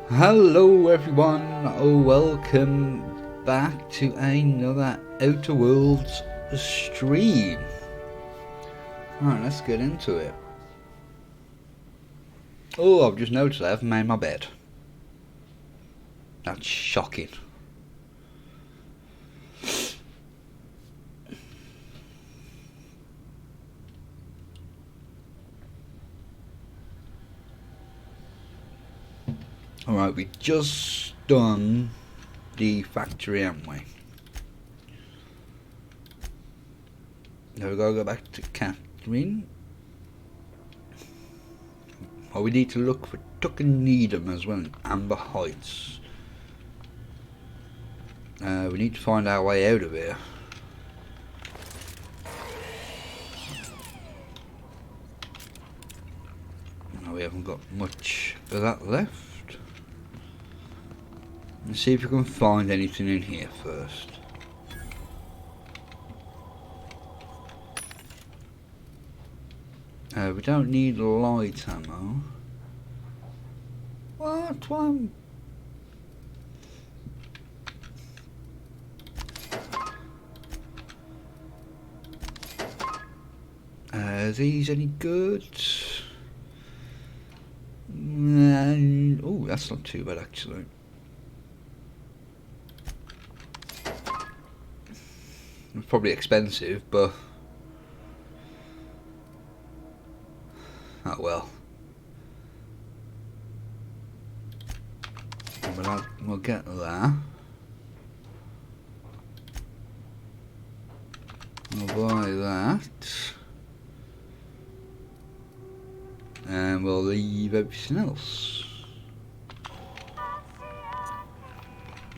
Hello everyone, welcome back to another Outer Worlds stream. Right, let's get into it. Oh, I've just noticed I haven't made my bed. That's shocking. Alright, we just done the factory, haven't we? Now we gotta go back to Catherine. Oh, we need to look for Tuck and Needham as well in Amber Heights. We need to find our way out of here. No, we haven't got much of that left. Let's see if we can find anything in here first. We don't need light ammo. What one? Are these any good? Oh, that's not too bad actually. It's probably expensive, but oh well. We'll get that. We'll buy that. And we'll leave everything else.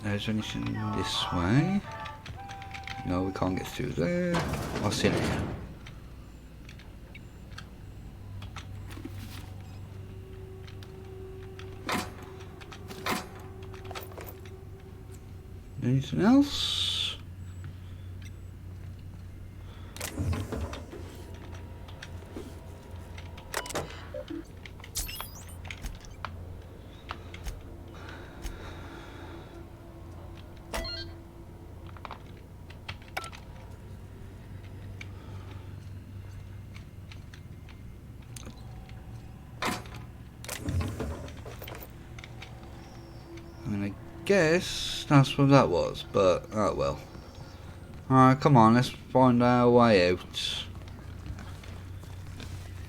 Is there anything this way? No, we can't get through there. What's in here? Anything else? I guess that's what that was, but oh well. Alright, come on, let's find our way out.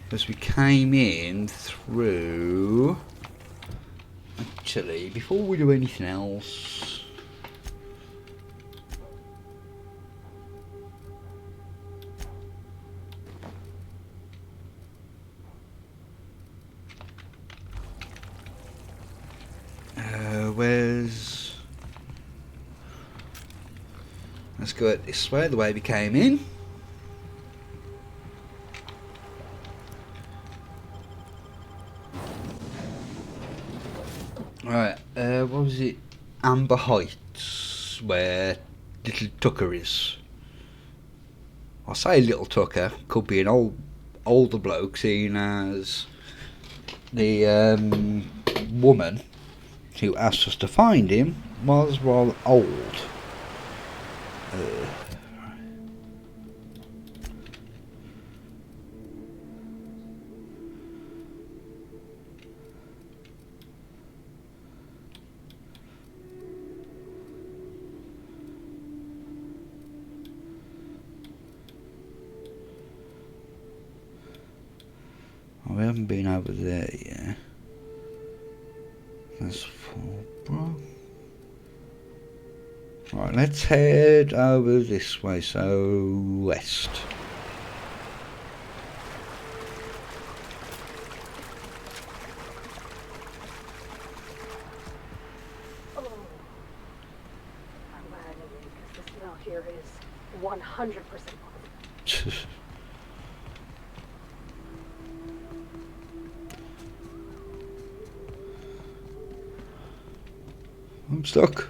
Because we came in through... Actually, before we do anything else... where's... Let's go out this way, the way we came in. Right, what was it? Amber Heights, where Little Tucker is. I say Little Tucker, could be an older bloke, seeing as the woman who asked us to find him was rather old. We haven't been over there yet. That's Fallbrook. Right, let's head over this way, so west. Oh, I'm glad I did because the smell here is 100% positive. I'm stuck.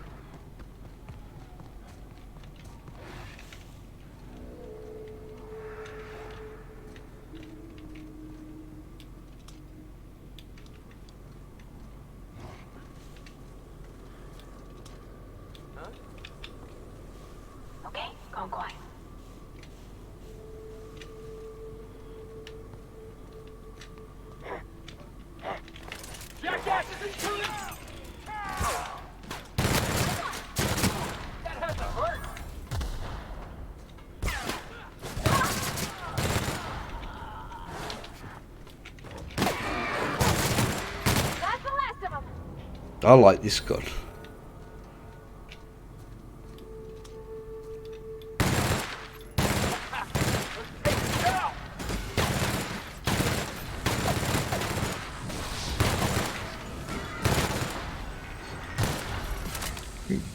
I like this gun.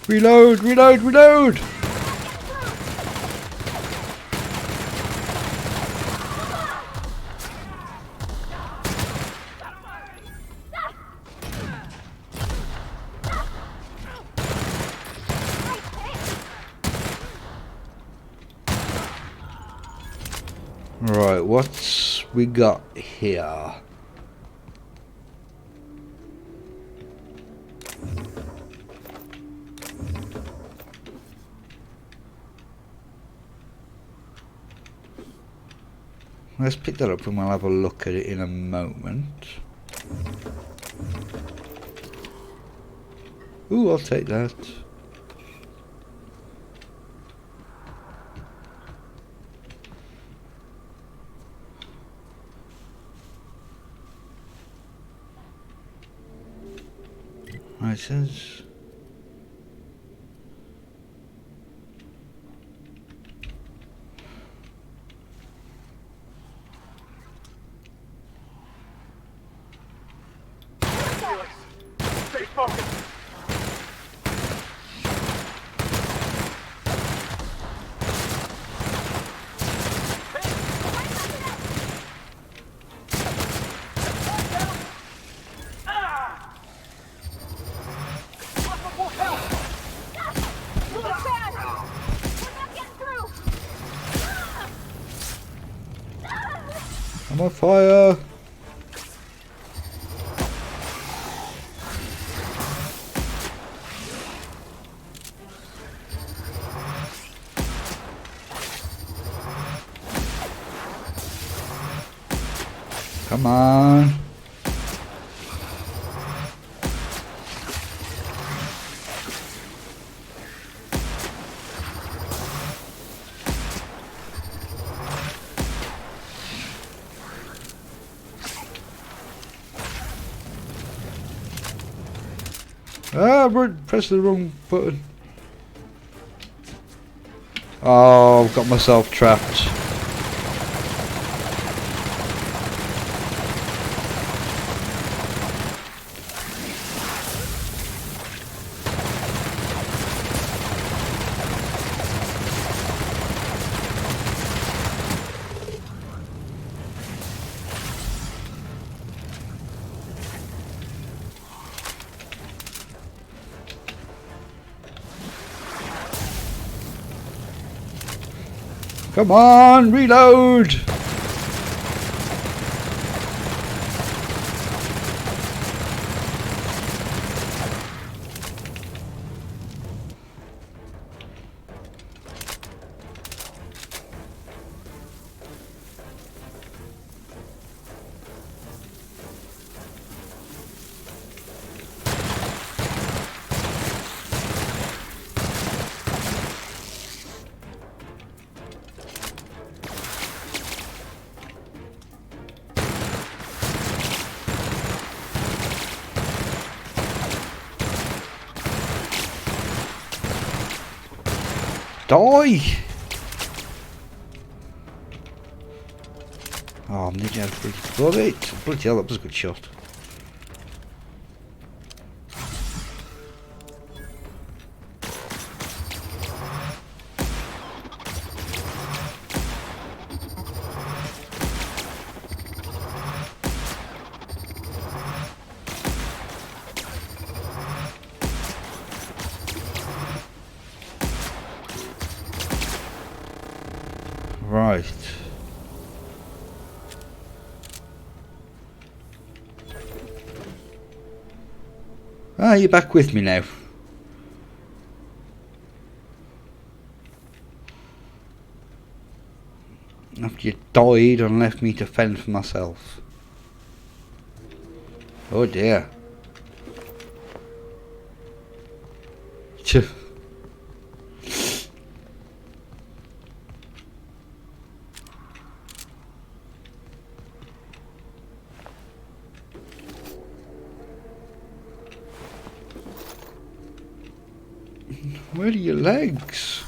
Reload, reload, reload! Right, what's we got here? Let's pick that up and we'll have a look at it in a moment. Ooh, I'll take that. Right, it says... Stay focused. I'm on fire! Come on! Ah, press the wrong button. Oh, I've got myself trapped. Come on, reload! Die! Oh, I'm nearly out of freaking bullet. Bloody hell, that was a good shot. Right. Ah, you're back with me now. After you died and left me to fend for myself. Oh dear. Tch. Where are your legs?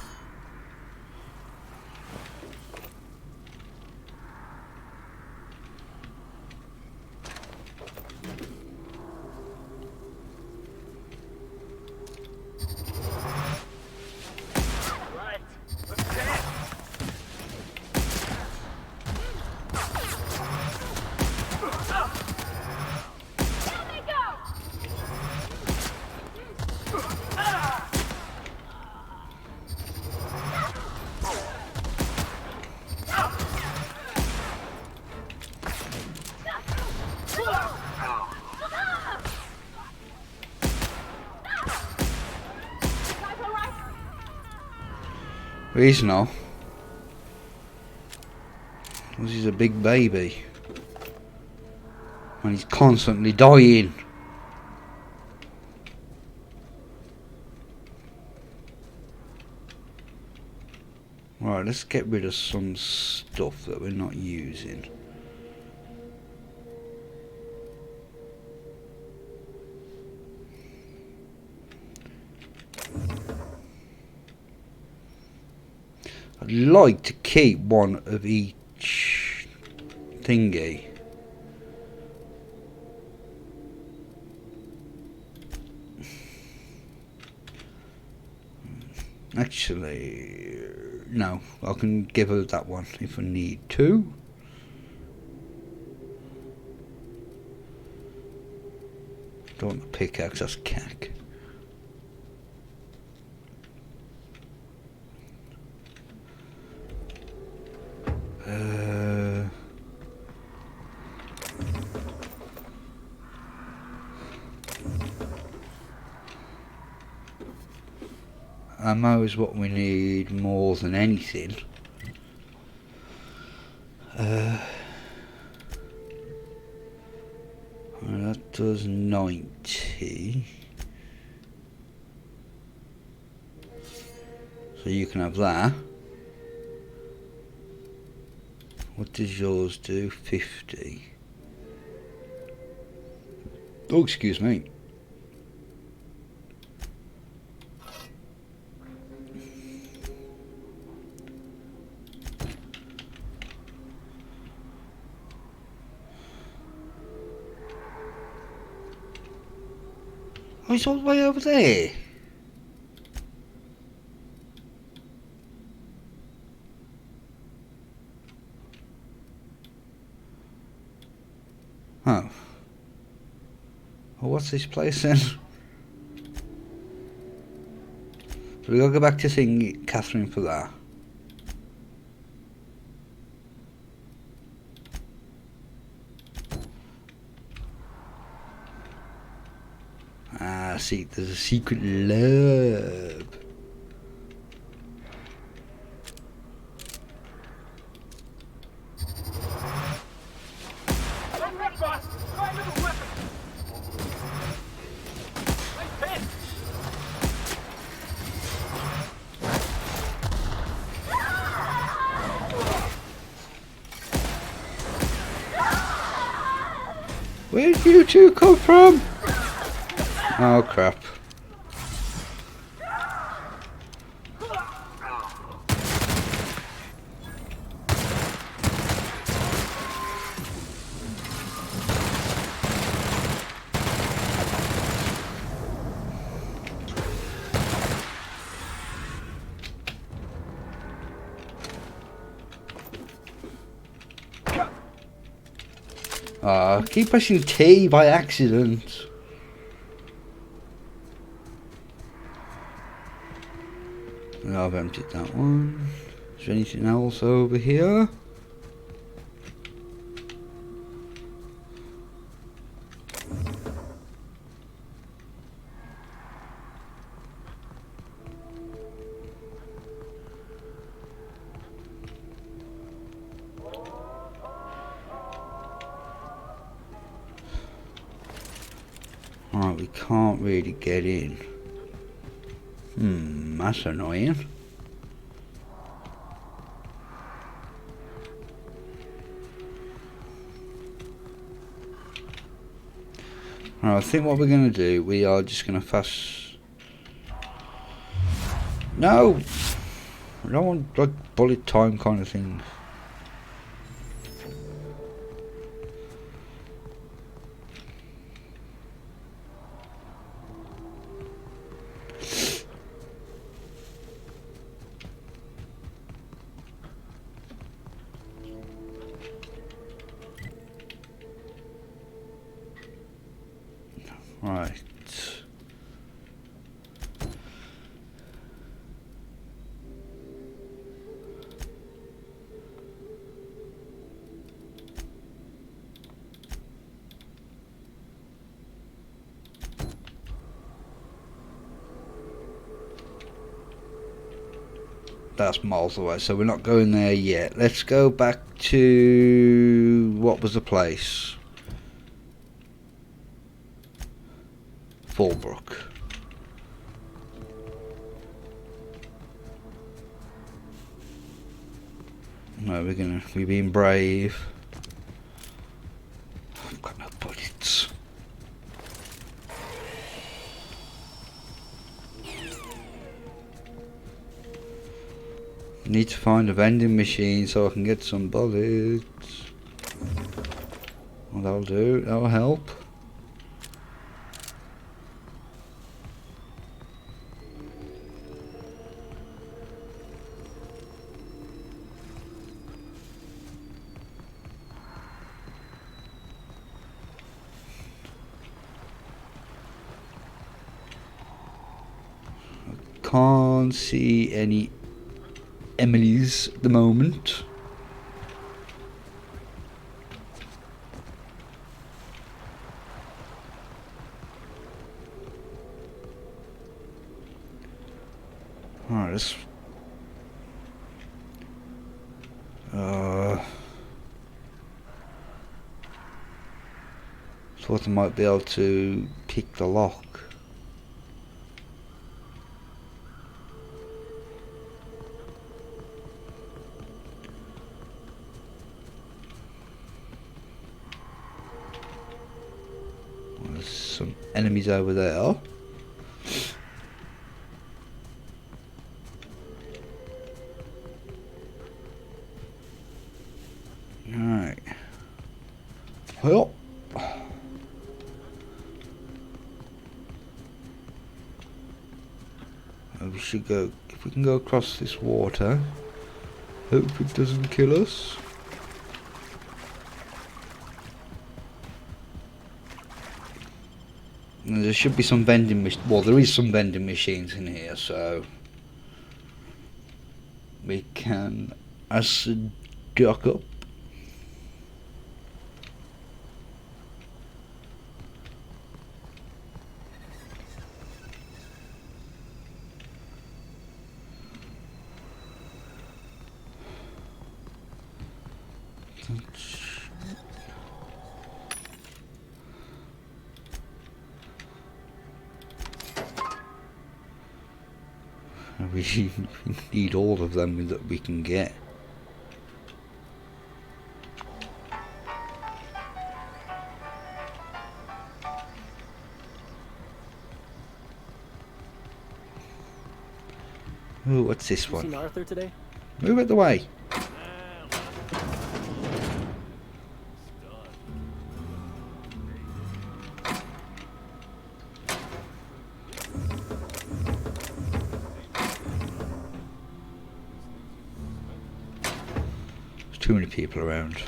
Right. Let's get it. He's not. Because he's a big baby. And he's constantly dying. Right, let's get rid of some stuff that we're not using. I'd like to keep one of each thingy. Actually, no, I can give her that one if I need to. Don't want the pickaxe, that's cack. Ammo is what we need more than anything. That does 90. So you can have that. What does yours do? 50. Oh, excuse me. Oh, it's all the way over there. Oh. Well, what's this place then? So we gotta go back to seeing Catherine for that. Ah, see, there's a secret lab. Don't run, boss. Try another weapon. Nice hit. Where did you two come from? Oh crap. I keep pressing T by accident. I've emptied that one. Is there anything else over here? Alright, we can't really get in. That's annoying. Alright, I think what we're going to do, we are just going to fast No! I don't want like bullet time kind of thing. Right. That's miles away, so we're not going there yet. Let's go back to... what was the place? Fallbrook. No, we're being brave. I've got no bullets. Need to find a vending machine so I can get some bullets. Well, that'll do, that'll help. Can't see any Emily's at the moment. Alright, let's thought I might be able to pick the lock. There's some enemies over there. Alright. Well. We should go, if we can go across this water, hope it doesn't kill us. And there should be some vending well, there is some vending machines in here, so we can duck up. We need all of them that we can get. Oh, what's this one? Seen Arthur today? Move it the way. There's too many people around.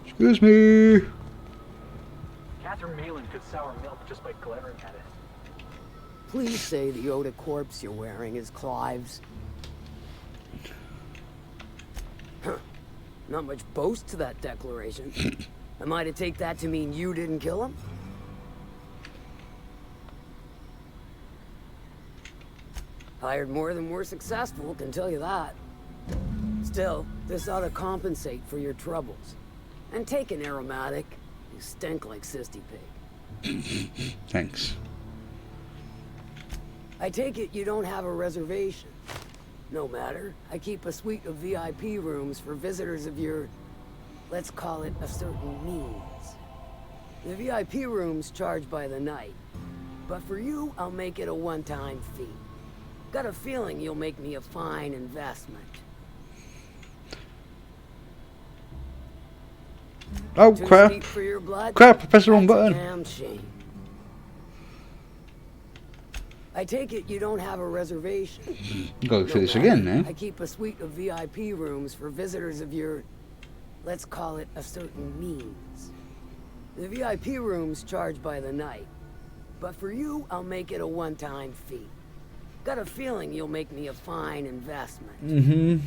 Excuse me. Catherine Malin could sour milk just by glaring at it. Please say the Oda corpse you're wearing is Clive's. Huh. Not much boast to that declaration. Am I to take that to mean you didn't kill him? Hired more than we're successful, can tell you that. Still, this ought to compensate for your troubles. And take an aromatic. You stink like Sisty Pig. Thanks. I take it you don't have a reservation. No matter. I keep a suite of VIP rooms for visitors of your, let's call it a certain means. The VIP rooms charge by the night. But for you, I'll make it a one-time fee. Got a feeling you'll make me a fine investment. Oh Too crap! steep for your blood? Crap! I pressed the wrong That's a button. damn shame. I take it you don't have a reservation. Go through No this matter. again now. I keep a suite of VIP rooms for visitors of your, let's call it a certain means. The VIP rooms charge by the night. But for you, I'll make it a one-time fee. Got a feeling you'll make me a fine investment. Mm-hmm.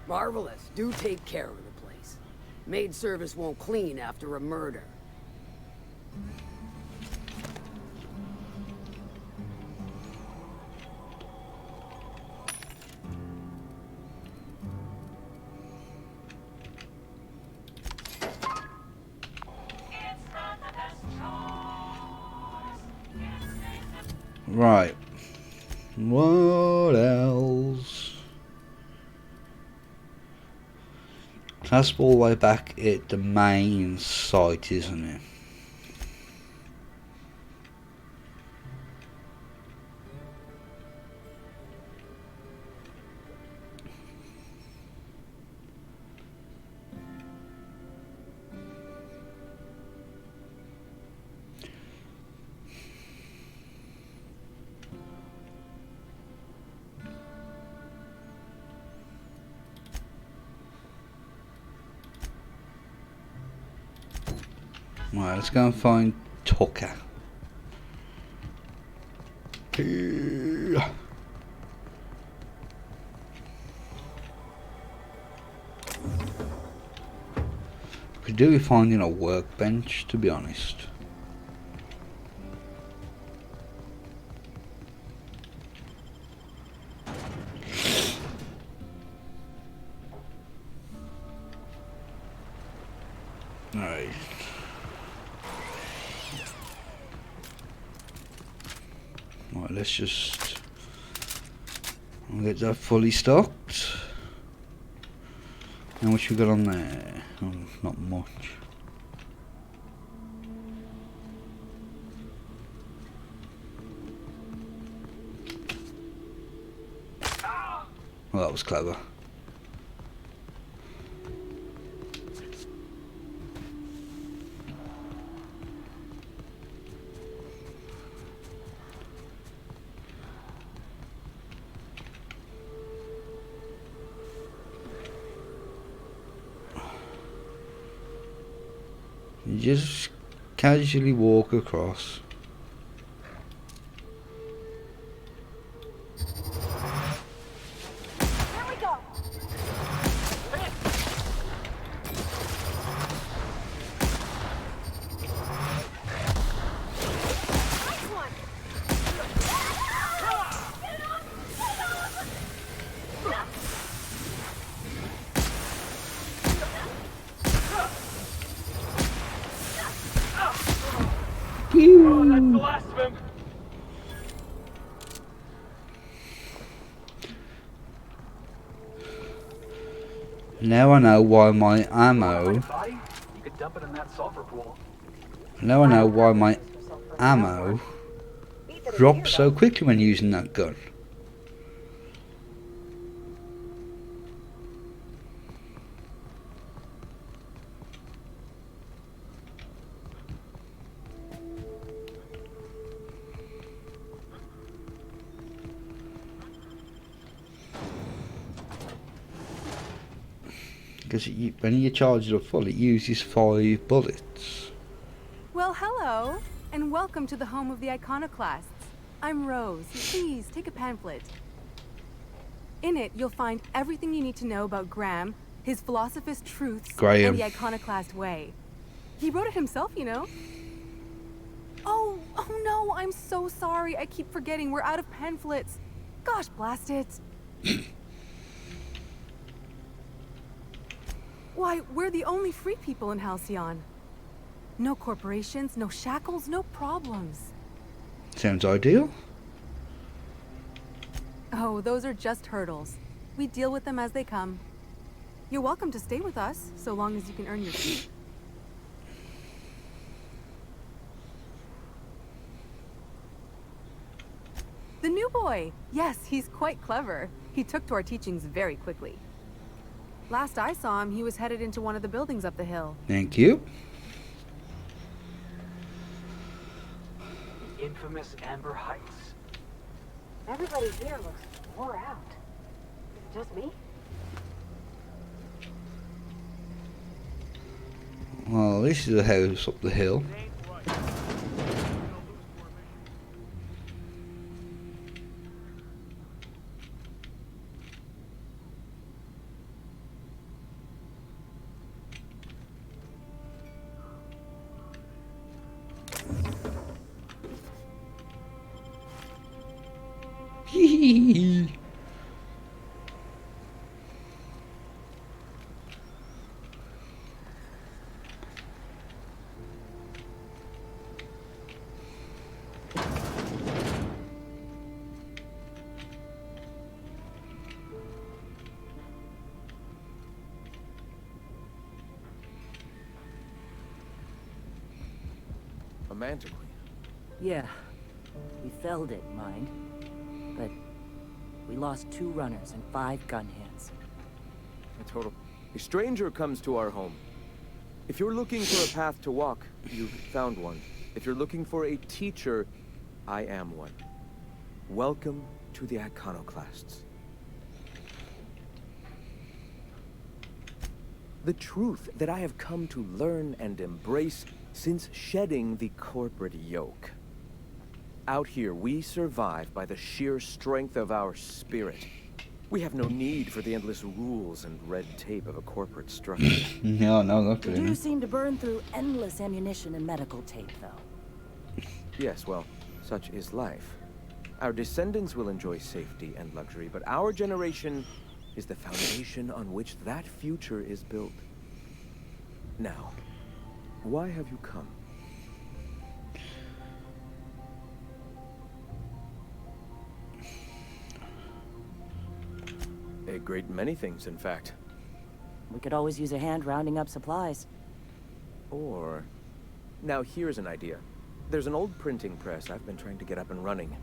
Marvelous. Do take care of the place. Maid service won't clean after a murder. Right. What else? That's all the way back at the main site, isn't it? Right, let's go and find Tucker. Could do with finding a workbench, to be honest. Alright. Right, let's just get that fully stocked. How much we got on there? Oh, not much. Well, that was clever. You just casually walk across. Here we go. Nice one. Oh, that's the last of him. Now I know why my ammo. Body? You could dump it in that sulfur pool. Now I know why my ammo Beat that drops here, so quickly when using that gun. Because when you charge it up full, it uses 5 bullets. Well, hello, and welcome to the home of the Iconoclasts. I'm Rose. Please, take a pamphlet. In it, you'll find everything you need to know about Graham, his Philosophist truths, Graham. and the Iconoclast way. He wrote it himself, you know. Oh no, I'm so sorry. I keep forgetting we're out of pamphlets. Gosh, blast it. Why, we're the only free people in Halcyon. No corporations, no shackles, no problems. Sounds ideal. Oh, those are just hurdles. We deal with them as they come. You're welcome to stay with us, so long as you can earn your keep. The new boy! Yes, he's quite clever. He took to our teachings very quickly. Last I saw him, he was headed into one of the buildings up the hill. Thank you. The infamous Amber Heights. Everybody here looks wore out. Is it just me? Well, this is a house up the hill. Hee. A manticore. Yeah, we felled it, mind. But we lost 2 runners and 5 gun hands. A total. A stranger comes to our home. If you're looking for a path to walk, you've found one. If you're looking for a teacher, I am one. Welcome to the Iconoclasts. The truth that I have come to learn and embrace since shedding the corporate yoke. Out here, we survive by the sheer strength of our spirit. We have no need for the endless rules and red tape of a corporate structure. No, not We really. do seem to burn through endless ammunition and medical tape, though. Yes, well, such is life. Our descendants will enjoy safety and luxury, but our generation is the foundation on which that future is built. Now, why have you come? A great many things, in fact. We could always use a hand rounding up supplies. Or... Now here's an idea. There's an old printing press I've been trying to get up and running.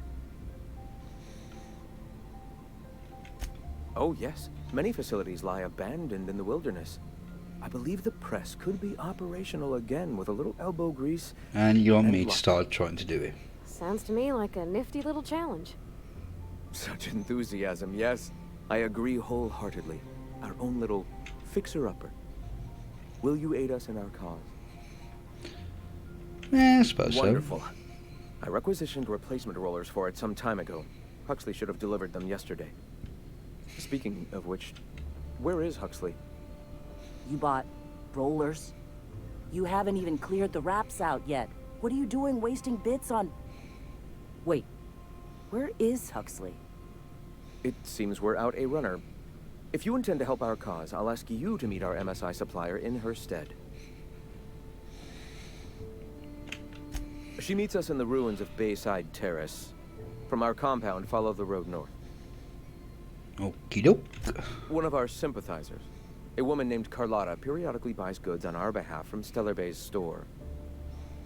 Oh yes, many facilities lie abandoned in the wilderness. I believe the press could be operational again with a little elbow grease. And you want and me to luck. start trying to do it. Sounds to me like a nifty little challenge. Such enthusiasm, yes. I agree wholeheartedly. Our own little fixer-upper. Will you aid us in our cause? I suppose Wonderful. I requisitioned replacement rollers for it some time ago. Huxley should have delivered them yesterday. Speaking of which, where is Huxley? You bought rollers? You haven't even cleared the wraps out yet. What are you doing wasting bits on... Wait, where is Huxley? It seems we're out a runner. If you intend to help our cause, I'll ask you to meet our MSI supplier in her stead. She meets us in the ruins of Bayside Terrace. From our compound, follow the road north. Okie doke. One of our sympathizers, a woman named Carlotta, periodically buys goods on our behalf from Stellar Bay's store.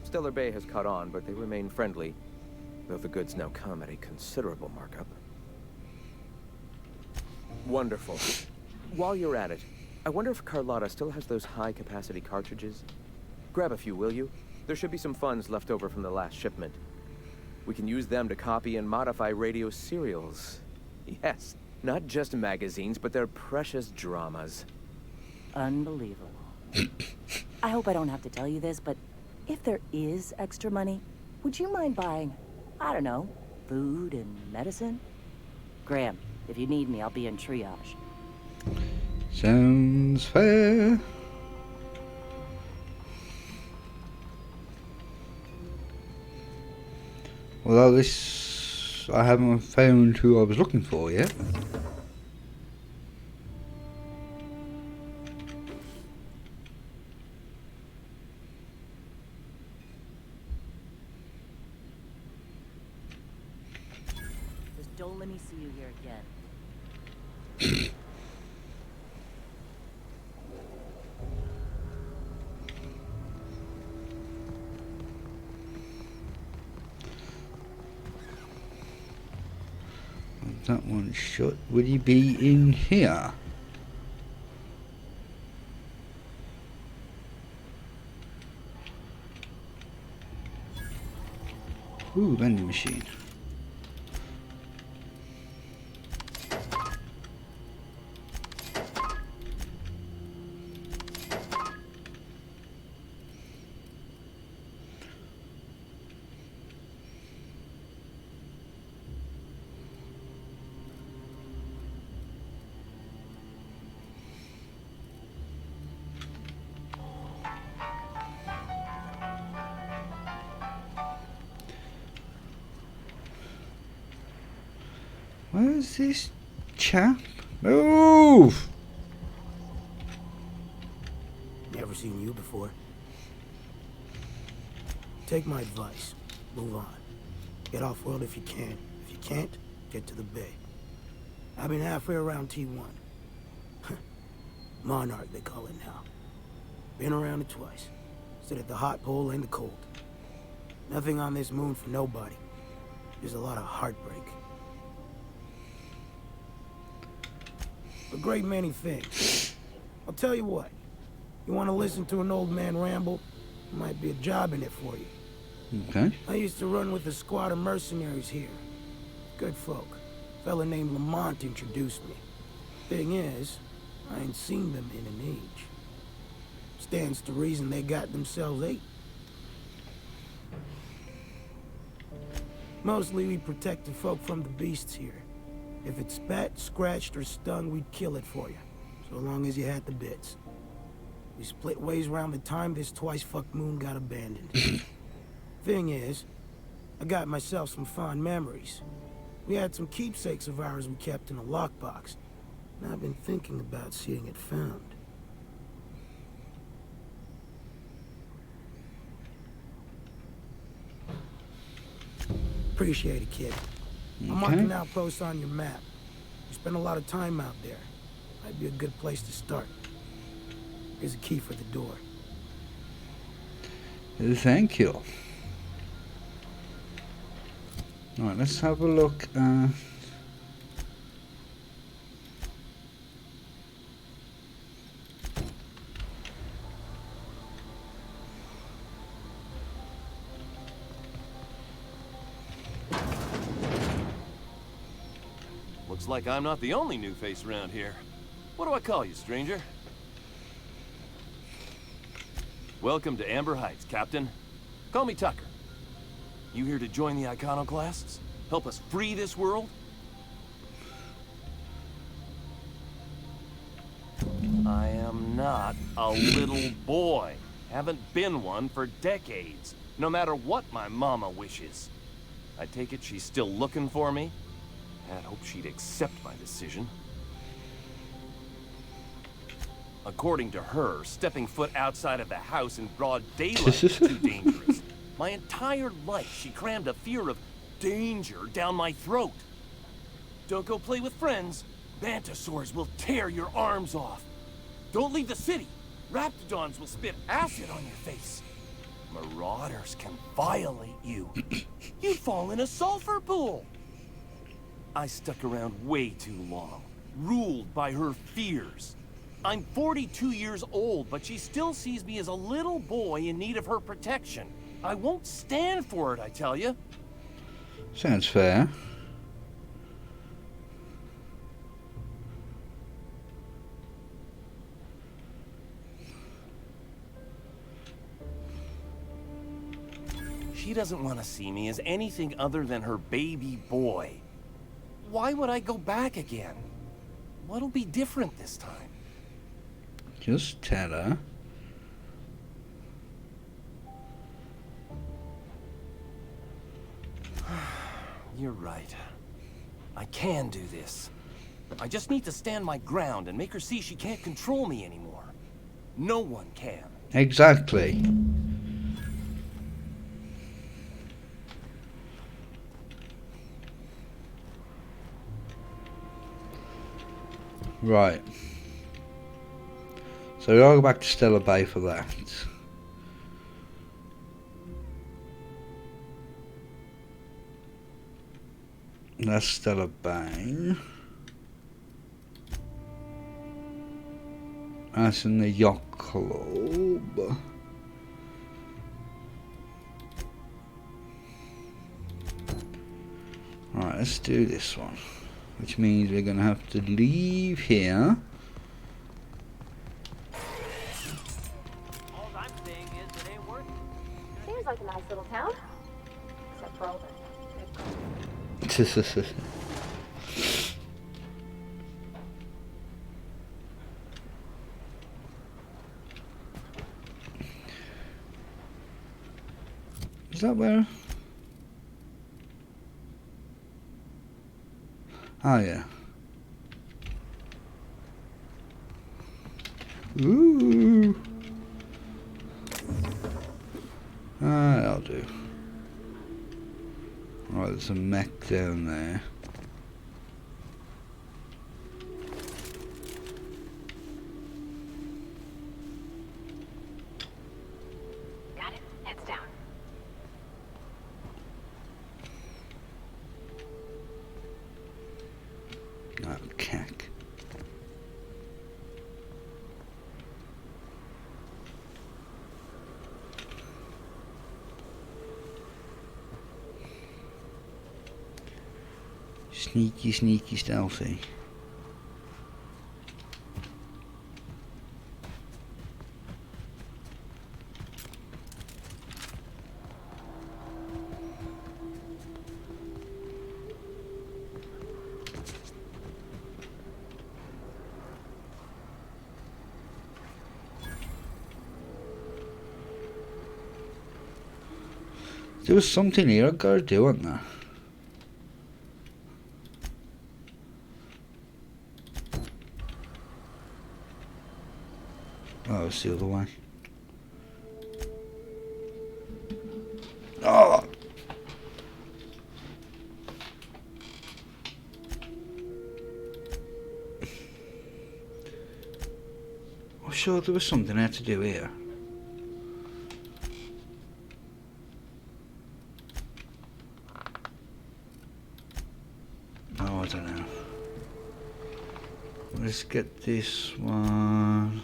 Stellar Bay has caught on, but they remain friendly, though the goods now come at a considerable markup. Wonderful. While you're at it, I wonder if Carlotta still has those high-capacity cartridges? Grab a few, will you? There should be some funds left over from the last shipment. We can use them to copy and modify radio serials. Yes, not just magazines, but their precious dramas. Unbelievable. I hope I don't have to tell you this, but if there is extra money, would you mind buying, I don't know, food and medicine? Graham, if you need me, I'll be in triage. Sounds fair. Although this... I haven't found who I was looking for yet. Don't let me see you here again. That one's shut. Would he be in here? Ooh, vending machine. Where's this chap? Move! Never seen you before. Take my advice. Move on. Get off-world if you can. If you can't, get to the bay. I've been halfway around T1. Monarch, they call it now. Been around it twice. Stood at the hot pole and the cold. Nothing on this moon for nobody. There's a lot of heartbreak. A great many things. I'll tell you what. You want to listen to an old man ramble? There might be a job in it for you. Okay. I used to run with a squad of mercenaries here. Good folk. A fella named Lamont introduced me. Thing is, I ain't seen them in an age. Stands to reason they got themselves ate. Mostly we protected folk from the beasts here. If it spat, scratched, or stung, we'd kill it for you. So long as you had the bits. We split ways around the time this twice-fucked moon got abandoned. Thing is, I got myself some fond memories. We had some keepsakes of ours we kept in a lockbox. And I've been thinking about seeing it found. Appreciate it, kid. I'm marking an outpost on your map. You spend a lot of time out there. Might be a good place to start. Here's a key for the door. Thank you. Alright, let's have a look. Looks like I'm not the only new face around here. What do I call you, stranger? Welcome to Amber Heights, Captain. Call me Tucker. You here to join the Iconoclasts? Help us free this world? I am not a little boy. Haven't been one for decades, no matter what my mama wishes. I take it she's still looking for me? I'd hope she'd accept my decision. According to her, stepping foot outside of the house in broad daylight is too dangerous. My entire life, she crammed a fear of danger down my throat. Don't go play with friends. Mantisaurs will tear your arms off. Don't leave the city. Raptidons will spit acid on your face. Marauders can violate you. You'd fall in a sulfur pool. I stuck around way too long, ruled by her fears. I'm 42 years old, but she still sees me as a little boy in need of her protection. I won't stand for it, I tell you. Sounds fair. She doesn't want to see me as anything other than her baby boy. Why would I go back again? What'll be different this time? Just tell her. You're right. I can do this. I just need to stand my ground and make her see she can't control me anymore. No one can. Exactly. Right. So we'll go back to Stellar Bay for that. That's Stellar Bay. That's in the yacht club. Right, let's do this one. Which means we're gonna have to leave here. All I'm saying is it ain't worth it. Seems like a nice little town. Except for all the Is that where? Oh yeah. Ooh. That'll do. Right, there's a mech down there. Got it. Heads down. Oh, cack. Sneaky, sneaky, stealthy. There was something here I gotta do, wasn't there? Oh, it's the other way. Oh! I'm sure there was something I had to do here. Oh, I don't know. Let's get this one.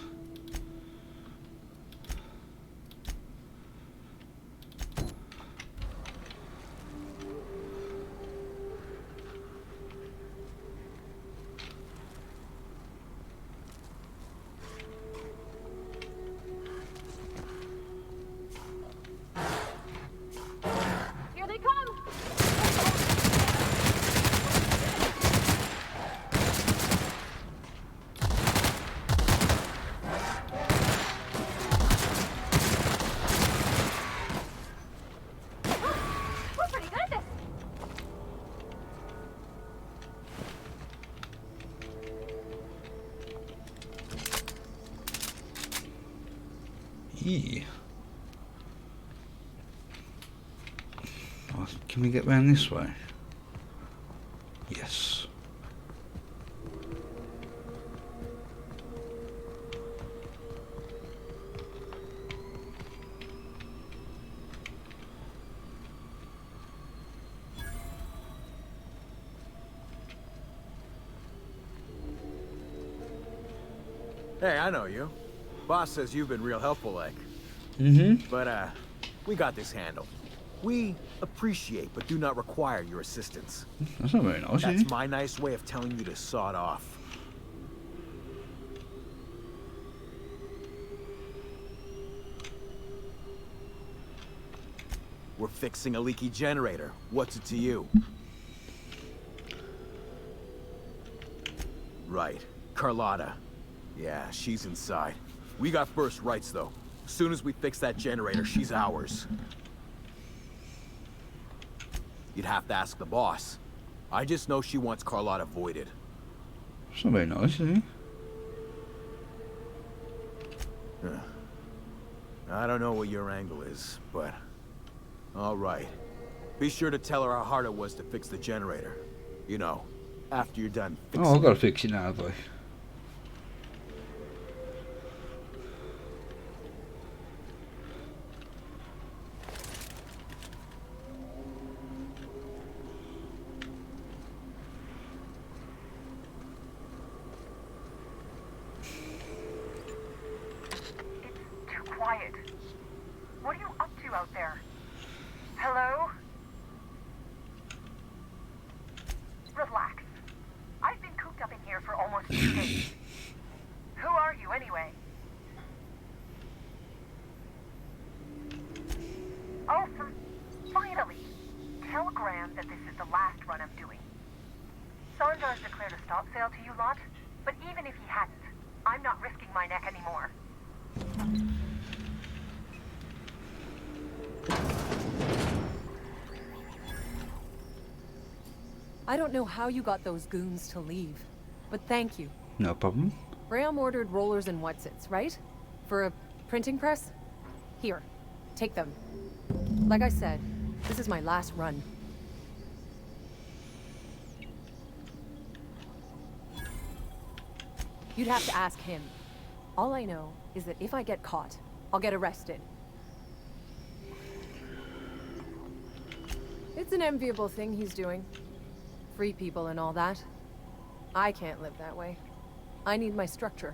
Here they come! We're pretty good at this. Yeah. Oh, can we get round this way? Yes. Hey, I know you. Boss says you've been real helpful, like. Mm-hmm. But, we got this handled. We appreciate but do not require your assistance. That's not very nice, That's is it? my nice way of telling you to sod off. We're fixing a leaky generator. What's it to you? Right. Carlotta. Yeah, she's inside. We got first rights, though. As soon as we fix that generator, she's ours. You'd have to ask the boss. I just know she wants Carlotta voided. It's not very nice, is it? I don't know what your angle is, but... all right. Be sure to tell her how hard it was to fix the generator. You know, after you're done fixing Oh, I've got to fix it now, have I? What are you up to out there? Hello? Relax. I've been cooped up in here for almost 2 days. Who are you, anyway? Oh, finally! Tell Graham that this is the last run I'm doing. Sandra has declared a stop sale to you lot, but even if he hadn't, I'm not risking my neck anymore. I don't know how you got those goons to leave, but thank you. No problem. Graham ordered rollers and whatsits, right? For a printing press? Here, take them. Like I said, this is my last run. You'd have to ask him. All I know is that if I get caught, I'll get arrested. It's an enviable thing he's doing. Free people and all that. I can't live that way. I need my structure.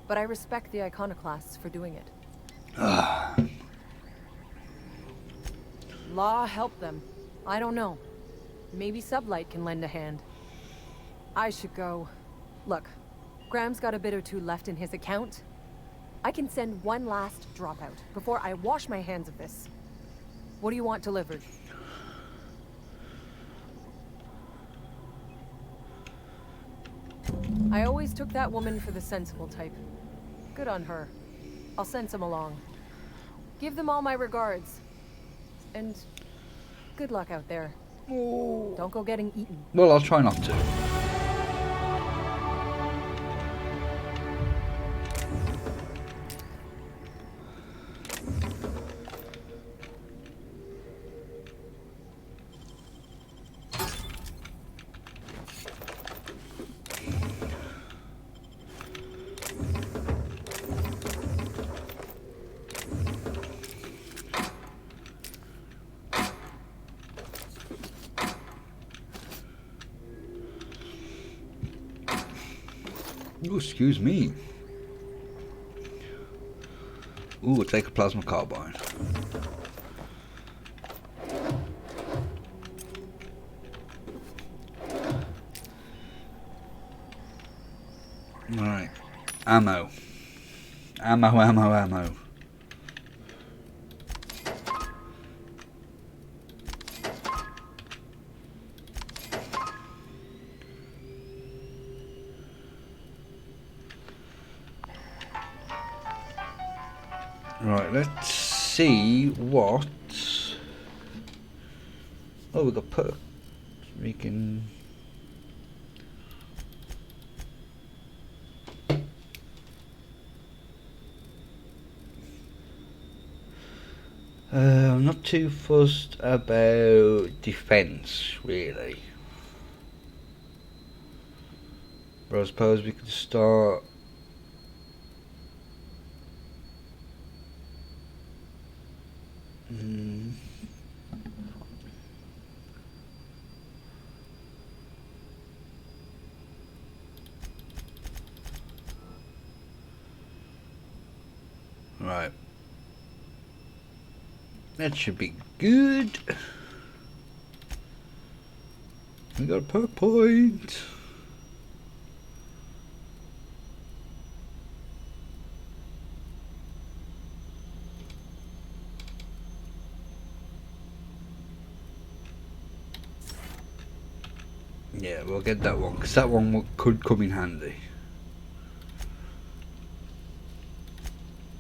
But I respect the iconoclasts for doing it. Law help them. I don't know. Maybe Sublight can lend a hand. I should go. Look, Graham's got a bit or two left in his account. I can send one last dropout before I wash my hands of this. What do you want delivered? I always took that woman for the sensible type. Good on her. I'll send some along. Give them all my regards. And good luck out there. Don't go getting eaten. Well, I'll try not to. Ooh, excuse me. Ooh, we'll take a plasma carbine. Alright. Ammo. Ammo. Right, let's see what... Oh, we've got perks. We can... I'm not too fussed about defense, really. But I suppose we could start... Right. That should be good. We got a perk point. Yeah, we'll get that one, because that one could come in handy.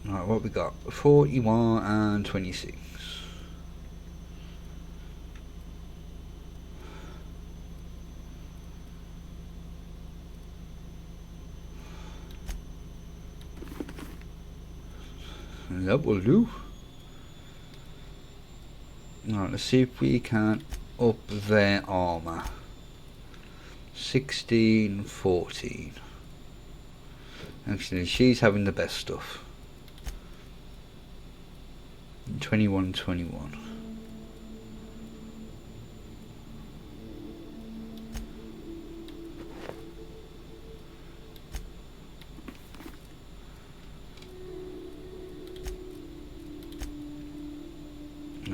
Right, what we got? 41 and 26. That will do. Right, let's see if we can up their armor. 16, 14. Actually, she's having the best stuff. 21, 21.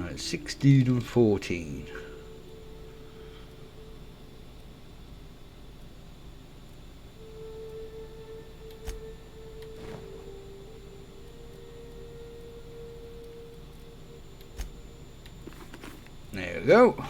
Right, 16 and 14. There we go.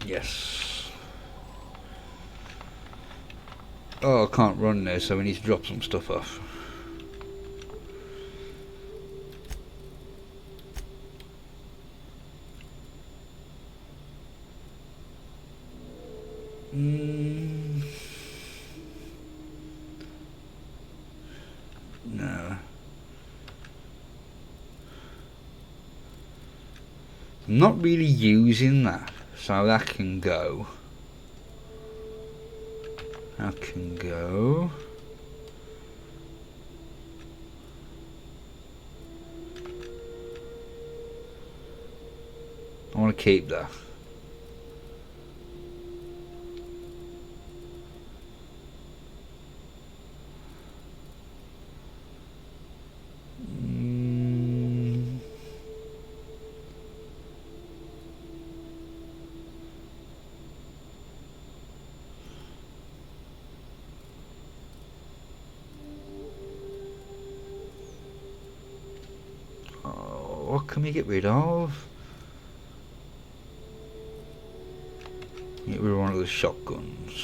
Yes. Oh, I can't run there, so we need to drop some stuff off. No. I'm not really using that, so that can go. That can go. I want to keep that. What can we get rid of? Get rid of one of the shotguns.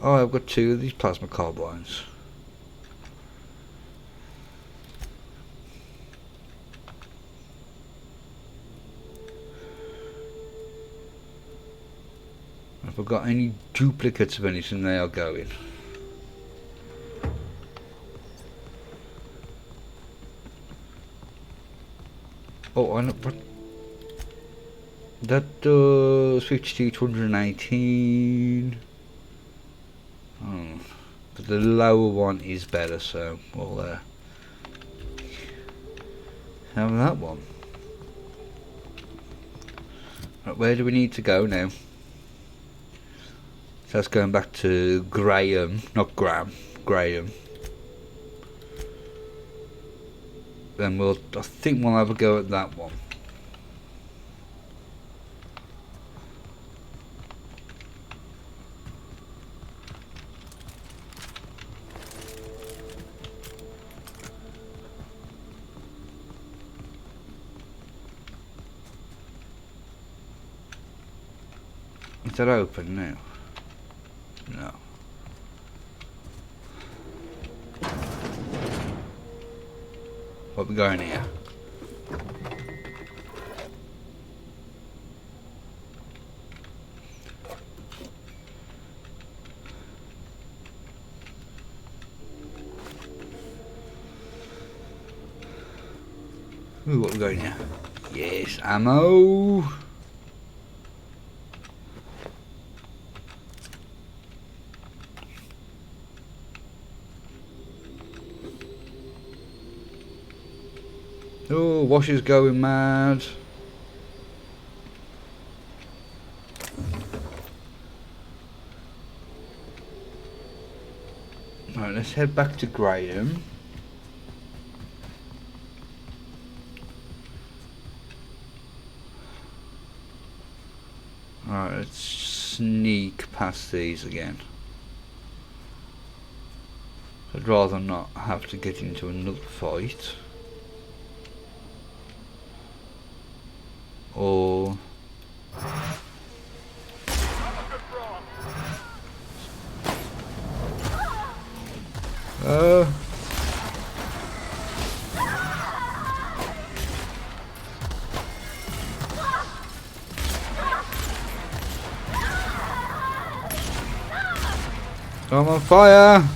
Oh, I've got 2 of these plasma carbines. If I've got any duplicates of anything, they are going. Oh, I know what that does. 52 to 118. But the lower one is better, so we'll have that one. Right, where do we need to go now? So that's going back to Graham, not Graham, Graham. Then I think we'll have a go at that one. Is that open now? No. What we going here? Ooh, what we going here? Yes, ammo. Oh, Wash is going mad. Right, let's head back to Graham. Alright, let's sneak past these again. I'd rather not have to get into another fight. Or I'm on fire!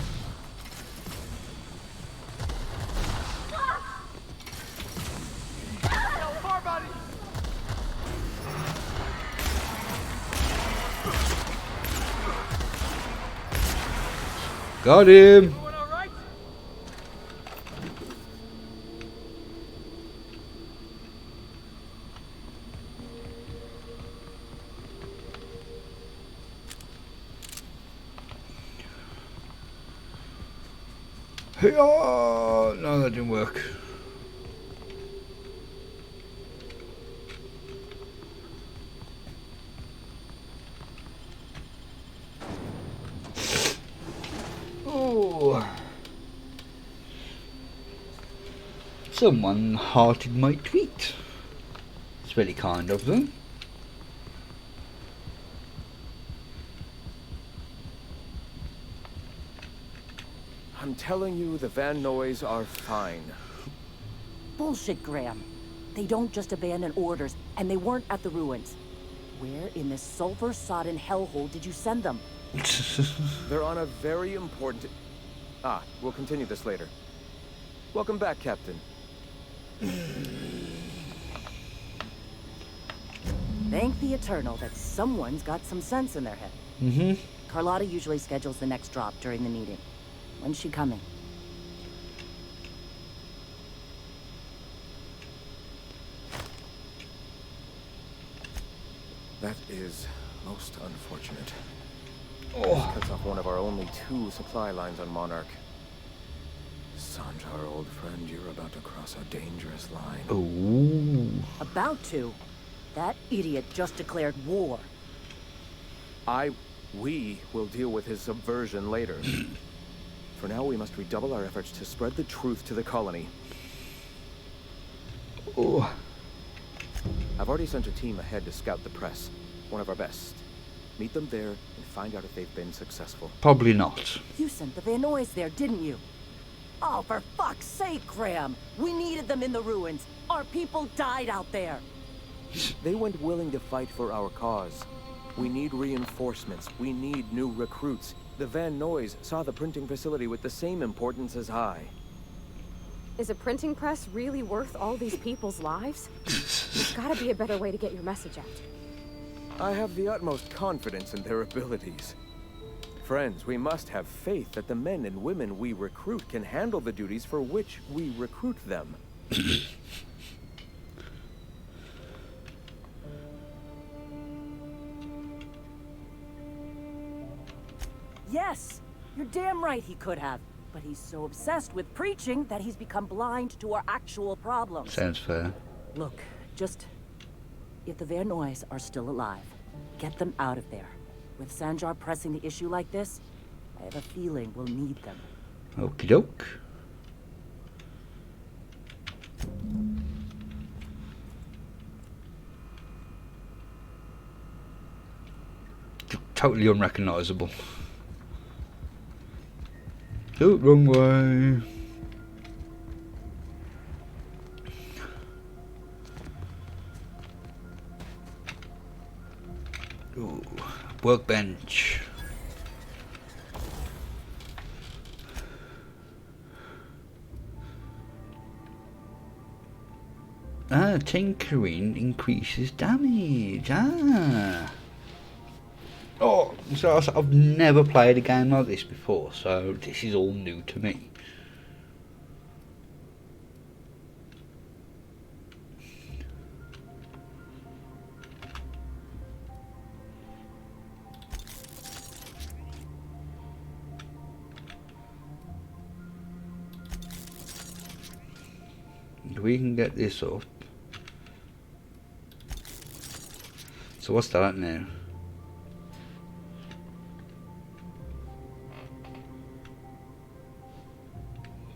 Got him! Oh, no, that didn't work. Oh. Someone hearted my tweet. It's very kind of them. I'm telling you, the Van Noys are fine. Bullshit, Graham. They don't just abandon orders, and they weren't at the ruins. Where in this sulfur-sodden hellhole did you send them? They're on a very important... we'll continue this later. Welcome back, Captain. Thank the Eternal that someone's got some sense in their head. Mm-hmm. Carlotta usually schedules the next drop during the meeting. When's she coming? That is most unfortunate. Oh. Cuts off one of our only 2 supply lines on Monarch. Sanjar, old friend, you're about to cross a dangerous line. Ooh. About to? That idiot just declared war. We will deal with his subversion later. For now, we must redouble our efforts to spread the truth to the colony. Oh. I've already sent a team ahead to scout the press. One of our best. Meet them there and find out if they've been successful. Probably not. You sent the Van Noys there, didn't you? Oh, for fuck's sake, Graham! We needed them in the ruins. Our people died out there. They went willing to fight for our cause. We need reinforcements. We need new recruits. The Van Noys saw the printing facility with the same importance as I. Is a printing press really worth all these people's lives? There's gotta be a better way to get your message out. I have the utmost confidence in their abilities. Friends, we must have faith that the men and women we recruit can handle the duties for which we recruit them. Yes! You're damn right he could have. But he's so obsessed with preaching that he's become blind to our actual problems. Sounds fair. Look, just... if the Van Noys are still alive, get them out of there. With Sanjar pressing the issue like this, I have a feeling we'll need them. Okie doke. Totally unrecognizable. Oh, wrong way. Ooh, workbench. Tinkering increases damage. Oh, so I've never played a game like this before, so this is all new to me. We can get this up. So what's that now?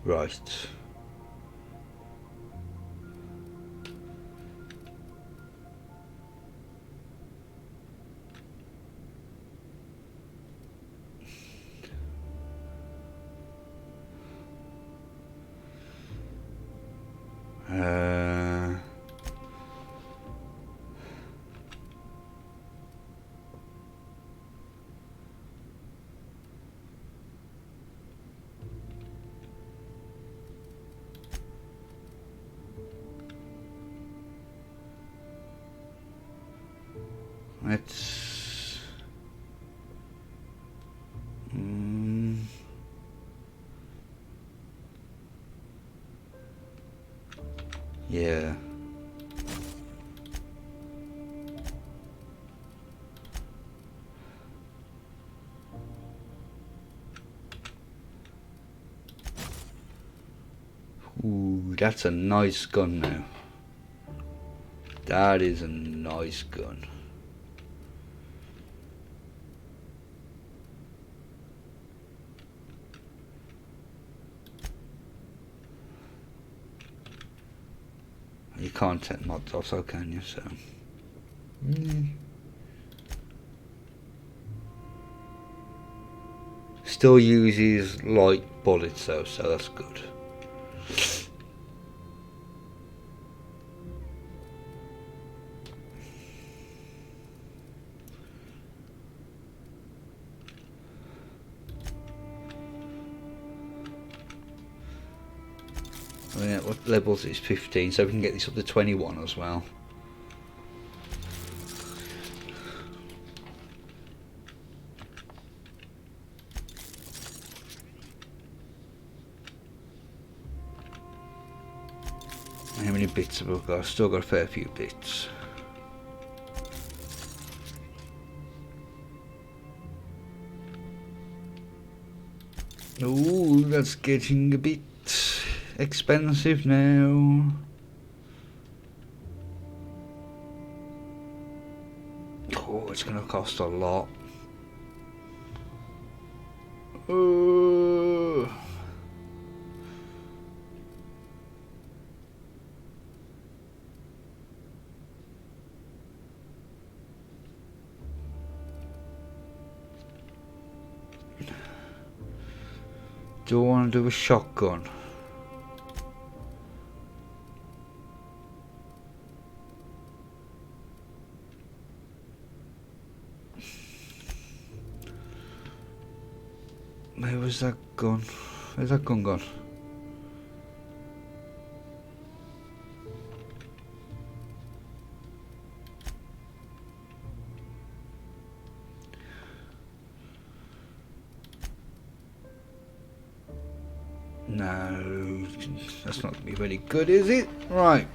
Right. Let's yeah. that's a nice gun now. That is a nice gun. You can't take mods also, can you? So. Still uses light bullets though, so that's good. Yeah, what levels is 15, so we can get this up to 21 as well. How many bits have I got? I've still got a fair few bits. Ooh, that's getting a bit expensive now. Oh, it's gonna cost a lot. Do I want to do a shotgun? Where was that gun? Where's that gun gone? No, that's not going to be very good, is it? Right.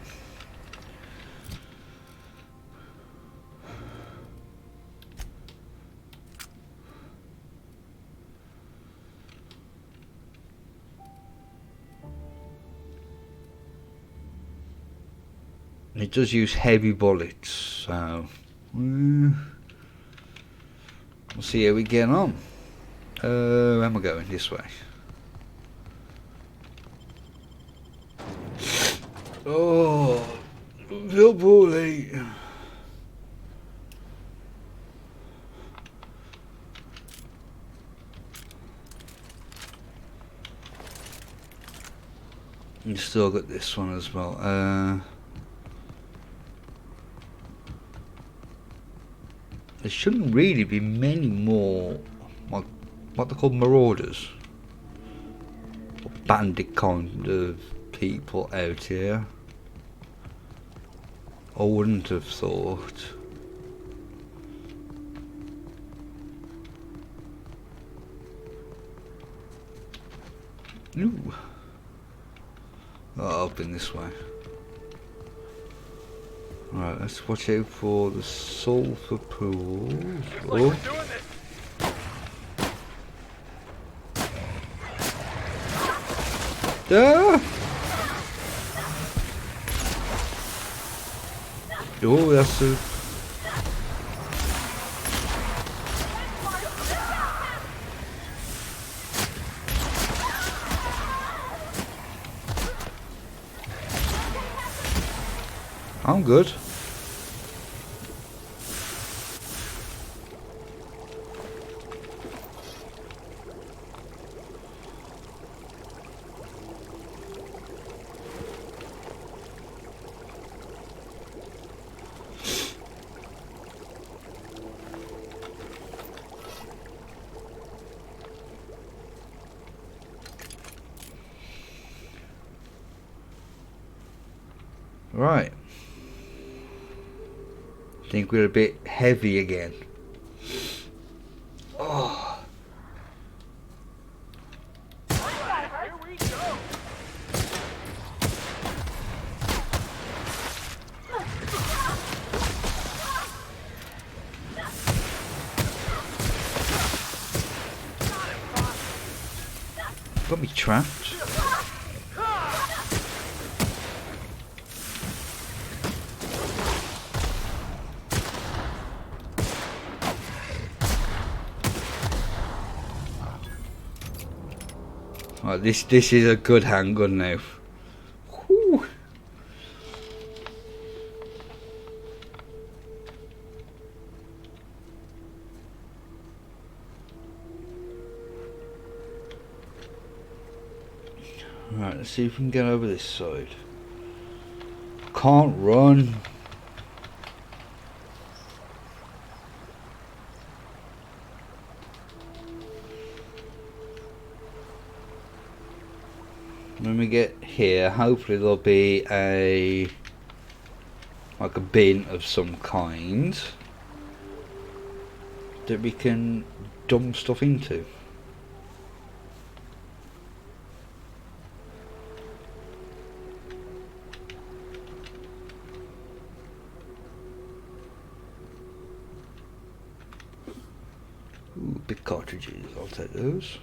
It does use heavy bullets, so we'll see how we get on. Where am I going? This way. Oh, feel poorly. You still got this one as well. There shouldn't really be many more, what they're called, marauders, or bandit kind of people out here. I wouldn't have thought. Ooh. Oh, I've been this way. Right, let's watch out for the sulfur pools. Oh. Ah! Oh, that's a... I'm good. Right. I think we're a bit heavy again. Oh. Here we go. Got me trapped. Right, this is a good handgun now. Whew. Right, let's see if we can get over this side. Can't run. When we get here, hopefully there'll be like a bin of some kind that we can dump stuff into. Ooh, big cartridges, I'll take those.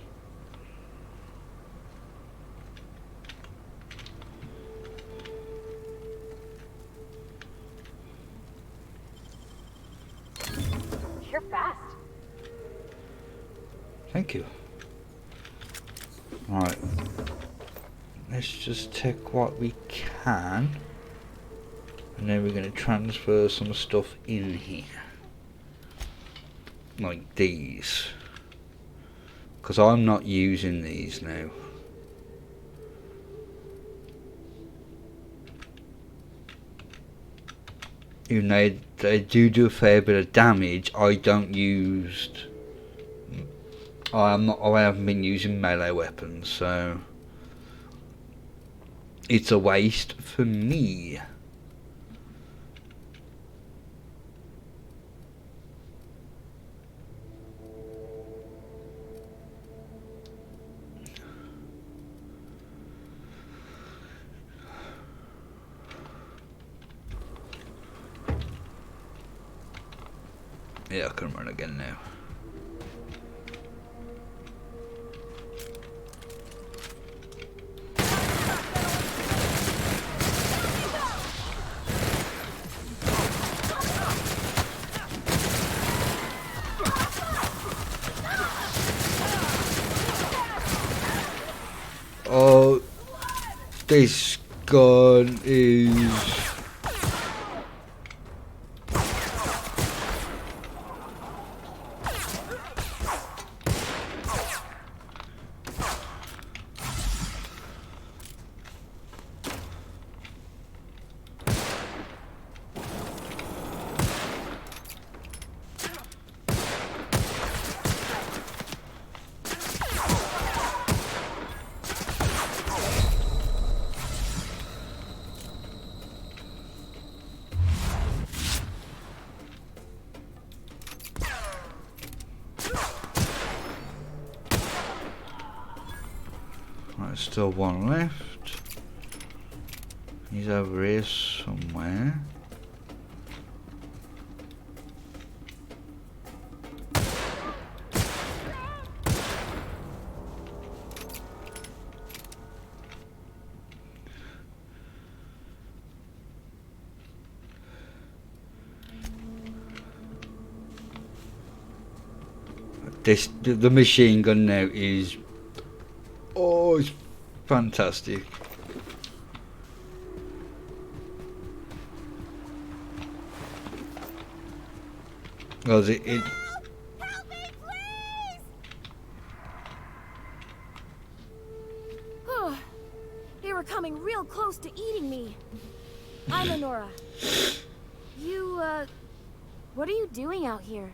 You're fast. Thank you. Right. Let's just take what we can. And then we're going to transfer some stuff in here. Like these. Because I'm not using these now. Even though they do a fair bit of damage, I haven't been using melee weapons, so it's a waste for me. Yeah, I can run again now. Oh, this gun is... Still one left. He's over here somewhere. The machine gun now is... Oh, it's fantastic. Was it? Help me, please! Oh, they were coming real close to eating me. I'm Lenora. You, what are you doing out here?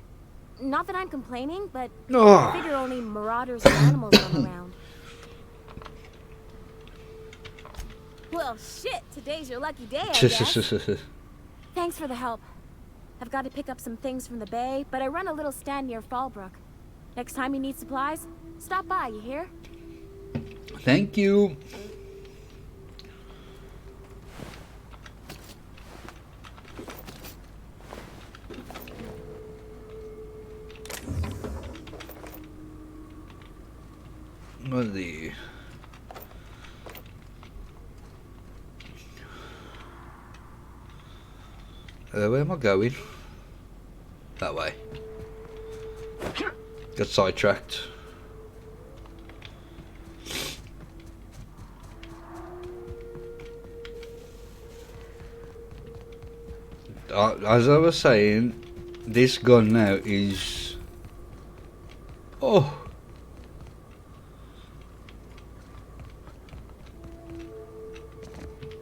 Not that I'm complaining, but I figure only marauders and animals run around. Well, shit, today's your lucky day, I guess. Thanks for the help. I've got to pick up some things from the bay, but I run a little stand near Fallbrook. Next time you need supplies, stop by, you hear? Thank you. What are the... where am I going? That way. Got sidetracked. as I was saying, this gun now is... Oh!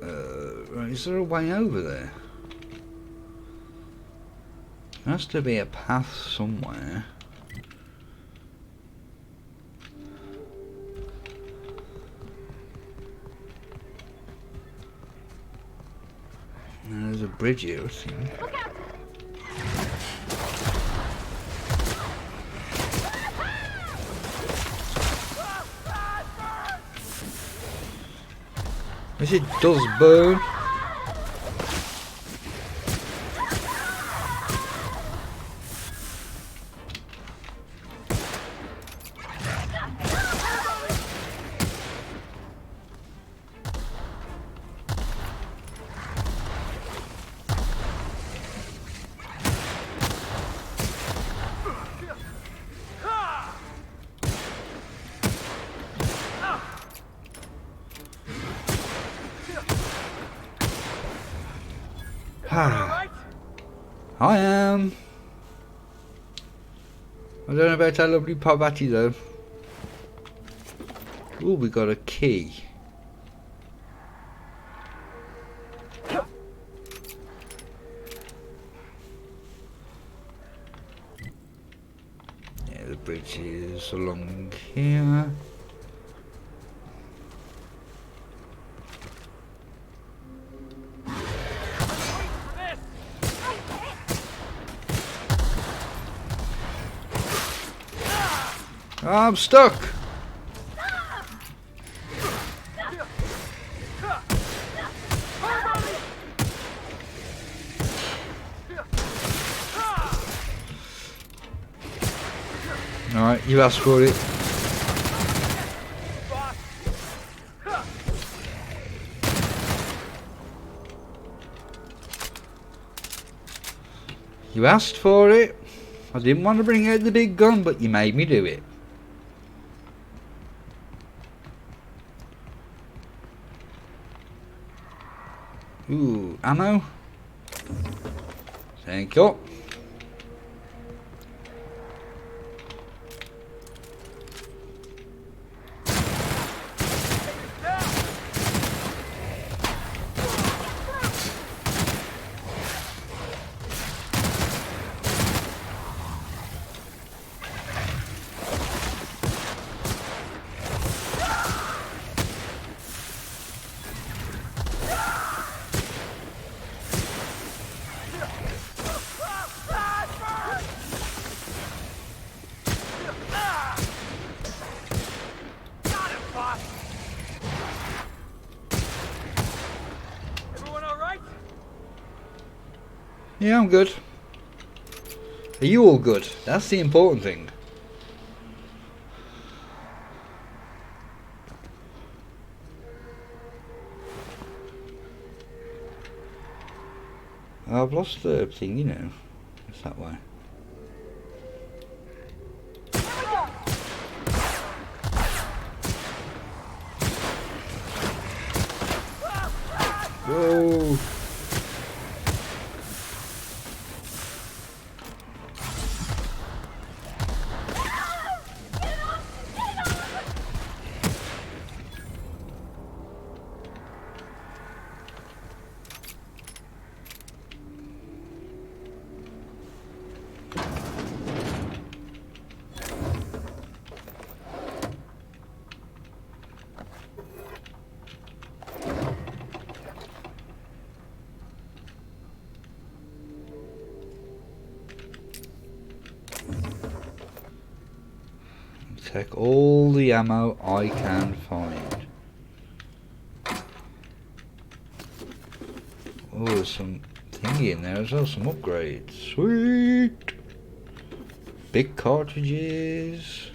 Right, is there a way over there? There has to be a path somewhere. There's a bridge here, I think. Look out! Yes, it does burn. I am. I don't know about our lovely Parvati though. Oh, we got a key. Yeah, the bridge is along here. I'm stuck. Alright, you asked for it. You asked for it. I didn't want to bring out the big gun, but you made me do it. Ooh, ammo. Thank you. Yeah, I'm good. Are you all good? That's the important thing. I've lost the thing, you know. It's that way. Whoa! Take all the ammo I can find. Oh, there's some thingy in there as well, some upgrades. Sweet! Big cartridges.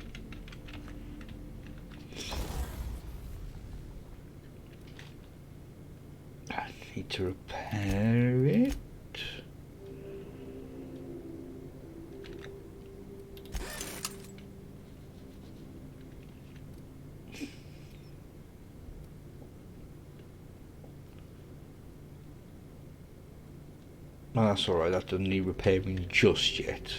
I need to repair it. Oh, that's alright, that doesn't need repairing just yet.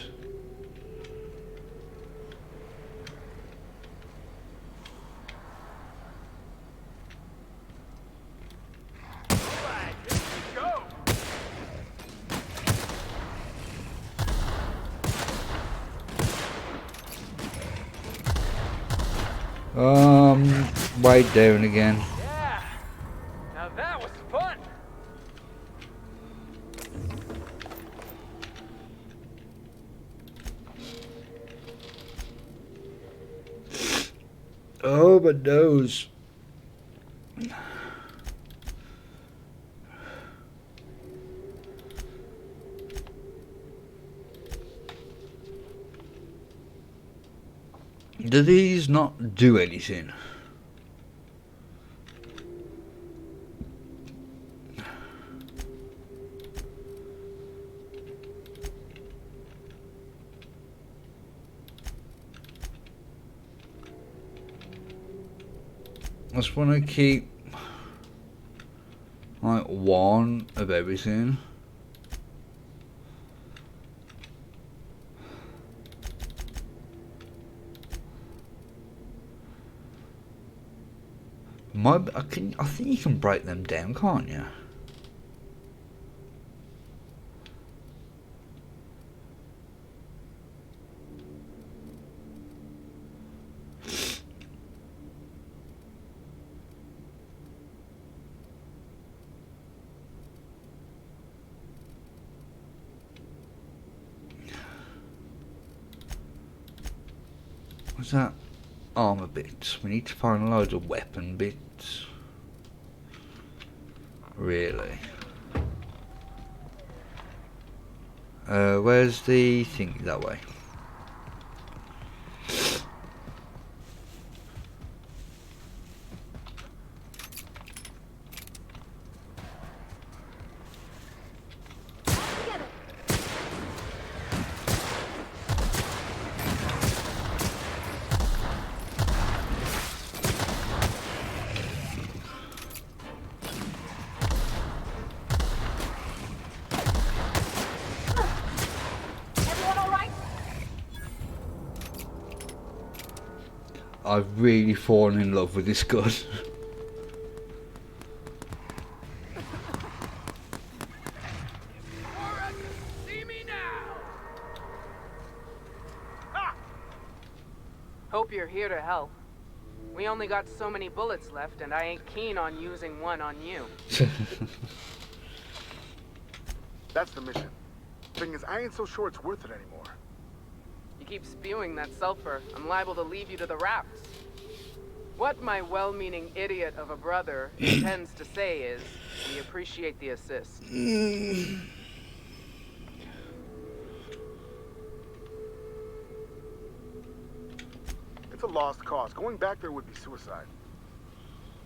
Way down again. Yeah, now that was fun. Oh, my nose. Do these not do anything? I just want to keep like one of everything. I think you can break them down, can't you? What's that? Armor bits. We need to find loads of weapon bits. Really? Where's the thing? That way. I've really fallen in love with this gun. See me now. Hope you're here to help. We only got so many bullets left, and I ain't keen on using one on you. That's the mission. Thing is, I ain't so sure it's worth it anymore. You keep spewing that sulfur, I'm liable to leave you to the rafts. What my well-meaning idiot of a brother intends to say is, we appreciate the assist. It's a lost cause. Going back there would be suicide.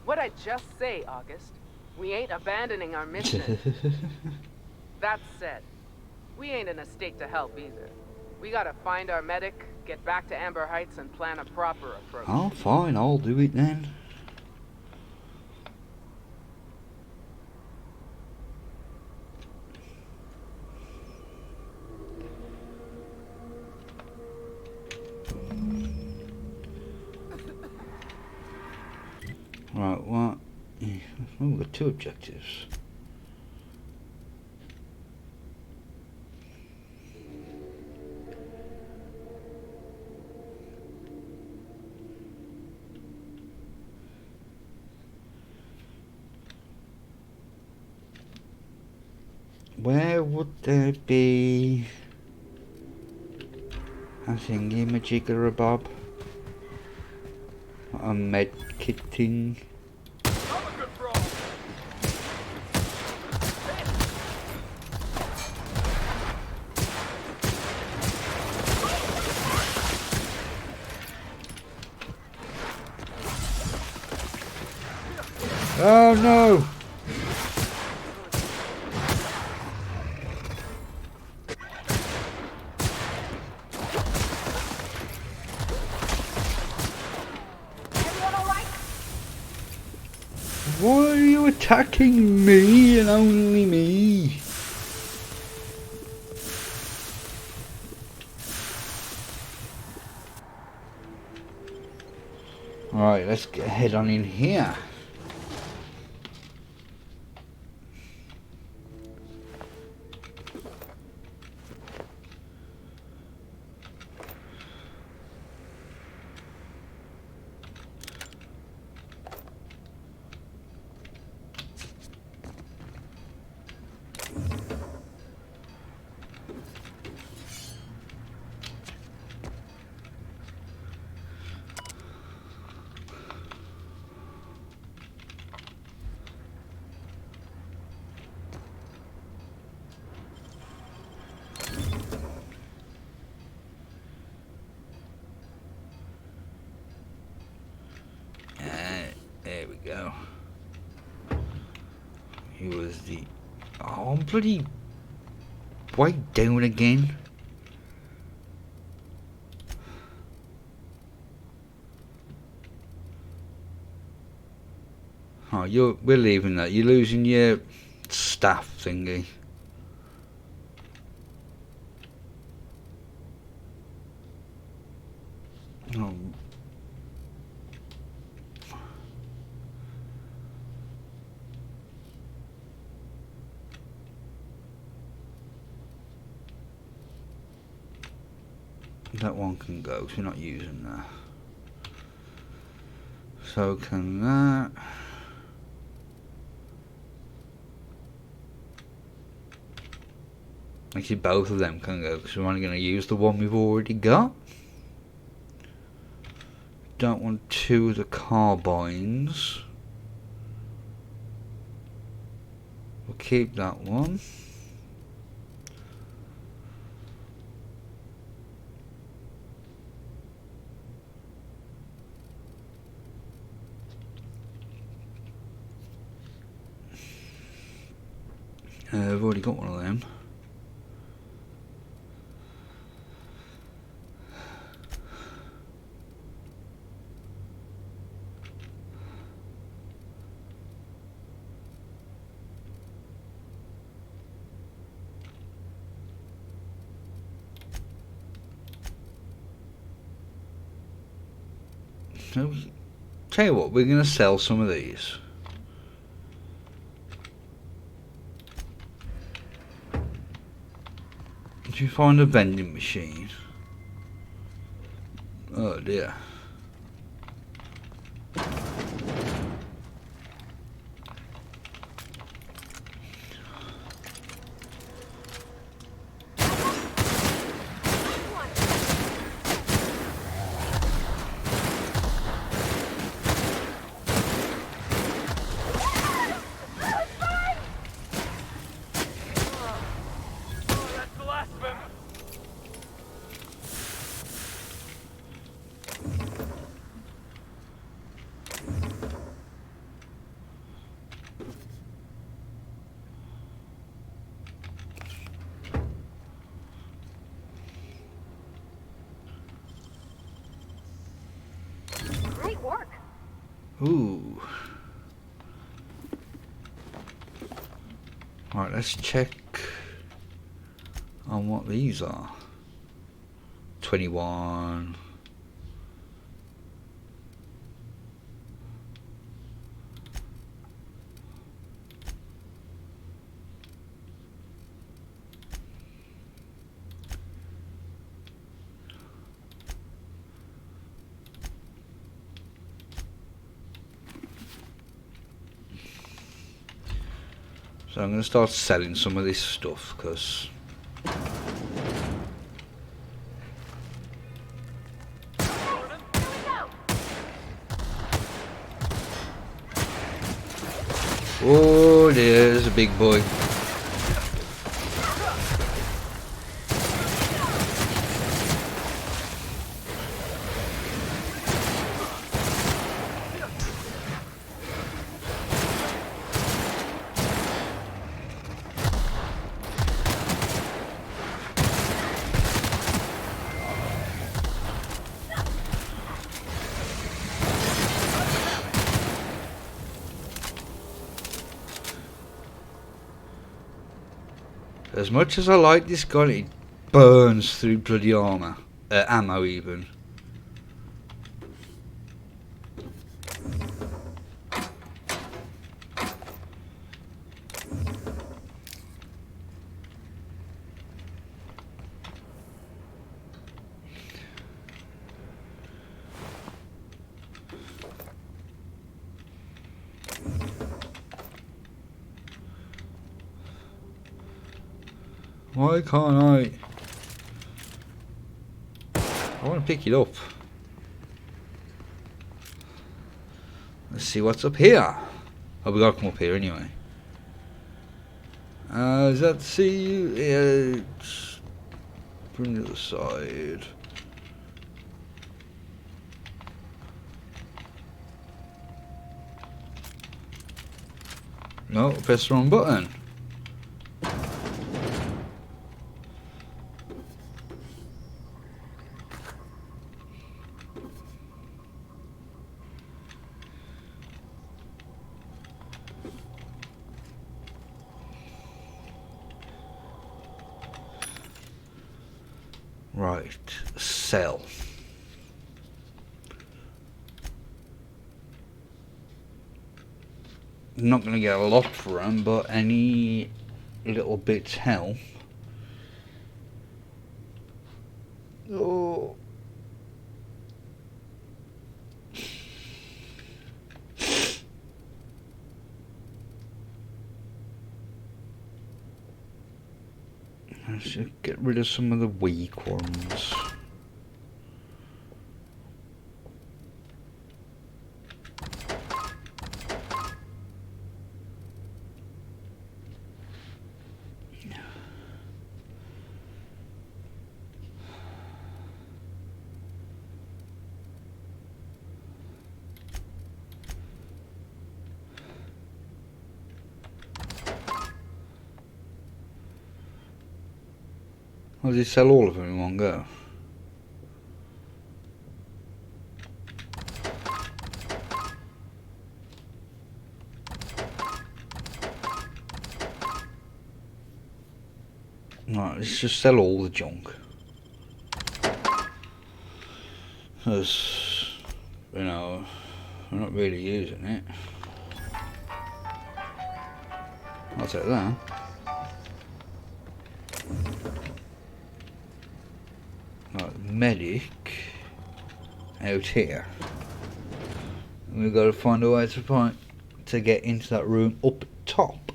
What'd I just say, August? We ain't abandoning our mission. That said, we ain't in a state to help either. We gotta find our medic, get back to Amber Heights, and plan a proper approach. Oh, fine, I'll do it then. Right, what? Oh, we've got two objectives. Where would there be a thingy majigger bob? A med kit thing? Oh no! Why are you attacking me and only me? Alright, let's get head on in here. There we go. He was the... Oh, I'm bloody... way down again. Oh, we're leaving that. You're losing your staff thingy. Oh. That one can go, because we're not using that. So can that. Actually, both of them can go, because we're only going to use the one we've already got. Don't want two of the carbines. We'll keep that one. I've already got one of them. So, tell you what, we're going to sell some of these. Did you find a vending machine? Oh dear. Ooh. Right, let's check on what these are. 21. So I'm going to start selling some of this stuff, because oh, there's a big boy. As much as I like this gun, it burns through bloody armour. Ammo even. Why can't I? I want to pick it up. Let's see what's up here. Oh, we gotta come up here anyway. Is that see? Yeah, from the other side. No, press the wrong button. Right, sell. Not going to get a lot for them, but any little bits help. Oh. I should get rid of some of the weak ones. Or does he sell all of them in one go? Right, let's just sell all the junk. Because, you know, we're not really using it. I'll take that. Right, medic out here. And we've got to find a way to get into that room up top.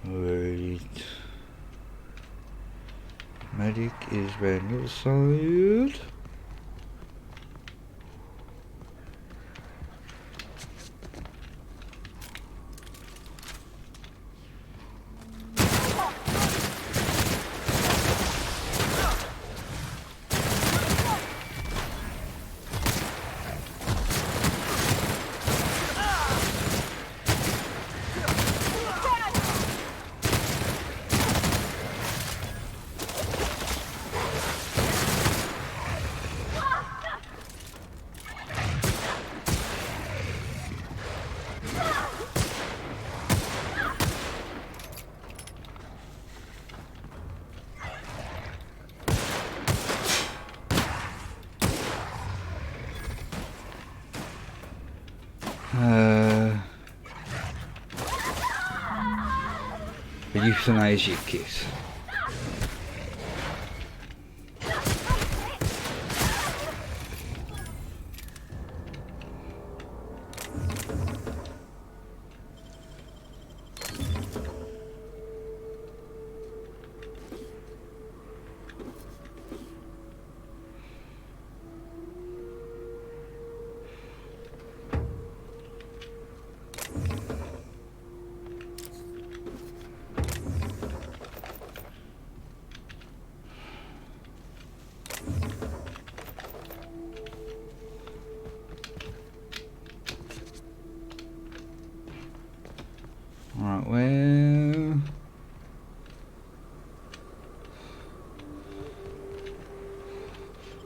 Right. Medic is round the other side. Euthanize your kid. Right, well...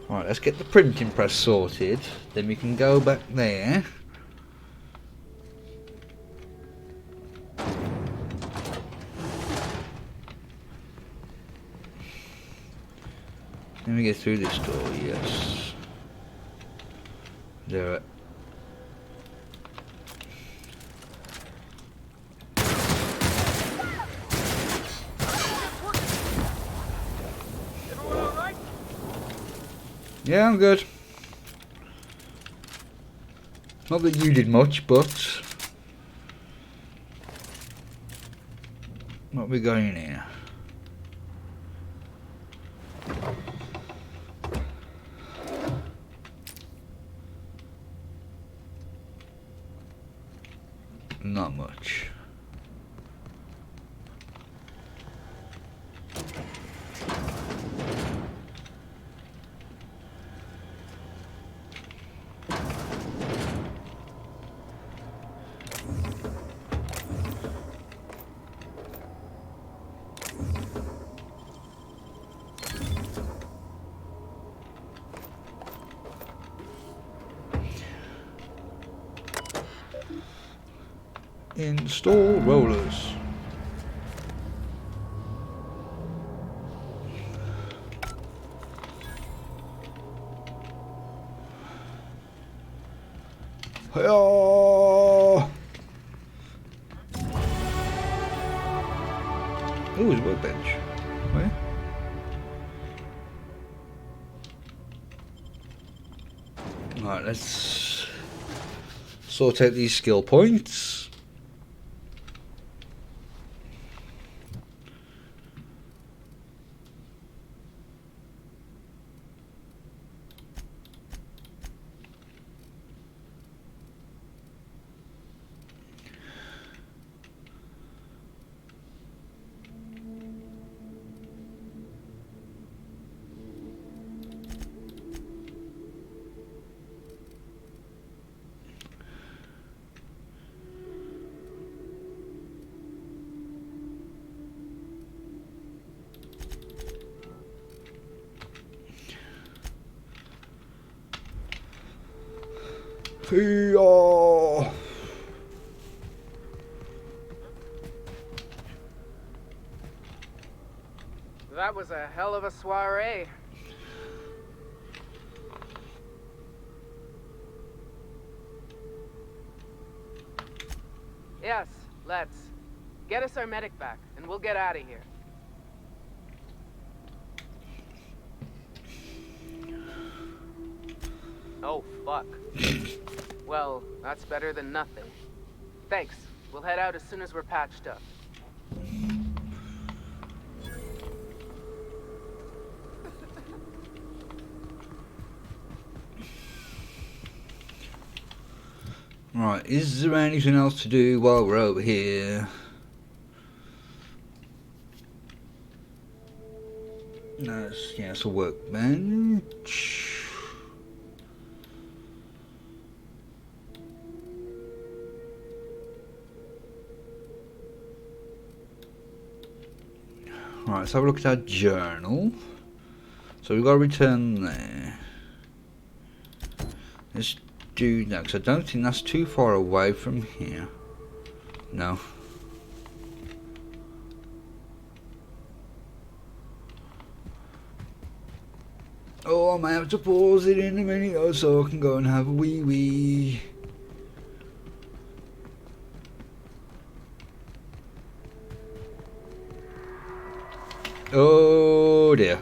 Right, let's get the printing press sorted, then we can go back there. Let me get through this door, yes. Do it. Yeah, I'm good. Not that you did much, but... What we got in here? Not much. Install rollers. Hiya! Ooh, it's a workbench. Where? Alright, let's sort out these skill points. Hiya! That was a hell of a soiree. Yes, let's. Get us our medic back, and we'll get out of here. Oh, fuck. Well, that's better than nothing. Thanks. We'll head out as soon as we're patched up. Right, is there anything else to do while we're over here? No, it's a workbench. Right, let's have a look at our journal. So we've got to return there. Let's do that, because I don't think that's too far away from here. No. Oh, I might have to pause it in a minute so I can go and have a wee wee. Oh dear.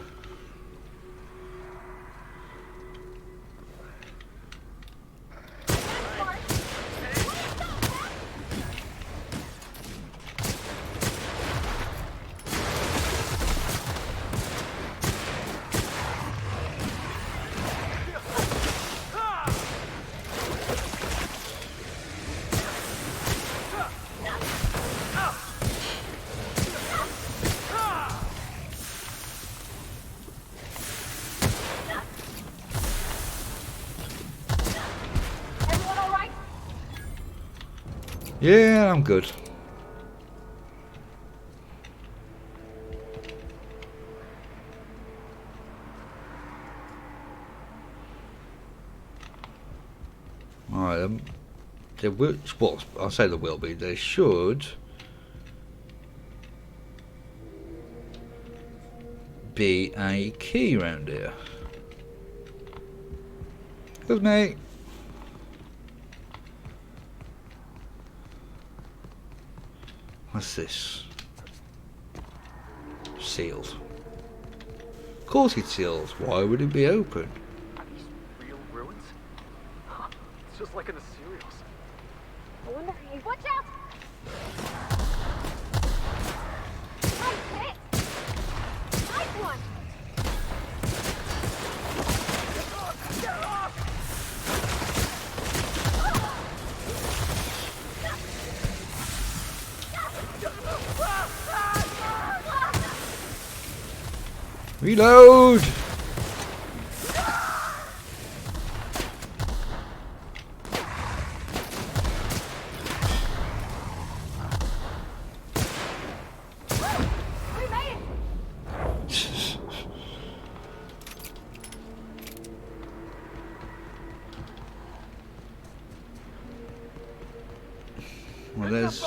Yeah, I'm good. Alright, there will, well, I'll say there will be, there should be a key around here. Excuse me. What's this? Sealed. Of course it's sealed. Why would it be open? Are these real ruins? Huh, it's just like in the serials. I wonder. Hey, watch out! Reload! Well, there's...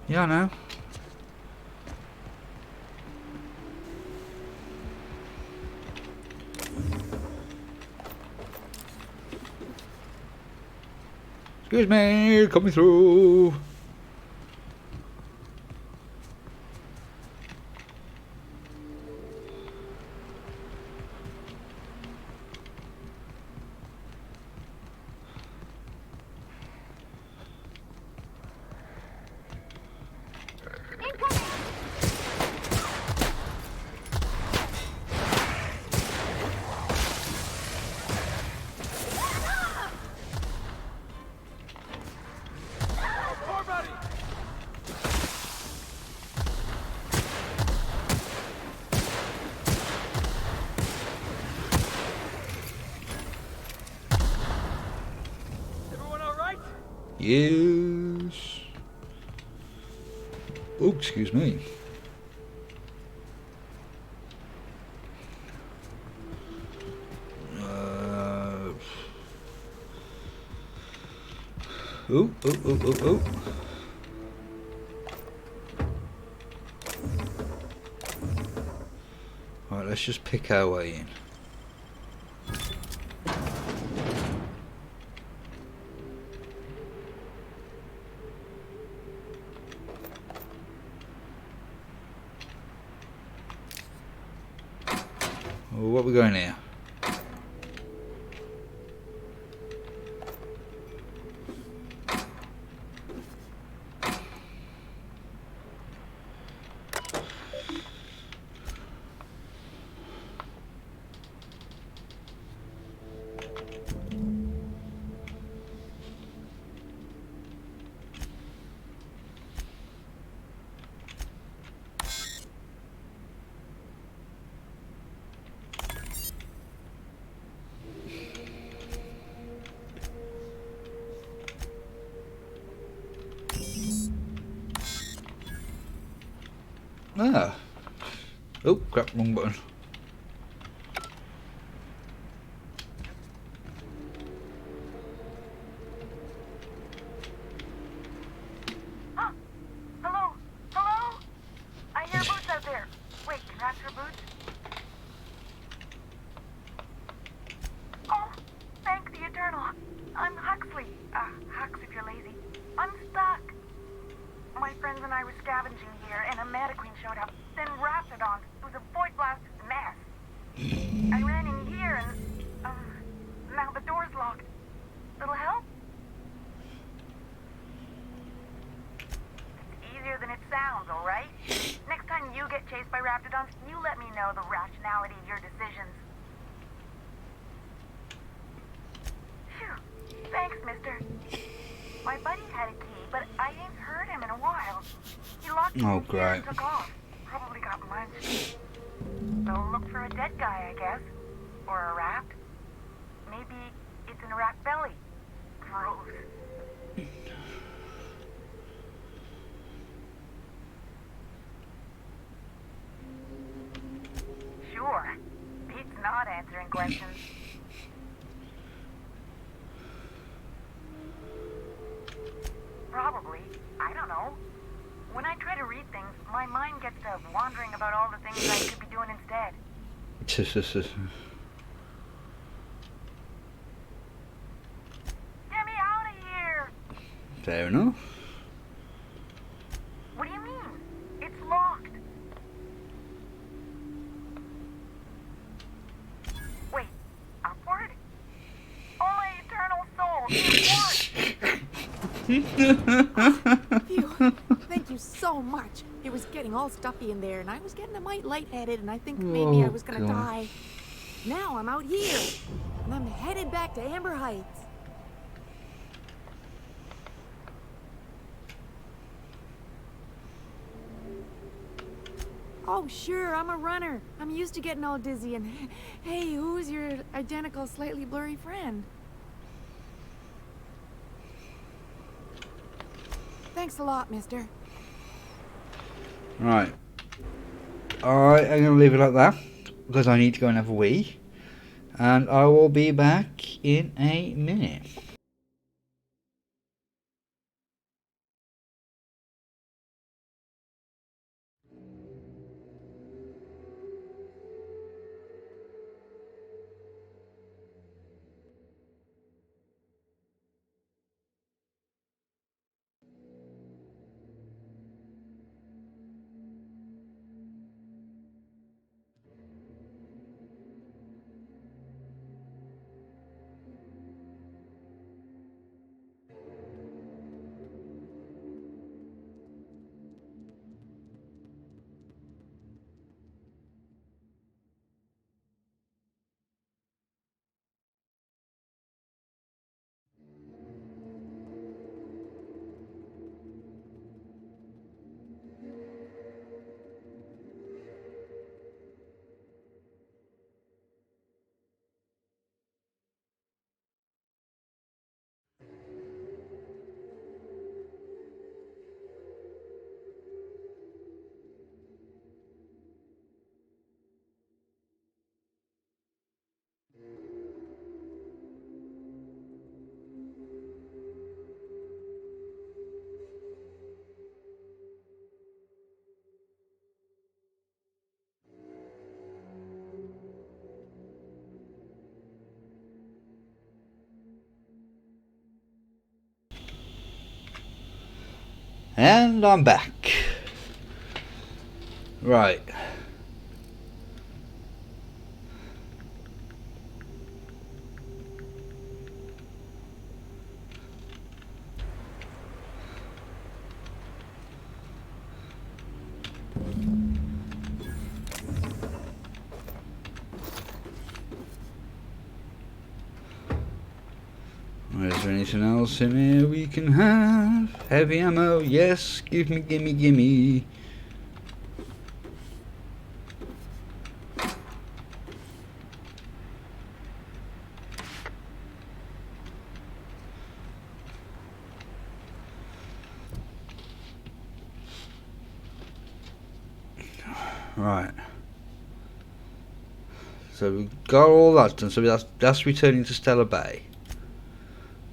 Yeah, I know. Excuse me, coming through. Yes. Oh, excuse me. Oh. Alright, let's just pick our way in. Well, what are we going here? Ah. Oh, crap, wrong button. Hello? Hello? I hear Boots out there. Wait, can I ask for Boots? Oh, thank the Eternal. I'm Huxley. Hux if you're lazy. I'm stuck. My friends and I were scavenging here, and a Meta Queen showed up. Then Raptidon. It was a void blast mess. I ran in here, and now the door's locked. Little help? It's easier than it sounds, all right? Next time you get chased by Raptidons, you let me know the rationality of your decisions. Phew. Thanks, mister. My buddy had a key, but I ain't heard him in a while. He locked me in here and took off. Probably got munched. So look for a dead guy, I guess. Or a rat. Maybe it's in a rat belly. Gross. Sure. Beats not answering questions. Probably. I don't know. When I try to read things, my mind gets to wandering about all the things I could be doing instead. Get me out of here! Fair enough. What do you mean? It's locked. Wait, upward? Oh, my eternal soul! Phew. Thank you so much. It was getting all stuffy in there, and I was getting a mite lightheaded, and I think maybe I was gonna die. Now I'm out here, and I'm headed back to Amber Heights. Oh, sure, I'm a runner. I'm used to getting all dizzy, and hey, who's your identical, slightly blurry friend? Thanks a lot, mister. Right. I'm going to leave it like that, because I need to go and have a wee. And I will be back in a minute. And I'm back. Right. Is there anything else in here we can have? Heavy ammo, yes, gimme, gimme, gimme. Right. So we've got all that done, so that's returning to Stellar Bay.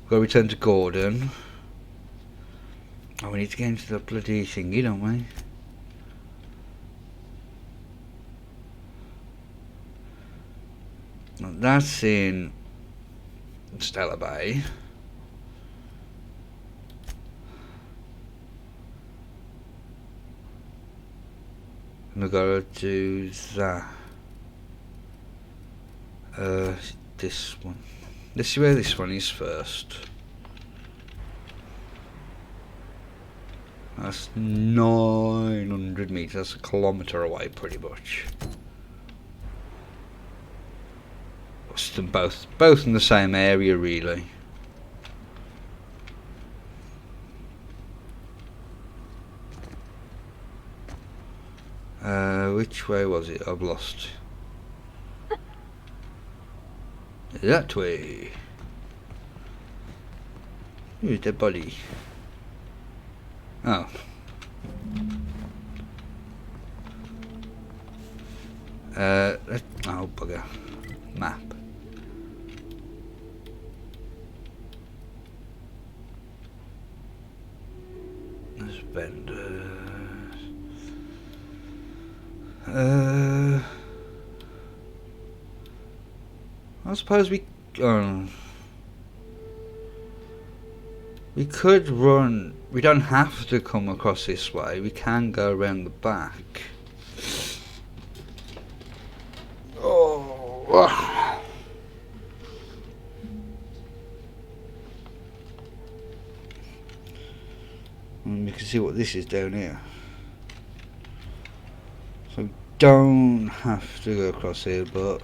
We've got to return to Gordon. Oh, we need to get into the bloody thingy, don't we? Now, that's in Stellar Bay. And we've got to do that. This one. Let's see where this one is first. That's 900 meters. That's a kilometer away, pretty much. What's them both in the same area, really. Which way was it? I've lost. That way. Who's the body? Oh. Oh bugger. Map. There's vendors. I suppose we could run. We don't have to come across this way. We can go around the back. Oh. And we can see what this is down here. So we don't have to go across here, but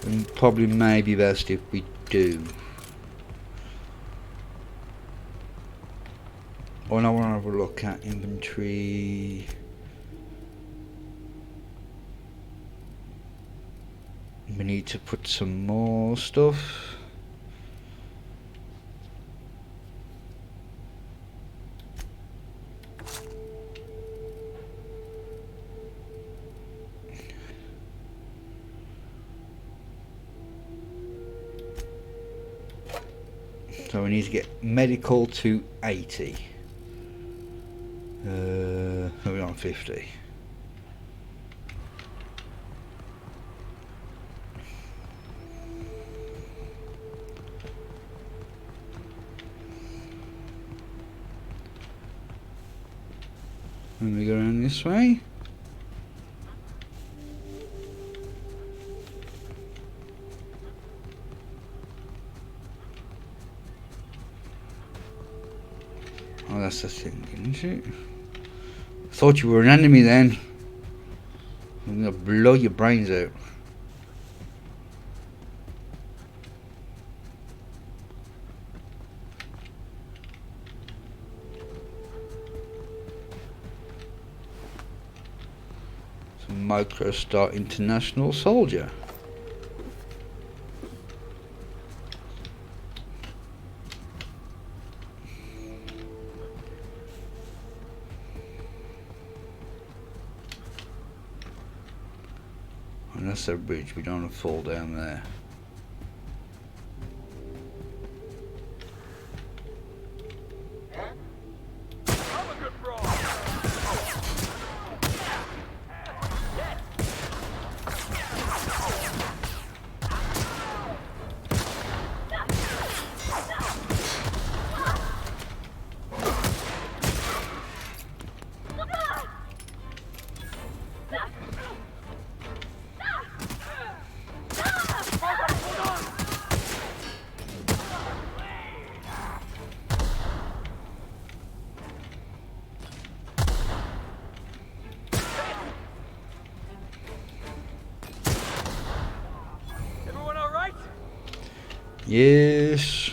it probably may be best if we do. Oh, and I want to have a look at inventory. We need to put some more stuff. So we need to get medical to 80. We're on 50. And we go around this way. Oh, that's the thing, isn't it? Thought you were an enemy then. I'm gonna blow your brains out. Some MicroStar International Soldier. And that's our bridge, we don't want to fall down there. Yes.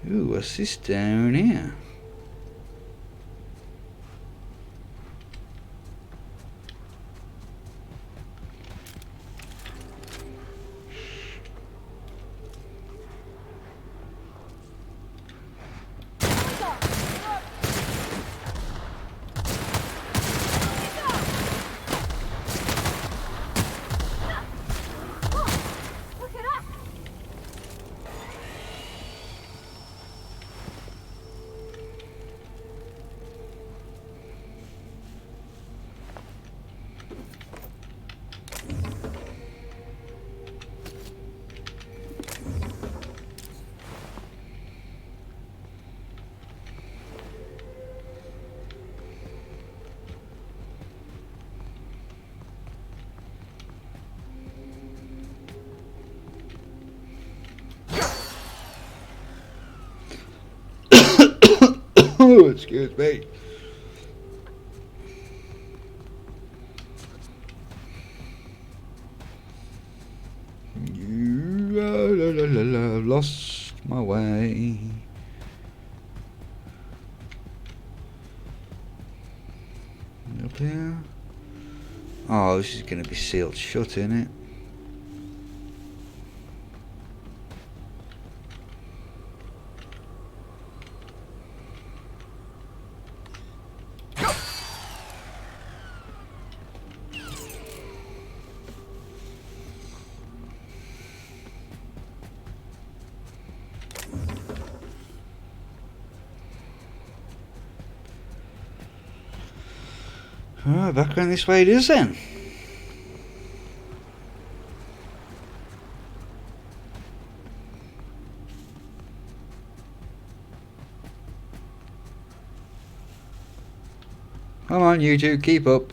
Ooh, what's this down here? Oh, excuse me. I've lost my way. Up here. Oh, this is going to be sealed shut, isn't it? Alright, back around this way it is then. Come on, you two, keep up.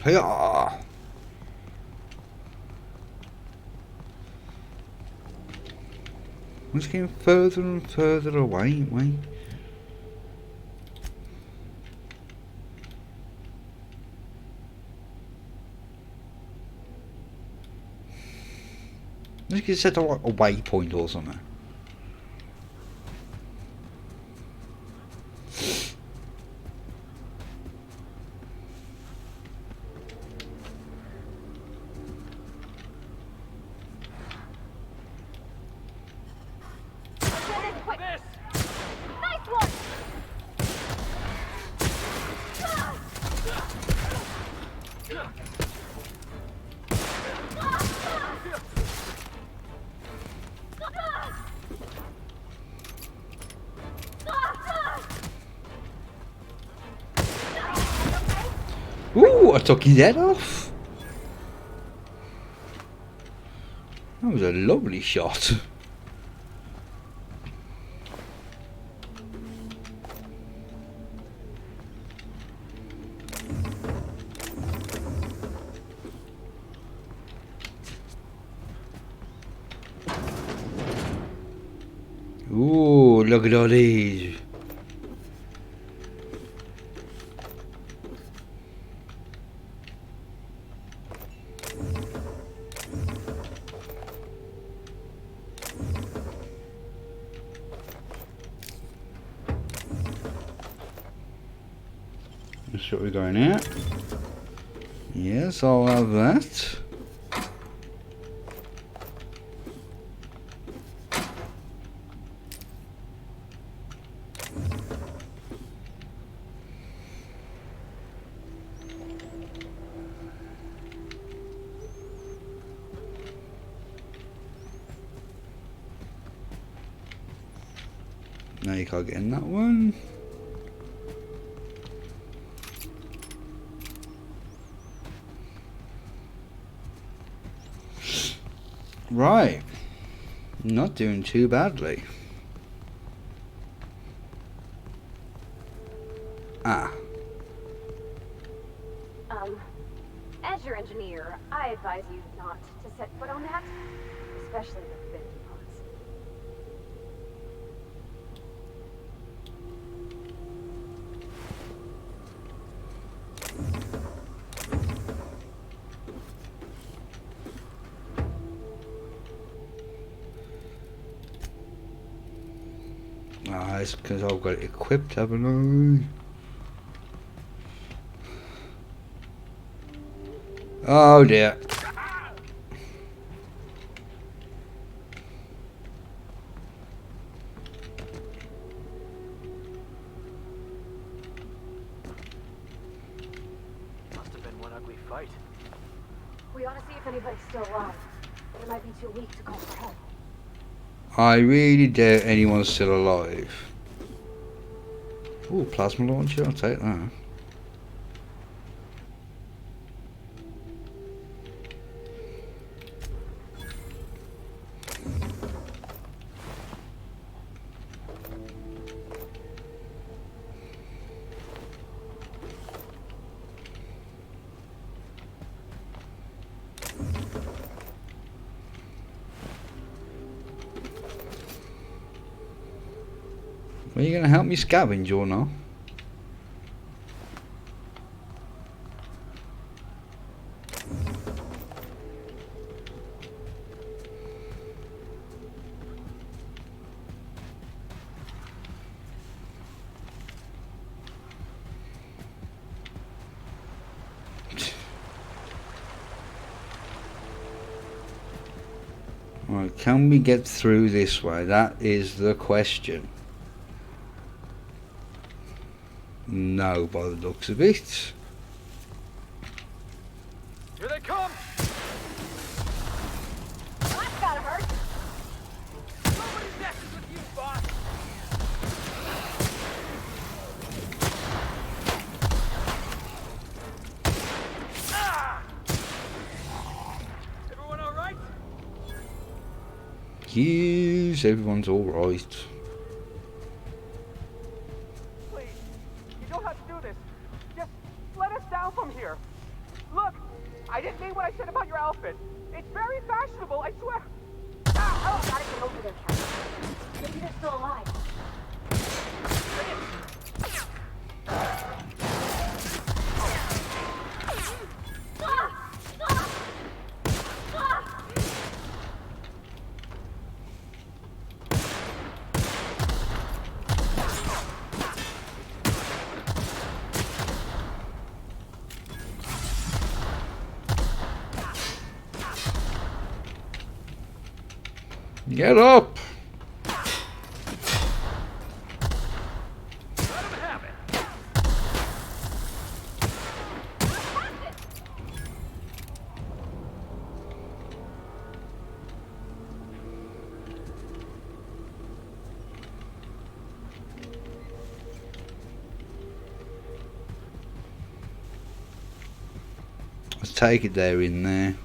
Hiya! We're just getting further and further away, ain't we? Let's get set to like a waypoint or something. Ooh, I took his head off. That was a lovely shot. Ooh, look at all these. That's what we're going at. Yes, I'll have that. Now you can't get in that one. Right, not doing too badly. Ah. As your engineer, I advise you not to set foot on that, especially the forbidden parts. Ah, it's because I've got it equipped, haven't I? Oh dear. Must have been one ugly fight. We ought to see if anybody's still alive. It might be too weak to call for help. I really doubt anyone's still alive. Ooh, plasma launcher, I'll take that. Are you going to help me scavenge or not? Right, can we get through this way? That is the question. No, by the looks of it. Here they come! That's gotta hurt. Nobody messes with you, boss! Ah! keys. Everyone's alright. Please, you don't have to do this. Just let us down from here. Look, I didn't mean what I said about your outfit. It's very fashionable, I swear. Oh, gotta get over there, Captain. Maybe they're still alive. Get up! Let's take it there in there.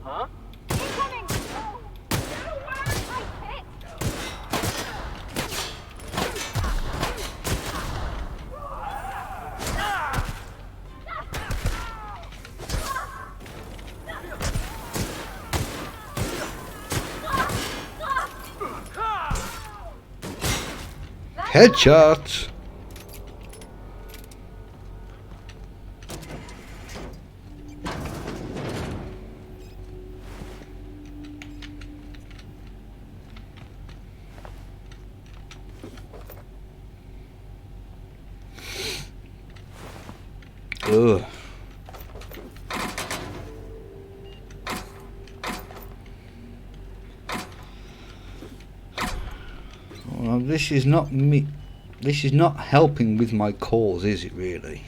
Huh? Incoming! Oh, get away! I hit! Headshot! Ugh. Well, this is not me. This is not helping with my cause, is it really?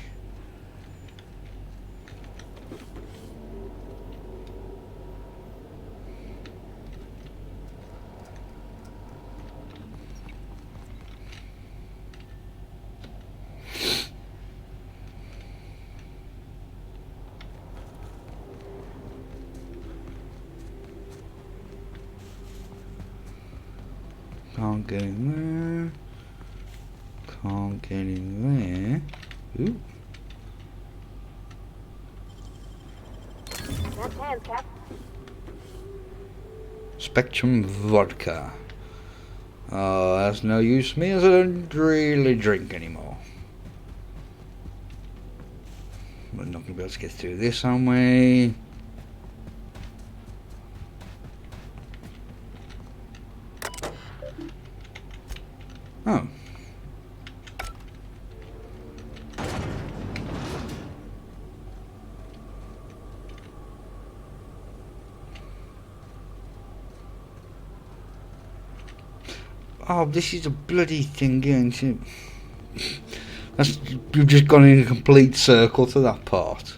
Can't get in there. Can't get in there. Ooh. That's hands, Cap. Spectrum vodka. Oh, that's no use to me as I don't really drink anymore. We're not going to be able to get through this, aren't we? Oh. Oh, this is a bloody thing, isn't it? That's, you've just gone in a complete circle to that part.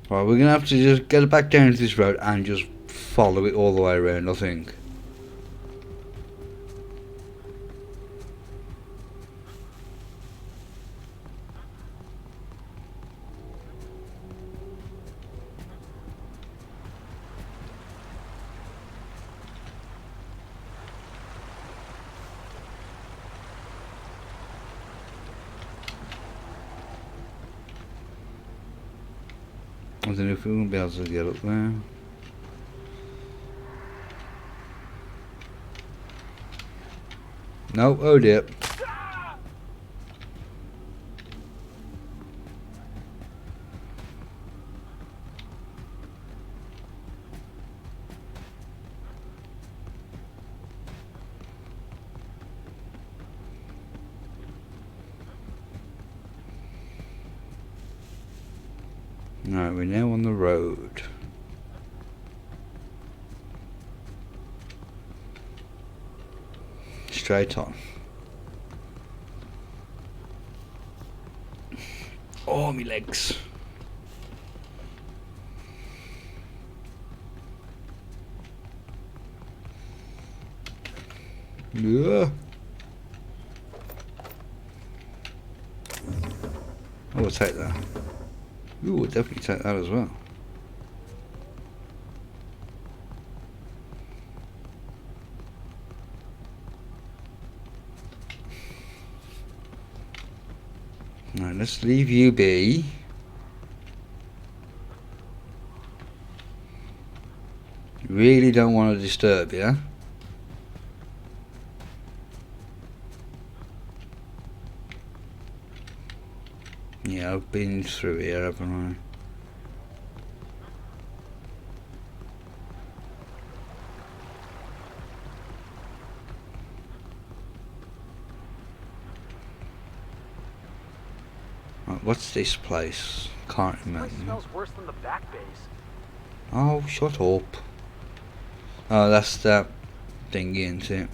Right, we're gonna have to just get back down to this road and just follow it all the way around, I think. I don't know if we won't be able to get up there. Nope, oh dear. Right, we're now on the road. Straight on. Oh, my legs. Yeah. I will take that. Ooh, we'll definitely take that as well. Right, let's leave you be. Really don't want to disturb you. Yeah, I've been through here, haven't I? Right, what's this place? Can't remember. This place smells worse than the back base. Oh, shut up. Oh, that's that thing, isn't it?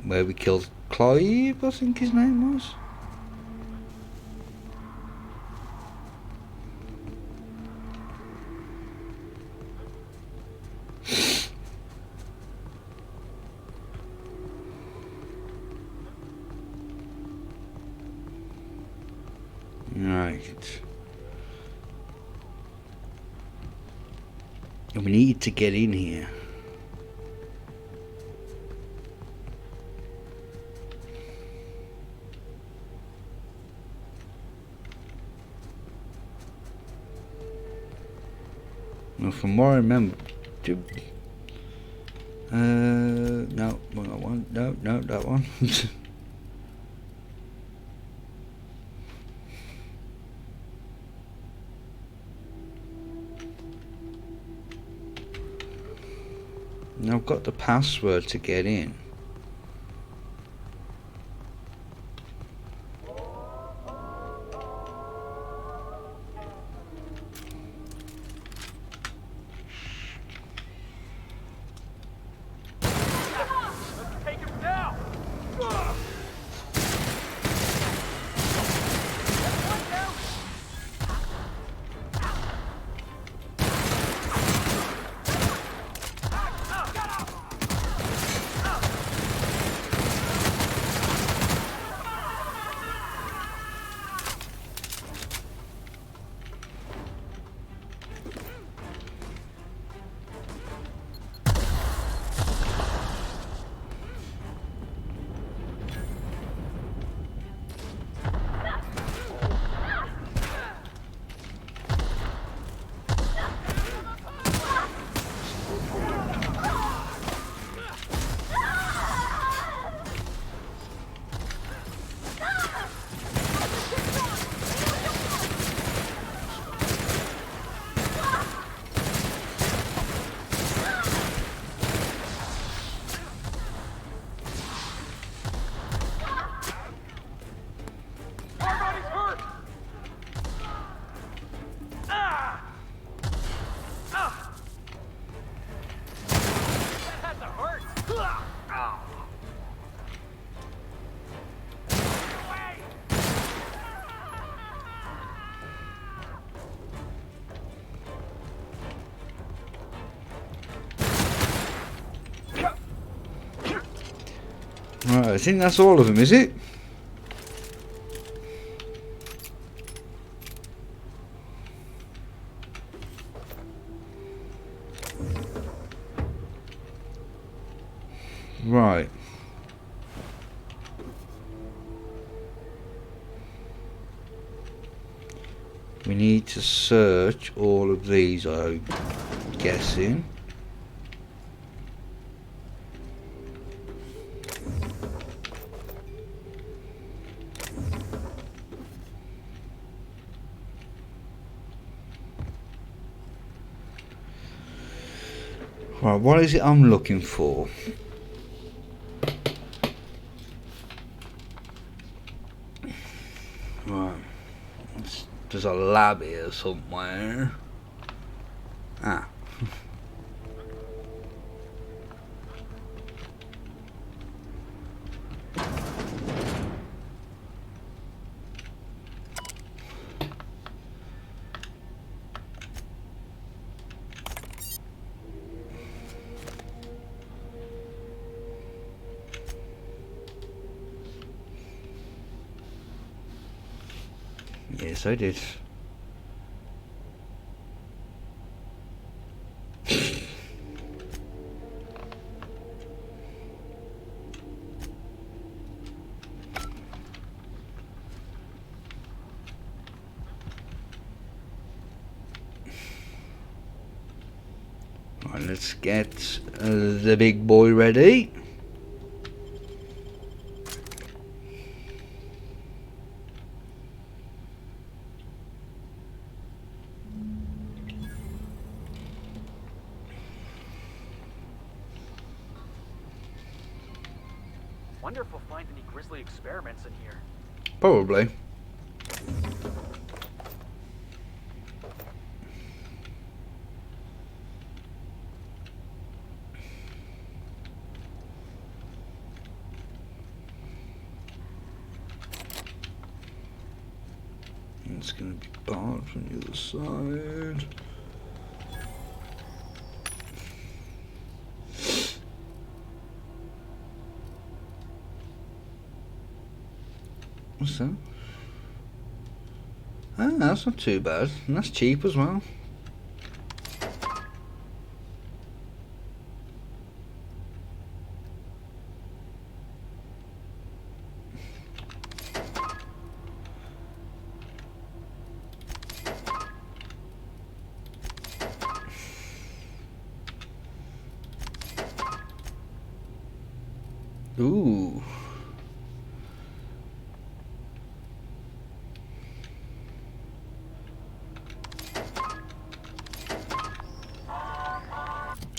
Where we killed Clive, I think his name was. Right. And we need to get in here. Well, from what I remember, no, well, that one, no, that one. Now I've got the password to get in. Take him down! Right, I think that's all of them, is it? Right. We need to search all of these, I'm guessing. Right, what is it I'm looking for? Right, there's a lab here somewhere. Ah. Yes, I did. Right, let's get the big boy ready. Wonder if we'll find any grisly experiments in here. Probably. It's going to be barred from the other side. What's that? Ah, that's not too bad. And that's cheap as well. Ooh.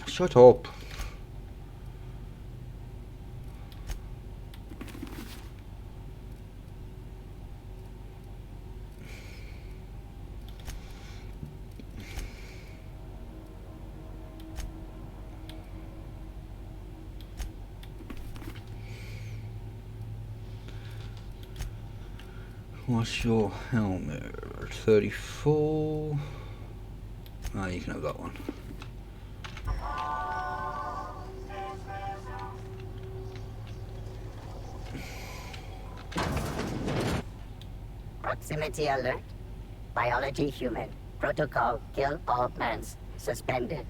Shut up. What's your helmet? 34. Ah, you can have that one. Proximity alert. Biology human. Protocol kill all plants. Suspended.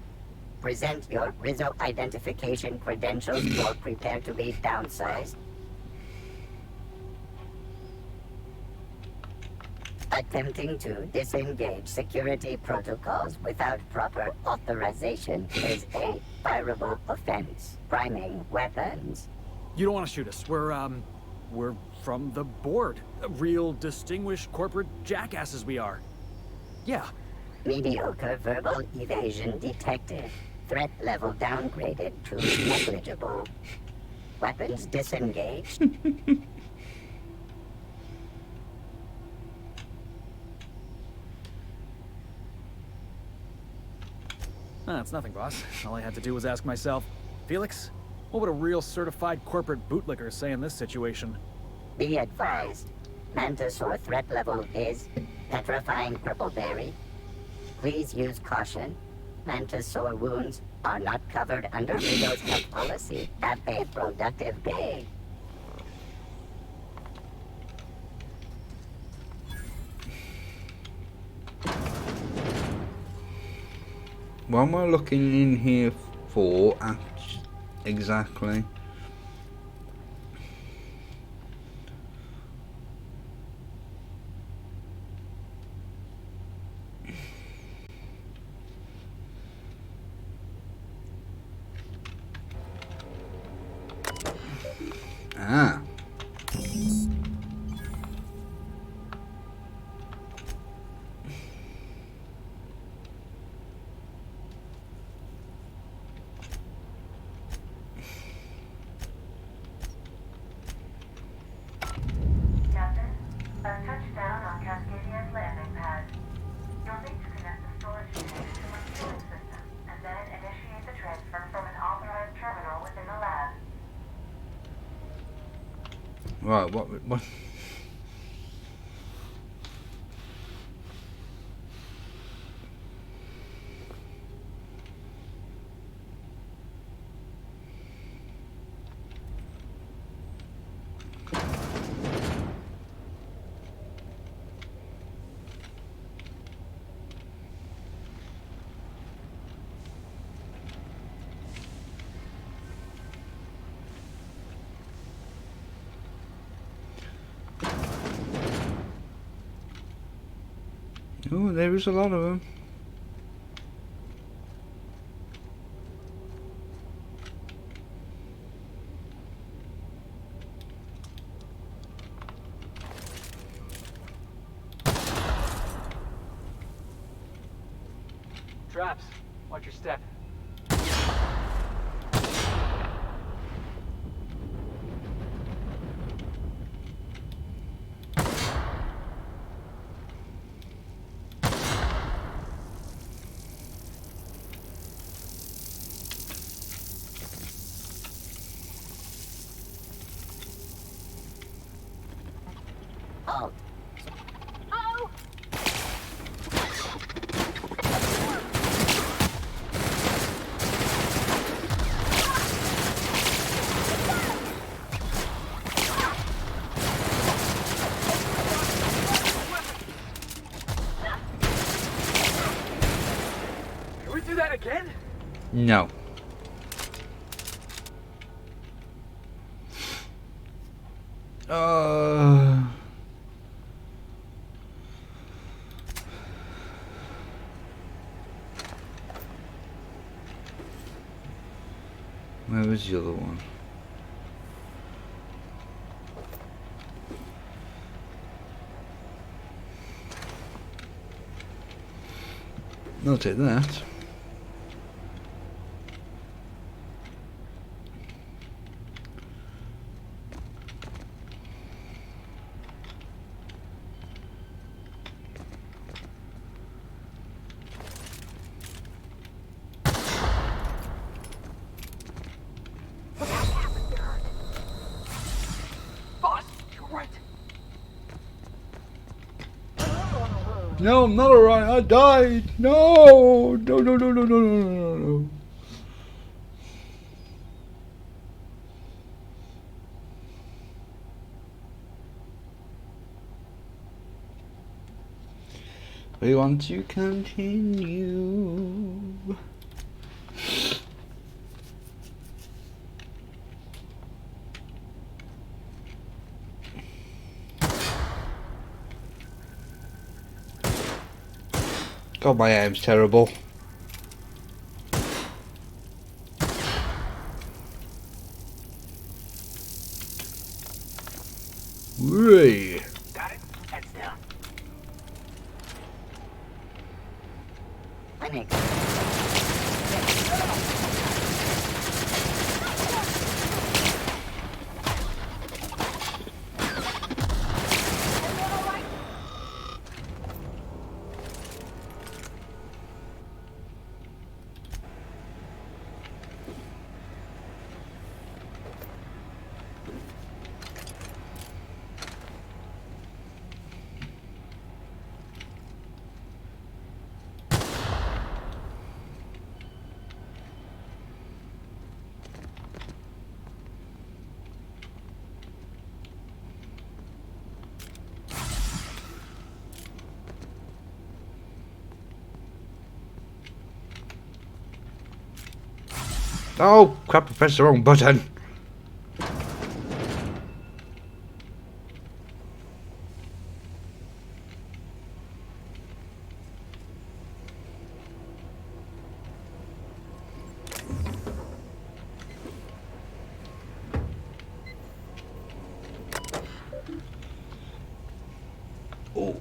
Present your Rizzo identification credentials or prepare to be downsized. Attempting to disengage security protocols without proper authorization is a fireable offense. Priming weapons. You don't want to shoot us. We're from the board. Real distinguished corporate jackasses we are. Yeah. Mediocre verbal evasion detected. Threat level downgraded to negligible. Weapons disengaged. It's nothing, boss. All I had to do was ask myself, Felix, what would a real certified corporate bootlicker say in this situation? Be advised. Mantisaur threat level is petrifying purpleberry. Please use caution. Mantisaur wounds are not covered under Rizzo's health policy. Have a productive day. What am I looking in here for exactly? Ah. Right, what? Oh, there is a lot of them. Traps. Watch your step. Oh. Oh! Can we do that again? No. Where was the other one? I'll take that. Boss, you're right. No, I'm not alright. I died. No, no, no, no, no, no, no, no, no. We want to continue. God, my aim's terrible. Whee! Got it? Heads down. Panic. Oh crap, I pressed the wrong button. Oh.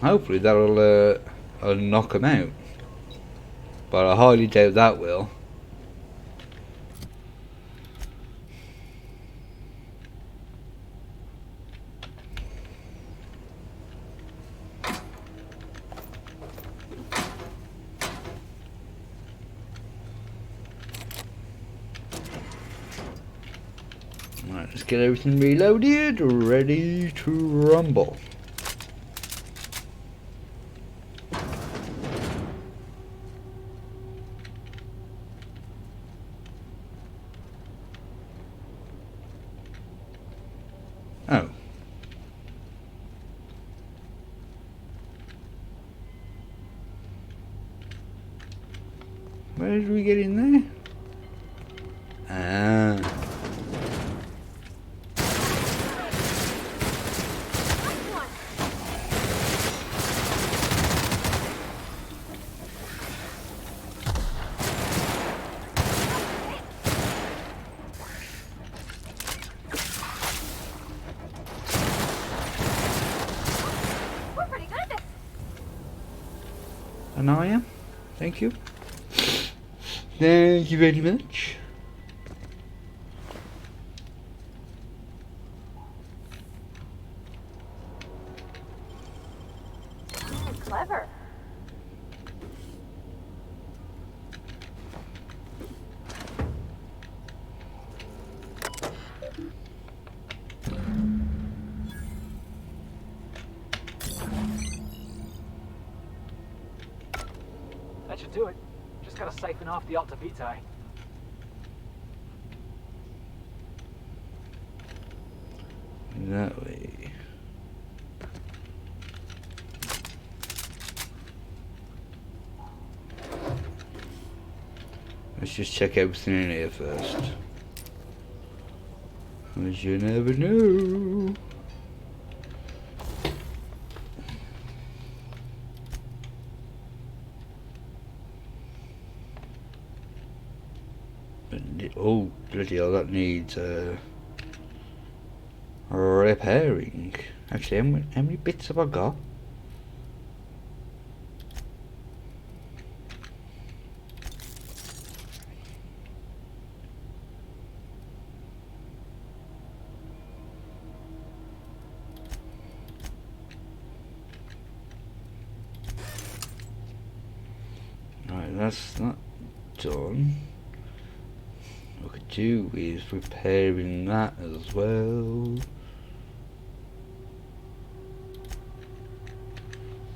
Hopefully that'll knock him out, but I highly doubt that will. Right, let's get everything reloaded, ready to rumble. Oh. Where did we get in there? Ah. We're pretty good at this. And I am. Thank you. Thank you very much. Clever. That should do it. Just gotta siphon off the Alta Vitae. That way. Let's just check everything in here first. Because you never know. Oh, bloody hell, that needs repairing. Actually, how many bits have I got? Right, that's not done. What I could do is repairing that as well.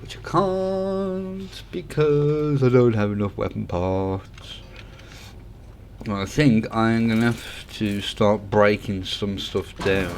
Which I can't because I don't have enough weapon parts. Well, I think I'm gonna have to start breaking some stuff down.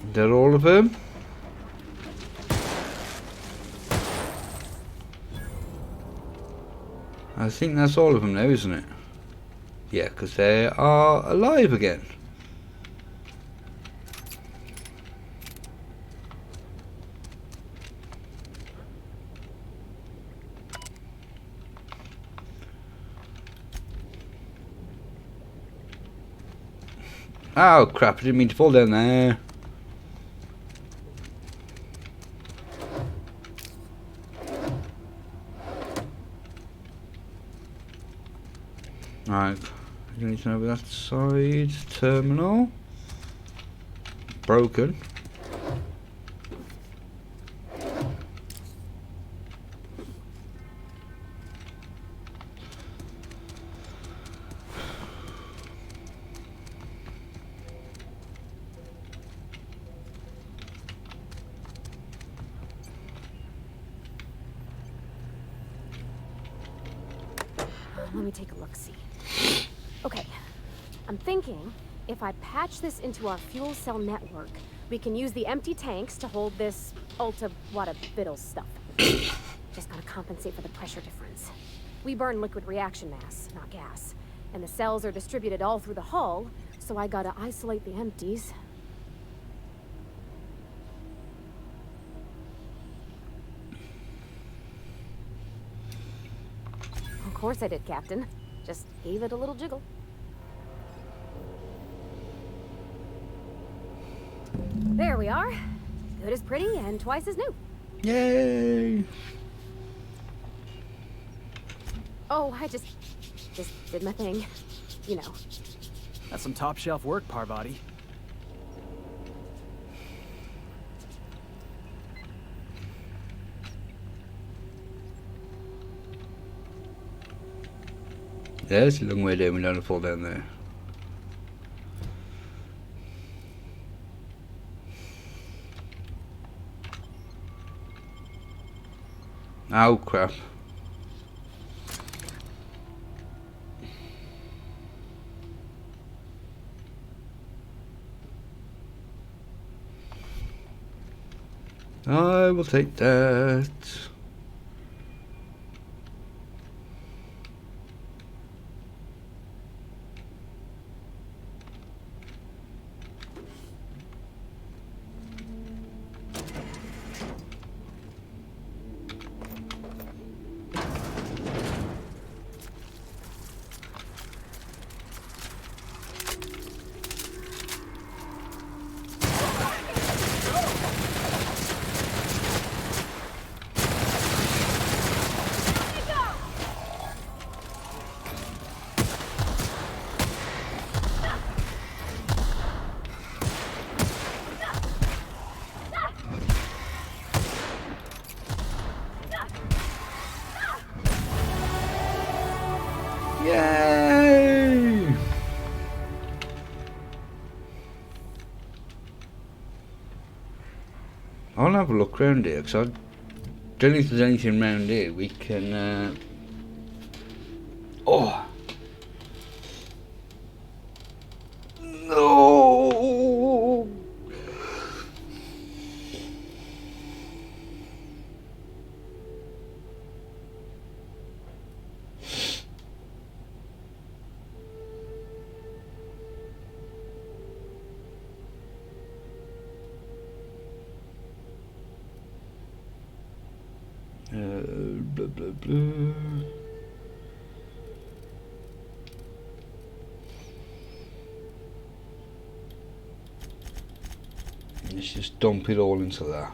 Is that all of them? I think that's all of them now, isn't it? Yeah, because they are alive again. Oh crap, I didn't mean to fall down there. Right, anything over that side? Terminal. Broken. Let me take a look-see. Okay, I'm thinking if I patch this into our fuel cell network, we can use the empty tanks to hold this ultra-wada-biddle stuff. Just gotta compensate for the pressure difference. We burn liquid reaction mass, not gas. And the cells are distributed all through the hull, so I gotta isolate the empties. Of course I did, Captain. Just gave it a little jiggle. There we are. Good as pretty and twice as new. Yay! Oh, I just did my thing. You know. That's some top shelf work, Parvati. Yeah, it's a long way down. We don't fall down there. Oh crap. I will take that. Yay! I'll have a look around here because I don't think there's anything around here we can. Oh! No! Blah blah blah. Let's just dump it all into that.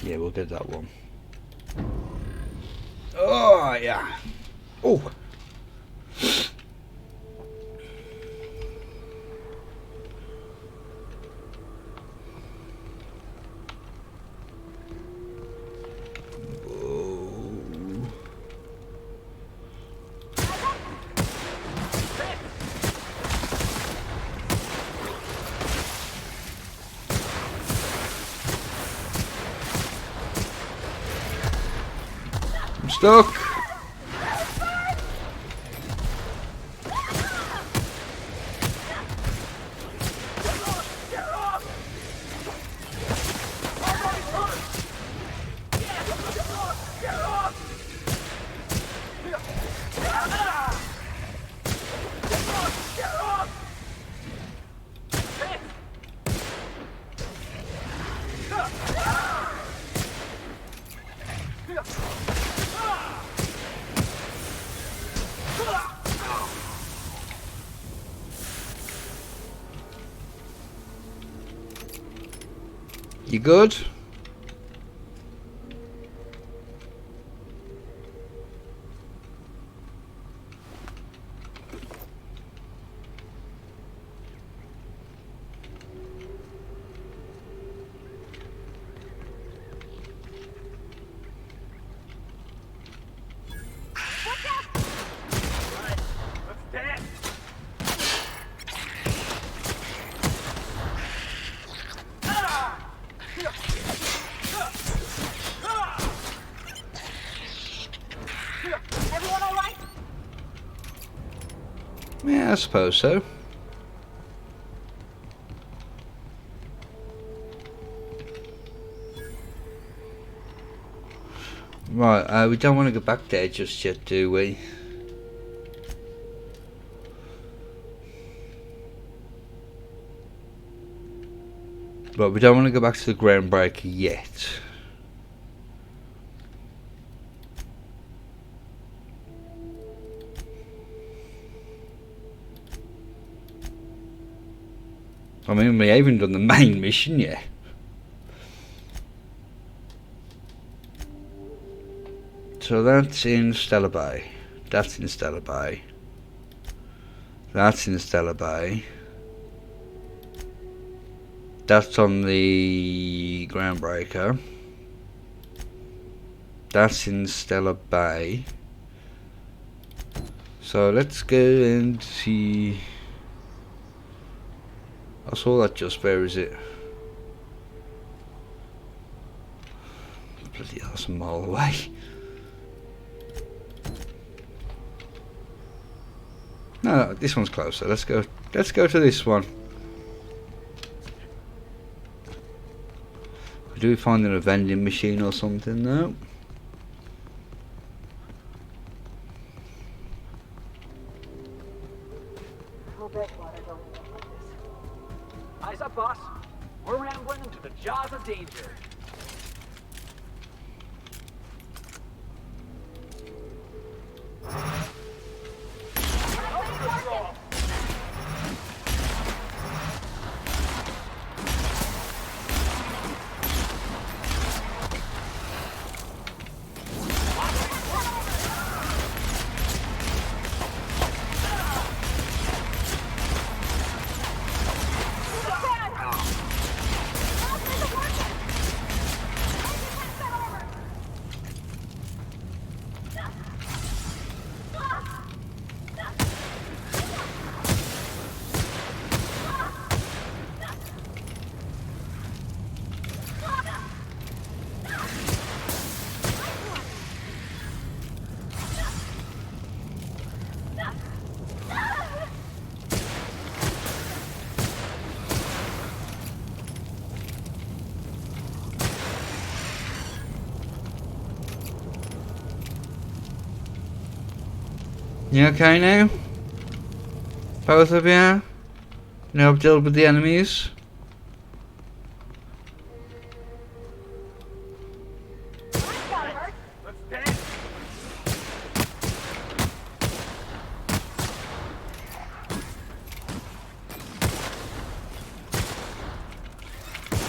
Yeah, we'll get that one. Oh, yeah. Oh. I'm stuck. You good? Yeah, I suppose so. Right, we don't want to go back there just yet, do we? But we don't want to go back to the Groundbreaker yet. I mean, we haven't done the main mission yet. So that's in Stellar Bay. That's in Stellar Bay. That's in Stellar Bay. That's on the Groundbreaker. That's in Stellar Bay. So let's go and see. I saw that just. Where is it? Bloody hell, that's a mile away. No, this one's closer. Let's go to this one. Do we find a vending machine or something? No. Eyes up, boss. We're rambling into the jaws of danger. You okay now? Both of you? Now I've dealt with the enemies?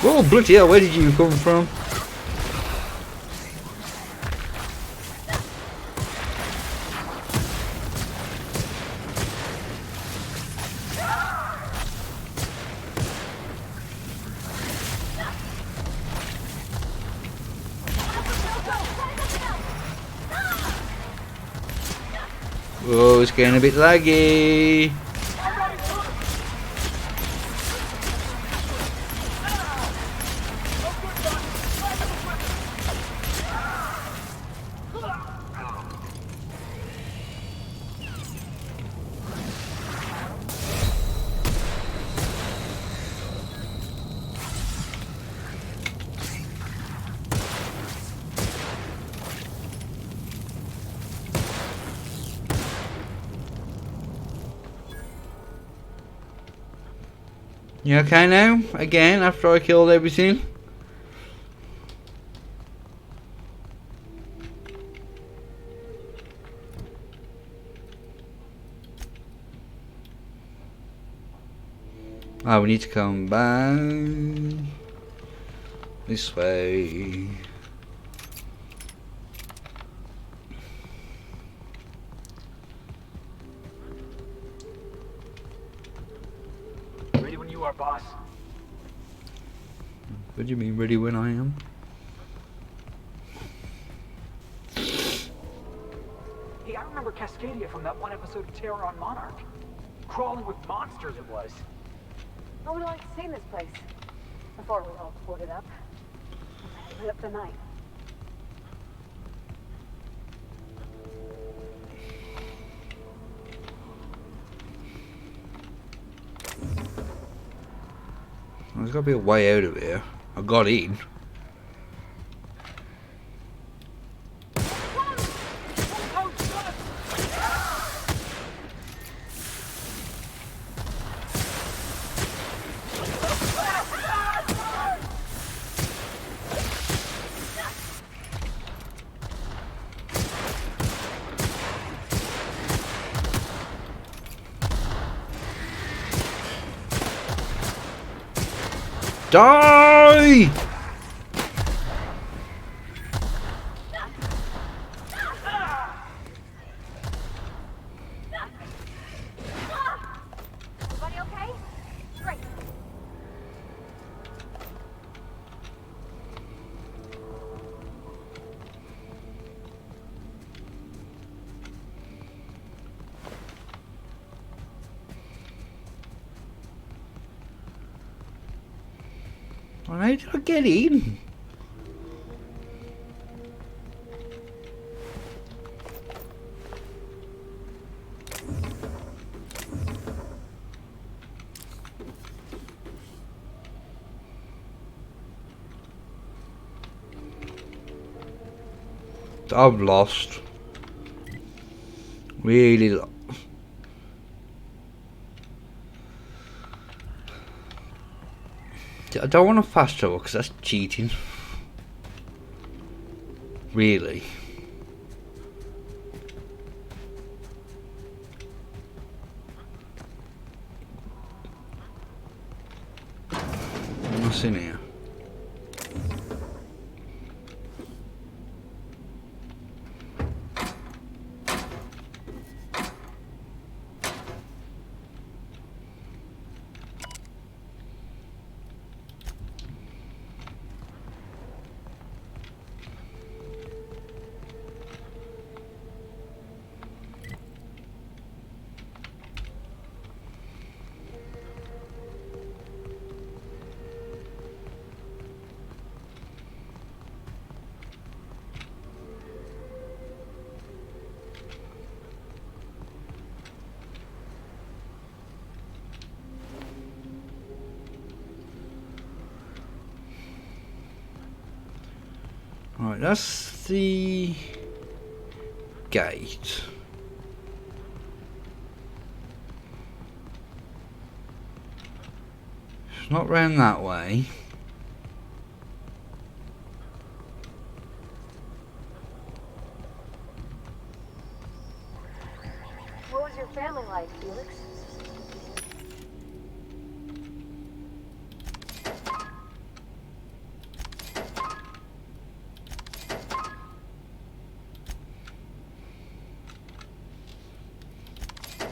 Whoa, bloody hell, where did you come from? Oh, it's getting a bit laggy. You okay now? Again, after I killed everything? Ah, we need to come back this way. You are, boss. What do you mean, ready when I am? Hey, I remember Cascadia from that one episode of Terror on Monarch. Crawling with monsters it was. I would like to see this place before we all split it up. Lit up the night. There's got to be a way out of here. I got in. Die! Everybody okay? Great. How did I get in? I'm lost. Really lost. I don't want to fast travel because that's cheating. Really. What's in here? Right, that's the gate. It's not round that way. What was your family like, Felix?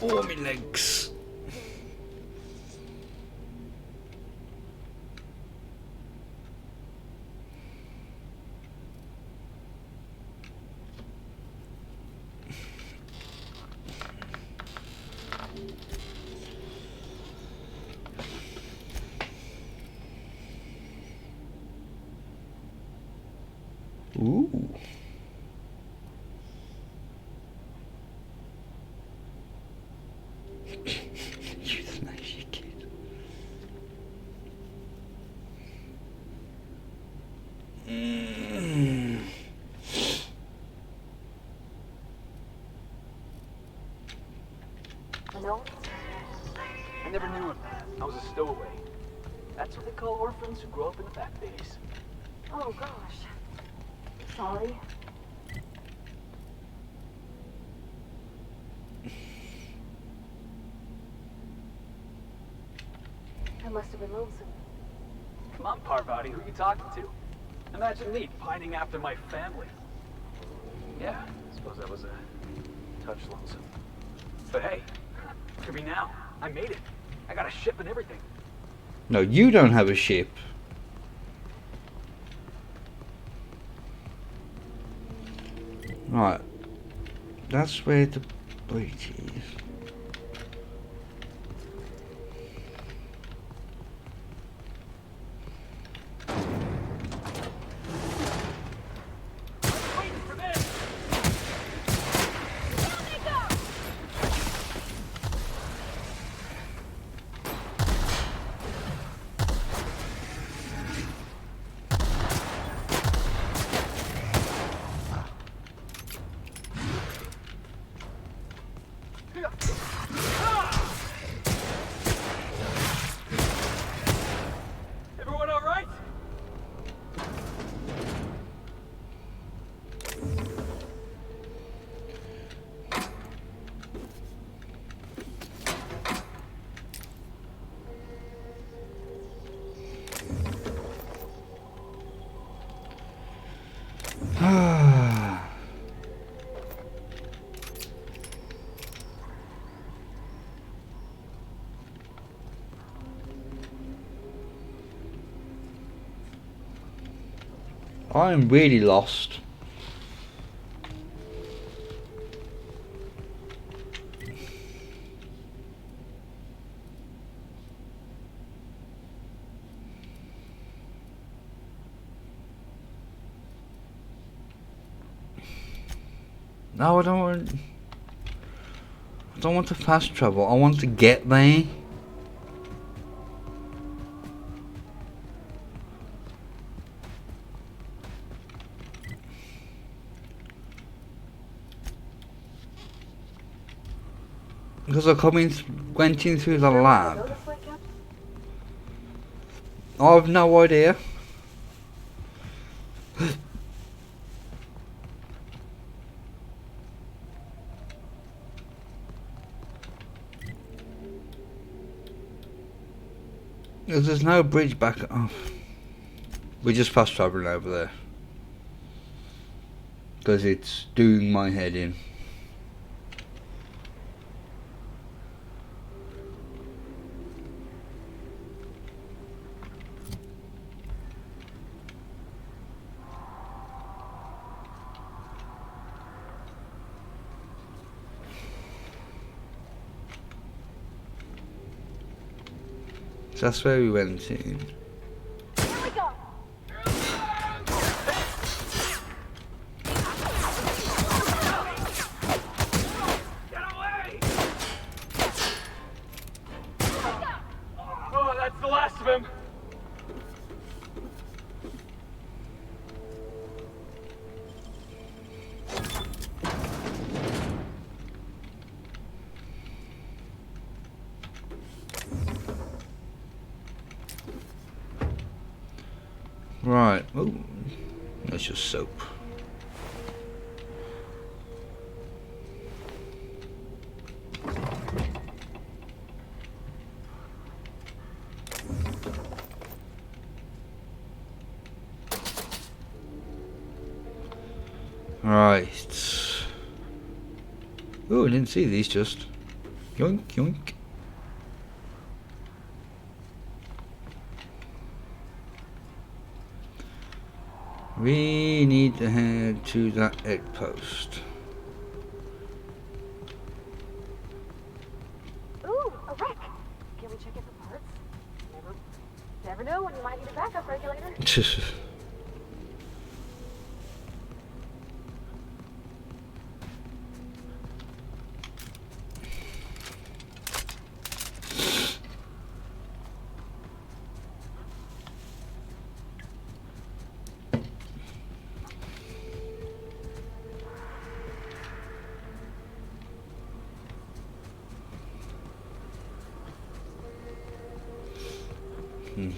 Oh, my legs. Ooh. You smash your kid. Hello? I never knew him. I was a stowaway. That's what they call orphans who grow up in the back days. Oh gosh. Sorry. I must have been lonesome. Come on, Parvati, who are you talking to? Imagine me pining after my family. Yeah, I suppose I was a touch lonesome. But hey, look at me now. I made it. I got a ship and everything. No, you don't have a ship. Right. That's where the bridge is. I'm really lost. No, I don't want to fast travel. I want to get there. Because I went in through the lab. I have no idea. There's no bridge back. Oh. We're just fast traveling over there. Because it's doing my head in. So that's where we went in. Here we go. Get away! Oh, that's the last of him. Right. Oh, that's just soap. Right. Oh, I didn't see these just. Yoink, yoink. We need to head to that egg post. Ooh, a wreck. Can we check it for parts? Never know when you might need a backup regulator.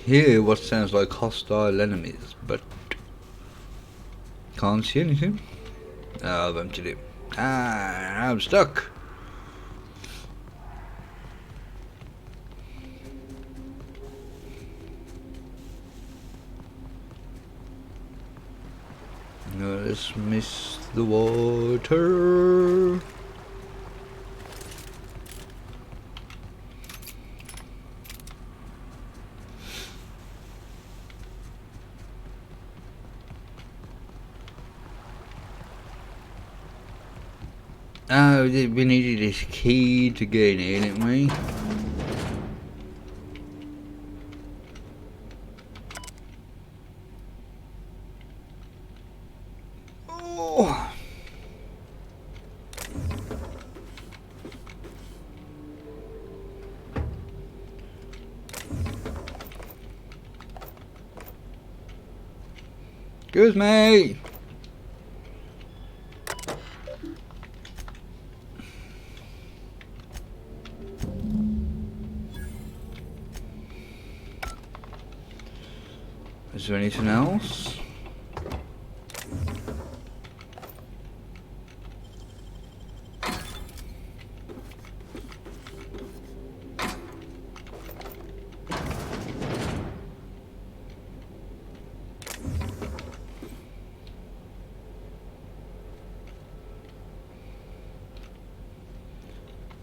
Hear what sounds like hostile enemies, but can't see anything. Oh, I've emptied it. Ah, I'm stuck. Let's miss the water. Oh, we needed this key to get in, didn't we? Oh. Excuse me. Is there anything else?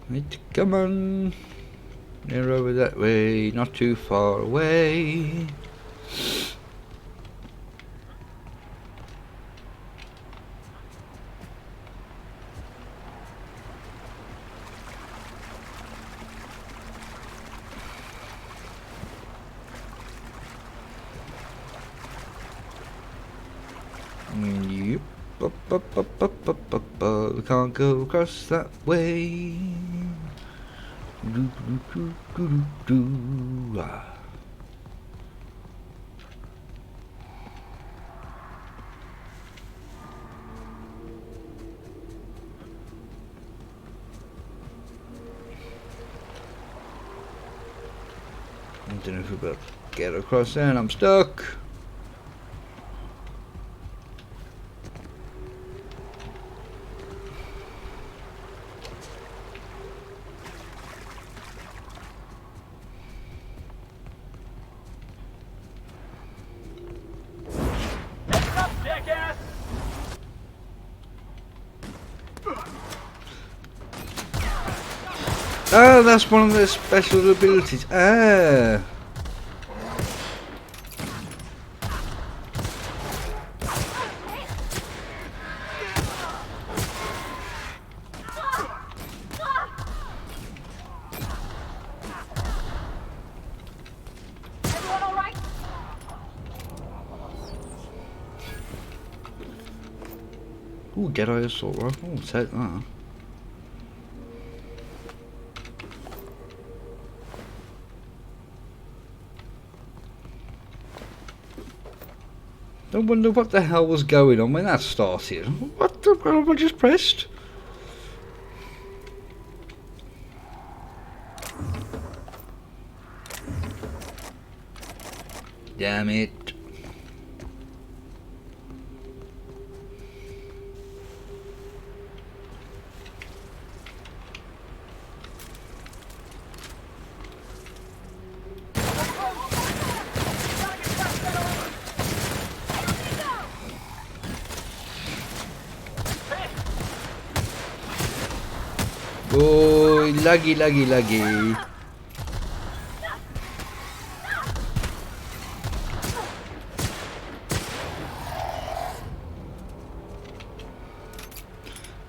Right, come on. They're over that way, not too far away. Yep. We can't go across that way. I don't know if we're about to get across there and I'm stuck. Oh, that's one of their special abilities. Ah. Everyone all right? Ooh, Jedi assault rifle. I'll take that. I wonder what the hell was going on when that started. What the hell have I just pressed? Damn it. Oh, laggy.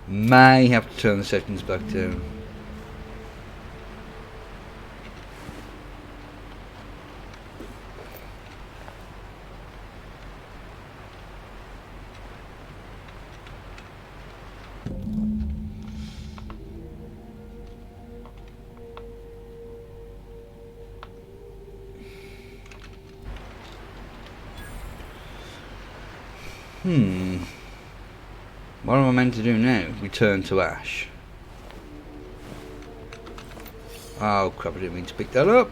May have to turn the settings back down. What am I meant to do now? Return to Ash. Oh crap, I didn't mean to pick that up.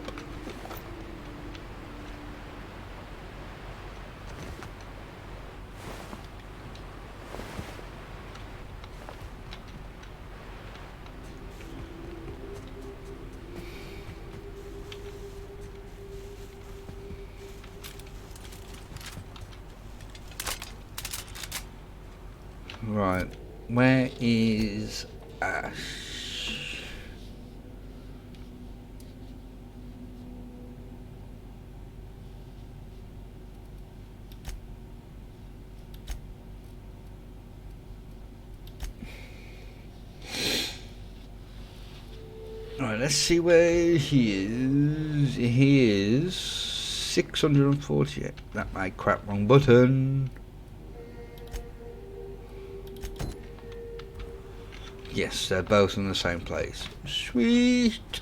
Right, where is Ash? Right, let's see where he is. He is 648. That might crap, wrong button. Yes, they're both in the same place. Sweet.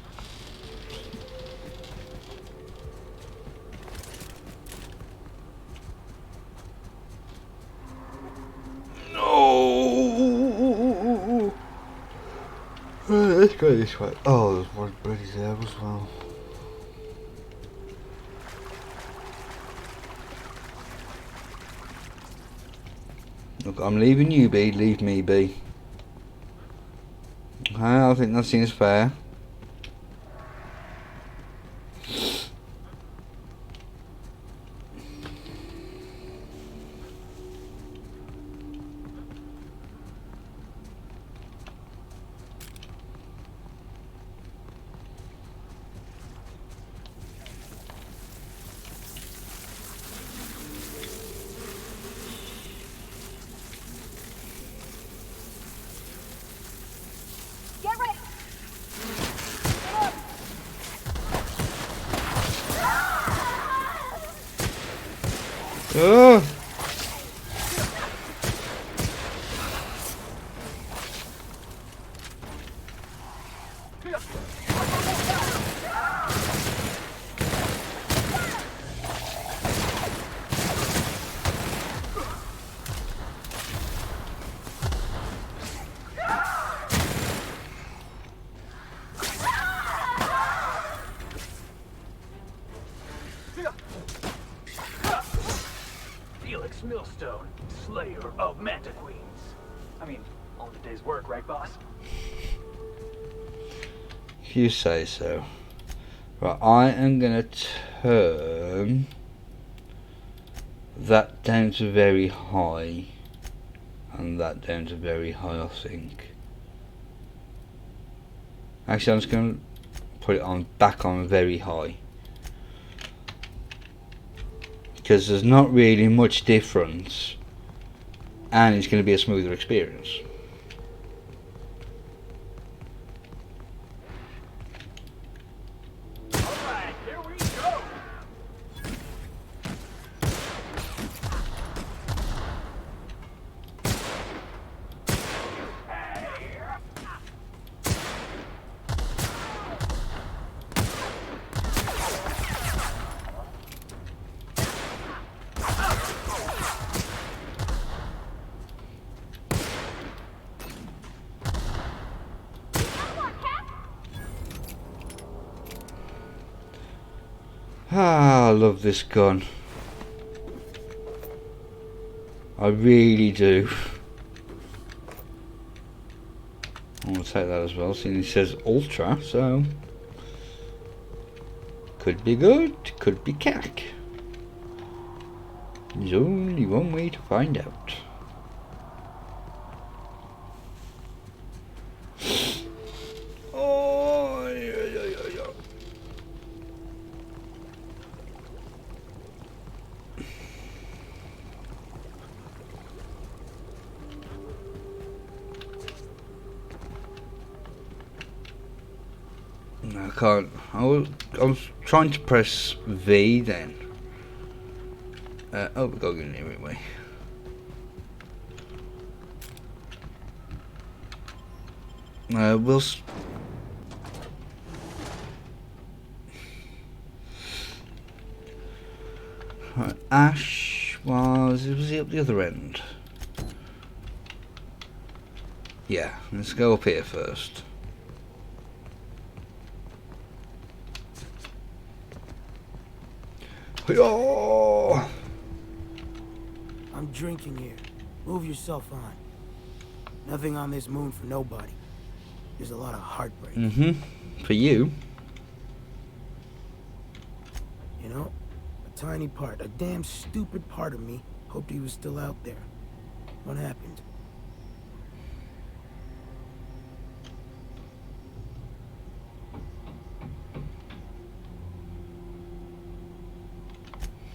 No. Let's go this way. Oh, there's one bloody there as well. Look, I'm leaving you be. Leave me be. I think that seems fair. Get ready. Felix Millstone, Slayer of Manta Queens. I mean, all in a day's work, right, boss? If you say so. Right, I am gonna turn that down to very high, and that down to very high, I think. Actually, I'm just gonna put it on back on very high, because there's not really much difference, and it's going to be a smoother experience. Alright, here we go! Ah, I love this gun. I really do. I'm going to take that as well, seeing it says Ultra, so... Could be good, could be cack. There's only one way to find out. Oh, yeah. No, I can't. I was trying to press V then. Oh, we got to get in here anyway. We'll. Right, Ash was he up the other end? Yeah, let's go up here first. Oh! I'm drinking here. Move yourself on. Nothing on this moon for nobody. There's a lot of heartbreak. For you. You know, a tiny part, a damn stupid part of me hoped he was still out there. What happened?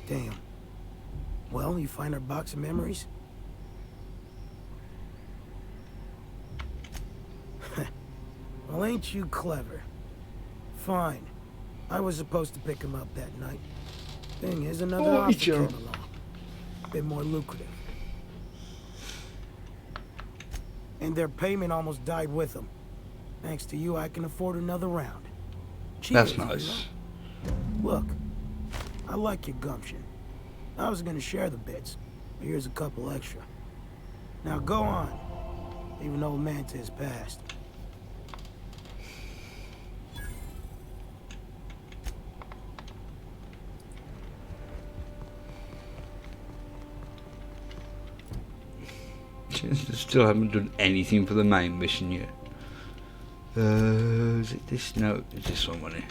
Damn. Well, you find our box of memories? Well, ain't you clever? Fine. I was supposed to pick him up that night. Thing is, another offer came along. A bit more lucrative. And their payment almost died with them. Thanks to you, I can afford another round. That's Cheers, nice. you know? Look, I like your gumption. I was gonna share the bits, but here's a couple extra. Now go on, even though Manta is past. Still haven't done anything for the main mission yet. Is it this? No, it's this one, wasn't it?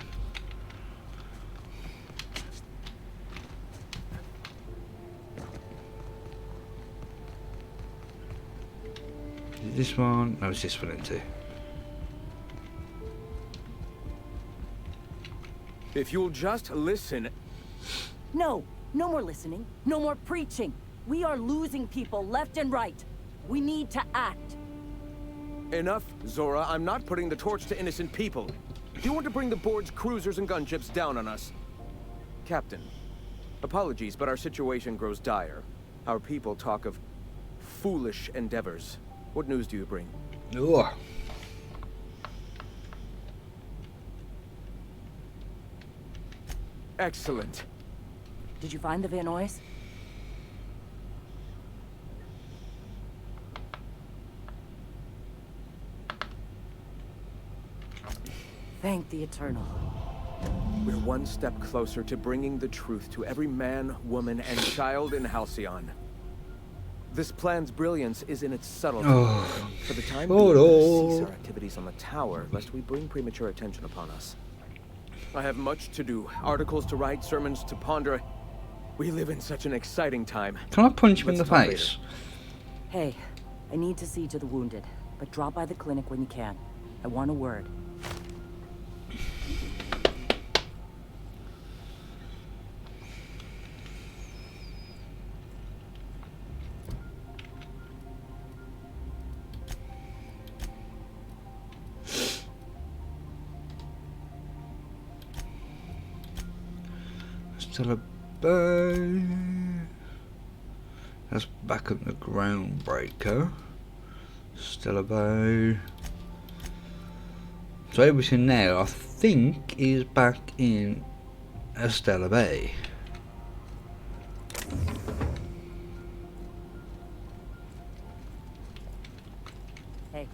Is it this one? No, it's this one, isn't it? If you'll just listen... No, no more listening. No more preaching. We are losing people left and right. We need to act. Enough, Zora. I'm not putting the torch to innocent people. Do you want to bring the board's cruisers and gunships down on us? Captain, apologies, but our situation grows dire. Our people talk of foolish endeavors. What news do you bring? Ugh. Excellent. Did you find the Van Nuys? Thank the Eternal. We're one step closer to bringing the truth to every man, woman, and child in Halcyon. This plan's brilliance is in its subtlety. Oh. For the time Oh, being, no. cease our activities on the tower, lest we bring premature attention upon us. I have much to do. Articles to write, sermons to ponder. We live in such an exciting time. Can I punch him in the Let's talk face? Hey, I need to see to the wounded, but drop by the clinic when you can. I want a word. Still a bow. That's back at the Groundbreaker. Still a bow. So everything now, I think, is back in Estella Bay. Hey.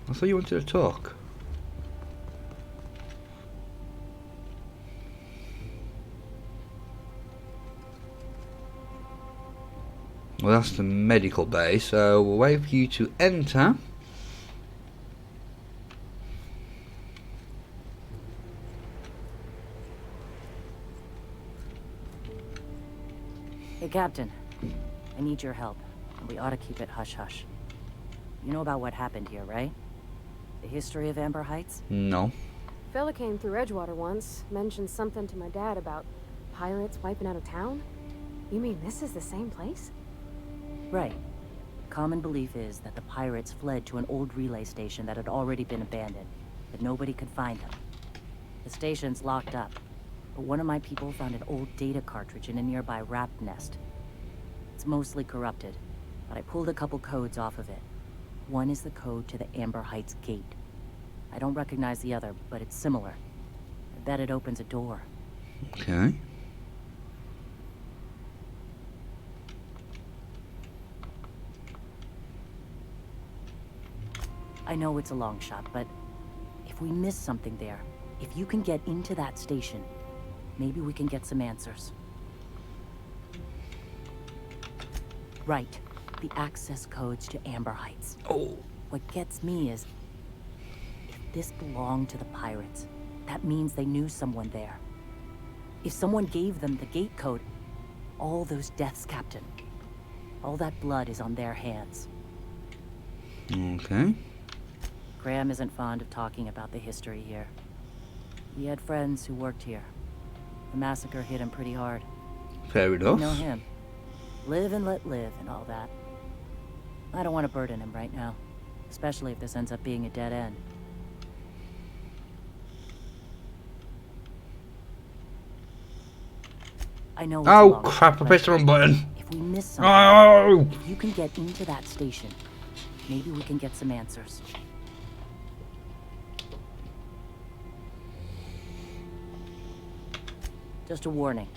I thought you wanted to talk. Well, that's the medical bay, so we'll wait for you to enter. Hey, Captain. I need your help, and we ought to keep it hush-hush. You know about what happened here, right? The history of Amber Heights? No. Fella came through Edgewater once, mentioned something to my dad about pirates wiping out a town. You mean this is the same place? Right. Common belief is that the pirates fled to an old relay station that had already been abandoned, but nobody could find them. The station's locked up, but one of my people found an old data cartridge in a nearby rat nest. It's mostly corrupted, but I pulled a couple codes off of it. One is the code to the Amber Heights gate. I don't recognize the other, but it's similar. I bet it opens a door. Okay. I know it's a long shot, but if we miss something there, if you can get into that station, maybe we can get some answers. Right. The access codes to Amber Heights. Oh. What gets me is, if this belonged to the pirates, that means they knew someone there. If someone gave them the gate code, all those deaths, Captain, all that blood is on their hands. Okay. Graham isn't fond of talking about the history here. He had friends who worked here. The massacre hit him pretty hard. Fair enough. You know him. Live and let live and all that. I don't want to burden him right now, especially if this ends up being a dead end. I know it's Oh long, crap, I pressed the wrong button. If we miss something, Oh! if you can get into that station, maybe we can get some answers. Just a warning.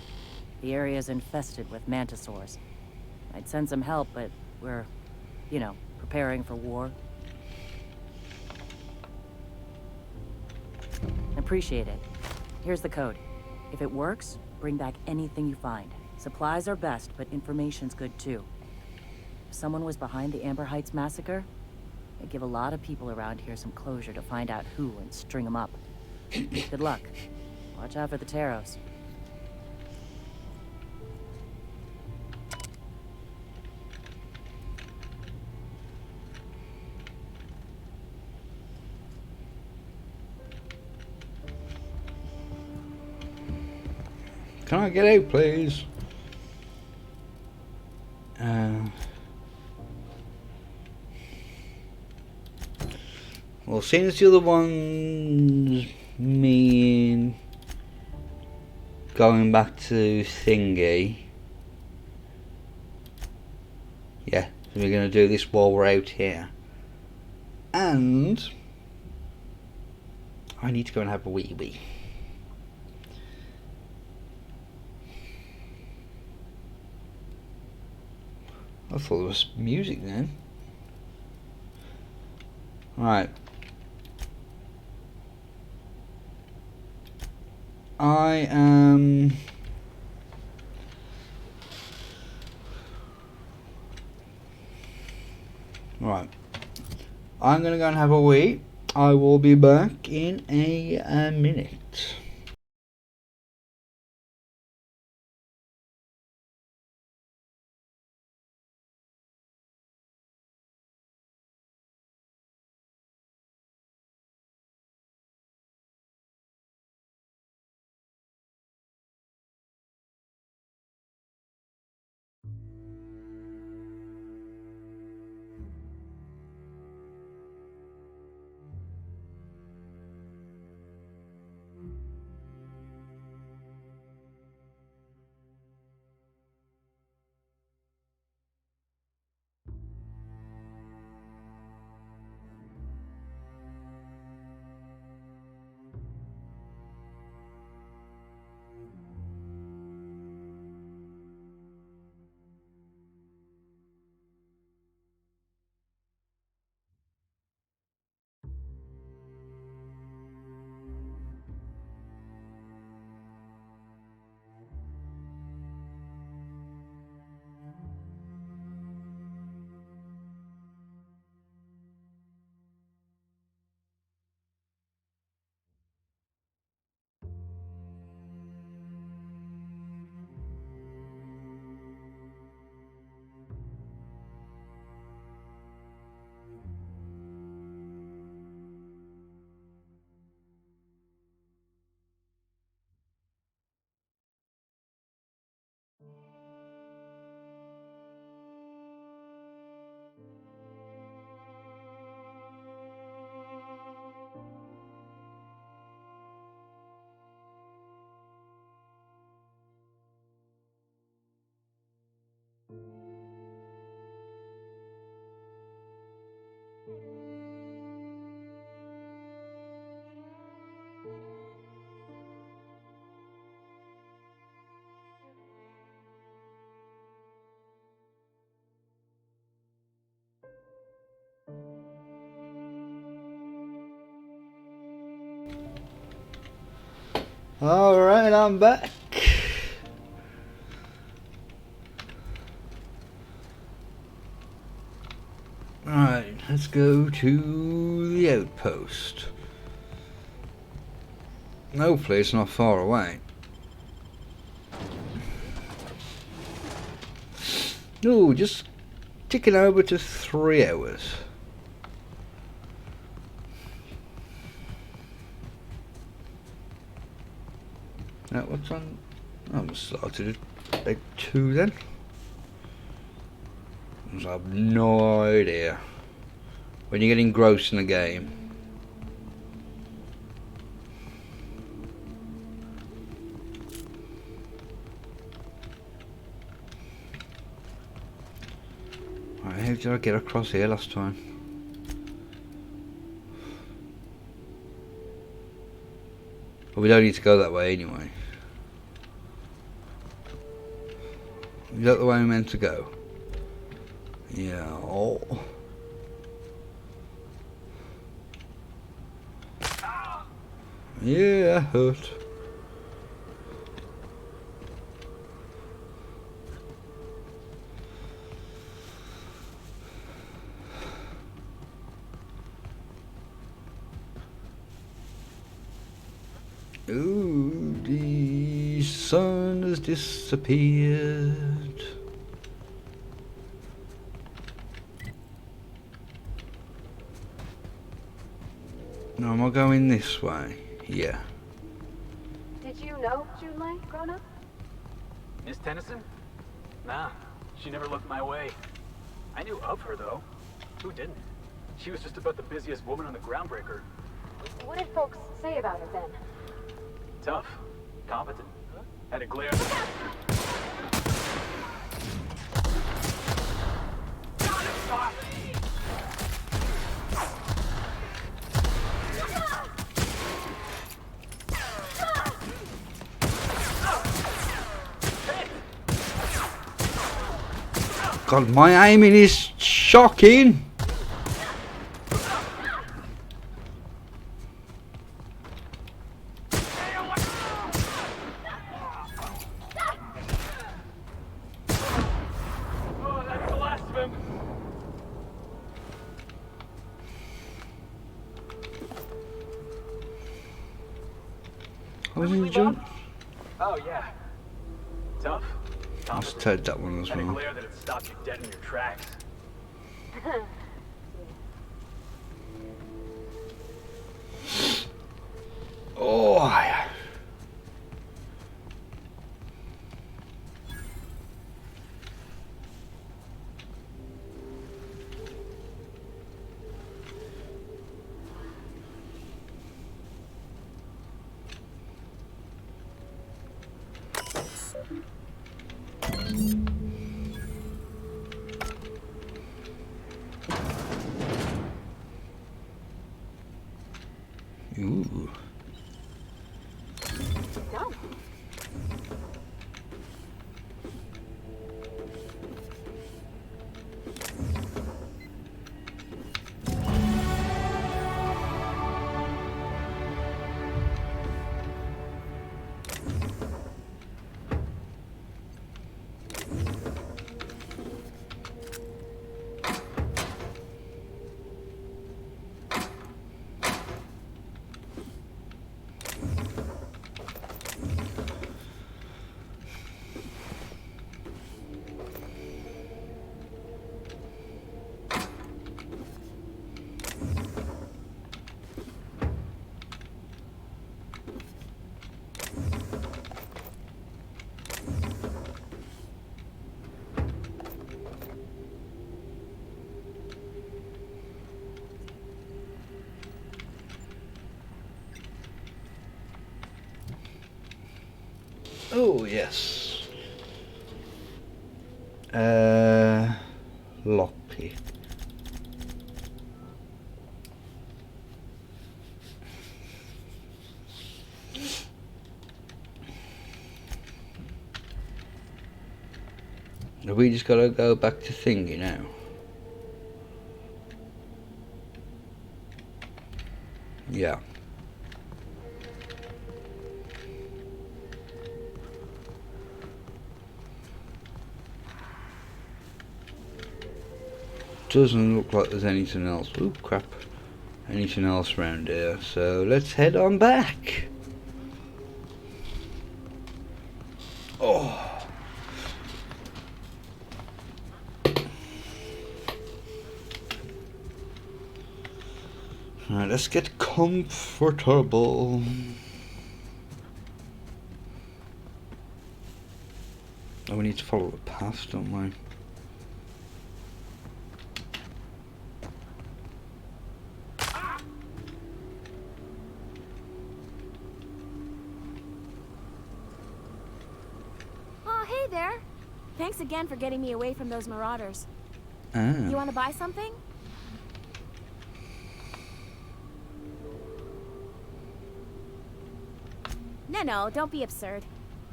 The area is infested with mantisaurs. I'd send some help, but we're, you know, preparing for war. Appreciate it. Here's the code. If it works, bring back anything you find. Supplies are best, but information's good too. If someone was behind the Amber Heights massacre, it'd give a lot of people around here some closure to find out who and string them up. Good luck. Watch out for the Taros. Can I get out, please? Well, seeing as the other ones mean going back to Thingy. Yeah, so we're going to do this while we're out here. And I need to go and have a wee wee. I thought there was music then. Right. I am Right. I'm gonna go and have a wee. I will be back in a minute. Alright, I'm back. Right, let's go to the outpost. Hopefully it's not far away. No, just ticking over to 3 hours. Now what's on? I'm started at about 2 then. I have no idea. When you get engrossed in a game. Right, how did I get across here last time? Well, we don't need to go that way anyway. Is that the way I'm meant to go? Yeah. Oh. Yeah, that hurt. Ooh, the sun has disappeared. No, am I going this way? Yeah. Did you know Junlei, grown up? Miss Tennyson? Nah, she never looked my way. I knew of her, though. Who didn't? She was just about the busiest woman on the Groundbreaker. What did folks say about her then? Tough. Competent. Had a glare. God, my aiming is shocking. was in the jump? Oh, yeah. Tough. I must have tried that one as Any well. glare that'd stop you dead in your tracks. Oh, yeah. Ooh. Oh, yes. Loppy. Have we just got to go back to Thingy now? Yeah. Doesn't look like there's anything else. Oh crap. Anything else around here. So let's head on back. Oh. Alright, let's get comfortable. Oh, we need to follow the path, don't we? Thanks again for getting me away from those marauders. Ah. You want to buy something? No, don't be absurd.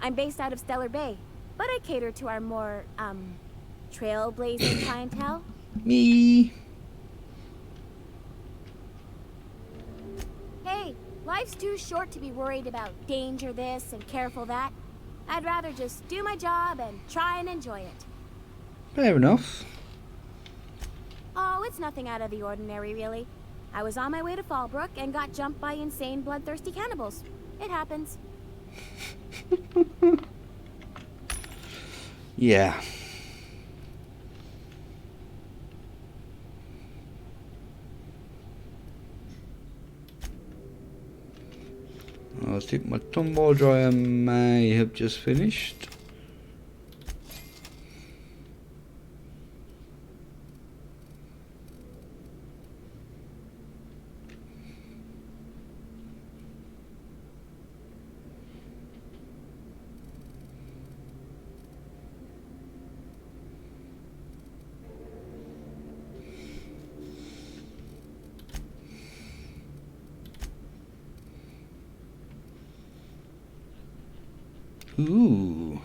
I'm based out of Stellar Bay, but I cater to our more, trailblazing clientele. Me. Hey, life's too short to be worried about danger this and careful that. I'd rather just do my job and try and enjoy it. Fair enough. Oh, it's nothing out of the ordinary, really. I was on my way to Fallbrook and got jumped by insane, bloodthirsty cannibals. It happens. Yeah. I think my tumble dryer may have just finished. Ooh.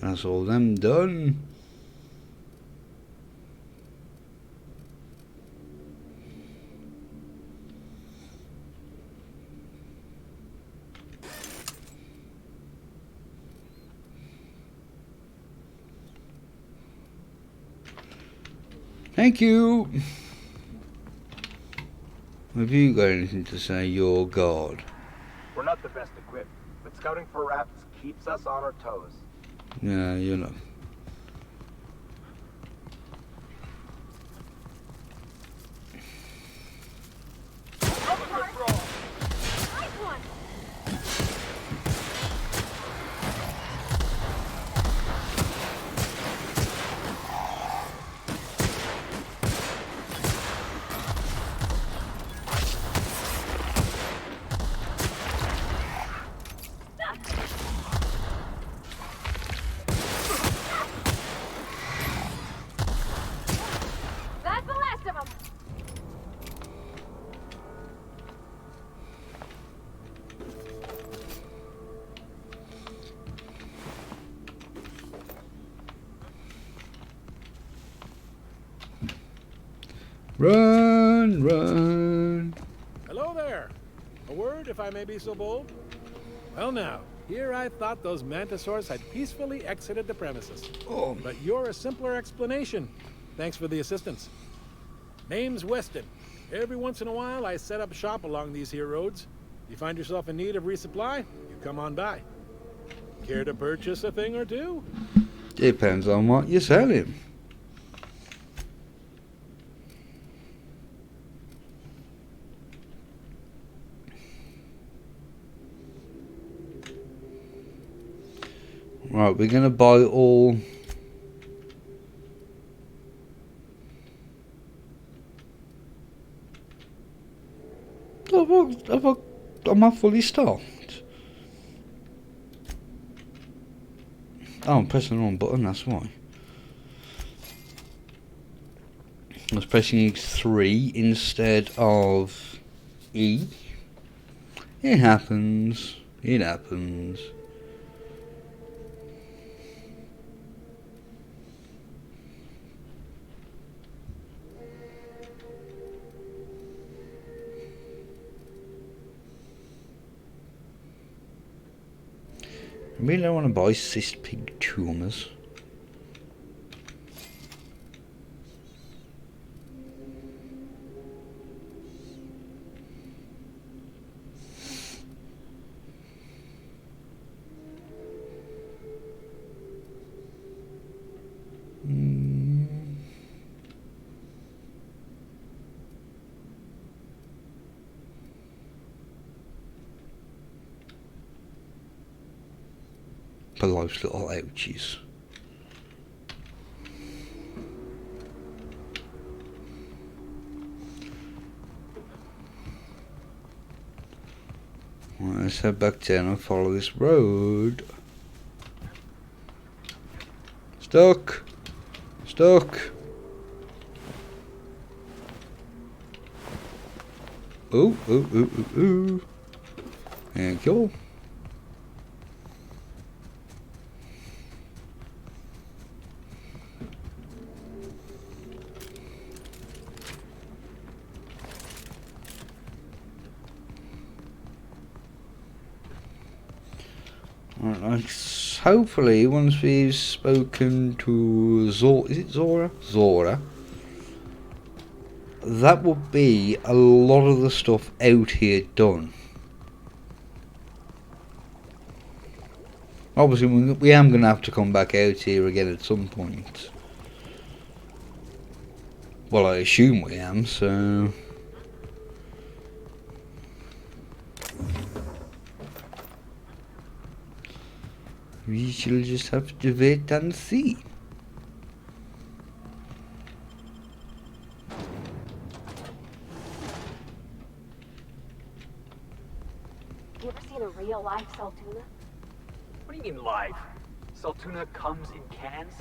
That's all them done. Thank you. Have you got anything to say, your god? We're not the best equipped, but scouting for rats keeps us on our toes. Yeah, you know. That's the last of them. Run, run. Hello there. A word, if I may be so bold? Well now, here I thought those mantisaurs had peacefully exited the premises. Oh. But you're a simpler explanation. Thanks for the assistance. Name's Weston. Every once in a while, I set up shop along these here roads. You find yourself in need of resupply, you come on by. Care to purchase a thing or two? Depends on what you're selling. Right, we're gonna buy all. Am I fully stocked? Oh, I'm pressing the wrong button, that's why. I was pressing 3 instead of E. It happens. It happens. I really don't want to buy cyst pig tumours. For life's little ouchies. Right, let's head back down and follow this road. Stuck! Stuck! Ooh, ooh, ooh, ooh, ooh. Thank you. Hopefully, once we've spoken to Zora, is it Zora? Zora. That will be a lot of the stuff out here done. Obviously, we am going to have to come back out here again at some point. Well, I assume we am, so... we shall just have to wait and see. You ever seen a real life Saltuna? What do you mean live? Saltuna comes in cans?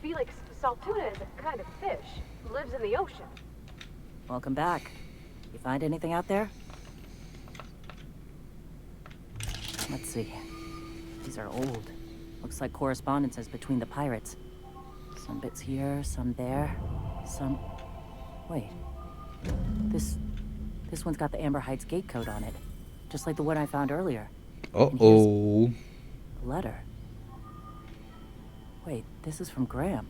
Felix, Saltuna is a kind of fish. Lives in the ocean. Welcome back. You find anything out there? Let's see. These are old. Looks like correspondences between the pirates. Some bits here, some there, some... Wait. This one's got the Amber Heights gate code on it. Just like the one I found earlier. Uh-oh. A letter. Wait, this is from Graham.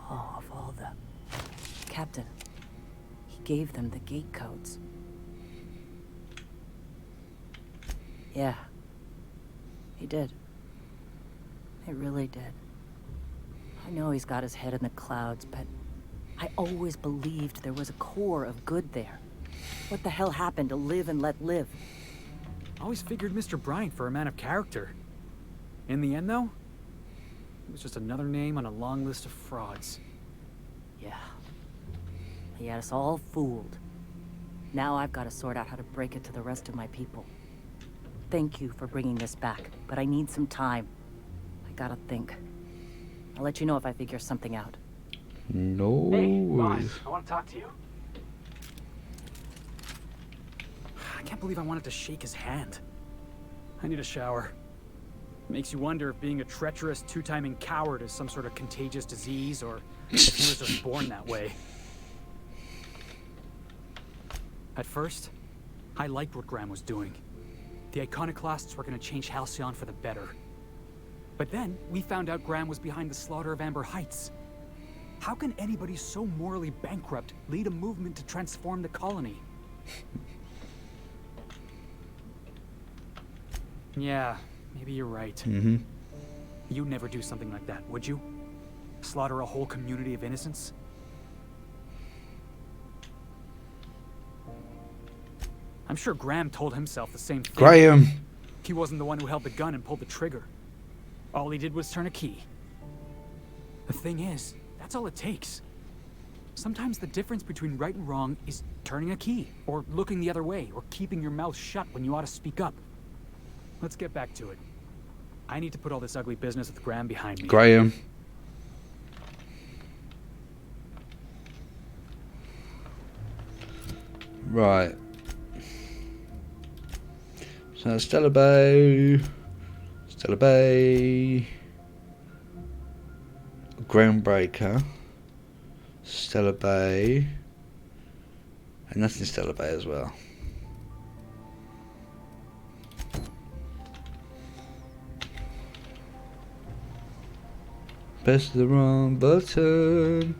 Oh, of all the... Captain. He gave them the gate codes. Yeah. He did. He really did. I know he's got his head in the clouds, but I always believed there was a core of good there. What the hell happened to live and let live? I always figured Mr. Bryant for a man of character. In the end, though, he was just another name on a long list of frauds. Yeah. He had us all fooled. Now I've got to sort out how to break it to the rest of my people. Thank you for bringing this back, but I need some time. I gotta think. I'll let you know if I figure something out. No Hey, worries. boss, I want to talk to you. I can't believe I wanted to shake his hand. I need a shower. Makes you wonder if being a treacherous, two-timing coward is some sort of contagious disease, or if he was just born that way. At first, I liked what Graham was doing. The Iconoclasts were going to change Halcyon for the better. But then, we found out Graham was behind the slaughter of Amber Heights. How can anybody so morally bankrupt lead a movement to transform the colony? Yeah, maybe you're right. Mm-hmm. You'd never do something like that, would you? Slaughter a whole community of innocents? I'm sure Graham told himself the same thing. Graham! He wasn't the one who held the gun and pulled the trigger. All he did was turn a key. The thing is, that's all it takes. Sometimes the difference between right and wrong is turning a key, or looking the other way, or keeping your mouth shut when you ought to speak up. Let's get back to it. I need to put all this ugly business with Graham behind me. Graham. Right. So Stella Bay. Stella Bay. Groundbreaker. Stella Bay. And that's in Stella Bay as well. Press the wrong button.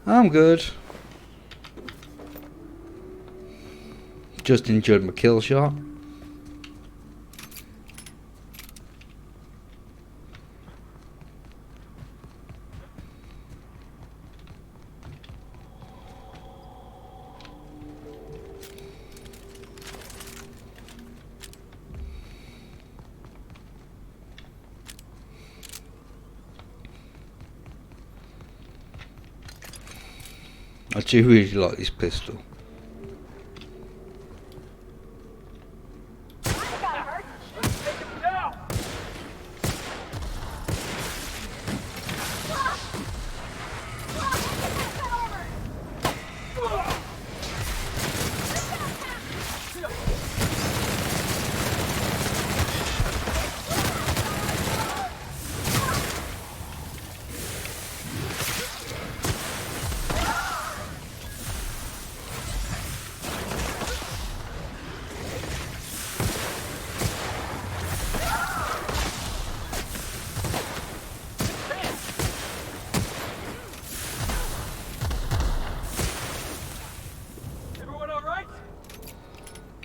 I'm good. Just enjoyed my kill shot. I do really like this pistol.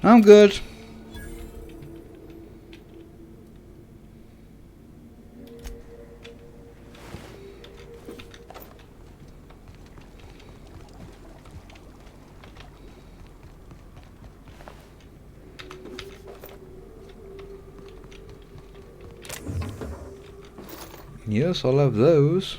I'm good. Yes, I'll have those.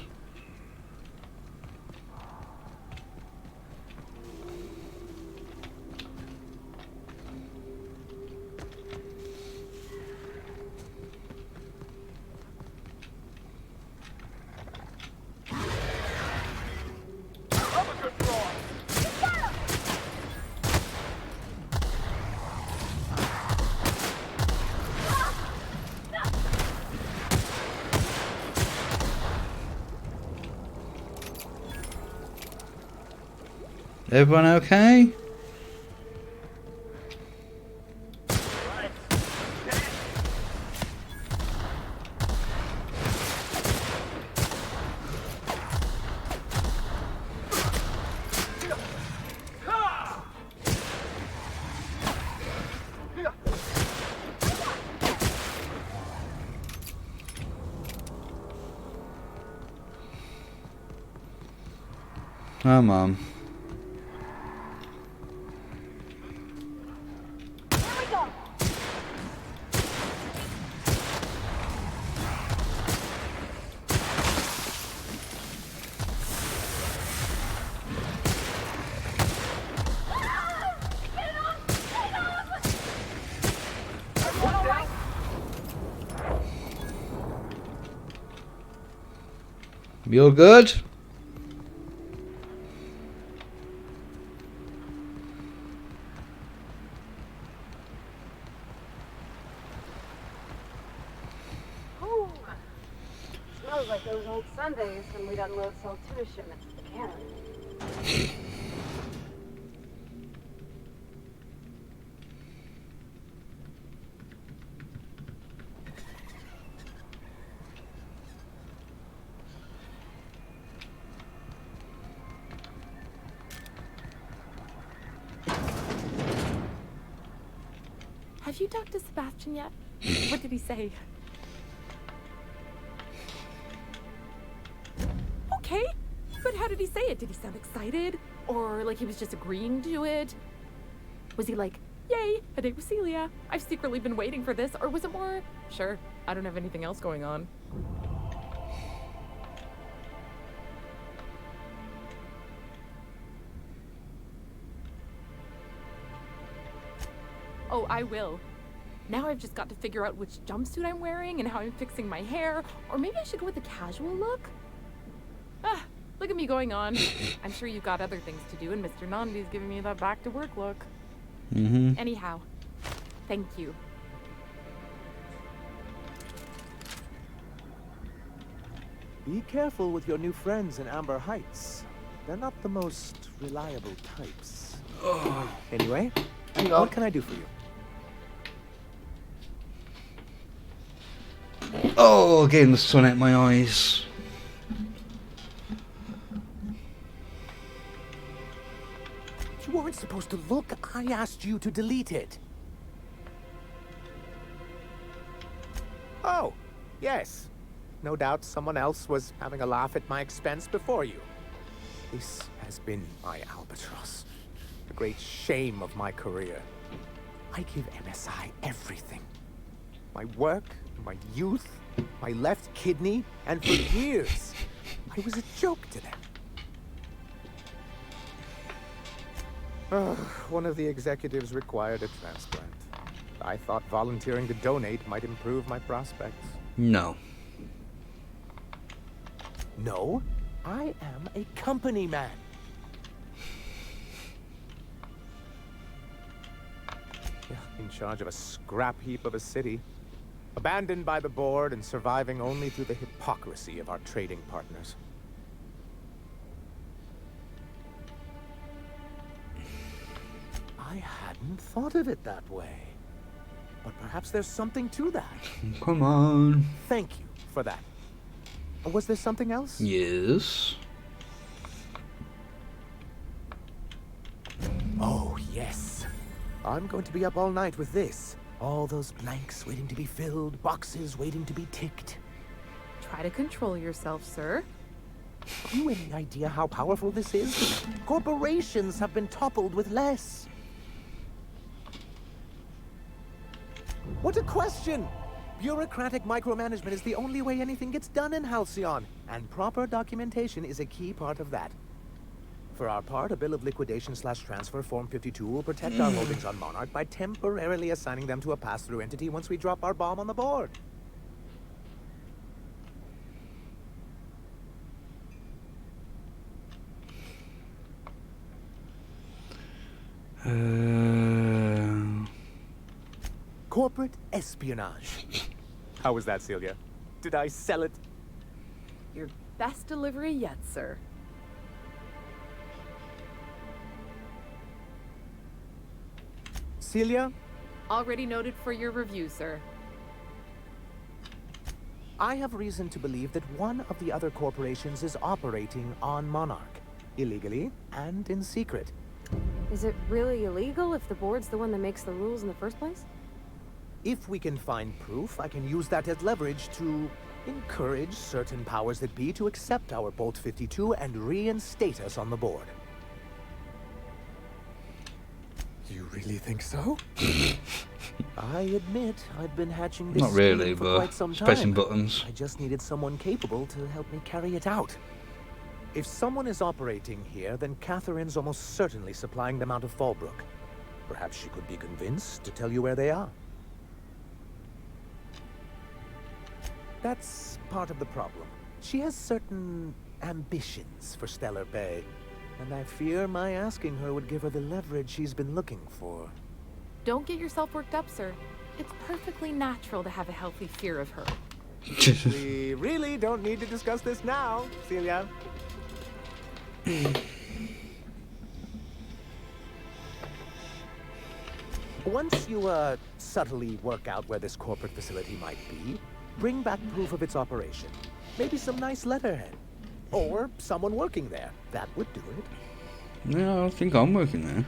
Everyone okay? Come on. You all good? Smells like those old Sundays when we'd unload Saltuna shipments to Canada. Have you talked to Sebastian yet? What did he say? Okay, but how did he say it? Did he sound excited? Or like he was just agreeing to it? Was he like, yay, a date with Celia. I've secretly been waiting for this. Or was it more, sure, I don't have anything else going on. Oh, I will. Now I've just got to figure out which jumpsuit I'm wearing and how I'm fixing my hair. Or maybe I should go with a casual look? Ah, look at me going on. I'm sure you've got other things to do, and Mr. Nandi's giving me that back-to-work look. Anyhow, thank you. Be careful with your new friends in Amber Heights. They're not the most reliable types. Anyway, what can I do for you? Oh, getting the sun out my eyes. You weren't supposed to look. I asked you to delete it. Oh, yes. No doubt someone else was having a laugh at my expense before you. This has been my albatross. The great shame of my career. I give MSI everything. My work, my youth, my left kidney, and for years, I was a joke to them. One of the executives required a transplant. I thought volunteering to donate might improve my prospects. No. No, I am a company man. In charge of a scrap heap of a city. Abandoned by the board and surviving only through the hypocrisy of our trading partners. I hadn't thought of it that way. But perhaps there's something to that. Come on. Thank you for that. Was there something else? Yes. Oh, yes. I'm going to be up all night with this. All those blanks waiting to be filled, boxes waiting to be ticked. Try to control yourself, sir. Have you any idea how powerful this is? Corporations have been toppled with less. What a question! Bureaucratic micromanagement is the only way anything gets done in Halcyon, and proper documentation is a key part of that. For our part, a bill of liquidation/transfer Form 52 will protect our holdings on Monarch by temporarily assigning them to a pass-through entity once we drop our bomb on the board. Corporate espionage. How was that, Celia? Did I sell it? Your best delivery yet, sir. Celia? Already noted for your review, sir. I have reason to believe that one of the other corporations is operating on Monarch, illegally and in secret. Is it really illegal if the board's the one that makes the rules in the first place? If we can find proof, I can use that as leverage to encourage certain powers that be to accept our Bolt 52 and reinstate us on the board. You really think so? I admit, I've been hatching this Not really, scheme for but quite some it's time. pressing buttons. I just needed someone capable to help me carry it out. If someone is operating here, then Catherine's almost certainly supplying them out of Fallbrook. Perhaps she could be convinced to tell you where they are. That's part of the problem. She has certain ambitions for Stellar Bay, and I fear my asking her would give her the leverage she's been looking for. Don't get yourself worked up, sir. It's perfectly natural to have a healthy fear of her. We really don't need to discuss this now, Celia. Once you, subtly work out where this corporate facility might be, bring back proof of its operation. Maybe some nice letterhead. Or someone working there. That would do it. Yeah, I think I'm working there.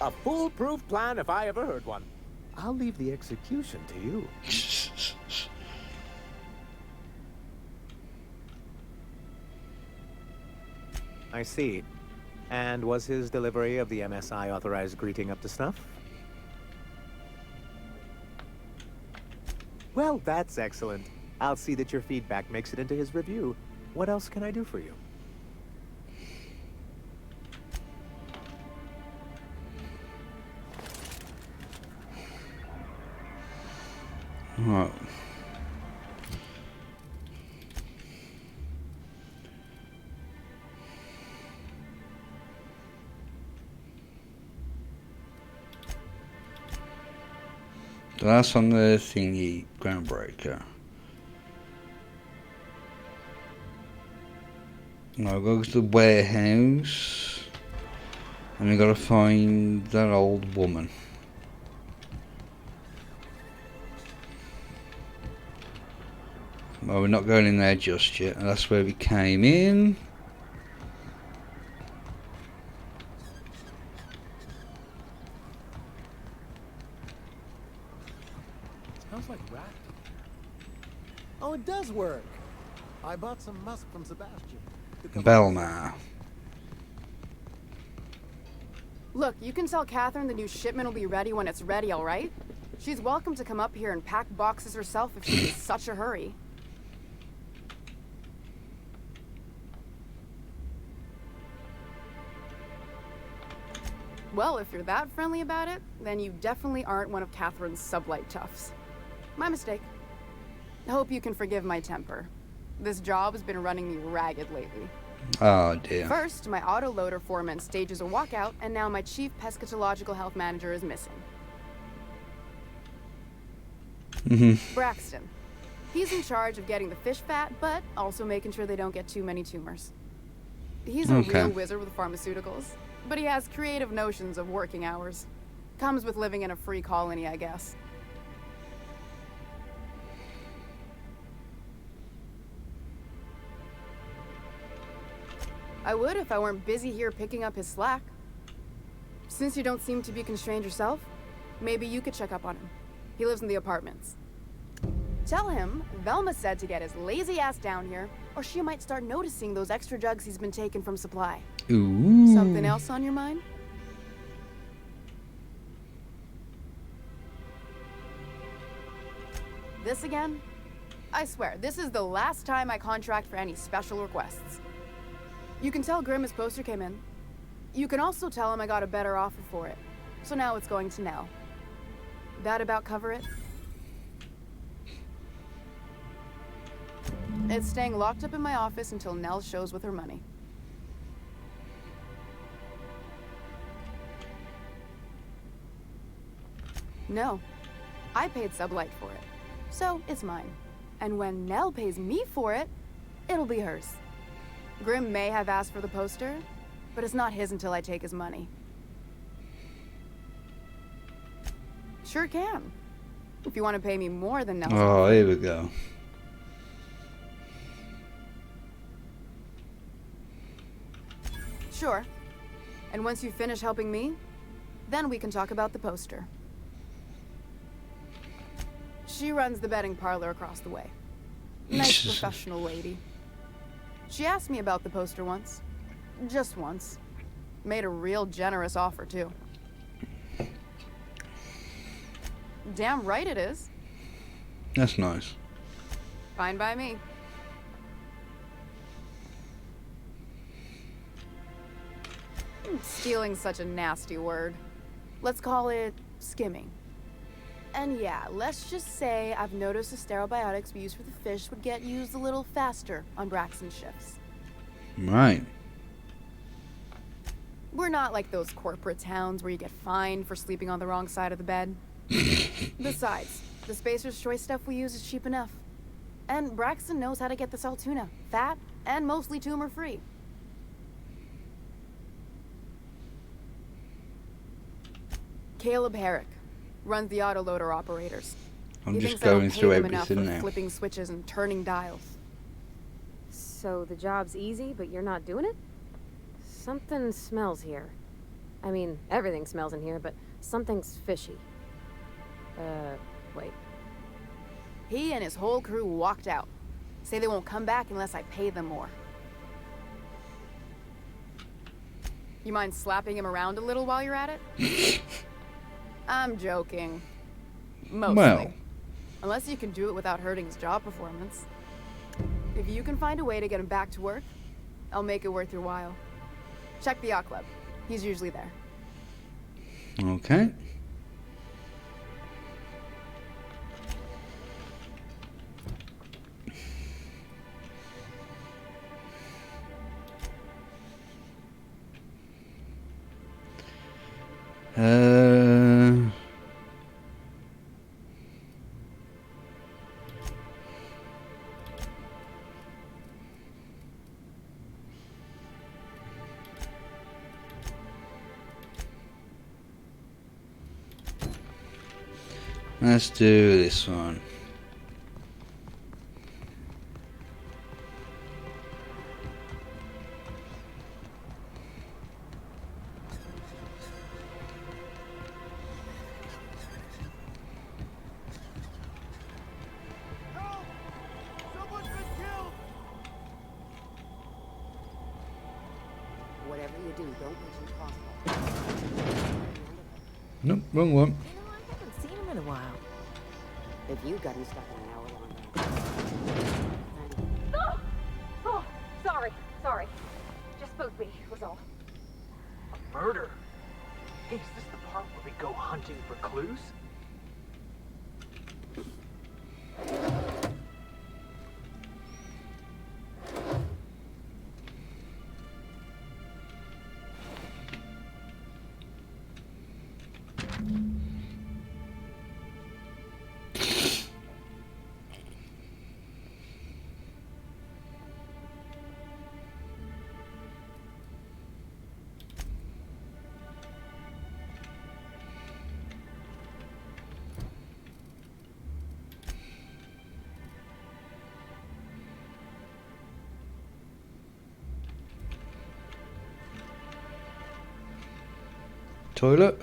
A foolproof plan if I ever heard one. I'll leave the execution to you. I see. And was his delivery of the MSI authorized greeting up to snuff? Well, that's excellent. I'll see that your feedback makes it into his review. What else can I do for you? Right. So that's on the thingy, Groundbreaker. Now go to the warehouse, and we gotta find that old woman. Well, we're not going in there just yet, and that's where we came in. Smells like rat. Oh, it does work. I bought some musk from Sebastian. Belmar. Look, you can tell Catherine the new shipment will be ready when it's ready, all right? She's welcome to come up here and pack boxes herself if she's in such a hurry. Well, if you're that friendly about it, then you definitely aren't one of Catherine's sublight toughs. My mistake. I hope you can forgive my temper. This job has been running me ragged lately. Oh dear. First, my autoloader foreman stages a walkout, and now my chief pescatological health manager is missing. Braxton. He's in charge of getting the fish fat, but also making sure they don't get too many tumors. He's a real wizard with pharmaceuticals, but he has creative notions of working hours. Comes with living in a free colony, I guess. I would if I weren't busy here picking up his slack. Since you don't seem to be constrained yourself, maybe you could check up on him. He lives in the apartments. Tell him Velma said to get his lazy ass down here, or she might start noticing those extra drugs he's been taking from supply. Ooh. Something else on your mind? This again? I swear, this is the last time I contract for any special requests. You can tell Grim his poster came in. You can also tell him I got a better offer for it. So now it's going to Nell. That about cover it? It's staying locked up in my office until Nell shows with her money. No. I paid Sublight for it. So it's mine. And when Nell pays me for it, it'll be hers. Grim may have asked for the poster, but it's not his until I take his money. Sure can. If you want to pay me more than Nell's. Oh, here we go. Sure. And once you finish helping me, then we can talk about the poster. She runs the betting parlor across the way. Nice professional lady. She asked me about the poster once. Just once. Made a real generous offer, too. Damn right it is. That's nice. Fine by me. Stealing's such a nasty word. Let's call it skimming. And yeah, let's just say I've noticed the stereobiotics we use for the fish would get used a little faster on Braxton shifts. Right. We're not like those corporate towns where you get fined for sleeping on the wrong side of the bed. Besides, the Spacer's Choice stuff we use is cheap enough. And Braxton knows how to get this Altoona, fat and mostly tumor-free. Caleb Herrick runs the autoloader operators. I'm He just thinks I don't going pay through them enough everything for now. flipping switches and turning dials. So the job's easy, but you're not doing it? Something smells here. I mean, everything smells in here, but something's fishy. Wait. He and his whole crew walked out. Say they won't come back unless I pay them more. You mind slapping him around a little while you're at it? I'm joking. Mostly. Well. Unless you can do it without hurting his job performance. If you can find a way to get him back to work, I'll make it worth your while. Check the yacht club. He's usually there. Okay. Let's do this one. Whatever you do, don't mention Crossbow. Nope, wrong one. I haven't seen him in a while. If you got him stuck in an hour-long Oh! Oh, sorry. Just spooked me, was all. A murder? Hey, is this the part where we go hunting for clues? Toilet.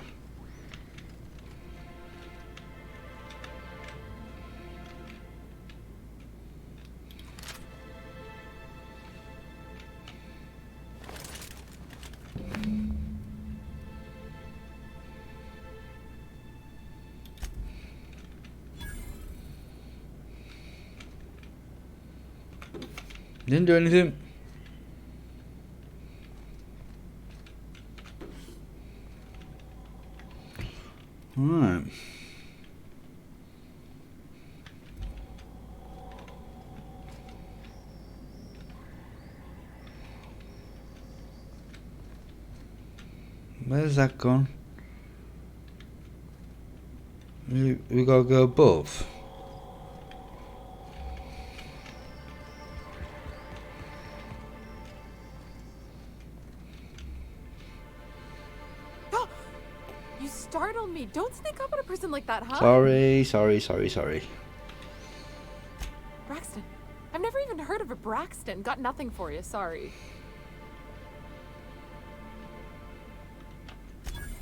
Didn't do anything. Alright. Where's that gone? We gotta go above. You startled me. Don't sneak up on a person like that, huh? Sorry. Braxton. I've never even heard of a Braxton. Got nothing for you, sorry.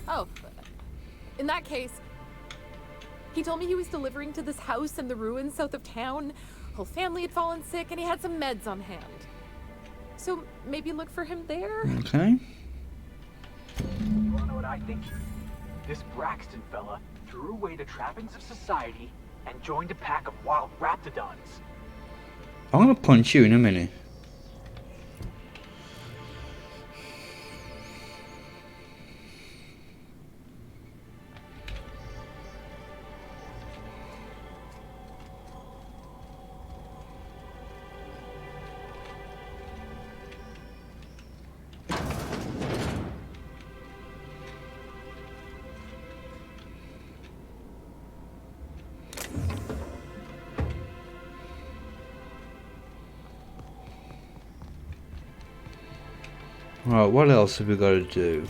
Oh, in that case, he told me he was delivering to this house in the ruins south of town. Whole family had fallen sick and he had some meds on hand. So maybe look for him there? Okay. You wanna know what I think? This Braxton fella threw away the trappings of society and joined a pack of wild raptidons. I'm gonna punch you in a minute. Right, what else have we got to do?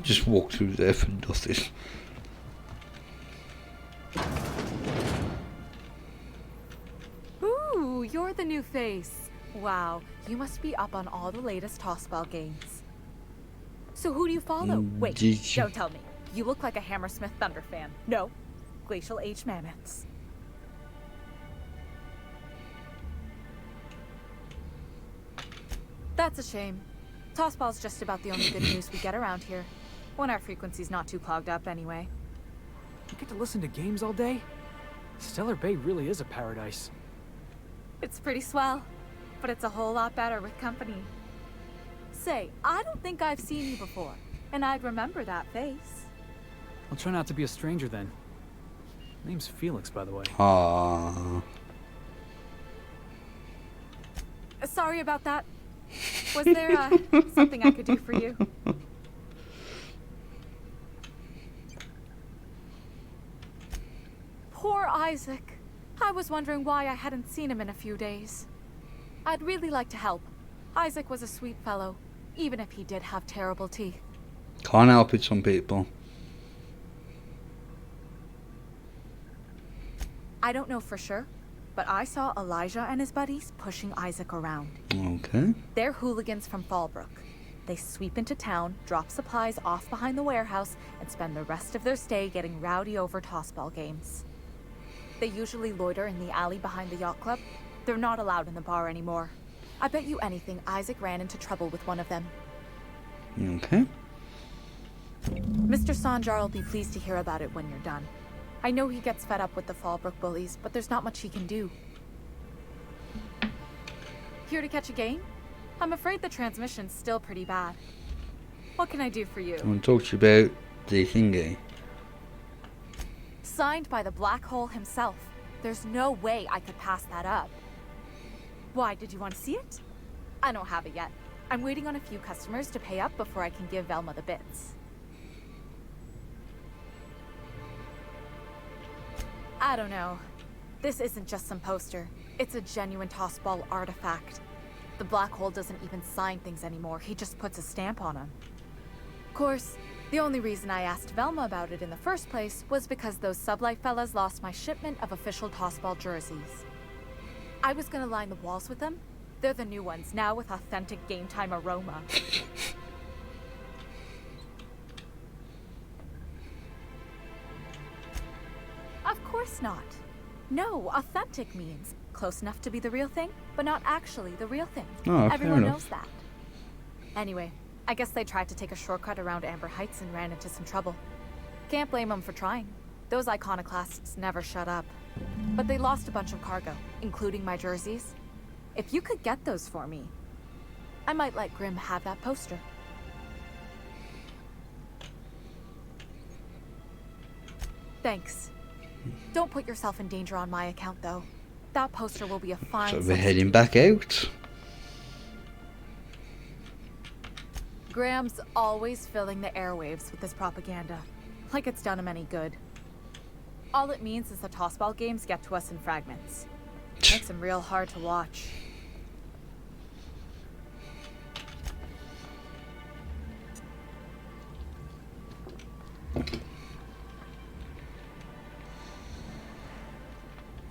Just walk through there for nothing. Ooh, you're the new face. Wow, you must be up on all the latest Tossball games. So who do you follow? Wait, Did you- don't tell me. You look like a Hammersmith Thunder fan. No, Glacial Age Mammoths. That's a shame. Tossball's just about the only good news we get around here. When our frequency's not too clogged up anyway. You get to listen to games all day? Stellar Bay really is a paradise. It's pretty swell, but it's a whole lot better with company. Say, I don't think I've seen you before, and I'd remember that face. I'll try not to be a stranger then. Name's Felix, by the way. Aww. Sorry about that. Was there something I could do for you? Poor Isaac. I was wondering why I hadn't seen him in a few days. I'd really like to help. Isaac was a sweet fellow, even if he did have terrible teeth. Can't help it, some people. I don't know for sure, but I saw Elijah and his buddies pushing Isaac around. Okay. They're hooligans from Fallbrook. They sweep into town, drop supplies off behind the warehouse, and spend the rest of their stay getting rowdy over tossball games. They usually loiter in the alley behind the yacht club. They're not allowed in the bar anymore. I bet you anything Isaac ran into trouble with one of them. Okay. Mr. Sanjar will be pleased to hear about it when you're done. I know he gets fed up with the Fallbrook bullies, but there's not much he can do. Here to catch a game? I'm afraid the transmission's still pretty bad. What can I do for you? I want to talk to you about the thingy. Signed by the Black Hole himself. There's no way I could pass that up. Why, did you want to see it? I don't have it yet. I'm waiting on a few customers to pay up before I can give Velma the bits. I don't know. This isn't just some poster. It's a genuine tossball artifact. The black hole doesn't even sign things anymore. He just puts a stamp on them. Of course, the only reason I asked Velma about it in the first place was because those Sublight fellas lost my shipment of official tossball jerseys. I was gonna line the walls with them. They're the new ones, now with authentic game time aroma. Of course not. No, authentic means close enough to be the real thing, but not actually the real thing. Oh, Everyone fair knows that. Anyway, I guess they tried to take a shortcut around Amber Heights and ran into some trouble. Can't blame them for trying. Those iconoclasts never shut up. But they lost a bunch of cargo, including my jerseys. If you could get those for me, I might let Grim have that poster. Thanks. Don't put yourself in danger on my account, though. That poster will be a fine... So we're heading back out. Graham's always filling the airwaves with this propaganda. Like it's done him any good. All it means is the tossball games get to us in fragments. Makes them real hard to watch.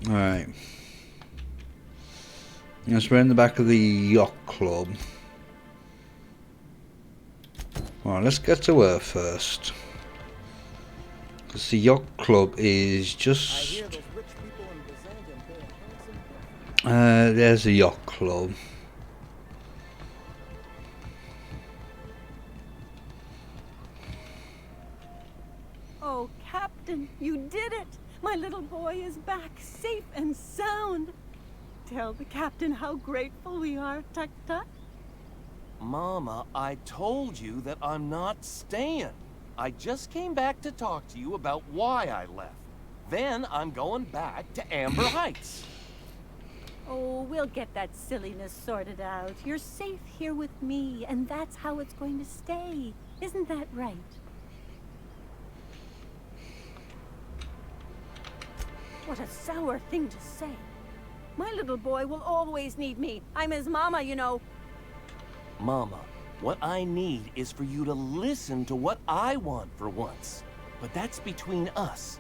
Alright. Yes, we're in the back of the yacht club. Alright, let's get to her first. Because the yacht club is just... there's the yacht club. Oh, Captain, you did it! My little boy is back, safe and sound. Tell the captain how grateful we are, Tut Tut. Mama, I told you that I'm not staying. I just came back to talk to you about why I left. Then I'm going back to Amber Heights. Oh, we'll get that silliness sorted out. You're safe here with me, and that's how it's going to stay. Isn't that right? What a sour thing to say. My little boy will always need me. I'm his mama, you know. Mama, what I need is for you to listen to what I want for once. But that's between us.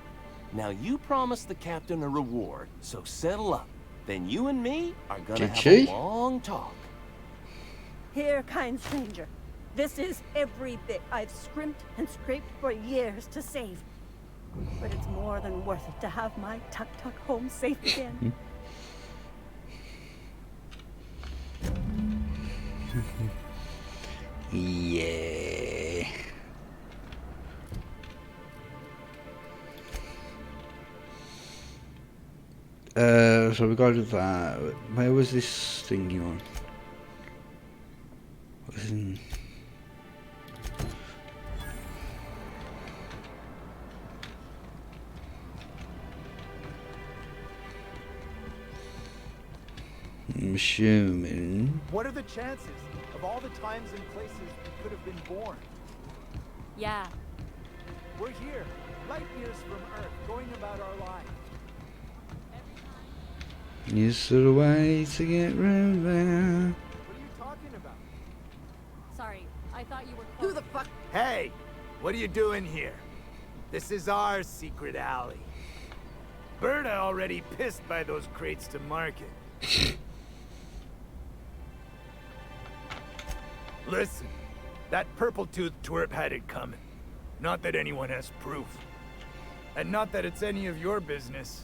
Now you promised the captain a reward, so settle up. Then you and me are gonna have a long talk. Here, kind stranger. This is every bit I've scrimped and scraped for years to save. But it's more than worth it to have my Tuk-Tuk home safe again. Yeah. So we got that. Where was this thingy on? I'm assuming. What are the chances of all the times and places we could have been born? Yeah. We're here, light years from Earth, going about our lives. Is there a way to get round there? What are you talking about? Sorry, I thought you were... Who the fuck? Hey, what are you doing here? This is our secret alley. Berta already pissed by those crates to market. Listen, that purple-toothed twerp had it coming. Not that anyone has proof. And not that it's any of your business.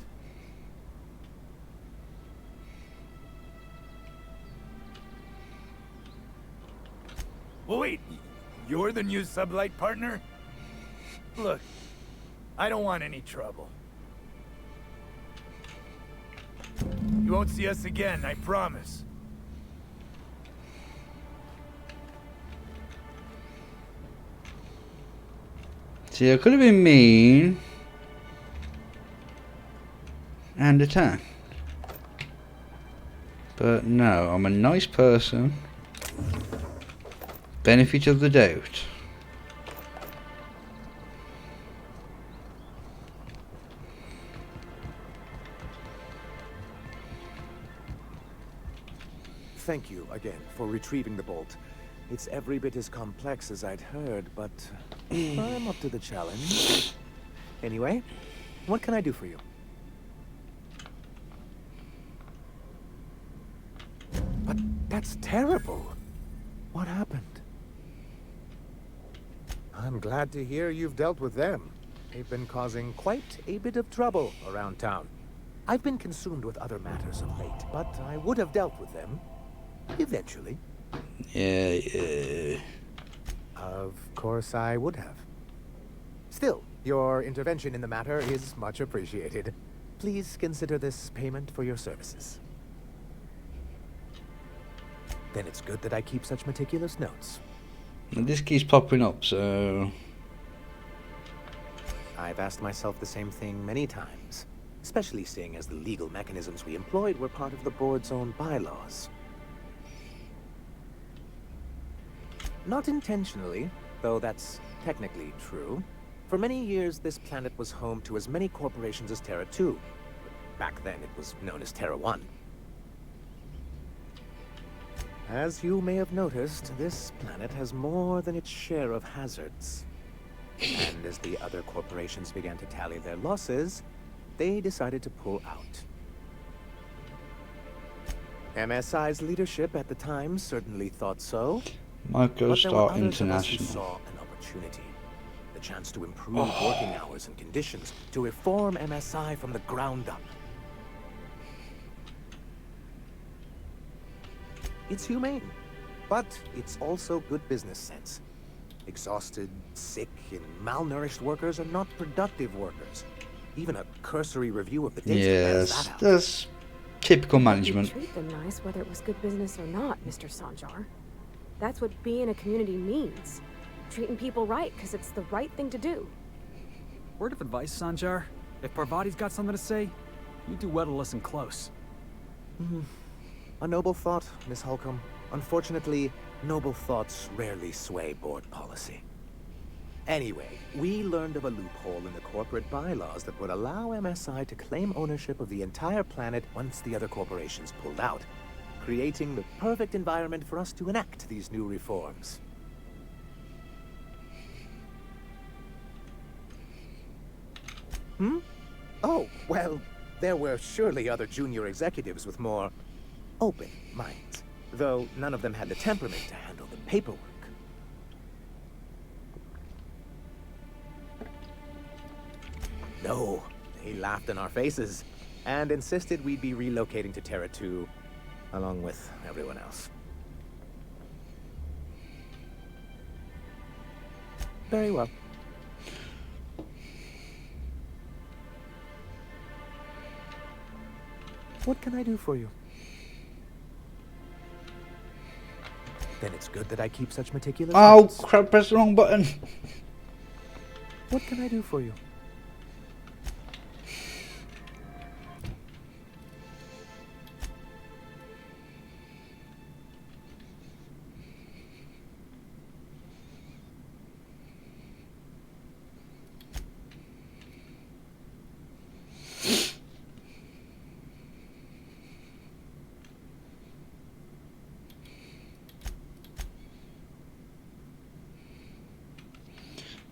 Well, wait, you're the new Sublight partner? Look, I don't want any trouble. You won't see us again, I promise. See, I could have been mean and attacked. But no, I'm a nice person. Benefit of the doubt. thank you again for retrieving the bolt. It's every bit as complex as I'd heard, but I'm up to the challenge. Anyway, what can I do for you? But that's terrible. What happened? I'm glad to hear you've dealt with them. They've been causing quite a bit of trouble around town. I've been consumed with other matters of late, but I would have dealt with them. Eventually. Yeah. Of course I would have. Still, your intervention in the matter is much appreciated. Please consider this payment for your services. Then it's good that I keep such meticulous notes. And this keeps popping up, so... I've asked myself the same thing many times, especially seeing as the legal mechanisms we employed were part of the board's own bylaws. Not intentionally, though that's technically true. For many years, this planet was home to as many corporations as Terra 2. Back then, it was known as Terra 1. As you may have noticed, this planet has more than its share of hazards. And as the other corporations began to tally their losses, they decided to pull out. MSI's leadership at the time certainly thought so. Microstar International. Who saw an opportunity, the chance to improve working hours and conditions, to reform MSI from the ground up. It's humane, but it's also good business sense. Exhausted, sick, and malnourished workers are not productive workers. Even a cursory review of the data bears that out. That's typical management. You treat them nice, whether it was good business or not, Mr. Sanjar. That's what being a community means. Treating people right, because it's the right thing to do. Word of advice, Sanjar. If Parvati's got something to say, you do well to listen close. A noble thought, Miss Holcomb. Unfortunately, noble thoughts rarely sway board policy. Anyway, we learned of a loophole in the corporate bylaws that would allow MSI to claim ownership of the entire planet once the other corporations pulled out, creating the perfect environment for us to enact these new reforms. Oh, well, there were surely other junior executives with more open minds, though none of them had the temperament to handle the paperwork. No, they laughed in our faces and insisted we'd be relocating to Terra 2 along with everyone else. Very well. What can I do for you? Then it's good that I keep such meticulous notes. Crap, press the wrong button. What can I do for you?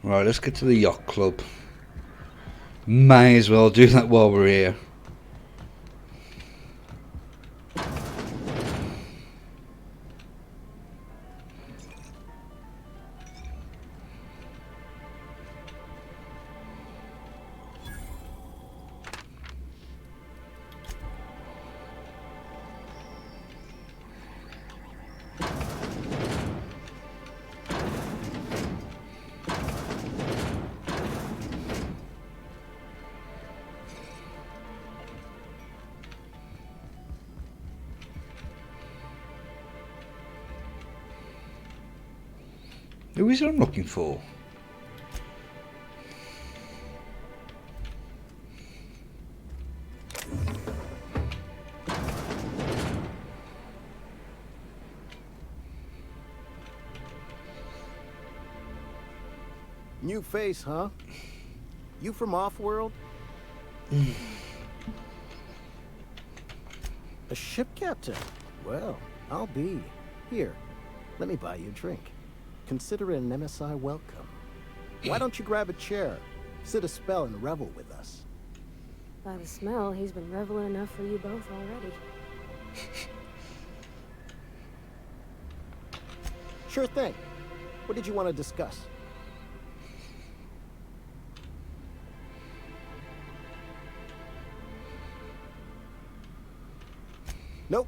Right, let's get to the yacht club. May as well do that while we're here. Who is it I'm looking for? New face, huh? You from Offworld? A ship captain? Well, I'll be. Here, let me buy you a drink. Consider it an MSI welcome. Why don't you grab a chair, sit a spell, and revel with us? By the smell, he's been reveling enough for you both already. Sure thing. What did you want to discuss? Nope.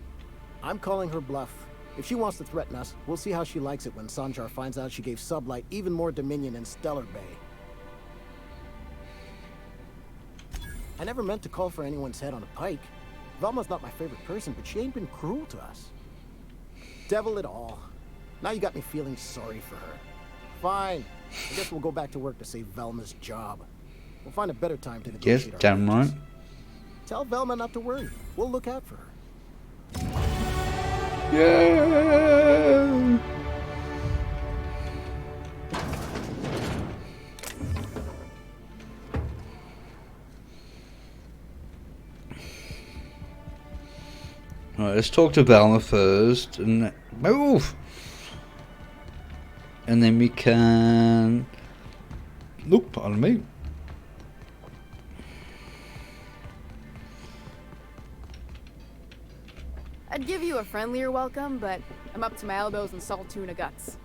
I'm calling her bluff. If she wants to threaten us, we'll see how she likes it when Sanjar finds out she gave Sublight even more dominion in Stellar Bay. I never meant to call for anyone's head on a pike. Velma's not my favorite person, but she ain't been cruel to us. Devil it all. Now you got me feeling sorry for her. Fine. I guess we'll go back to work to save Velma's job. We'll find a better time to negotiate. Yes, damn right. Tell Velma not to worry. We'll look out for her. Yeah. Alright, let's talk to Velma first and move. And then we can look, pardon me. I'd give you a friendlier welcome, but I'm up to my elbows in salt tuna guts.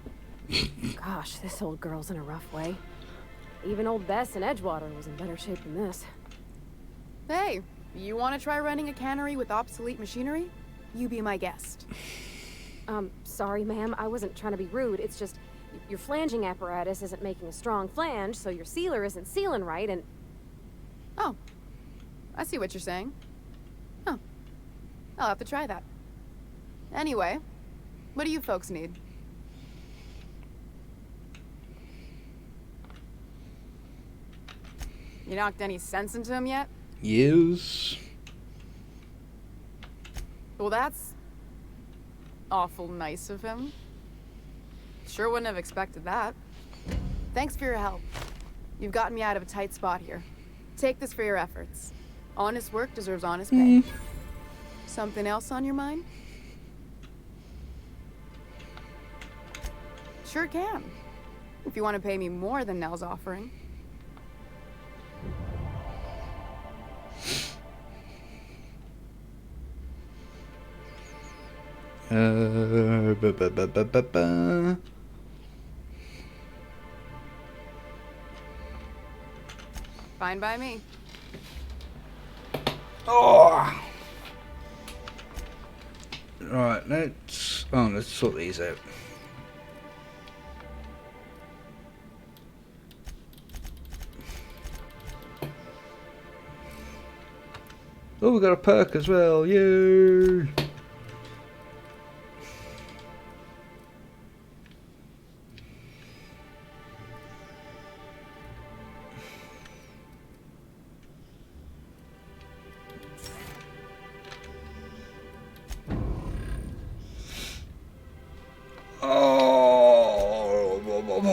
Gosh, this old girl's in a rough way. Even old Bess in Edgewater was in better shape than this. Hey, you want to try running a cannery with obsolete machinery? You be my guest. Sorry, ma'am. I wasn't trying to be rude. It's just your flanging apparatus isn't making a strong flange, so your sealer isn't sealing right, and... Oh. I see what you're saying. Huh. I'll have to try that. Anyway, what do you folks need? You knocked any sense into him yet? Yes. Well, that's awful nice of him. Sure wouldn't have expected that. Thanks for your help. You've gotten me out of a tight spot here. Take this for your efforts. Honest work deserves honest pay. Something else on your mind? Sure can. If you want to pay me more than Nell's offering. Fine by me. Oh. Right, let's sort these out. Oh, we got a perk as well, yay!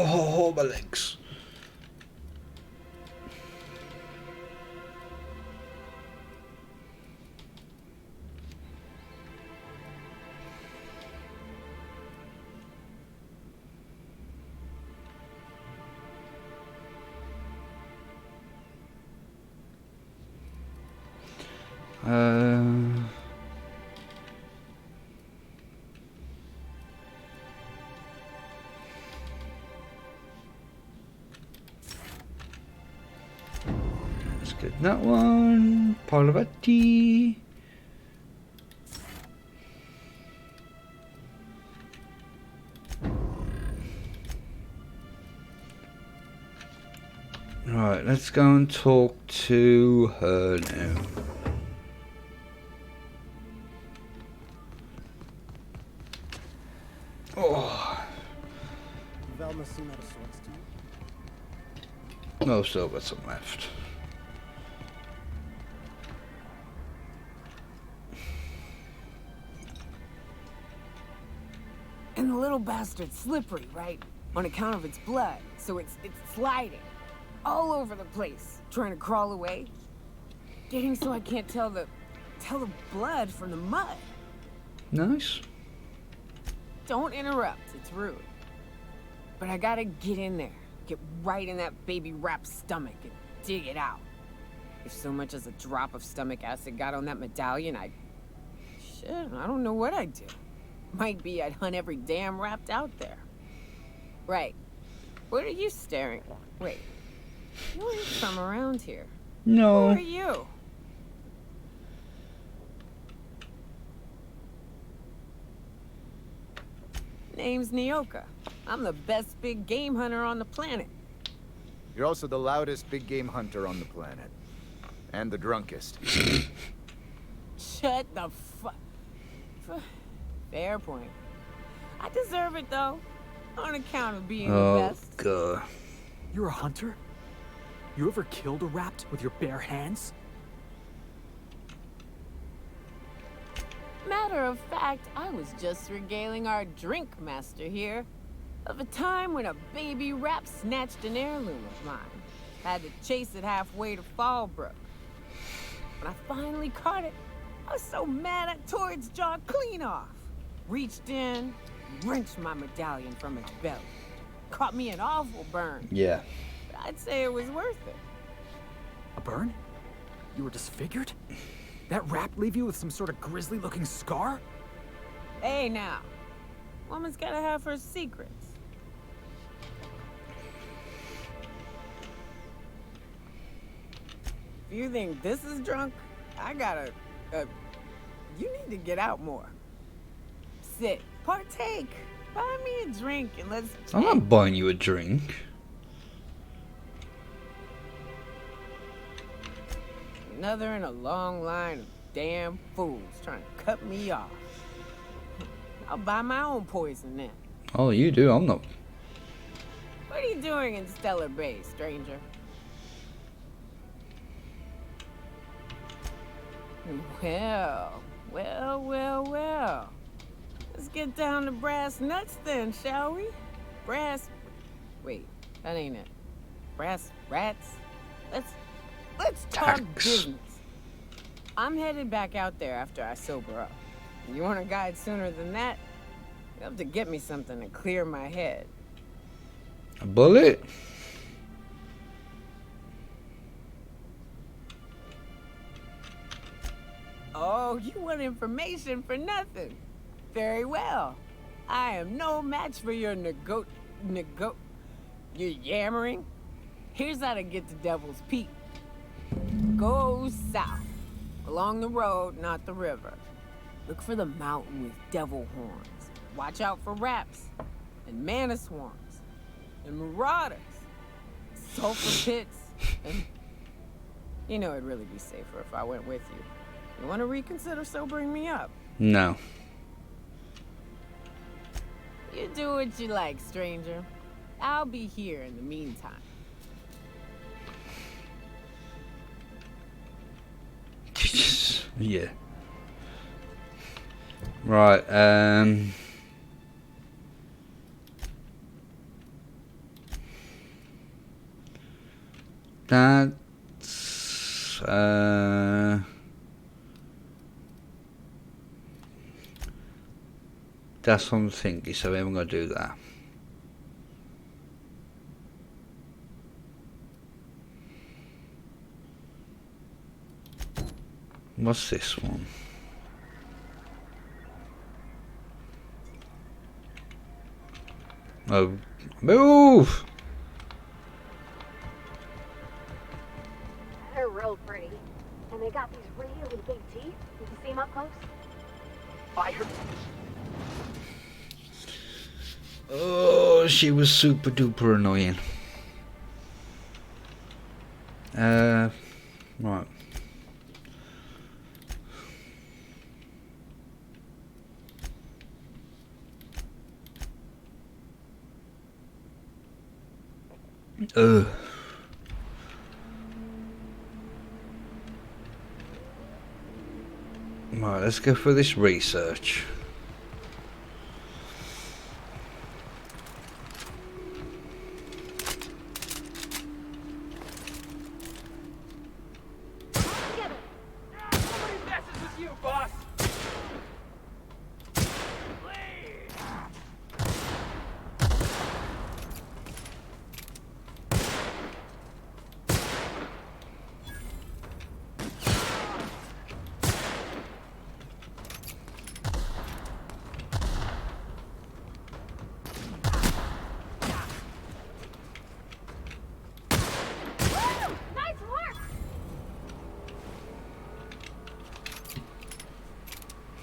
Oh, my legs. Let's get that one. Parvati. Right, let's go and talk to her now. Oh. Velma seen out of sorts to you? No, still got some left. And the little bastard's slippery, right? On account of its blood, so it's sliding all over the place, trying to crawl away. Getting so I can't tell the blood from the mud. Nice. Don't interrupt. It's rude. But I gotta get in there. Get right in that baby rap's stomach and dig it out. If so much as a drop of stomach acid got on that medallion, shit, I don't know what I'd do. Might be I'd hunt every damn rapt out there. Right. What are you staring at? Wait. You ain't from around here. No. Who are you? Name's Nyoka. I'm the best big game hunter on the planet. You're also the loudest big game hunter on the planet. And the drunkest. Shut the fuck. Fair point. I deserve it though. On account of being the best. God. You're a hunter? You ever killed a rapt with your bare hands? Matter of fact, I was just regaling our drink master here of a time when a baby rap snatched an heirloom of mine. Had to chase it halfway to Fallbrook. When I finally caught it, I was so mad I tore its jaw clean off. Reached in, wrenched my medallion from its belly. Caught me an awful burn. Yeah. But I'd say it was worth it. A burn? You were disfigured? That rap leave you with some sort of grisly-looking scar? Hey now, woman's gotta have her secrets. If you think this is drunk, I gotta, you need to get out more. Sit, partake, buy me a drink and let's chat. I'm not buying you a drink. Another in a long line of damn fools trying to cut me off. I'll buy my own poison then. Oh, you do? I'm not. What are you doing in Stellar Bay, stranger? Well. Let's get down to brass nuts then, shall we? Wait, that ain't it. Brass rats? Let's talk business. I'm headed back out there after I sober up. You want a guide sooner than that? You have to get me something to clear my head. A bullet? Oh, you want information for nothing. Very well. I am no match for your your yammering. Here's how to get to Devil's Peak. Go south. Along the road, not the river. Look for the mountain with devil horns. Watch out for raps. And mana swarms. And marauders. Sulfur pits. And... You know it'd really be safer if I went with you. You want to reconsider sobering me up? No. You do what you like, stranger. I'll be here in the meantime. Yeah. Right, that's on thingy, so we haven't got to do that. What's this one? Oh, move! They're real pretty. And they got these really big teeth. You can see them up close. Fire. Oh, she was super duper annoying. Right. Right, let's go for this research.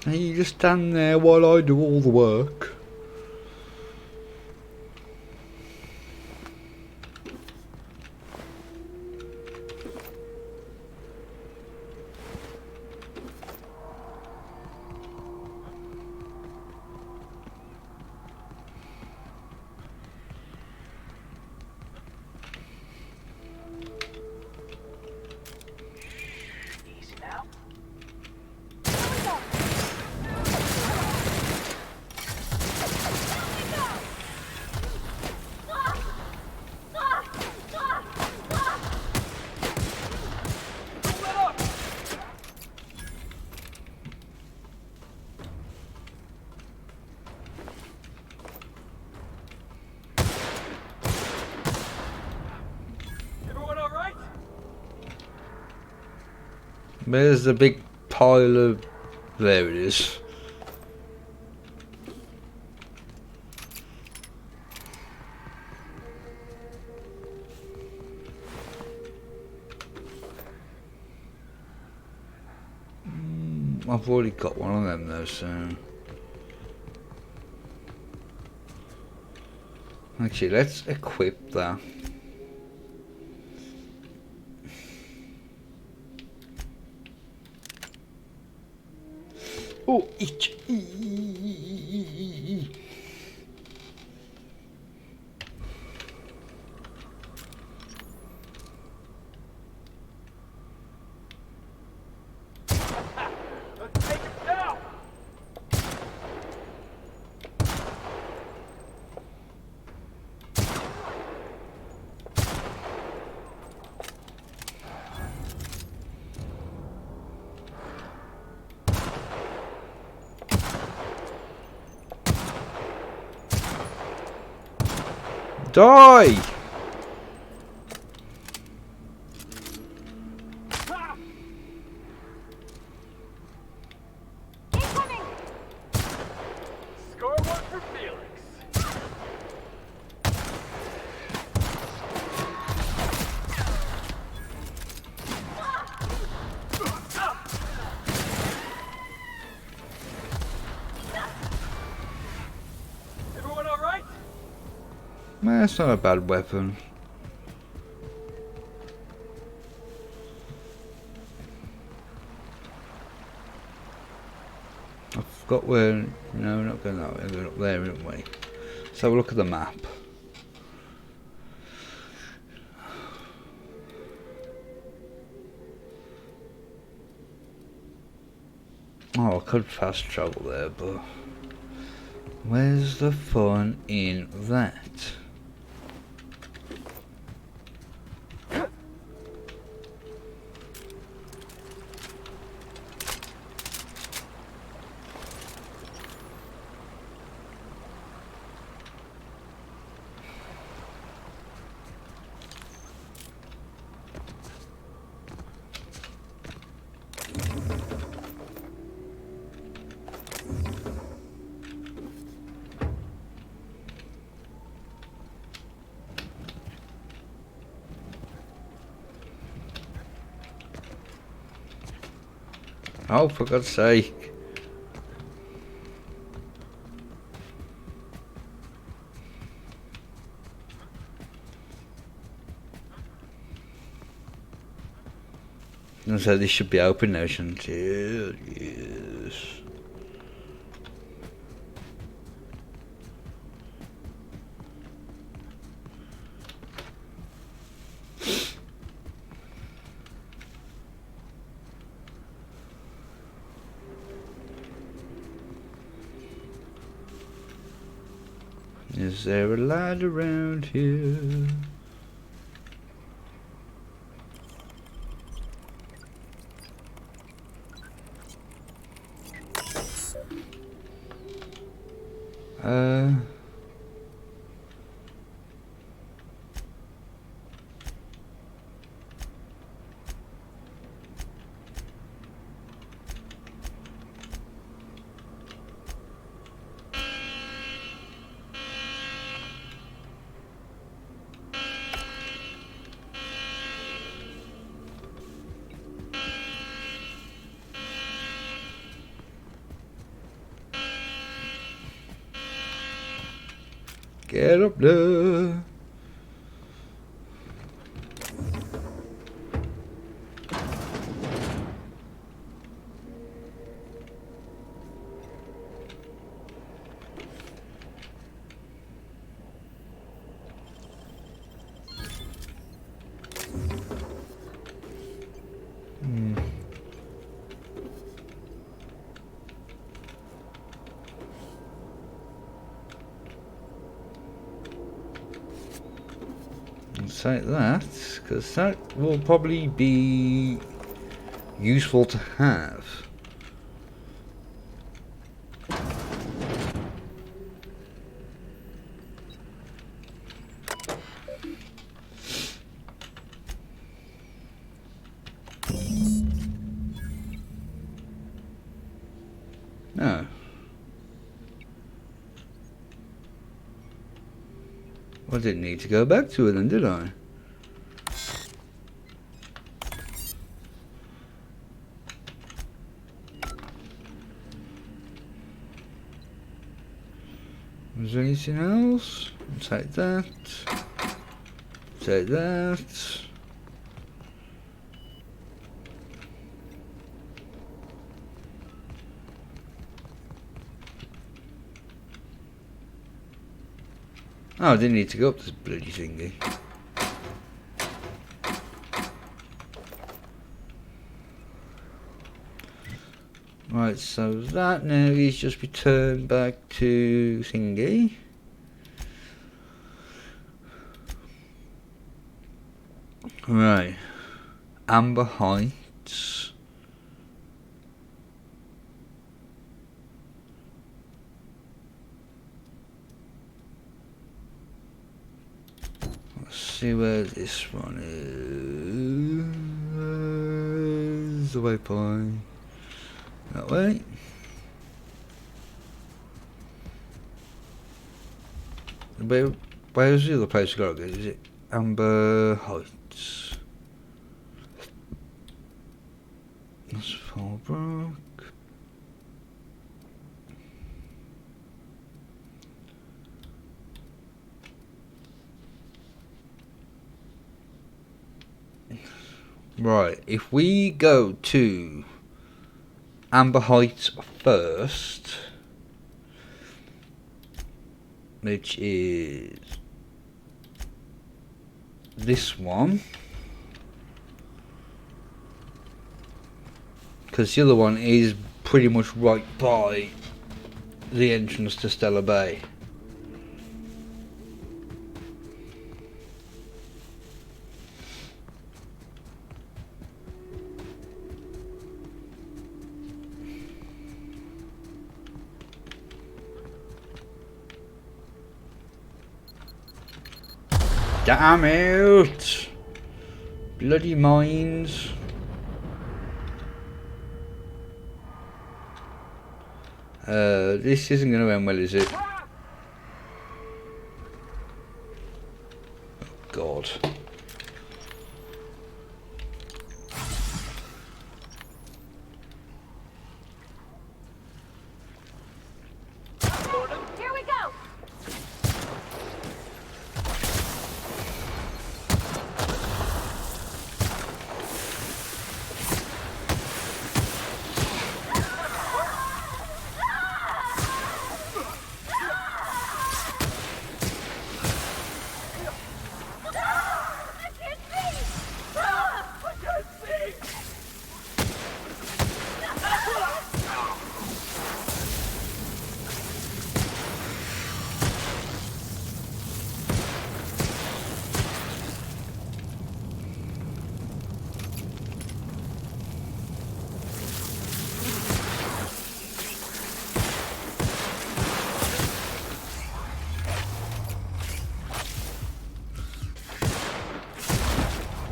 And you just stand there while I do all the work. Where's the big pile of... There it is. I've already got one of them though, so... Actually, let's equip that. Oh, itch. Die! Score one for Felix. Everyone all right? That's not a bad weapon. I forgot where... No, we're not going that way. We're going up there, aren't we? Let's have a look at the map. Oh, I could fast travel there, but... Where's the fun in that? Oh, for God's sake. And so this should be open now, shouldn't it? Yes. Is there a light around here? Get up there. Take that, because that will probably be useful to have. No. I didn't need to go back to it then, did I? Was there anything else? Take that. Take that. Oh, I didn't need to go up this bloody thingy. Right, so that now is just returned back to thingy. Right. Amber Heights. Let's see where this one is. The waypoint. That way. Where's the other place we gotta go? Is it Amber Heights? That's Fallbrook. Right, if we go to Amber Heights first, which is this one, because the other one is pretty much right by the entrance to Stella Bay. Damn it! Bloody mines. This isn't going to end well, is it? Oh, God. Here we go!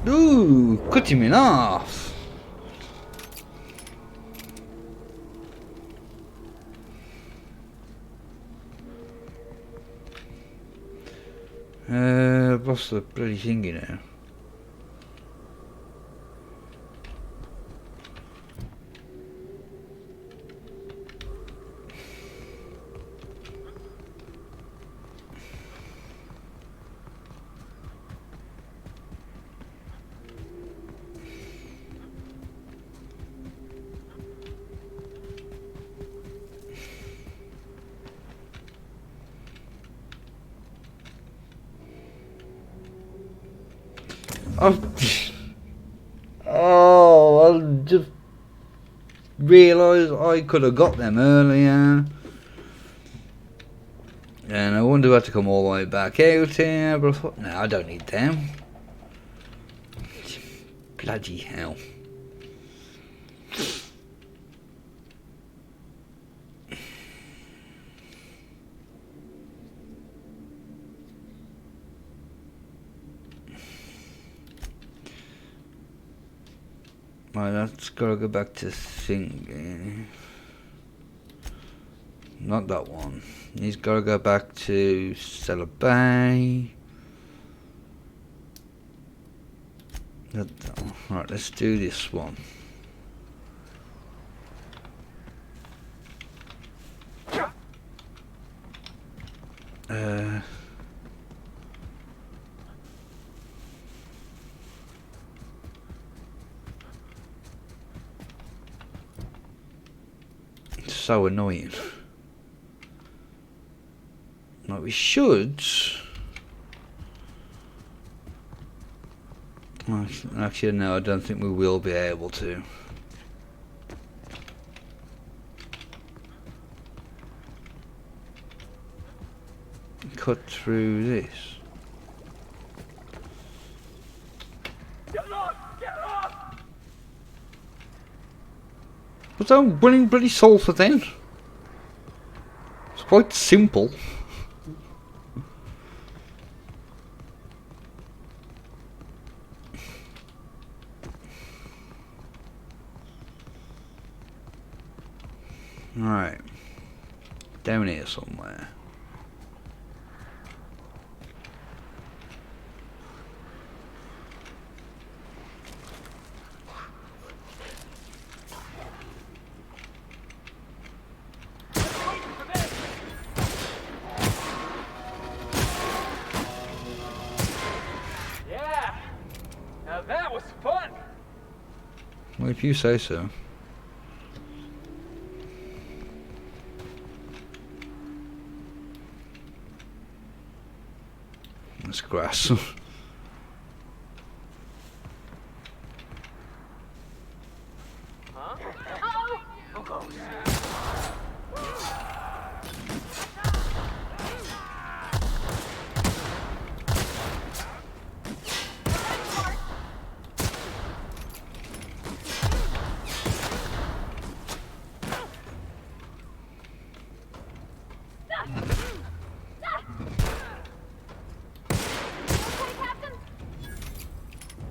Ooh, cut him in half. What's the bloody thingy now? Oh, I just realised I could have got them earlier. And I wonder if I had to come all the way back out here, but I thought, no, I don't need them. Bloody hell. Right, that's gotta go back to singing. Not that one. He's gotta go back to Stella Bay. Not that one. Right, let's do this one. It's so annoying. Like, we should. Actually, no, I don't think we will be able to. Cut through this. Get off! Get off! Was that winning bloody sulphur then? It's quite simple. Right. Down here somewhere. Yeah! Now that was fun! Well, if you say so. That's grass.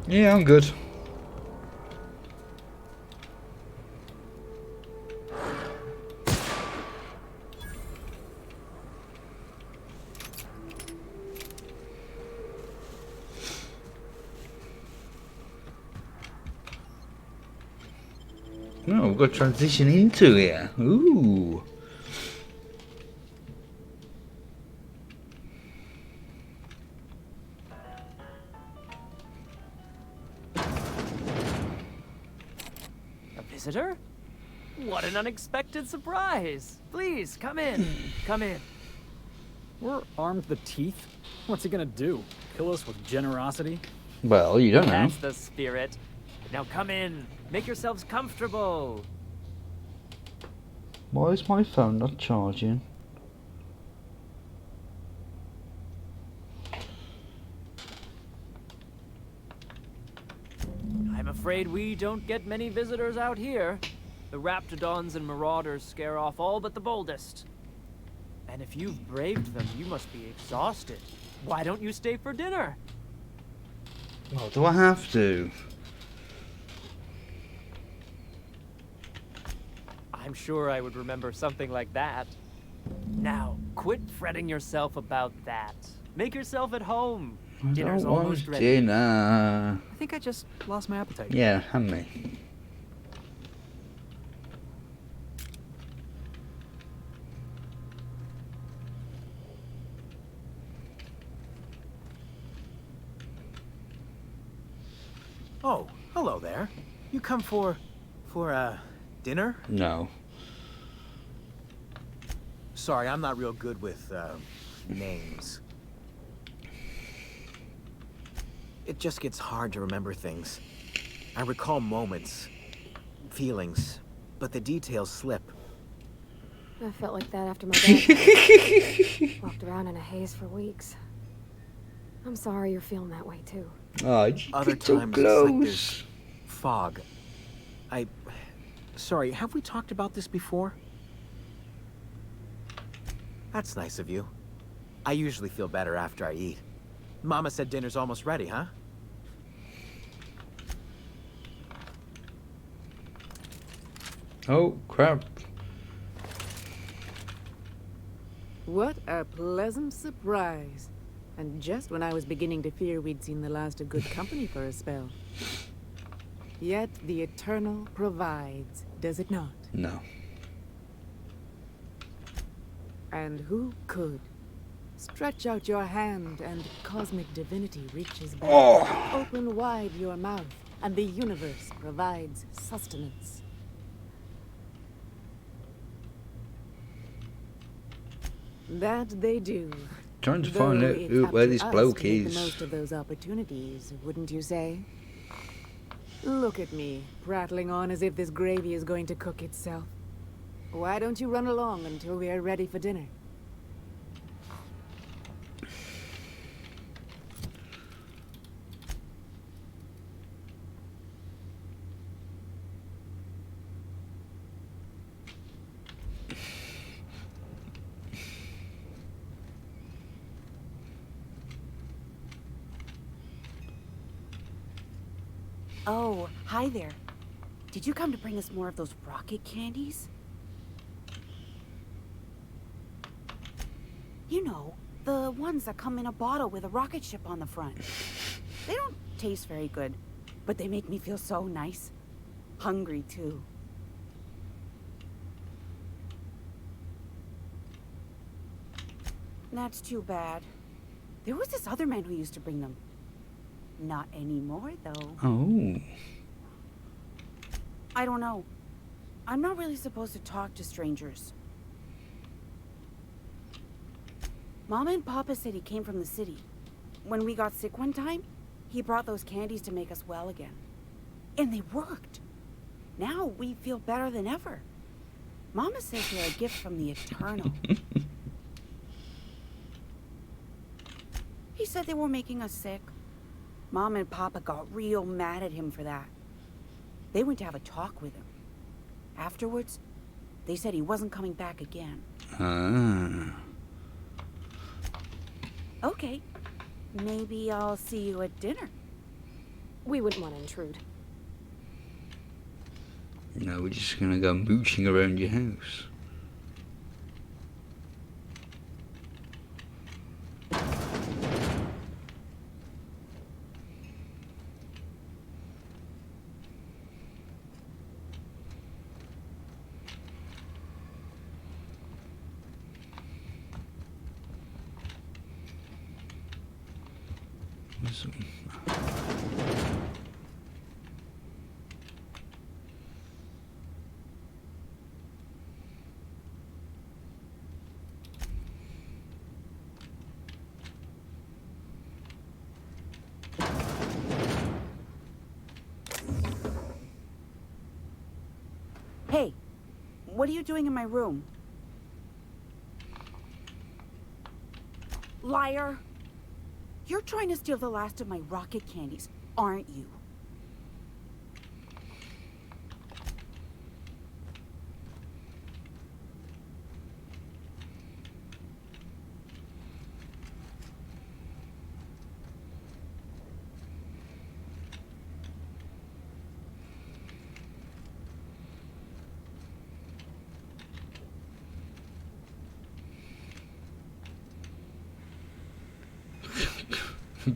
Yeah, I'm good. No, we've got to transition into here. Ooh. Visitor? What an unexpected surprise! Please, come in. Come in. We're armed to the teeth. What's he gonna do? Kill us with generosity? Well, you don't know. That's the spirit. Now come in. Make yourselves comfortable. Why is my phone not charging? I'm afraid we don't get many visitors out here. The Raptidons and Marauders scare off all but the boldest. And if you've braved them, you must be exhausted. Why don't you stay for dinner? Well, do I have to? I'm sure I would remember something like that. Now, quit fretting yourself about that. Make yourself at home. I Dinner's don't want almost ready. dinner. I think I just lost my appetite. Yeah, hand me. Oh, hello there. You come for dinner? No. Sorry, I'm not real good with, names. It just gets hard to remember things. I recall moments, feelings, but the details slip. I felt like that after my dad walked around in a haze for weeks. I'm sorry you're feeling that way too. Oh, Other it's so times it's like close. there's fog. Sorry, have we talked about this before? That's nice of you. I usually feel better after I eat. Mama said dinner's almost ready, huh? Oh, crap. What a pleasant surprise. And just when I was beginning to fear we'd seen the last of good company for a spell. Yet the Eternal provides, does it not? No. And who could? Stretch out your hand and cosmic divinity reaches back. Oh. Open wide your mouth and the universe provides sustenance. That they do. Trying to find Though out it's who, up where to this us bloke to make is. the most of those opportunities, wouldn't you say? Look at me, prattling on as if this gravy is going to cook itself. Why don't you run along until we are ready for dinner? Oh, hi there. Did you come to bring us more of those rocket candies? You know, the ones that come in a bottle with a rocket ship on the front. They don't taste very good, but they make me feel so nice. Hungry, too. That's too bad. There was this other man who used to bring them. Not anymore, though. Oh. I don't know. I'm not really supposed to talk to strangers. Mama and Papa said he came from the city. When we got sick one time, he brought those candies to make us well again. And they worked. Now we feel better than ever. Mama says they're a gift from the Eternal. He said they were making us sick. Mom and Papa got real mad at him for that. They went to have a talk with him. Afterwards, they said he wasn't coming back again. Ah. Okay. Maybe I'll see you at dinner. We wouldn't want to intrude. No, we're just gonna go mooching around your house. Hey, what are you doing in my room? Liar! You're trying to steal the last of my rocket candies, aren't you?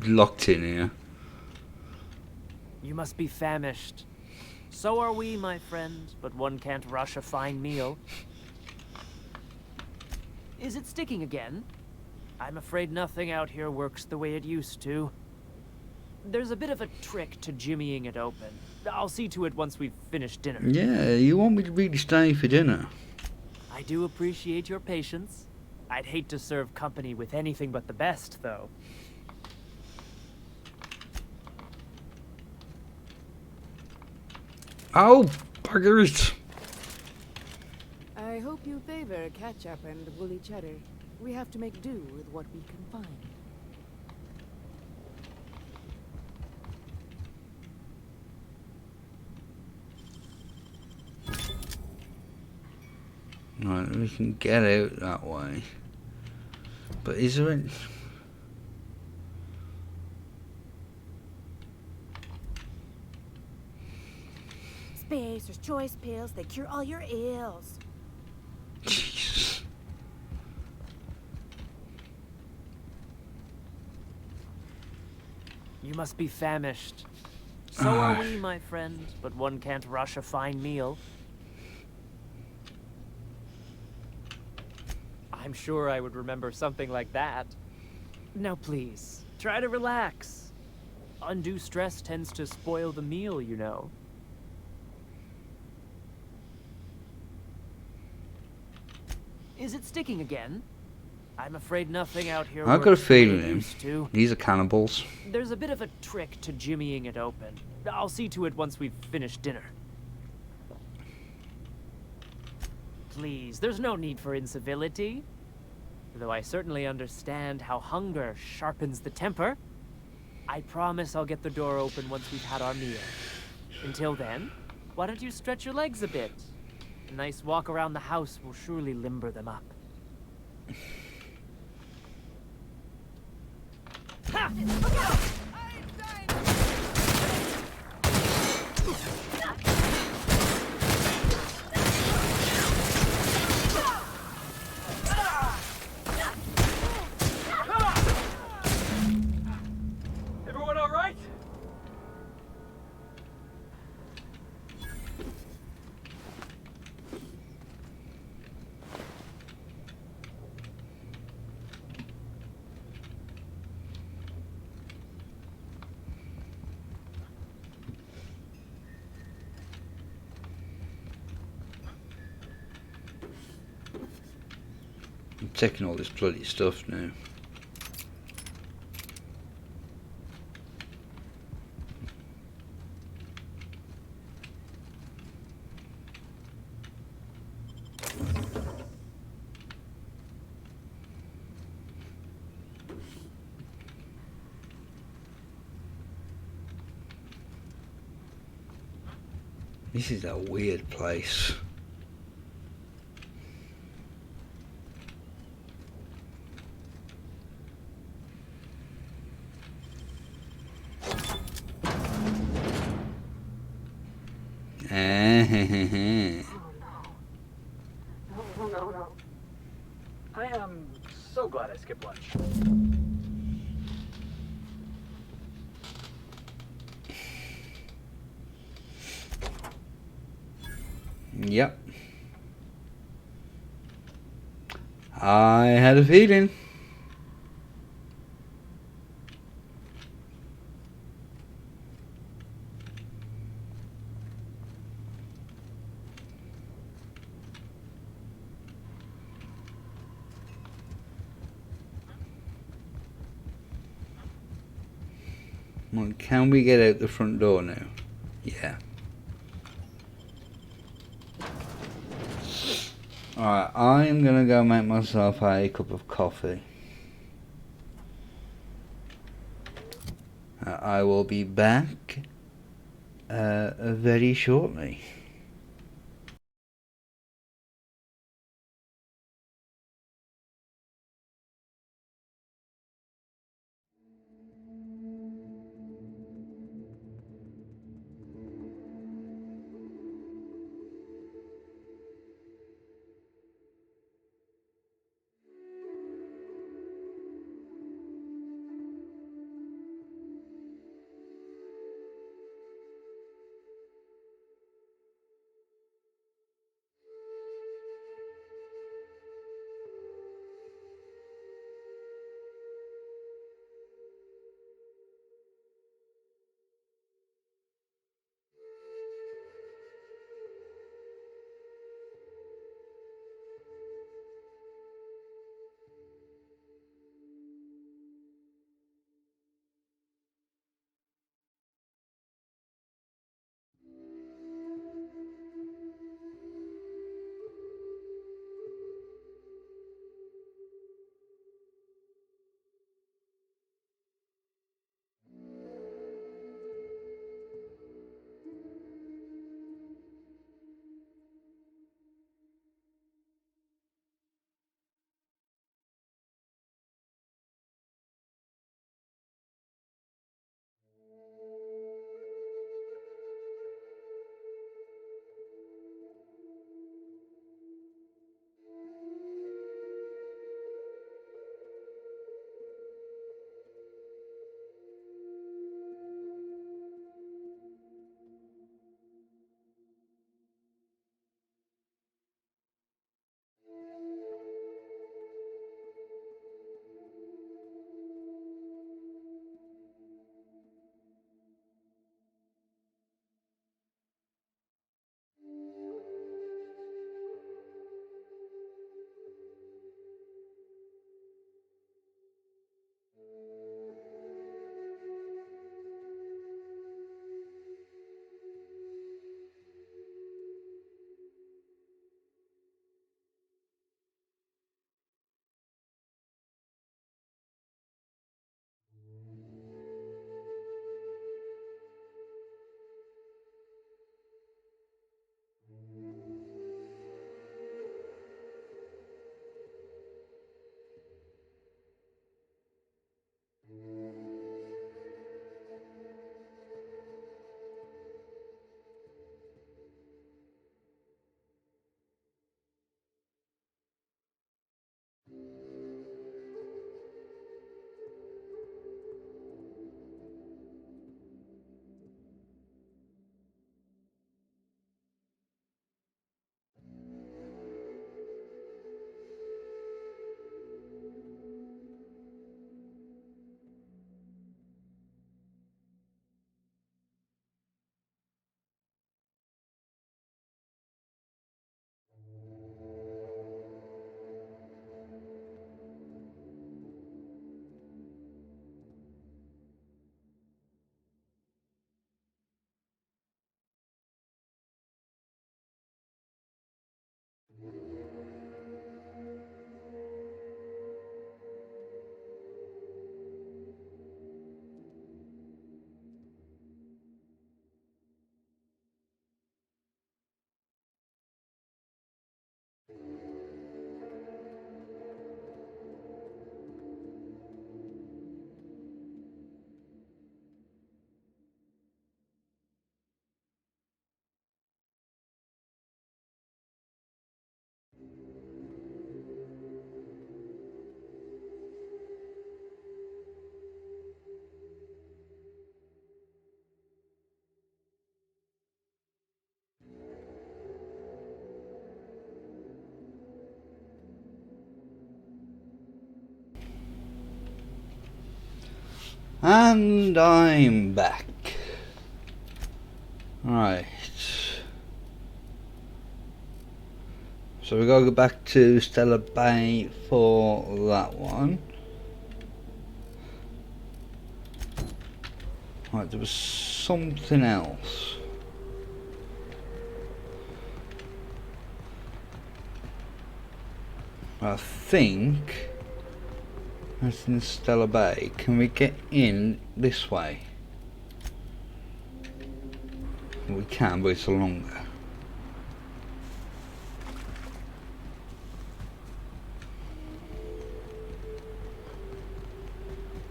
Locked in here. You must be famished. So are we, my friend, but one can't rush a fine meal. Is it sticking again? I'm afraid nothing out here works the way it used to. There's a bit of a trick to jimmying it open. I'll see to it once we've finished dinner. Yeah, you want me to really stay for dinner? I do appreciate your patience. I'd hate to serve company with anything but the best, though. Oh, buggers. I hope you favor catch-up and woolly cheddar. We have to make do with what we can find. Right, we can get out that way. But is there any... Spacer's choice pills, they cure all your ills. You must be famished. So are we, my friend, but one can't rush a fine meal. I'm sure I would remember something like that. Now please, try to relax. Undue stress tends to spoil the meal, you know. Is it sticking again? I'm afraid nothing out here I've got a works the way it feeling used to. these are cannibals. There's a bit of a trick to jimmying it open. I'll see to it once we've finished dinner. Please, there's no need for incivility. Though I certainly understand how hunger sharpens the temper. I promise I'll get the door open once we've had our meal. Until then, why don't you stretch your legs a bit? A nice walk around the house will surely limber them up. Ha! Look out! Everyone all right? I'm taking all this bloody stuff now. This is a weird place. No. I am so glad I skipped lunch. Yep. I had a feeling. Well, can we get out the front door now? Yeah. Alright, I am gonna go make myself a cup of coffee. I will be back very shortly. And I'm back. Right. So we gotta go back to Stellar Bay for that one. Right, there was something else. I think that's in Stellar Bay. Can we get in this way? We can, but it's longer.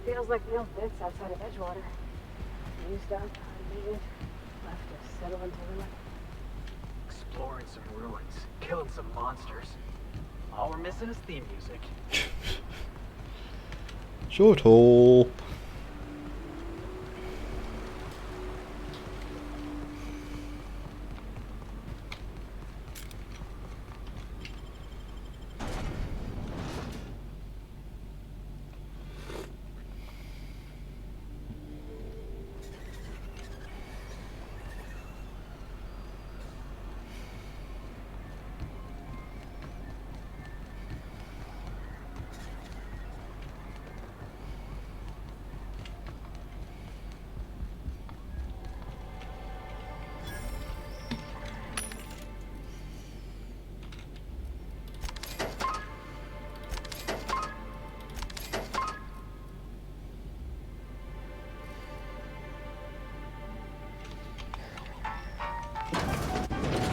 Feels like the old bits outside of Edgewater. Used up, unneeded, left to settle into ruin. Exploring some ruins, killing some monsters. All we're missing is theme music. Short haul.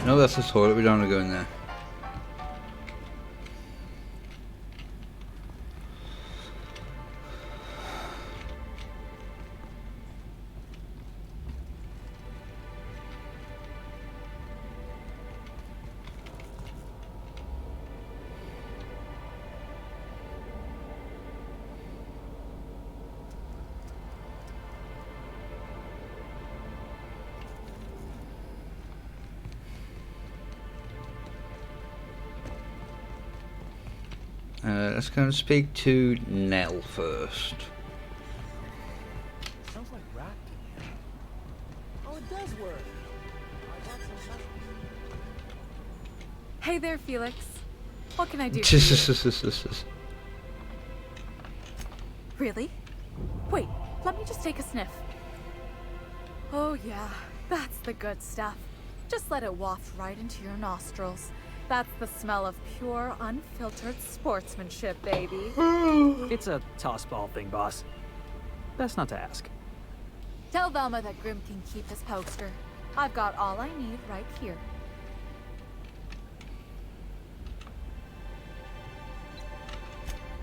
No, that's the toilet. We don't want to go in there. Let's go and speak to Nell first. Sounds like Rack in here. Oh, it does work. I got some. Hey there, Felix. What can I do for you? Really? Wait, let me just take a sniff. Oh yeah, that's the good stuff. Just let it waft right into your nostrils. That's the smell of pure, unfiltered sportsmanship, baby. It's a toss-ball thing, boss. Best not to ask. Tell Velma that Grim can keep his poster. I've got all I need right here.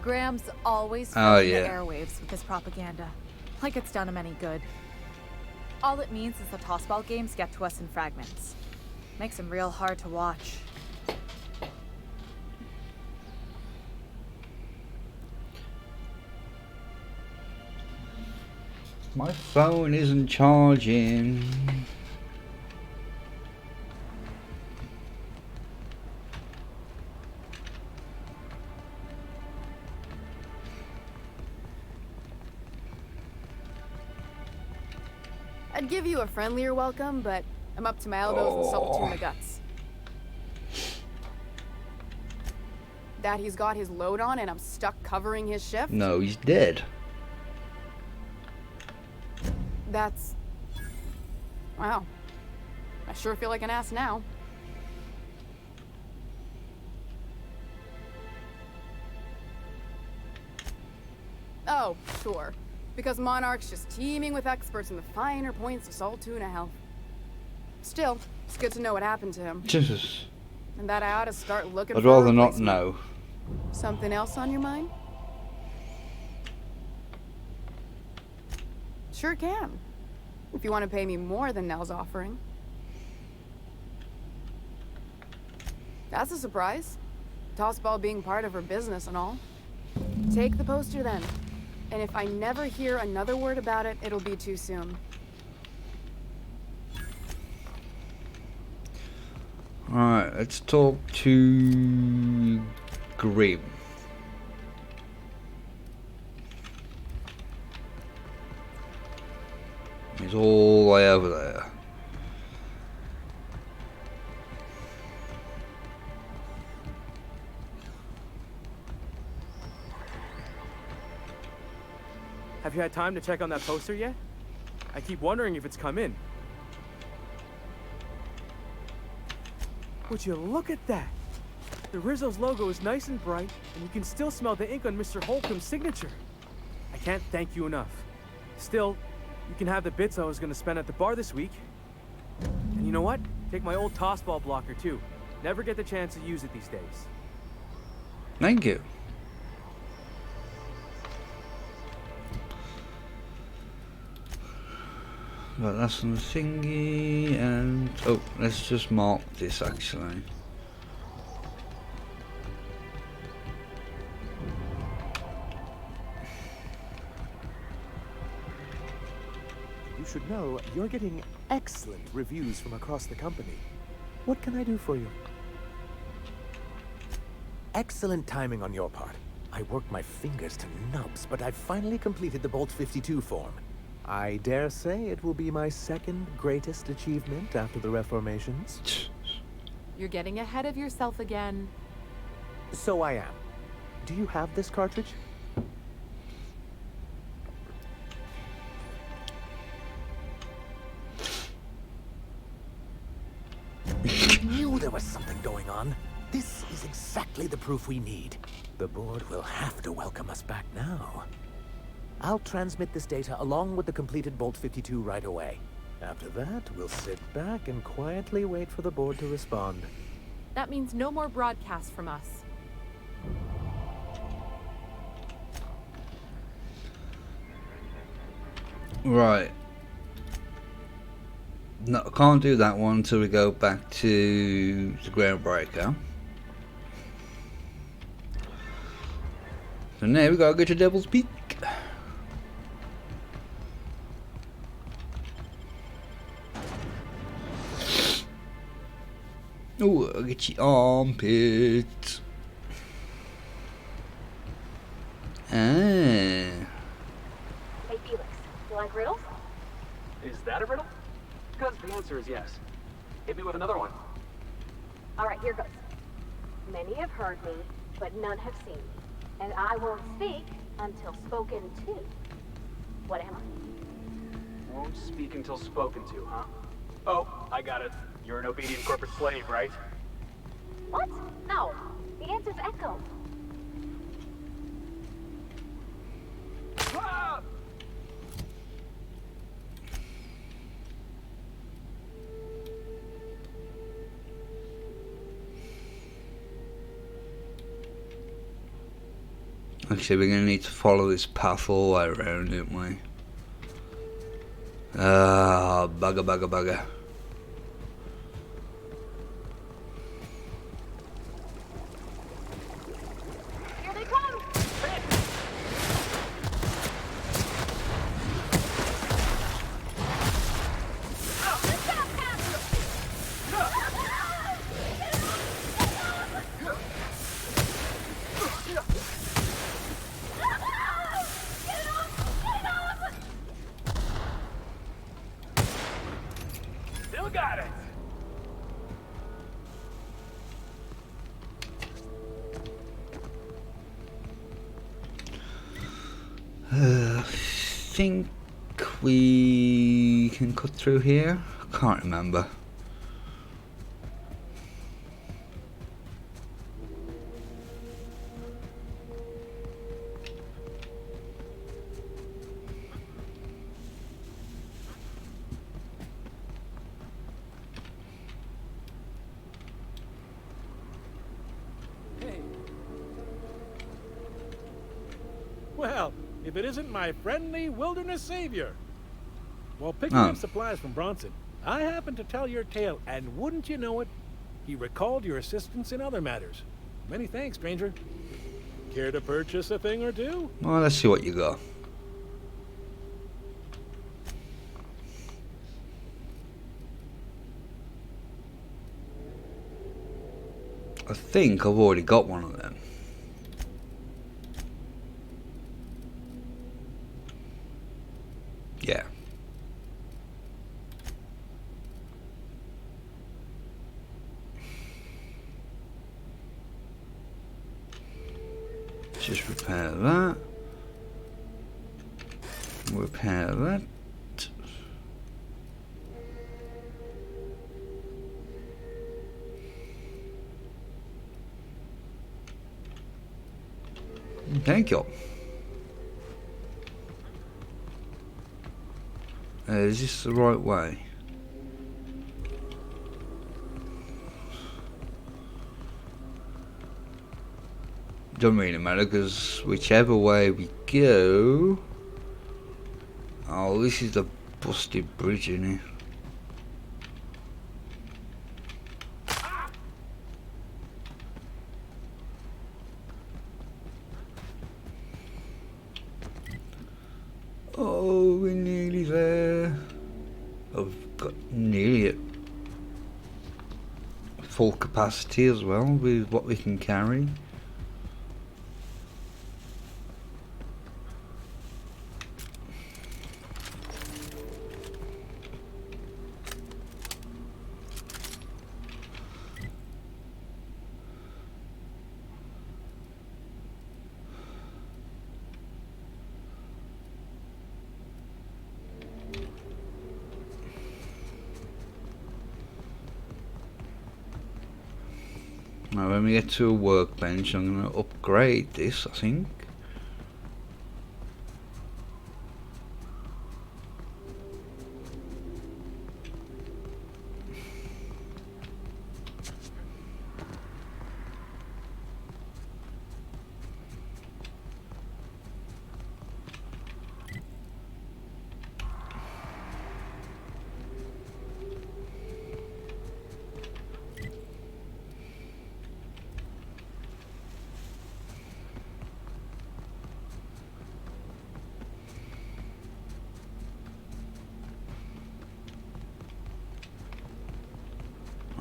Graham's always filling the airwaves with his propaganda. Like it's done him any good. All it means is the tossball games get to us in fragments. Makes them real hard to watch. My phone isn't charging. I'd give you a friendlier welcome, but I'm up to my elbows in salt tuna guts. That he's got his load on and I'm stuck covering his shift? No, he's dead. That's... wow. I sure feel like an ass now. Oh, sure. Because Monarch's just teeming with experts in the finer points of salt tuna health. Still, it's good to know what happened to him. Jesus. And that I ought to start looking I'd for a rather not replacement. know. Something else on your mind? Sure can. If you want to pay me more than Nell's offering. That's a surprise. Tossball being part of her business and all. Take the poster then. And if I never hear another word about it, it'll be too soon. Alright, let's talk to Grim. He's all the way over there. Have you had time to check on that poster yet? I keep wondering if it's come in. Would you look at that? The Rizzo's logo is nice and bright, and you can still smell the ink on Mr. Holcomb's signature. I can't thank you enough. Still, you can have the bits I was going to spend at the bar this week. And you know what? Take my old tossball blocker too. Never get the chance to use it these days. Thank you. Right, that's on the thingy, and oh, let's just mark this actually. You should know you're getting excellent reviews from across the company. What can I do for you? Excellent timing on your part. I worked my fingers to nubs, but I've finally completed the Bolt 52 form. I dare say it will be my second greatest achievement after the Reformations. You're getting ahead of yourself again. So I am. Do you have this cartridge? I knew there was something going on. This is exactly the proof we need. The board will have to welcome us back now. I'll transmit this data along with the completed Bolt 52 right away. After that, we'll sit back and quietly wait for the board to respond. That means no more broadcasts from us. Right. No, I can't do that one until we go back to the Groundbreaker. So now we gotta go to Devil's Peak. Oh, I'll get your armpits. Ah. Hey Felix, you like riddles? Is that a riddle? Because the answer is yes. Hit me with another one. Alright, here goes. Many have heard me, but none have seen me. And I won't speak until spoken to. What am I? Won't speak until spoken to, huh? Oh, I got it. You're an obedient corporate slave, right? What? No. The answer's Echo. Ah! Actually, we're going to need to follow this path all the way around, aren't we? Ah, bugger, bugger, bugger. Here they come! Still got it! I think we can cut through here. I can't remember. Well, if it isn't my friendly wilderness savior. While picking Oh. up supplies from Bronson, I happened to tell your tale, and wouldn't you know it, he recalled your assistance in other matters. Many thanks, stranger. Care to purchase a thing or two? Well, let's see what you got. I think I've already got one of them. Yeah. that. Repair that. Thank you. Is this the right way? Don't really matter, because whichever way we go... Oh, this is the busted bridge, isn't it? Oh, we're nearly there. I've got nearly at full capacity as well with what we can carry. Now when we get to a workbench, I'm going to upgrade this, I think.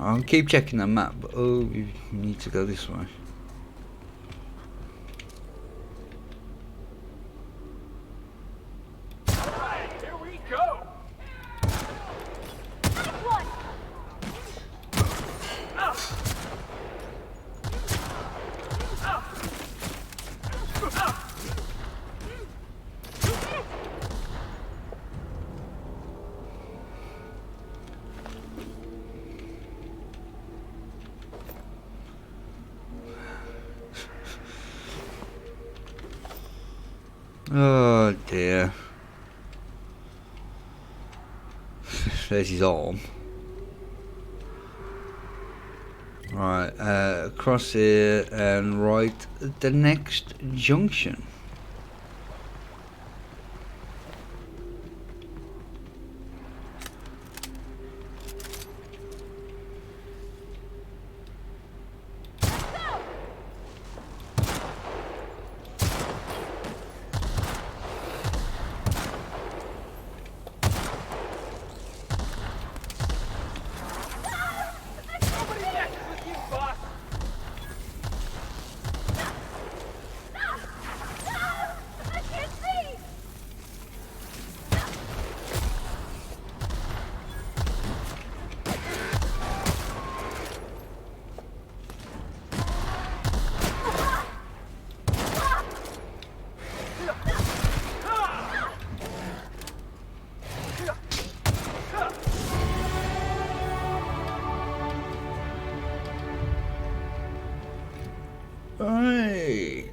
I'll keep checking the map, but oh, we need to go this way. Alright, here we go! Oh dear. There's his arm. Right, across here and right at the next junction. Right.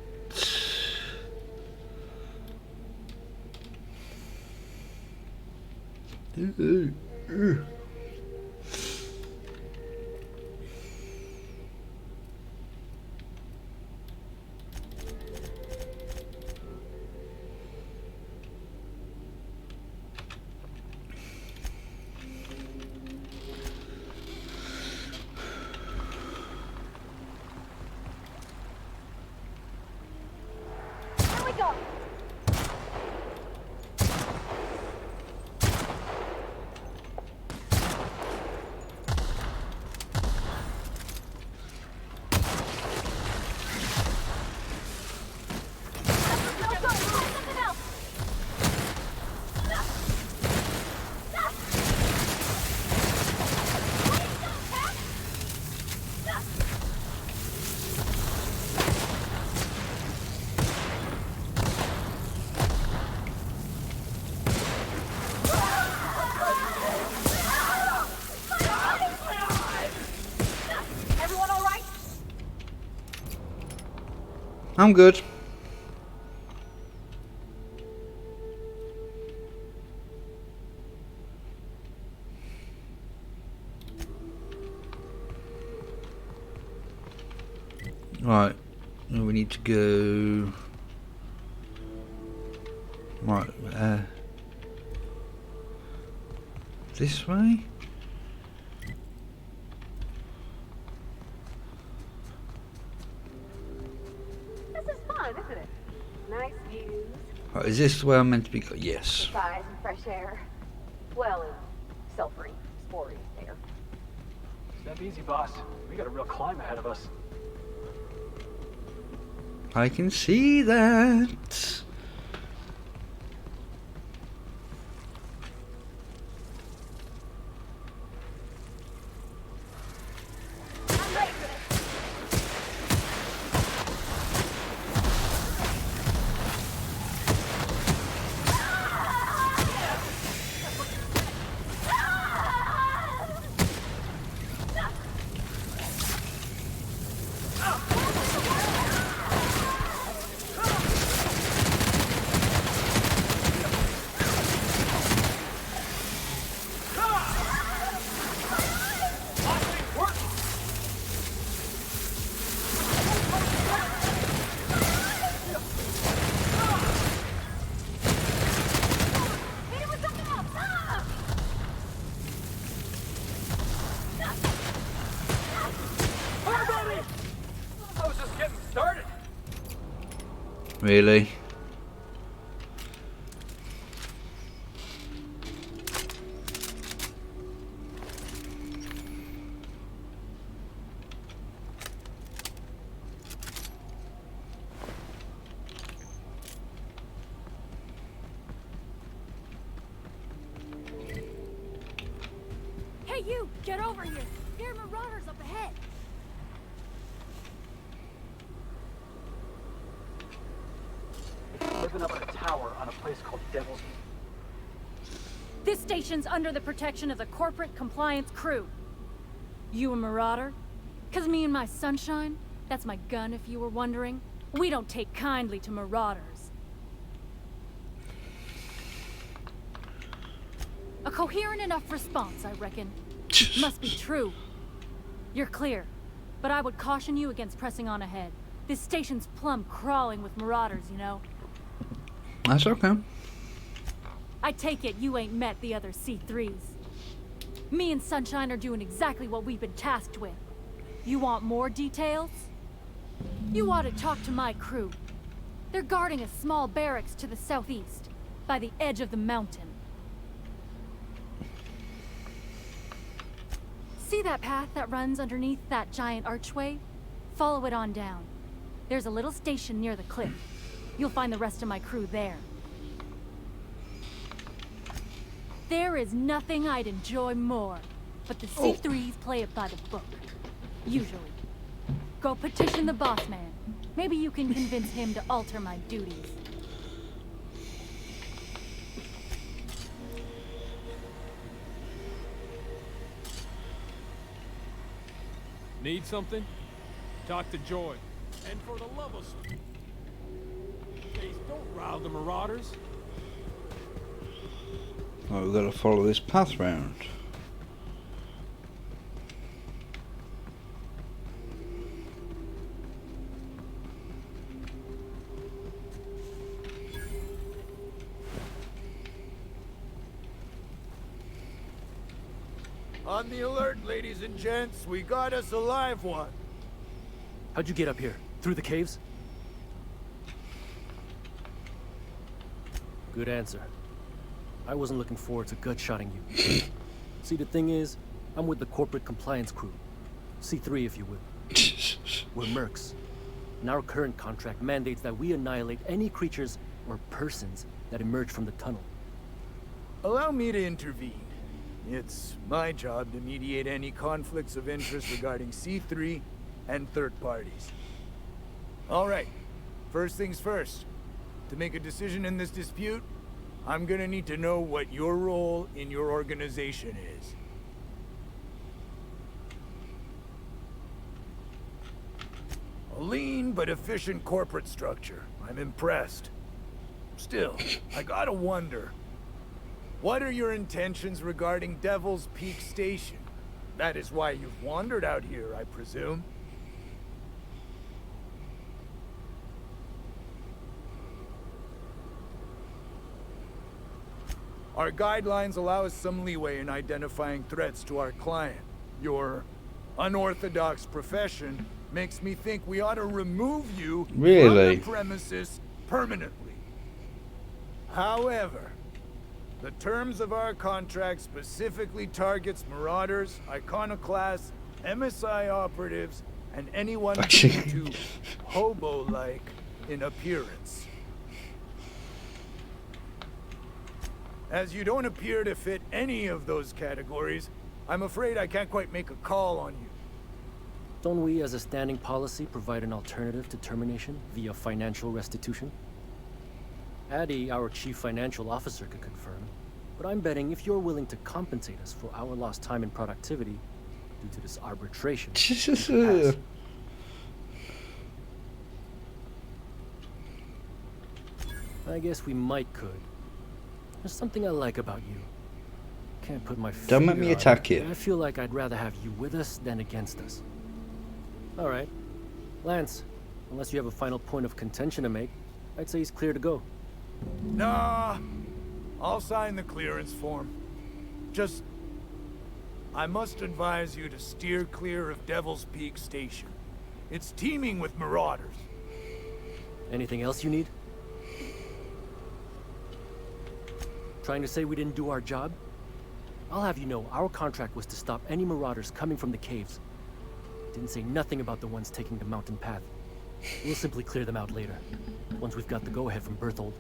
I'm good. Right, we need to go. Right, this way? This is fun, isn't it? Nice views. Right, is this where I'm meant to be? Yes. Exercise and fresh air. Well, and self-free, sporty air. Step easy, boss. We got a real climb ahead of us. I can see that. Really? Hey, you! Get over here! There are marauders up ahead! Living up in a tower on a place called Devil's. This station's under the protection of the Corporate Compliance Crew. You a marauder? 'Cause me and my sunshine, that's my gun if you were wondering, we don't take kindly to marauders. A coherent enough response, I reckon. Must be true. You're clear, but I would caution you against pressing on ahead. This station's plumb crawling with marauders, you know. That's okay. I take it you ain't met the other C3s. Me and Sunshine are doing exactly what we've been tasked with. You want more details? You ought to talk to my crew. They're guarding a small barracks to the southeast, by the edge of the mountain. See that path that runs underneath that giant archway? Follow it on down. There's a little station near the cliff. You'll find the rest of my crew there. There is nothing I'd enjoy more, but the C3s play it by the book. Usually. Go petition the boss man. Maybe you can convince him to alter my duties. Need something? Talk to Joy. And for the love of... Please don't rile the marauders. Right, we've got to follow this path round. On the alert, ladies and gents. We got us a live one. How'd you get up here? Through the caves? Good answer. I wasn't looking forward to gut-shotting you. See, the thing is, I'm with the Corporate Compliance Crew. C3, if you will. We're mercs. And our current contract mandates that we annihilate any creatures or persons that emerge from the tunnel. Allow me to intervene. It's my job to mediate any conflicts of interest regarding C3 and third parties. All right, first things first. To make a decision in this dispute, I'm gonna need to know what your role in your organization is. lean but efficient corporate structure. I'm impressed. Still, I gotta wonder, what are your intentions regarding Devil's Peak Station? That is why you've wandered out here, I presume. Our guidelines allow us some leeway in identifying threats to our client. Your unorthodox profession makes me think we ought to remove you from the premises permanently. However, the terms of our contract specifically targets marauders, iconoclasts, MSI operatives, and anyone too hobo-like in appearance. As you don't appear to fit any of those categories, I'm afraid I can't quite make a call on you. Don't we, as a standing policy, provide an alternative to termination via financial restitution? Addie, our chief financial officer, could confirm, but I'm betting if you're willing to compensate us for our lost time and productivity due to this arbitration, I guess we could. There's something I like about you. Can't put my finger Don't make me attack you. I feel like I'd rather have you with us than against us. All right. Lance, unless you have a final point of contention to make, I'd say he's clear to go. Nah, I'll sign the clearance form. Just, I must advise you to steer clear of Devil's Peak Station. It's teeming with marauders. Anything else you need? Trying to say we didn't do our job? I'll have you know, our contract was to stop any marauders coming from the caves. Didn't say nothing about the ones taking the mountain path. We'll simply clear them out later, once we've got the go-ahead from Berthold.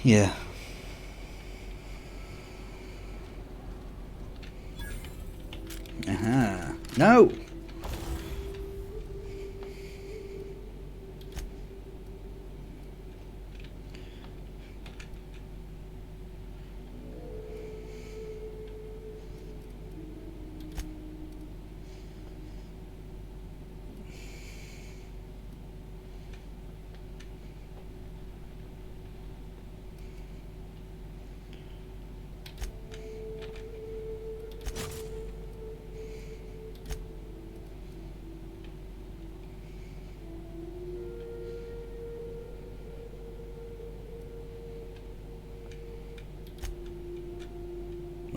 Yeah. No!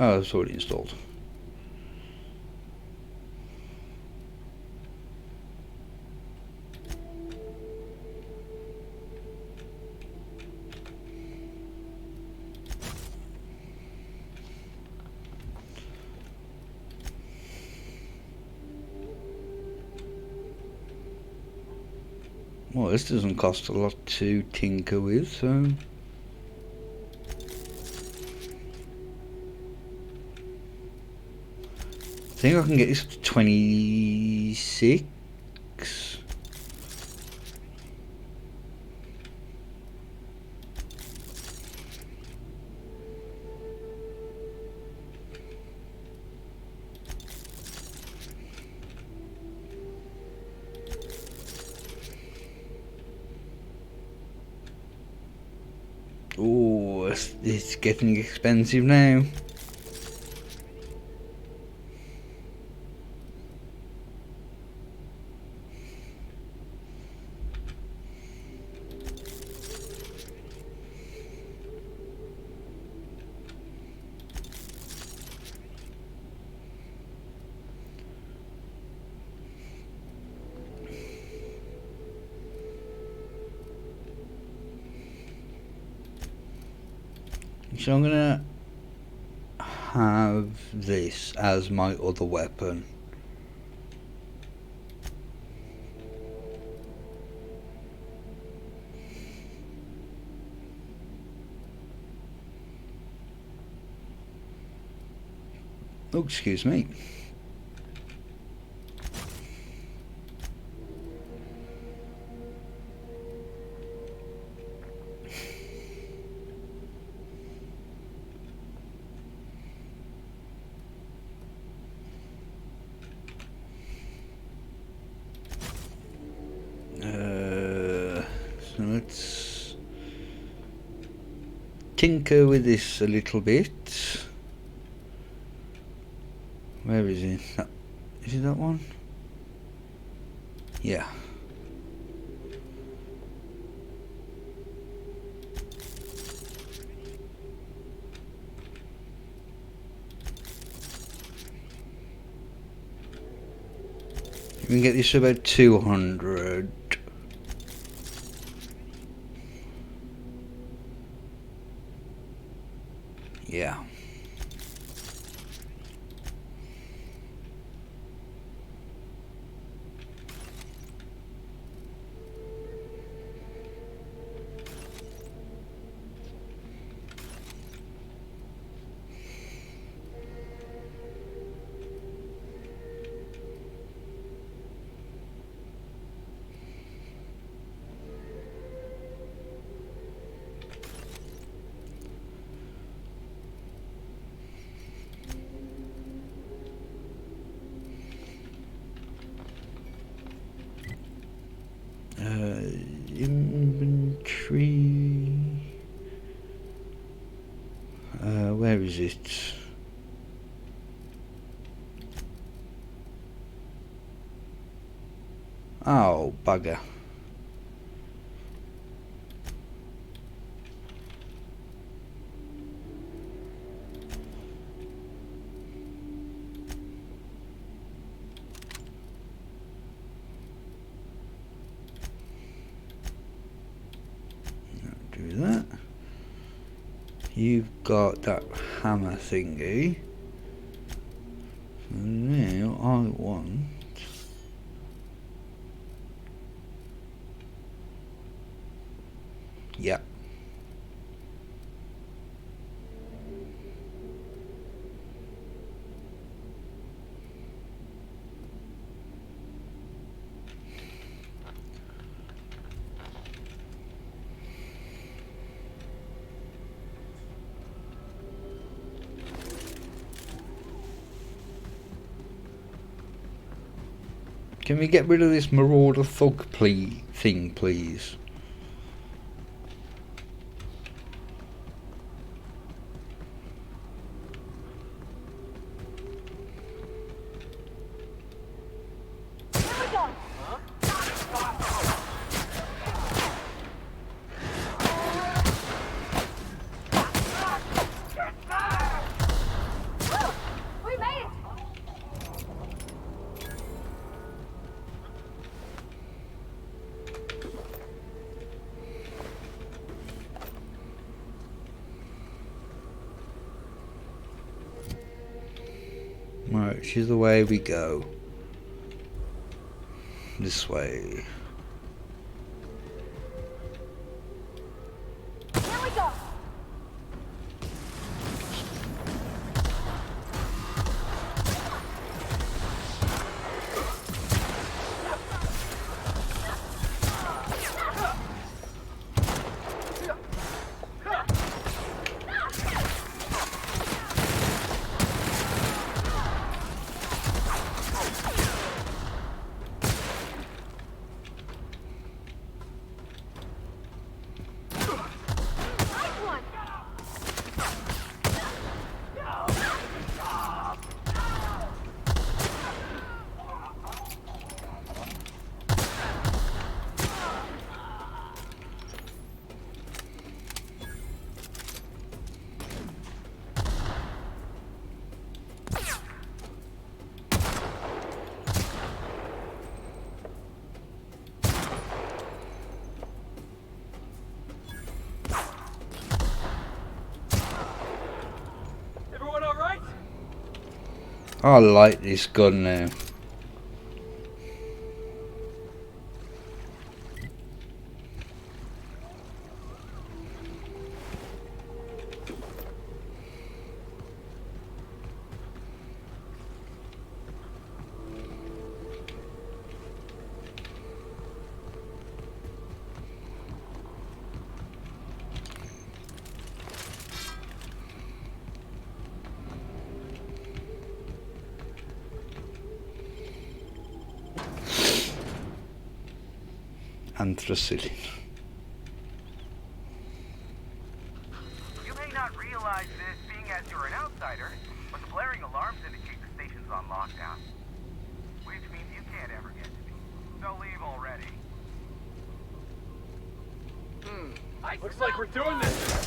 Oh, it's already installed. Well, this doesn't cost a lot to tinker with, so... I think I can get this to 26. Oh, it's getting expensive now. So I'm gonna have this as my other weapon. Oh, excuse me. So let's tinker with this a little bit. Where is it? Is it that one? Yeah. We can get this about 200. Yeah. Inventory. Where is it? Oh, bugger. Do that. You've got that hammer thingy. So now I want yeah. Can we get rid of this marauder thug thing, please? Right, which is the way we go. This way. Here we go. I like this gun now. Anthracite. realize this, being as you're an outsider, but the blaring alarms indicate the station's on lockdown. Which means you can't ever get to me. So leave already. Looks like we're doing this.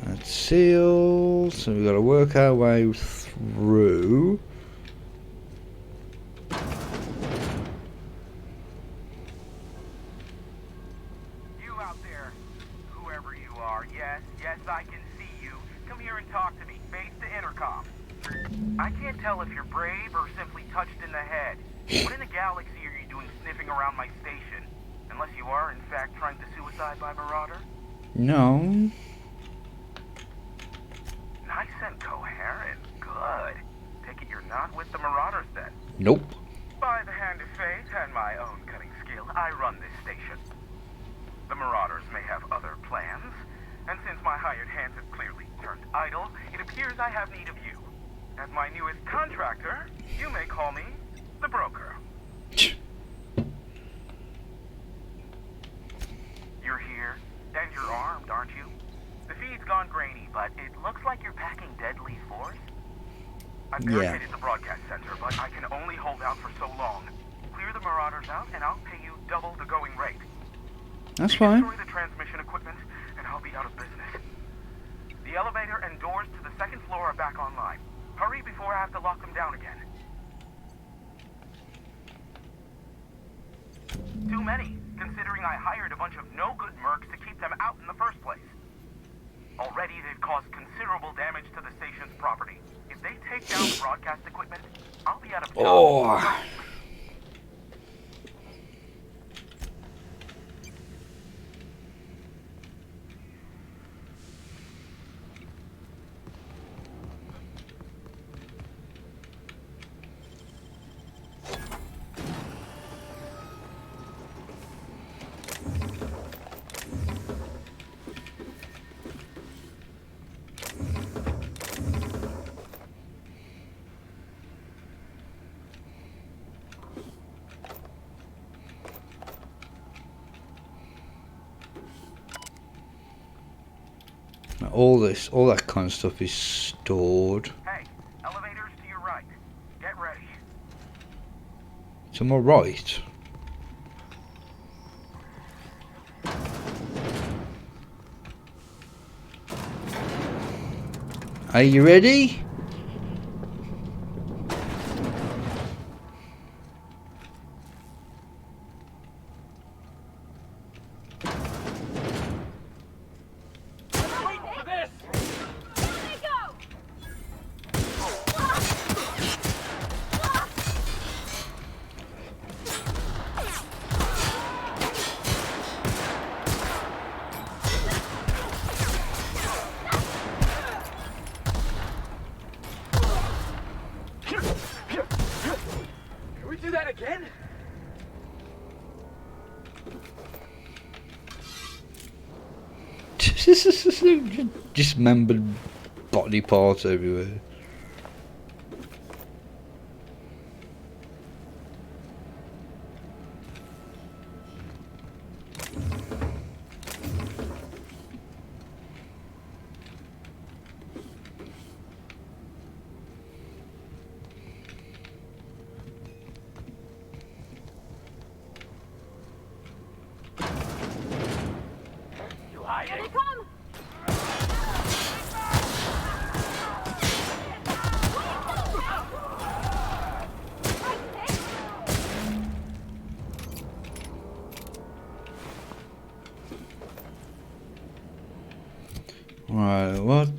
That's sealed, so we've got to work our way through. You out there, whoever you are, yes, I can see you. Come here and talk to me, face the intercom. I can't tell if you're brave or simply touched in the head. What in the galaxy are you doing sniffing around my station? Unless you are, in fact, trying to suicide by Marauder? No. Nice and coherent. Good. Take it you're not with the Marauders then? Nope. By the hand of fate and my own cunning skill, I run this station. The Marauders may have other plans, and since my hired hands have clearly turned idle, it appears I have need of you. As my newest contractor, you may call me the broker. You're here, and you're armed, aren't you? The feed's gone grainy, but it looks like you're packing deadly force. I've barricaded the broadcast center, but I can only hold out for so long. Clear the Marauders out, and I'll pay you double the going rate. That's fine. Destroy the transmission equipment, and I'll be out of business. The elevator and doors to the second floor are back online. Hurry before I have to lock them down again. Too many, considering I hired a bunch of no-good mercs to keep them out in the first place. Already, they've caused considerable damage to the station's property. If they take down the broadcast equipment, I'll be out of town. Now all that kind of stuff is stored. Hey, elevators to your right. Get ready. To my right. Are you ready? Can we do that again? Dismembered body parts everywhere. Here they come! Right, what?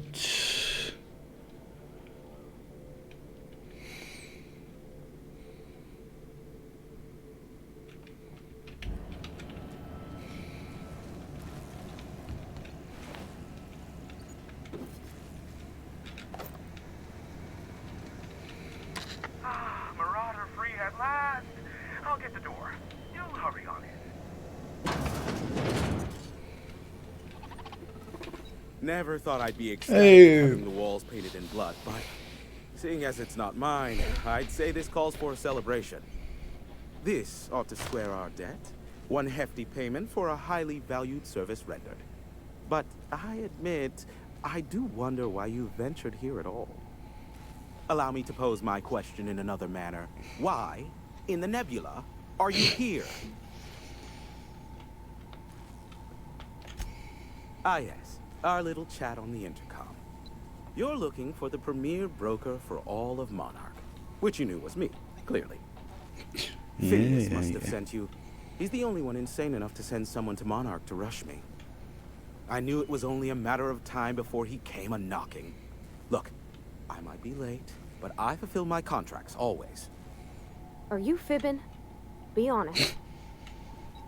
Never thought I'd be excited having the walls painted in blood, but seeing as it's not mine, I'd say this calls for a celebration. This ought to square our debt. One hefty payment for a highly valued service rendered. But I admit, I do wonder why you ventured here at all. Allow me to pose my question in another manner. Why, in the nebula, are you here? Ah yes, our little chat on the intercom. You're looking for the premier broker for all of Monarch, which you knew was me, clearly. Phineas must have sent you. He's the only one insane enough to send someone to Monarch to rush me. I knew it was only a matter of time before he came a-knocking. Look, I might be late, but I fulfill my contracts, always. Are you fibbing? Be honest.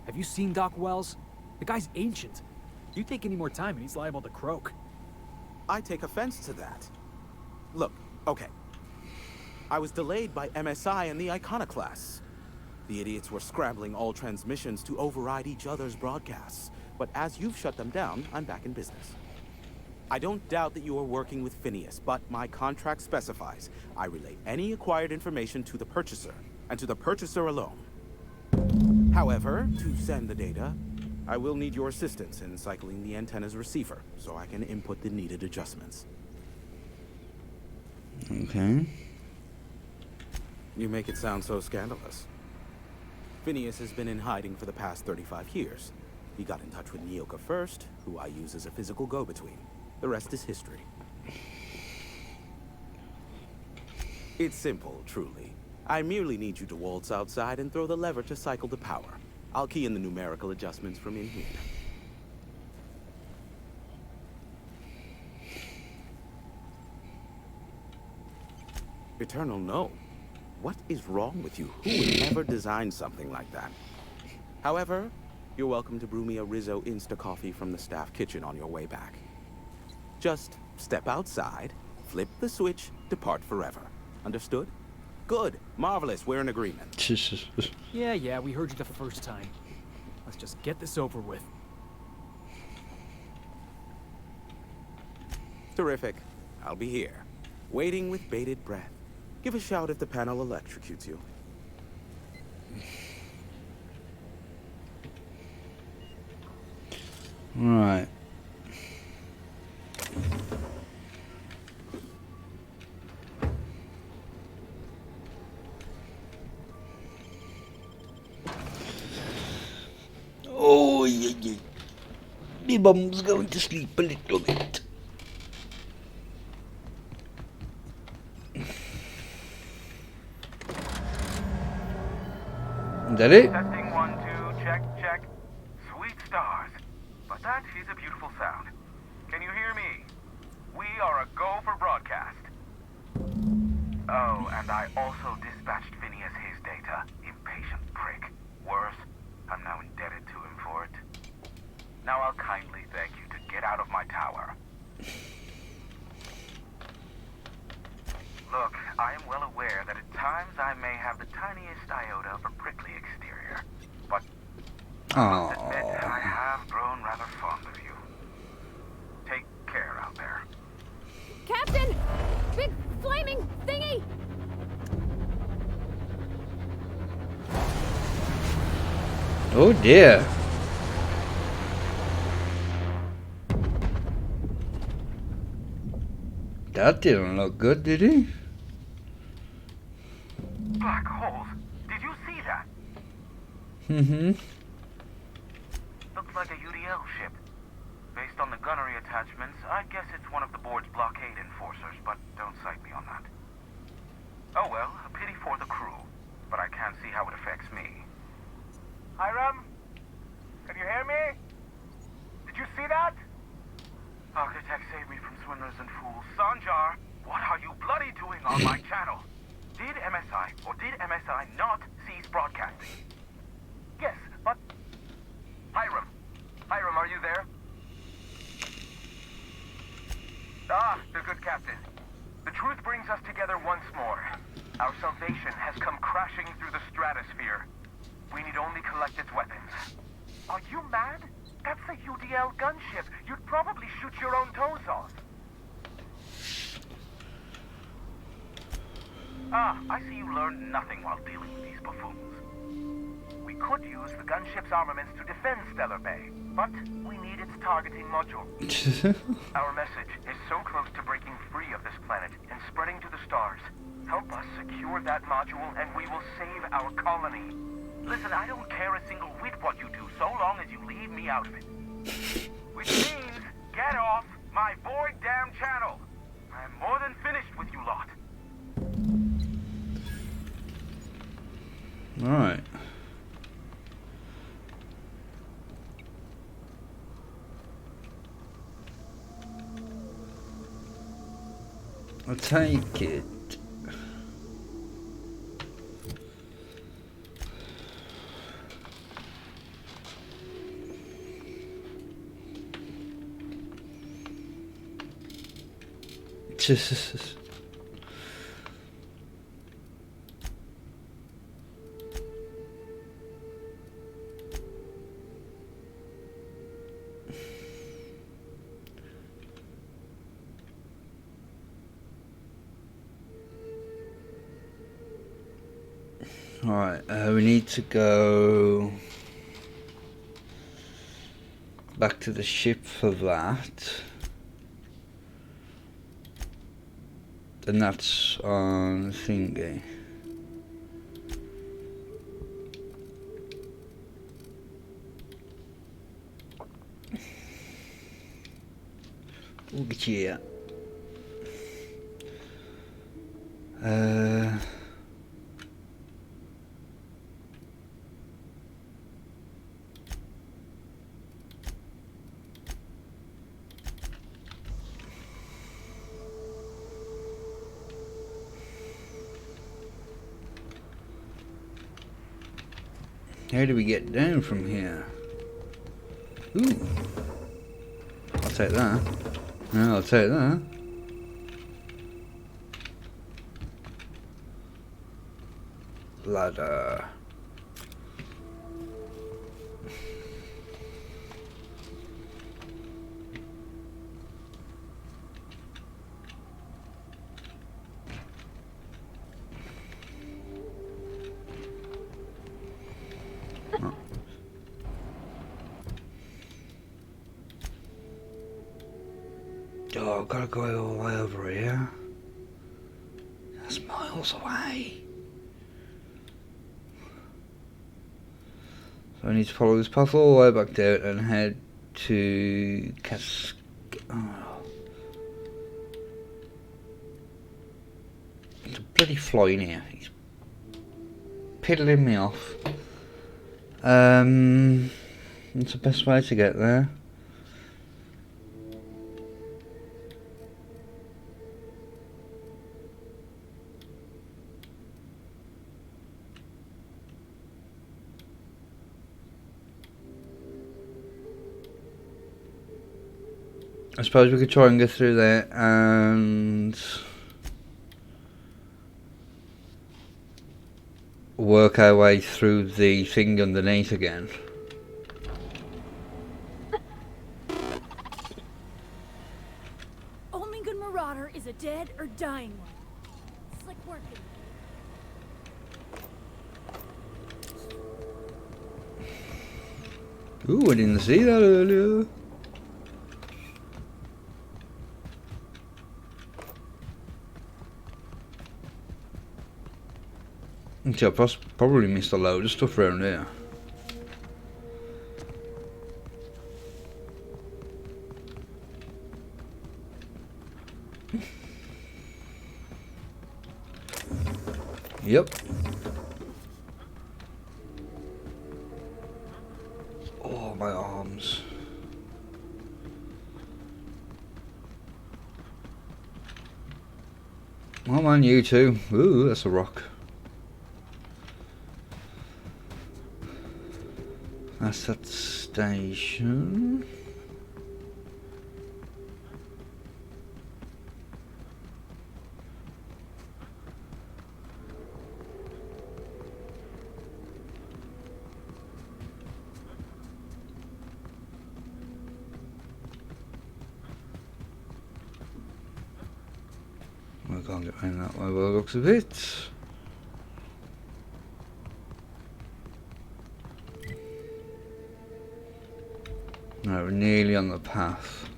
Have you seen Doc Wells? The guy's ancient. You take any more time and he's liable to croak. I take offense to that. Look, okay. I was delayed by MSI and the Iconoclasts. The idiots were scrambling all transmissions to override each other's broadcasts. But as you've shut them down, I'm back in business. I don't doubt that you are working with Phineas, but my contract specifies I relay any acquired information to the purchaser, and to the purchaser alone. However, to send the data, I will need your assistance in cycling the antenna's receiver, so I can input the needed adjustments. Okay. You make it sound so scandalous. Phineas has been in hiding for the past 35 years. He got in touch with Nyoka first, who I use as a physical go-between. The rest is history. It's simple, truly. I merely need you to waltz outside and throw the lever to cycle the power. I'll key in the numerical adjustments from in here. Eternal, no. What is wrong with you? Who would ever design something like that? However, you're welcome to brew me a Rizzo Insta coffee from the staff kitchen on your way back. Just step outside, flip the switch, depart forever. Understood? Good. Marvelous. We're in agreement. Yeah, we heard you the first time. Let's just get this over with. Terrific. I'll be here, waiting with bated breath. Give a shout if the panel electrocutes you. Right. Oh, yeah. My mum's going to sleep a little bit. Is that it? Testing 1, 2, check. Sweet stars. But that is a beautiful sound. Can you hear me? We are a go for broadcast. Oh, and I also dispatched Phineas his data. Impatient prick. Worse, I'm now indebted to him for it. Now I'll kindly beg you to get out of my tower. Look, I am well aware that at times I may have the tiniest iota of a prickly exterior, but I must admit I have grown rather fond of you. Take care out there. Captain! Big flaming thingy! Oh dear. That didn't look good, did he? Black holes. Did you see that? Mm-hmm. Looks like a UDL ship. Based on the gunnery attachments, I'd guess it's one of the board's blockade enforcers, but don't cite me on that. Oh well, a pity for the crew, but I can't see how it affects me. Hiram? Can you hear me? Did you see that? Architect, save me from swindlers and fools. Sanjar, what are you bloody doing on my channel? Did MSI or did MSI not cease broadcasting? Yes, but... Hiram, are you there? Ah, the good captain. The truth brings us together once more. Our salvation has come crashing through the stratosphere. We need only collect its weapons. Are you mad? That's a UDL gunship. You'd probably shoot your own toes off. Ah, I see you learned nothing while dealing with these buffoons. We could use the gunship's armaments to defend Stellar Bay, but we need its targeting module. Our message is so close to breaking free of this planet and spreading to the stars. Help us secure that module and we will save our colony. Listen, I don't care a single whit what you do, so long as you leave me out of it. Which means, get off my void damn channel. I'm more than finished with you lot. Alright. I'll take it. Alright, we need to go back to the ship for that. And that's on thingy. Look at you. How do we get down from here? Ooh. I'll take that. No, I'll take that. Ladder. Oh, I've got to go all the way over here. That's miles away. So I need to follow this path all the way back down and head to It's a bloody flying here. He's piddling me off. What's the best way to get there? I suppose we could try and get through there and work our way through the thing underneath again. Only good marauder is a dead or dying one. Slick working. Ooh, I didn't see that earlier. I probably missed a load of stuff around here. Yep. Oh, my arms. Well, man, you too. Ooh, that's a rock. That's that station. I can't get around that way by the looks of it. No, we're nearly on the path.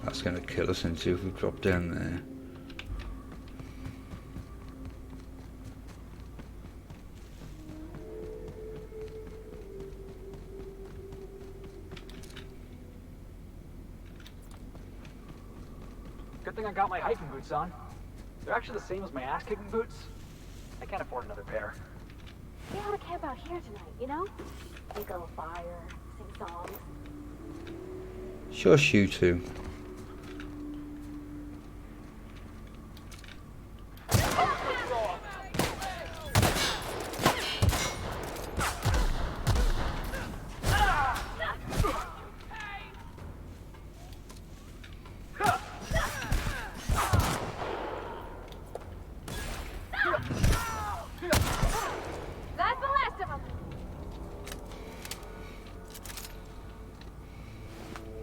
That's going to kill us into if we drop down there. Good thing I got my hiking boots on. They're actually the same as my ass-kicking boots. I can't afford another pair. We ought to camp out here tonight, you know? Make a little fire, sing songs. Shush, you two.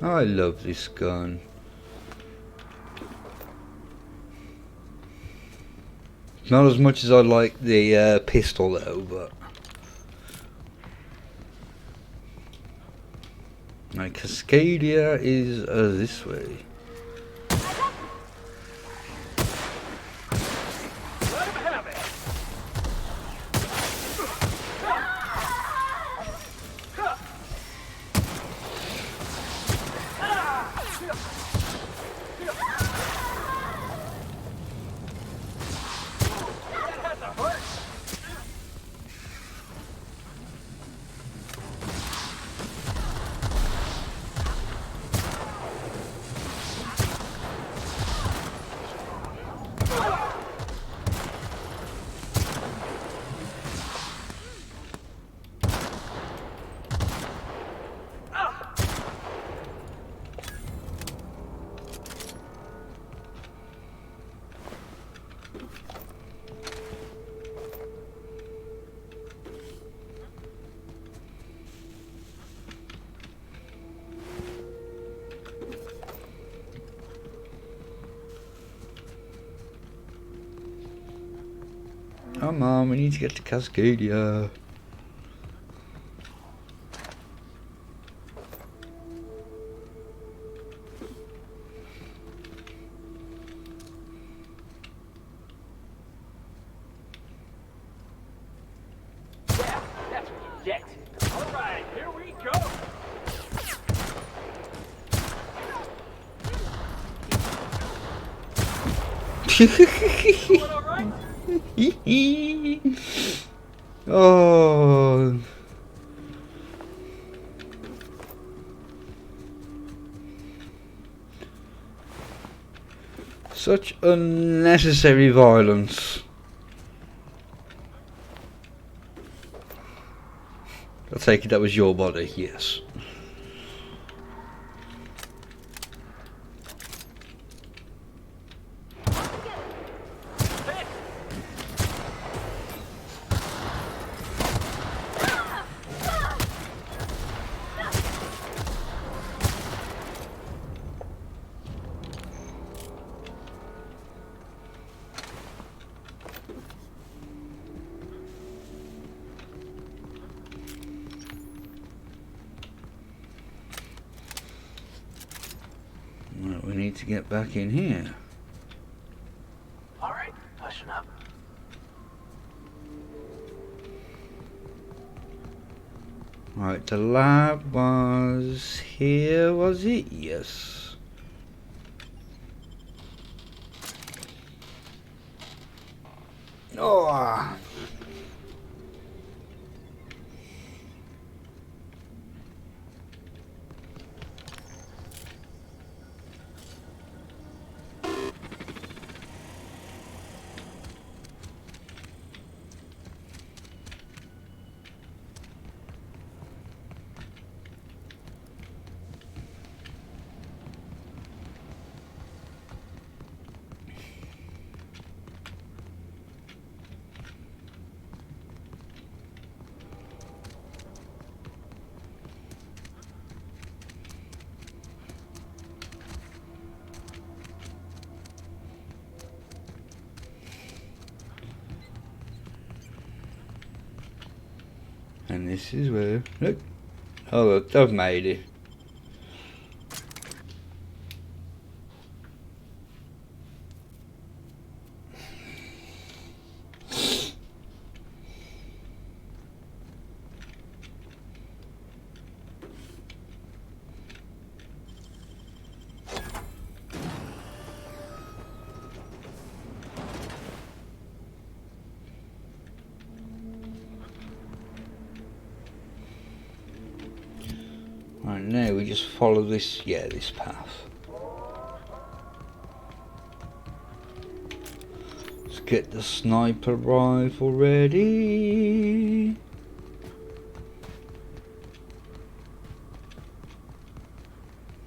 I love this gun. Not as much as I like the pistol though, but my Cascadia is this way. Come on, we need to get to Cascadia. Yeah, that's what you get. All right, here we go. Doing all right? Oh, such unnecessary violence. I take it that was your body, yes. Right, we need to get back in here. All right, pushing up. Right, the lab was here, was it? Yes. Oh. And this is where... Look. Oh look, I've made it. Right, now we just follow this, this path. Let's get the sniper rifle ready.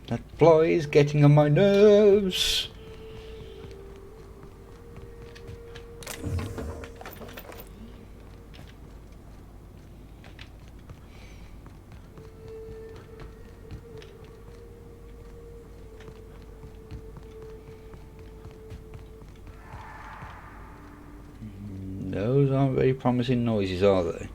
That fly is getting on my nerves. Those aren't very promising noises, are they?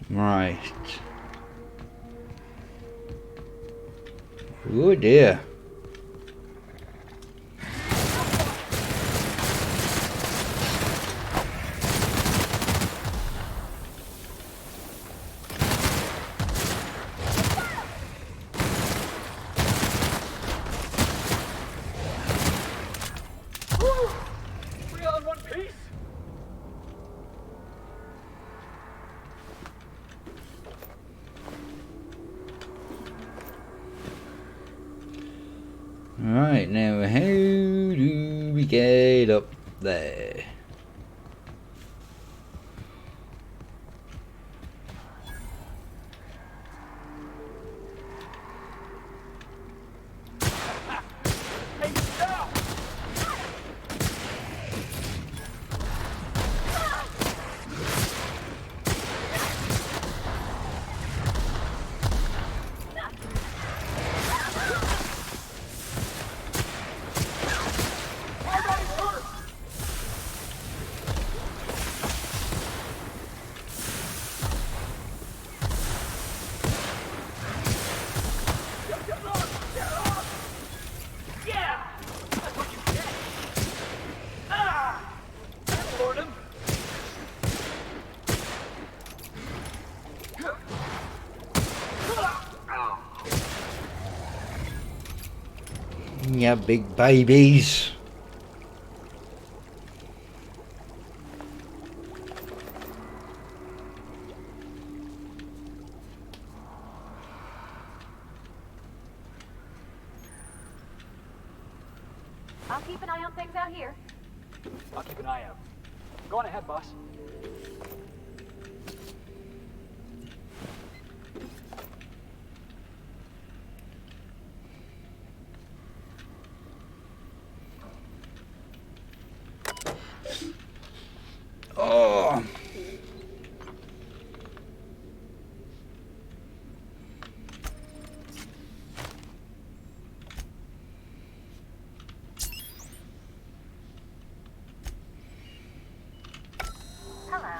Right. Oh dear. We all in one piece. Right, now how do we get up there? Hey, stop! Yeah! That's what you get! Ah! That floored him! Yeah, big babies. I'll keep an eye on things out here. I'll keep an eye out. Go on ahead, boss. Oh. Hello.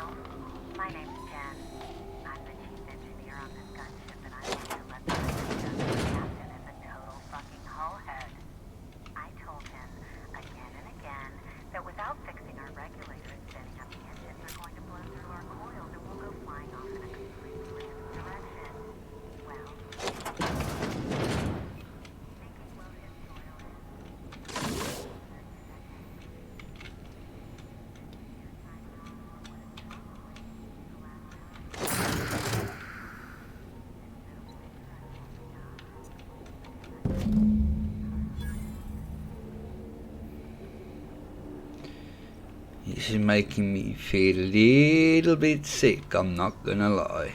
This is making me feel a little bit sick, I'm not gonna lie.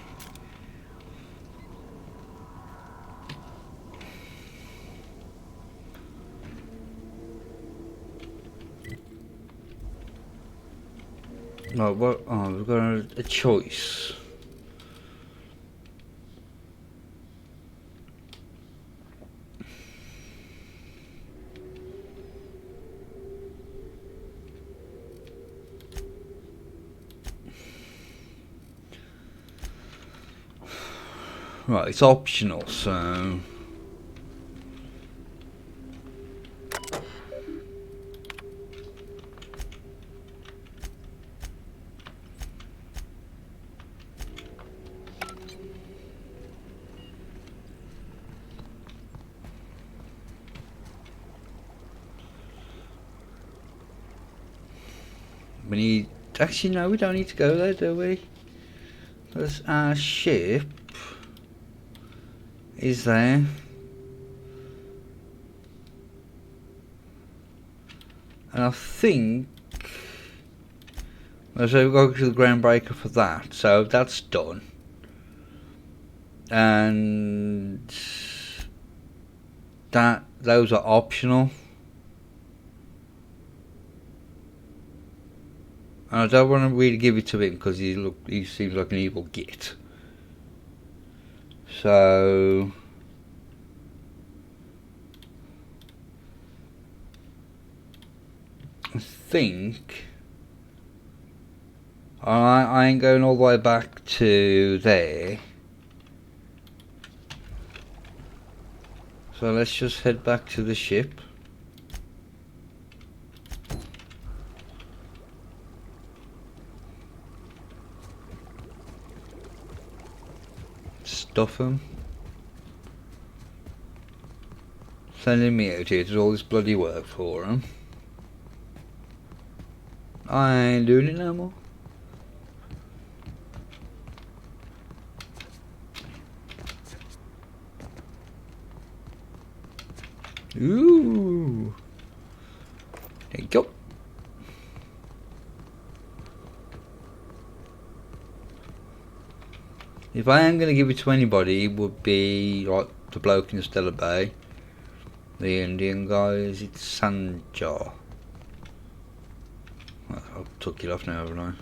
No, what? Oh, we've got a choice. Right, it's optional, so... We need... Actually, no, we don't need to go there, do we? Because our ship is there. And I think... So we've got to go to the Groundbreaker for that. So that's done. And... those are optional. And I don't want to really give it to him because he seems like an evil git. So I think I ain't going all the way back to there. So let's just head back to the ship. Stuff him. Sending me out here to do all this bloody work for him. I ain't doing it no more. Ooh. There you go. If I am going to give it to anybody, it would be like the bloke in Stellar Bay. The Indian guy, is it Sanjar? Well, I took it off now, haven't I?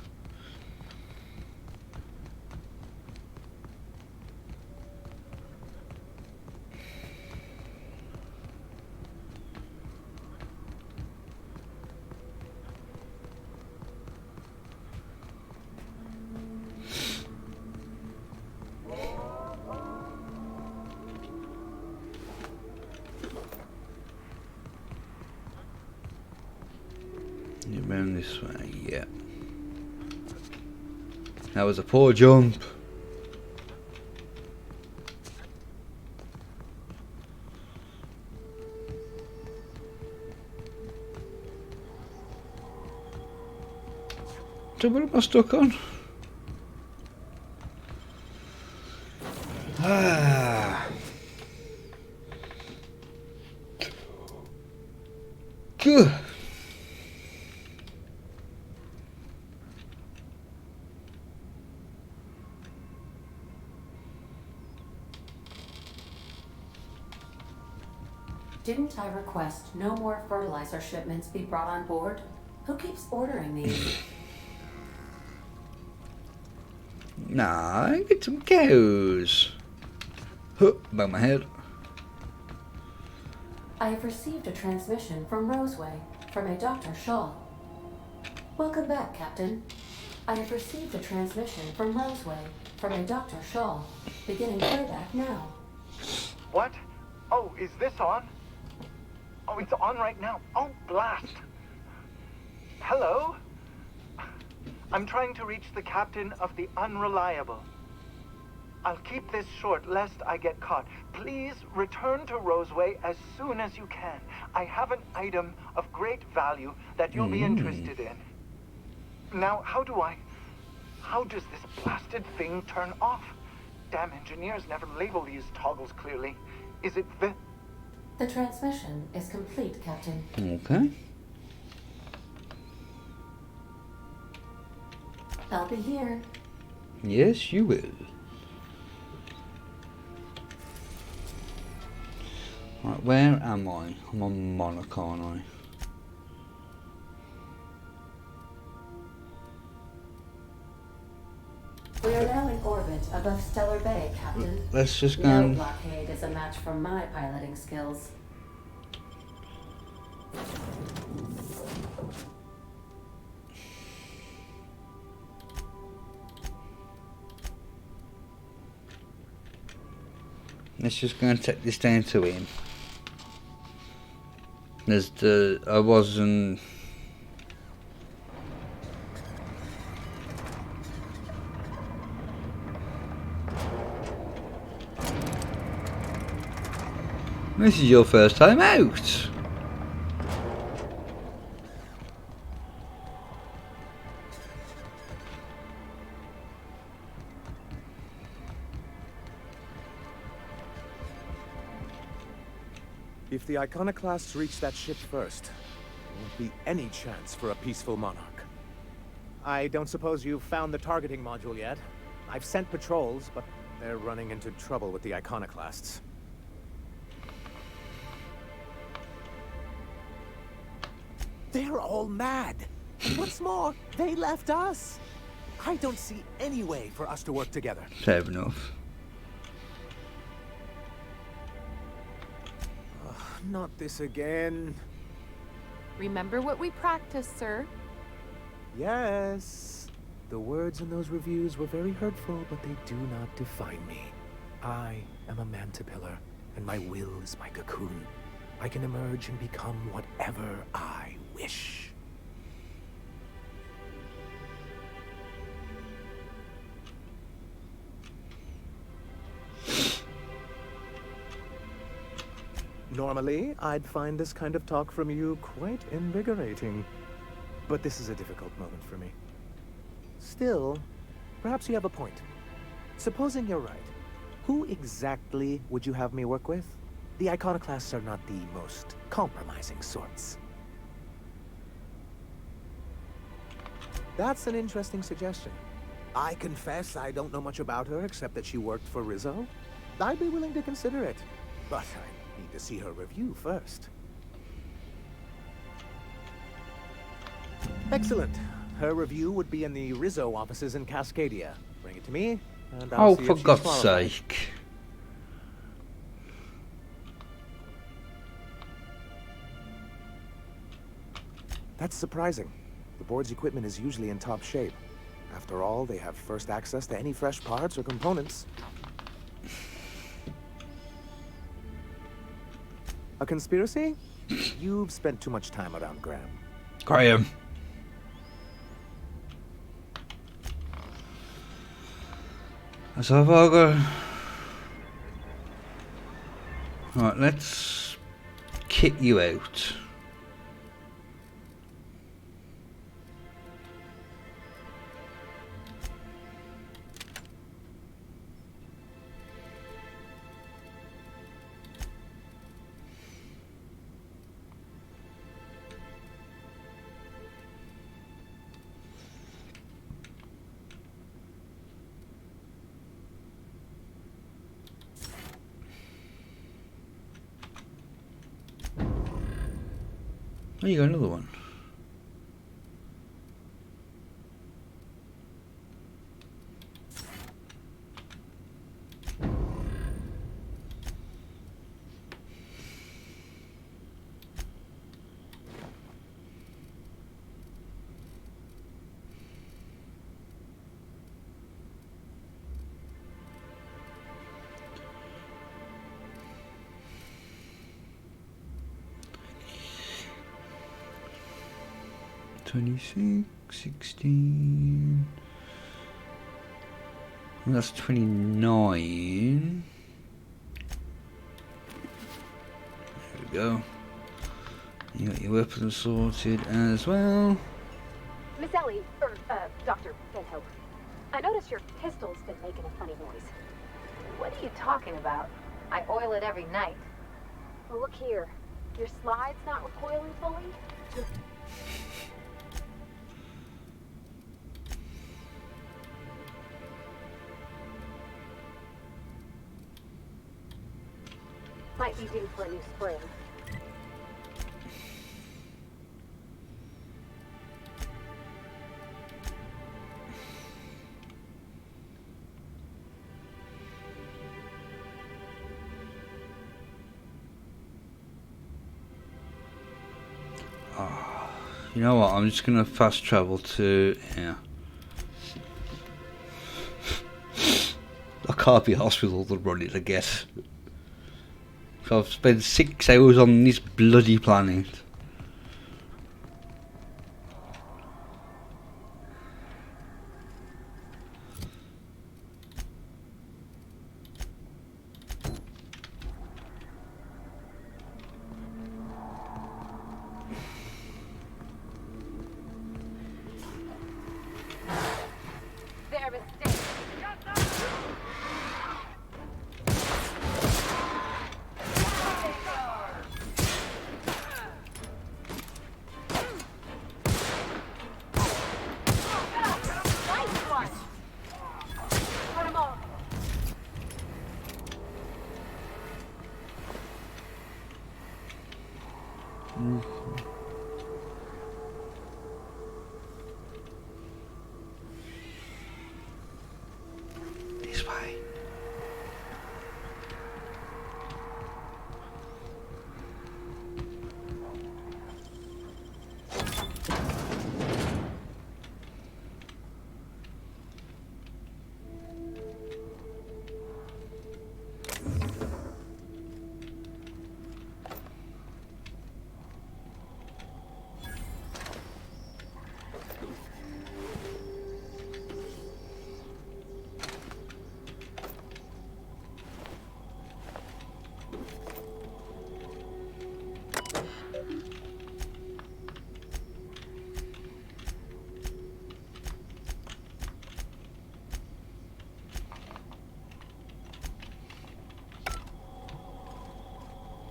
Around this way, yeah. That was a poor jump. So what am I stuck on? Ah. Good. Didn't I request no more fertilizer shipments be brought on board? Who keeps ordering these? Nah, get some cows. Huh, above my head. I have received a transmission from Roseway, from a Dr. Shaw. Welcome back, Captain. I have received a transmission from Roseway, from a Dr. Shaw. Beginning playback now. What? Oh, is this on? Oh, it's on right now. Oh, blast. Hello? I'm trying to reach the captain of the Unreliable. I'll keep this short lest I get caught. Please return to Roseway as soon as you can. I have an item of great value that you'll be interested in. Now, how does this blasted thing turn off? Damn engineers never label these toggles clearly. Is it the... The transmission is complete, Captain. Okay. I'll be here. Yes, you will. Right, where am I? I'm on Monarch, aren't I? We are now in orbit above Stellar Bay, Captain. Let's just go No and... blockade is a match for my piloting skills. Let's just go and take this down to him. There's the... I wasn't... This is your first time out. If the Iconoclasts reach that ship first, there won't be any chance for a peaceful monarch. I don't suppose you've found the targeting module yet. I've sent patrols, but they're running into trouble with the Iconoclasts. They're all mad. What's more, they left us. I don't see any way for us to work together. Fair enough. Not this again. Remember what we practiced, sir. Yes. The words in those reviews were very hurtful, but they do not define me. I am a Mantipillar, and my will is my cocoon. I can emerge and become whatever I wish. Normally, I'd find this kind of talk from you quite invigorating. But this is a difficult moment for me. Still, perhaps you have a point. Supposing you're right, who exactly would you have me work with? The Iconoclasts are not the most compromising sorts. That's an interesting suggestion. I confess I don't know much about her except that she worked for Rizzo. I'd be willing to consider it, but I need to see her review first. Excellent. Her review would be in the Rizzo offices in Cascadia. Bring it to me, and I'll see for if she's God's qualified. sake. That's surprising. The board's equipment is usually in top shape. After all, they have first access to any fresh parts or components. A conspiracy? You've spent too much time around Graham. Graham. So if I go... Right, let's kit you out. Oh, you got another one. Twenty-six, 16. And that's 29. There we go. You got your weapons sorted as well. Miss Ellie, Dr. Van Hope. I noticed your pistol's been making a funny noise. What are you talking about? I oil it every night. Well, look here. Your slide's not recoiling fully? might be due for a new spring. You know what? I'm just gonna fast travel to here. I can't be arsed with all the running, I guess. So I've spent 6 hours on this bloody planet. This way.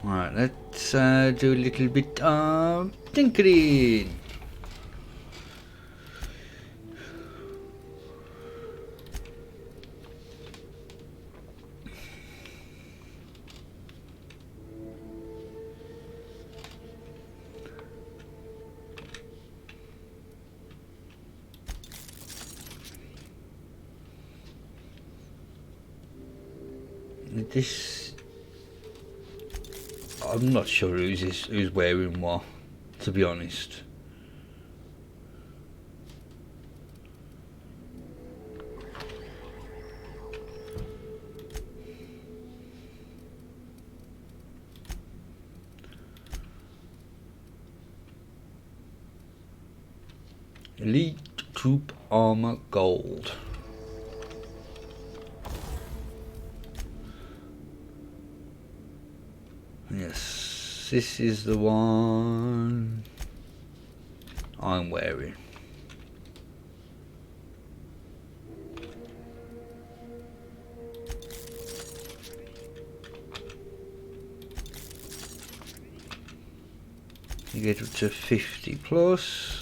Right, let's do a little bit of tinkering. This, I'm not sure who's wearing what, to be honest. Elite Troop Armor Gold. Yes, this is the one I'm wearing. You get up to 50 plus.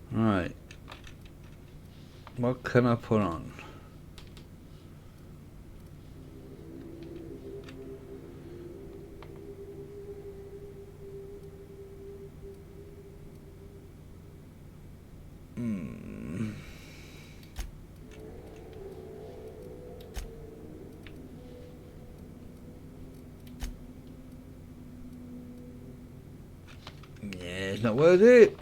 Right, what can I put on? Yeah, it's not worth it.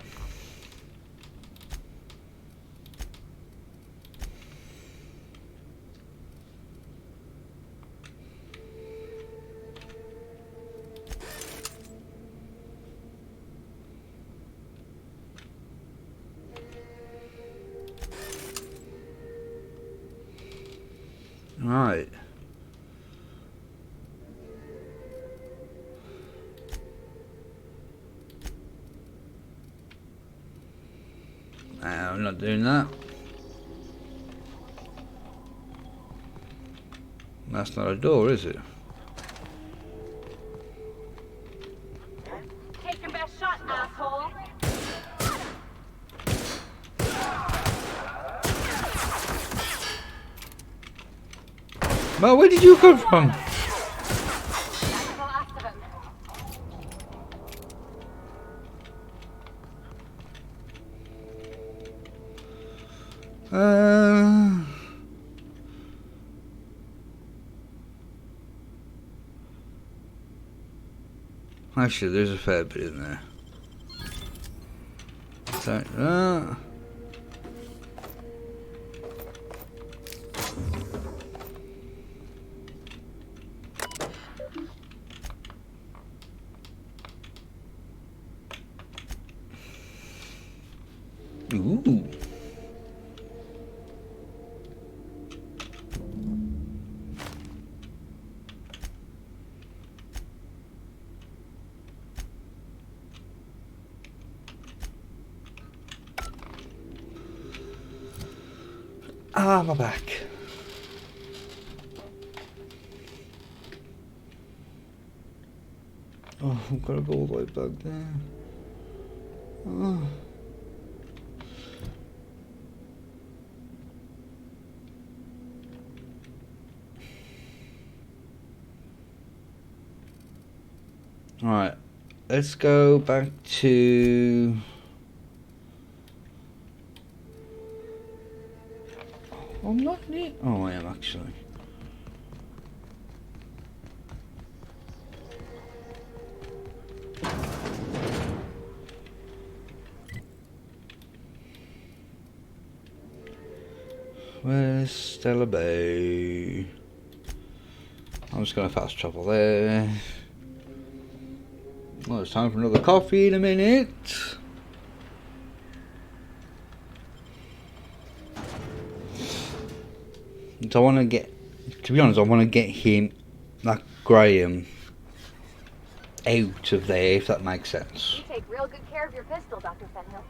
Right. I'm not doing that. That's not a door, is it? Take your best Well, where did you come from? Actually, there's a fair bit in there. Take that. Ooh. Ah, my back. Oh, I've got to go all the way back there. Oh. Alright, let's go back to... I'm not near... Oh, I am actually. Where's Stella Bay? I'm just gonna fast travel there. Well, it's time for another coffee in a minute. So I want to get, to be honest, I want to get him, that Graham, out of there, if that makes sense. You take real good care of your pistol, Dr. Fenhill.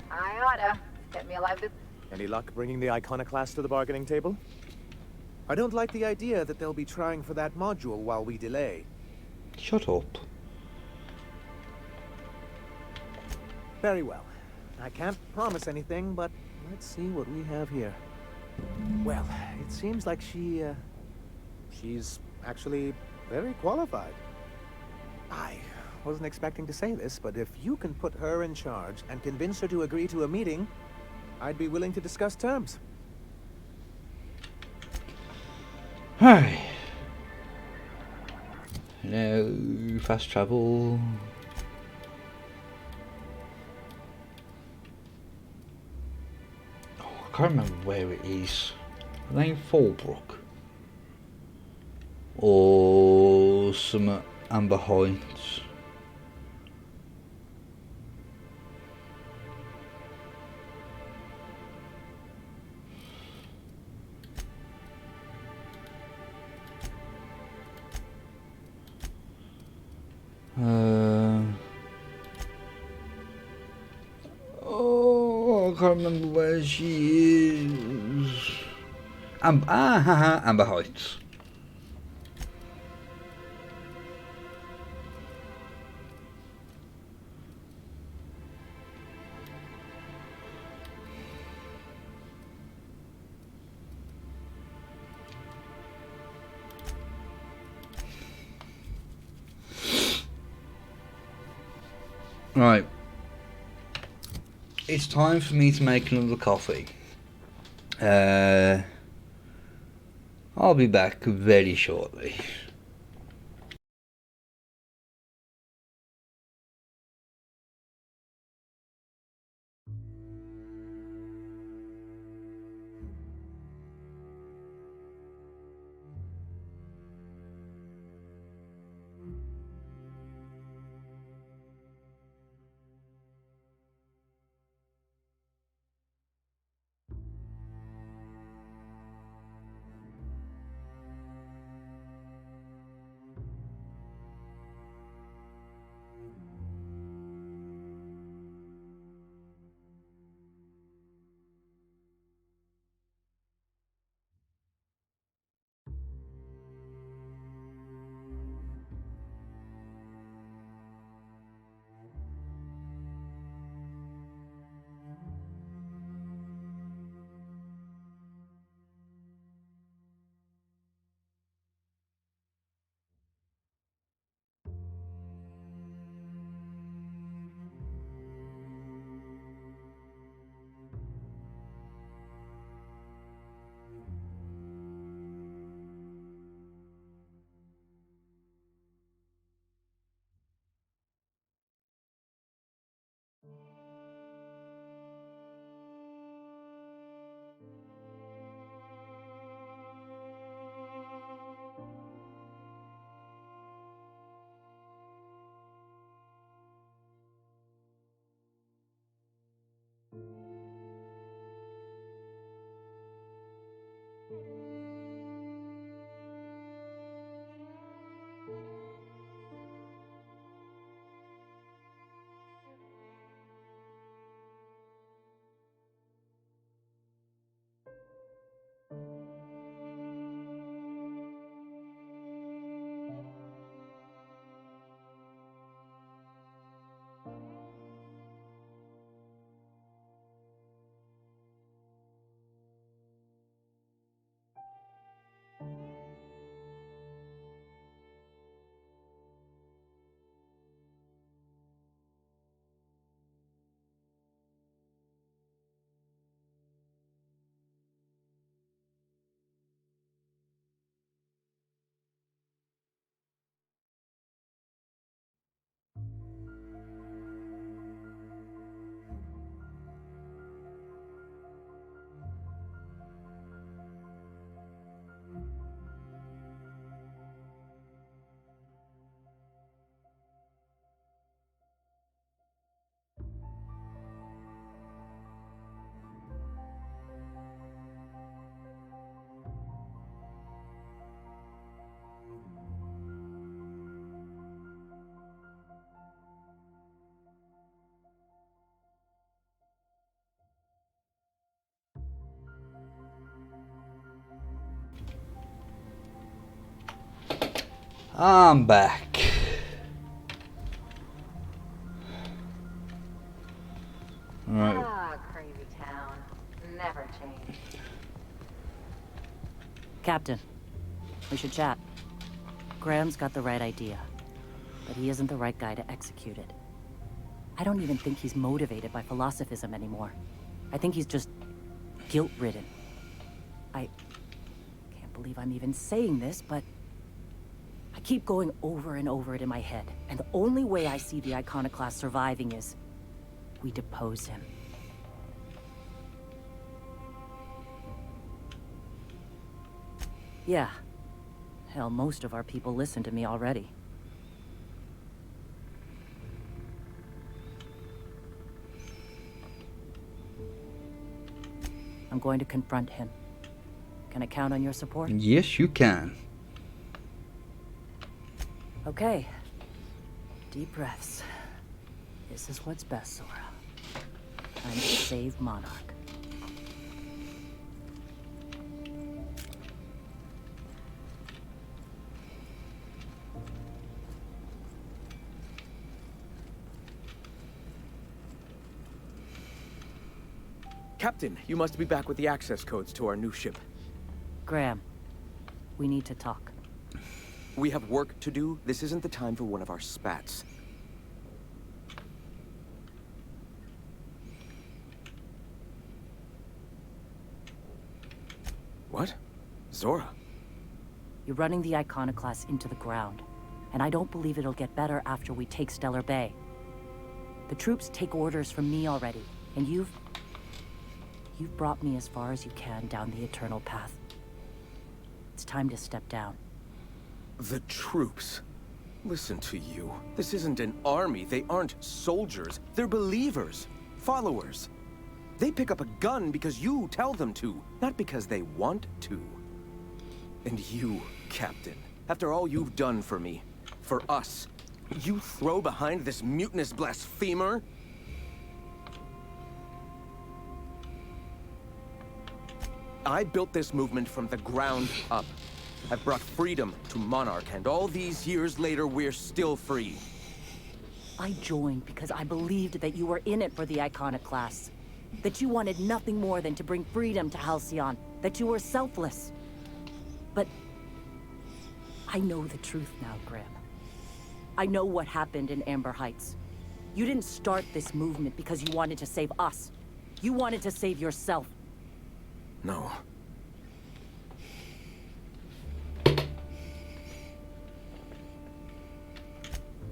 I oughta. Get me alive this... Any luck bringing the Iconoclast to the bargaining table? I don't like the idea that they'll be trying for that module while we delay. Shut up. Very well. I can't promise anything, but let's see what we have here. Well, it seems like she's actually very qualified. I wasn't expecting to say this, but if you can put her in charge and convince her to agree to a meeting, I'd be willing to discuss terms. Hi. No fast travel. Oh, I can't remember where it is. I think Fallbrook or some Amber Heights. Oh, I can't remember where she is. Amber Heights. Right. It's time for me to make another coffee. I'll be back very shortly. I'm back. Alright. Ah, crazy town. Never changed. Captain, we should chat. Graham's got the right idea, but he isn't the right guy to execute it. I don't even think he's motivated by philosophism anymore. I think he's just guilt-ridden. I can't believe I'm even saying this, but I keep going over and over it in my head, and the only way I see the Iconoclast surviving is we depose him. Yeah. Hell, most of our people listen to me already. I'm going to confront him. Can I count on your support? Yes, you can. Okay. Deep breaths. This is what's best, Zora. Time to save Monarch. Captain, you must be back with the access codes to our new ship. Graham, we need to talk. We have work to do. This isn't the time for one of our spats. What? Zora? You're running the Iconoclast into the ground, and I don't believe it'll get better after we take Stellar Bay. The troops take orders from me already, and you've brought me as far as you can down the Eternal Path. It's time to step down. The troops? Listen to you. This isn't an army. They aren't soldiers. They're believers. Followers. They pick up a gun because you tell them to, not because they want to. And you, Captain, after all you've done for me, for us, you throw behind this mutinous blasphemer? I built this movement from the ground up. I've brought freedom to Monarch, and all these years later, we're still free. I joined because I believed that you were in it for the Iconoclasts. That you wanted nothing more than to bring freedom to Halcyon. That you were selfless. But I know the truth now, Graham. I know what happened in Amber Heights. You didn't start this movement because you wanted to save us. You wanted to save yourself. No.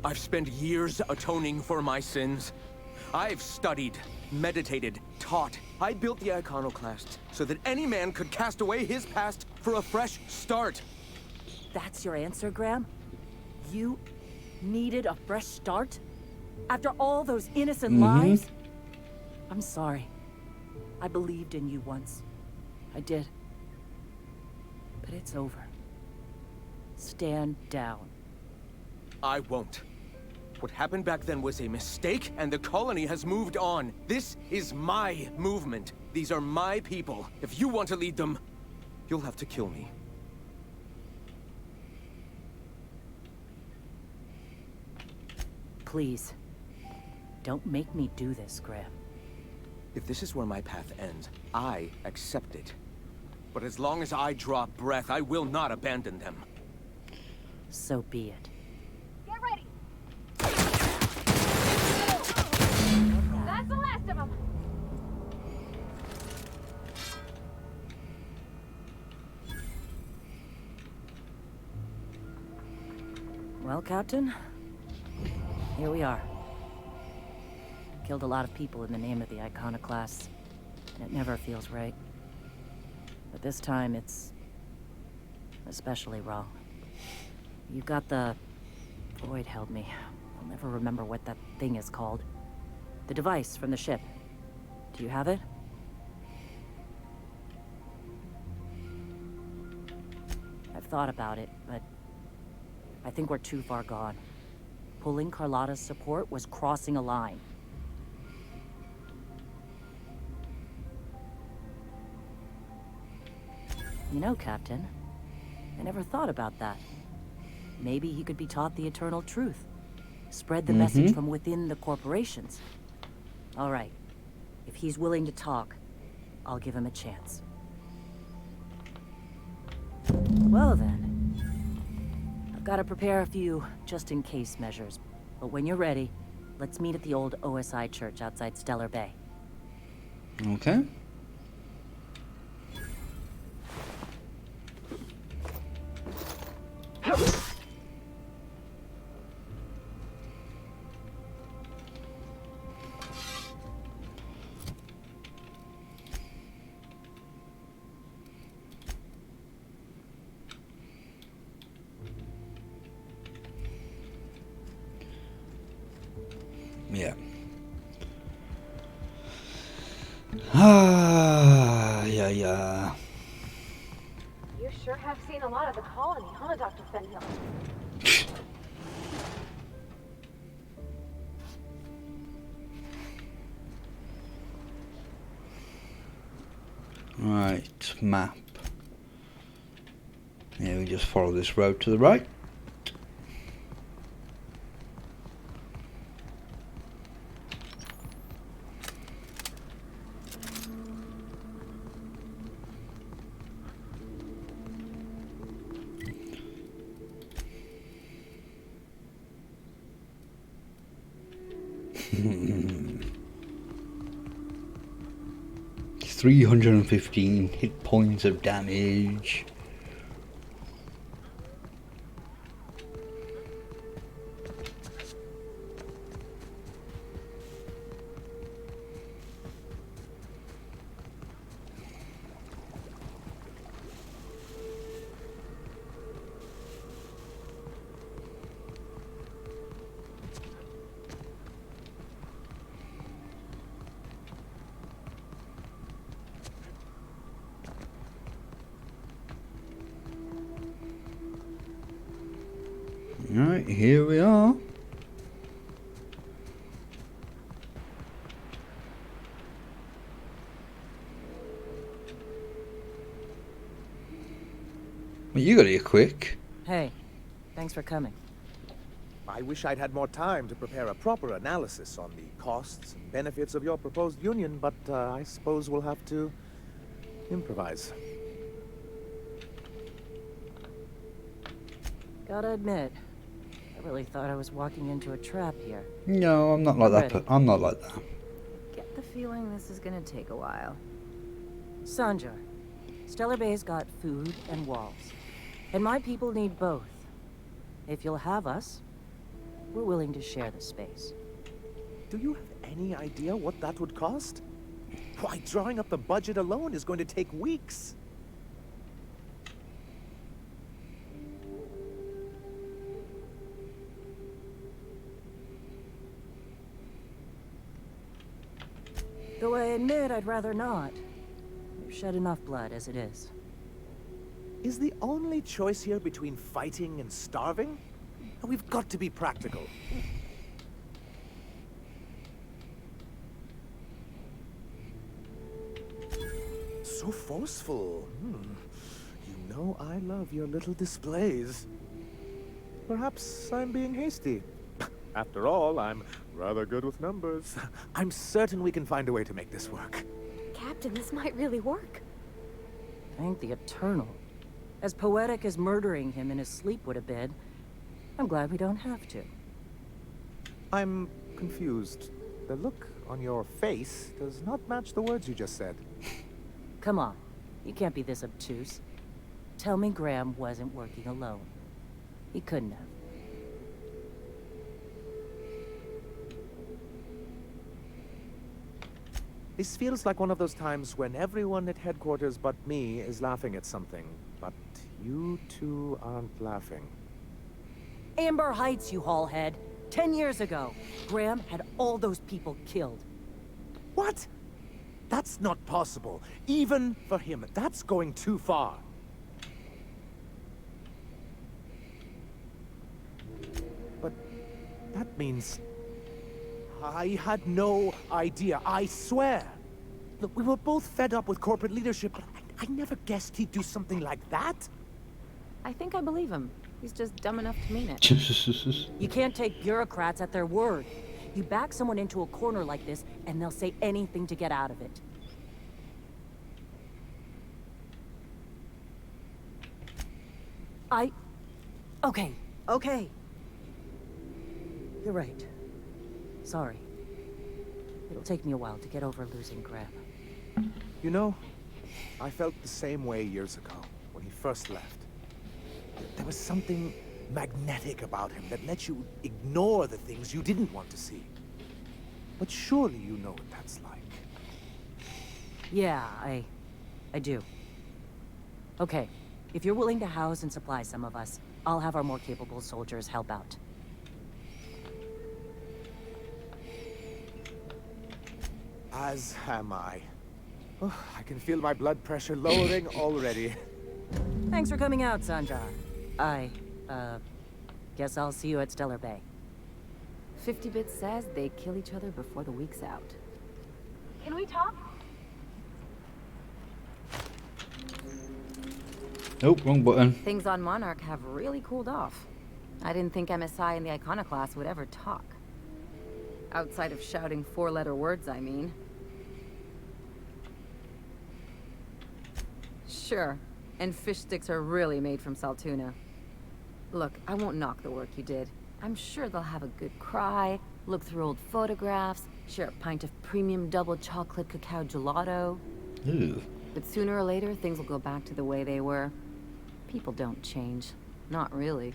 I've spent years atoning for my sins. I've studied, meditated, taught. I built the Iconoclast so that any man could cast away his past for a fresh start. That's your answer, Graham? You needed a fresh start? After all those innocent lives? I'm sorry. I believed in you once. I did. But it's over. Stand down. I won't. What happened back then was a mistake, and the colony has moved on. This is my movement. These are my people. If you want to lead them, you'll have to kill me. Please. Don't make me do this, Graham. If this is where my path ends, I accept it. But as long as I draw breath, I will not abandon them. So be it. Get ready! That's the last of them! Well, Captain, here we are. Killed a lot of people in the name of the Iconoclasts, and it never feels right. But this time, it's especially wrong. You got the... Void held me. I'll never remember what that thing is called. The device from the ship. Do you have it? I've thought about it, but I think we're too far gone. Pulling Carlotta's support was crossing a line. You know, Captain, I never thought about that. maybe he could be taught the eternal truth. Spread the message from within the corporations. All right. If he's willing to talk, I'll give him a chance. Well then. I've got to prepare a few just-in-case measures. But when you're ready, let's meet at the old OSI church outside Stellar Bay. Okay. Yeah. Yeah. You sure have seen a lot of the colony, huh, Dr. Fenhill? Right, map. Yeah, we just follow this road to the right. Hmm. 315 hit points of damage. Right, here we are. Well, you got here quick. Hey, thanks for coming. I wish I'd had more time to prepare a proper analysis on the costs and benefits of your proposed union, but I suppose we'll have to improvise. Gotta admit, I really thought I was walking into a trap here. No, I'm not like that. But I'm not like that. Get the feeling this is gonna take a while. Sanjar, Stellar Bay's got food and walls, and my people need both. If you'll have us, we're willing to share the space. Do you have any idea what that would cost? Why, drawing up the budget alone is going to take weeks. Though I admit I'd rather not. We've shed enough blood as it is. Is the only choice here between fighting and starving? We've got to be practical. So forceful. You know I love your little displays. Perhaps I'm being hasty. After all, I'm rather good with numbers. I'm certain we can find a way to make this work. Captain, this might really work. Thank the Eternal. As poetic as murdering him in his sleep would have been, I'm glad we don't have to. I'm confused. The look on your face does not match the words you just said. Come on, you can't be this obtuse. Tell me Graham wasn't working alone. He couldn't have. This feels like one of those times when everyone at headquarters but me is laughing at something, but you two aren't laughing. Amber Heights, you haulhead. 10 years ago, Graham had all those people killed. What? That's not possible. Even for him, that's going too far. But that means I had no idea, I swear. Look, we were both fed up with corporate leadership, but I never guessed he'd do something like that. I think I believe him. He's just dumb enough to mean it. You can't take bureaucrats at their word. You back someone into a corner like this, and they'll say anything to get out of it. Okay. You're right. Sorry. It'll take me a while to get over losing Graham. You know, I felt the same way years ago, when he first left. There was something magnetic about him that let you ignore the things you didn't want to see. But surely you know what that's like. Yeah, I do. Okay, if you're willing to house and supply some of us, I'll have our more capable soldiers help out. As am I. Oh, I can feel my blood pressure lowering already. Thanks for coming out, Sandra. Guess I'll see you at Stellar Bay. 50-Bit says they kill each other before the week's out. Can we talk? Nope, wrong button. Things on Monarch have really cooled off. I didn't think MSI and the Iconoclast would ever talk. Outside of shouting 4-letter words, I mean. Sure, and fish sticks are really made from Saltuna. Look, I won't knock the work you did. I'm sure they'll have a good cry, look through old photographs, share a pint of premium double chocolate cacao gelato. Ooh. But sooner or later, things will go back to the way they were. People don't change. Not really.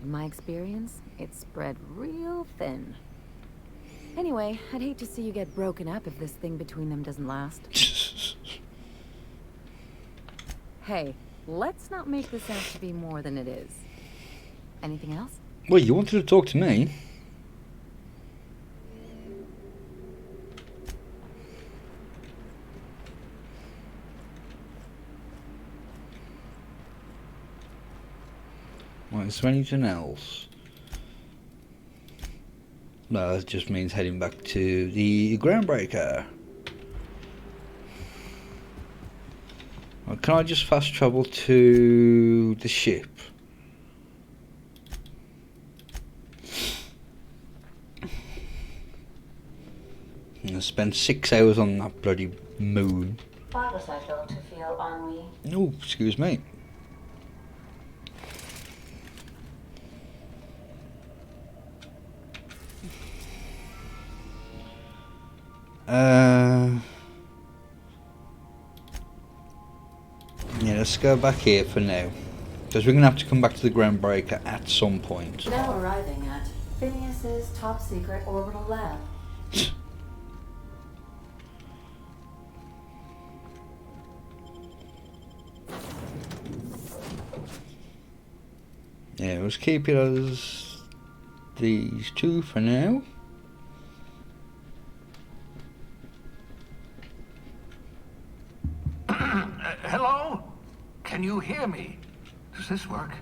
In my experience, it's spread real thin. Anyway, I'd hate to see you get broken up if this thing between them doesn't last. Hey, let's not make this out to be more than it is. Anything else? Well, you wanted to talk to me. Right, is there anything else? No, that just means heading back to the Groundbreaker. Well, can I just fast travel to the ship? I spent 6 hours on that bloody moon. Why was I felt to feel ennui? Oh, excuse me. Yeah, let's go back here for now. Because we're going to have to come back to the Groundbreaker at some point. Now arriving at Phineas's top secret orbital lab. Yeah, let's keep it as these two for now. Hello? Can you hear me? Does this work?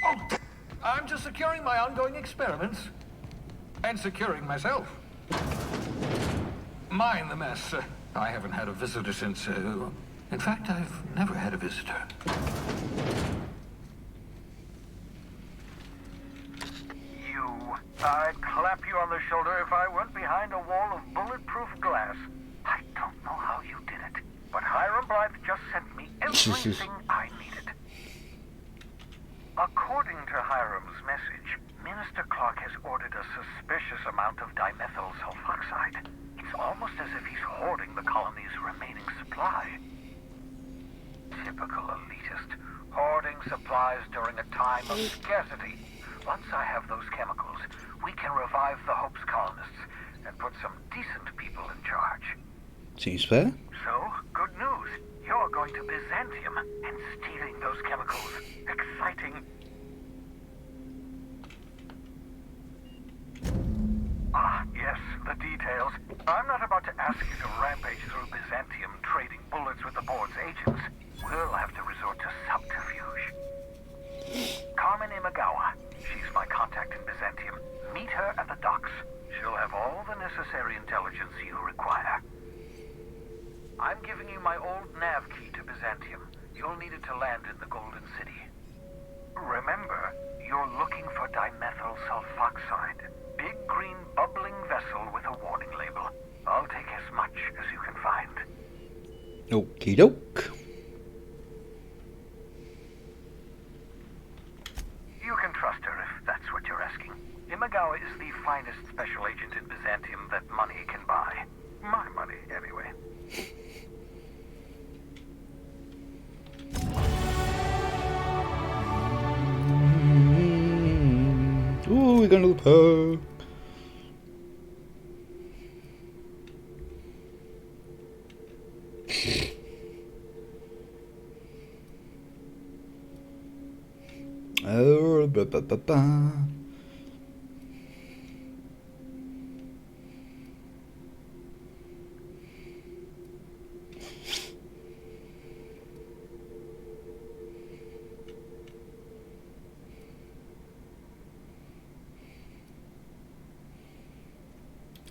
Oh, I'm just securing my ongoing experiments. And securing myself. Mind the mess. I haven't had a visitor since... in fact, I've never had a visitor. I'd clap you on the shoulder if I weren't behind a wall of bulletproof glass. I don't know how you did it, but Hiram Blythe just sent me everything I needed. According to Hiram's message, Minister Clark has ordered a suspicious amount of dimethyl sulfoxide. It's almost as if he's hoarding the colony's remaining supply. Typical elitist, hoarding supplies during a time of scarcity. Once I have those chemicals, we can revive the Hope's colonists and put some decent people in charge. Seems fair. So, good news. You're going to Byzantium and stealing those chemicals. Exciting. Ah, yes, the details. I'm not about to ask you to rampage through Byzantium trading bullets with the board's agents. We'll have to resort to subterfuge. Carmen Imagawa. She's my contact in Byzantium. Meet her at the docks. She'll have all the necessary intelligence you require. I'm giving you my old nav key to Byzantium. You'll need it to land in the Golden City. Remember, you're looking for dimethyl sulfoxide. Big green bubbling vessel with a warning label. I'll take as much as you can find. Okie doke. You can trust her if that's what you're asking. Imagawa is the finest special agent in Byzantium that money can buy. My money, anyway. Ooh, we're going to the pub. Oh, ba ba ba ba.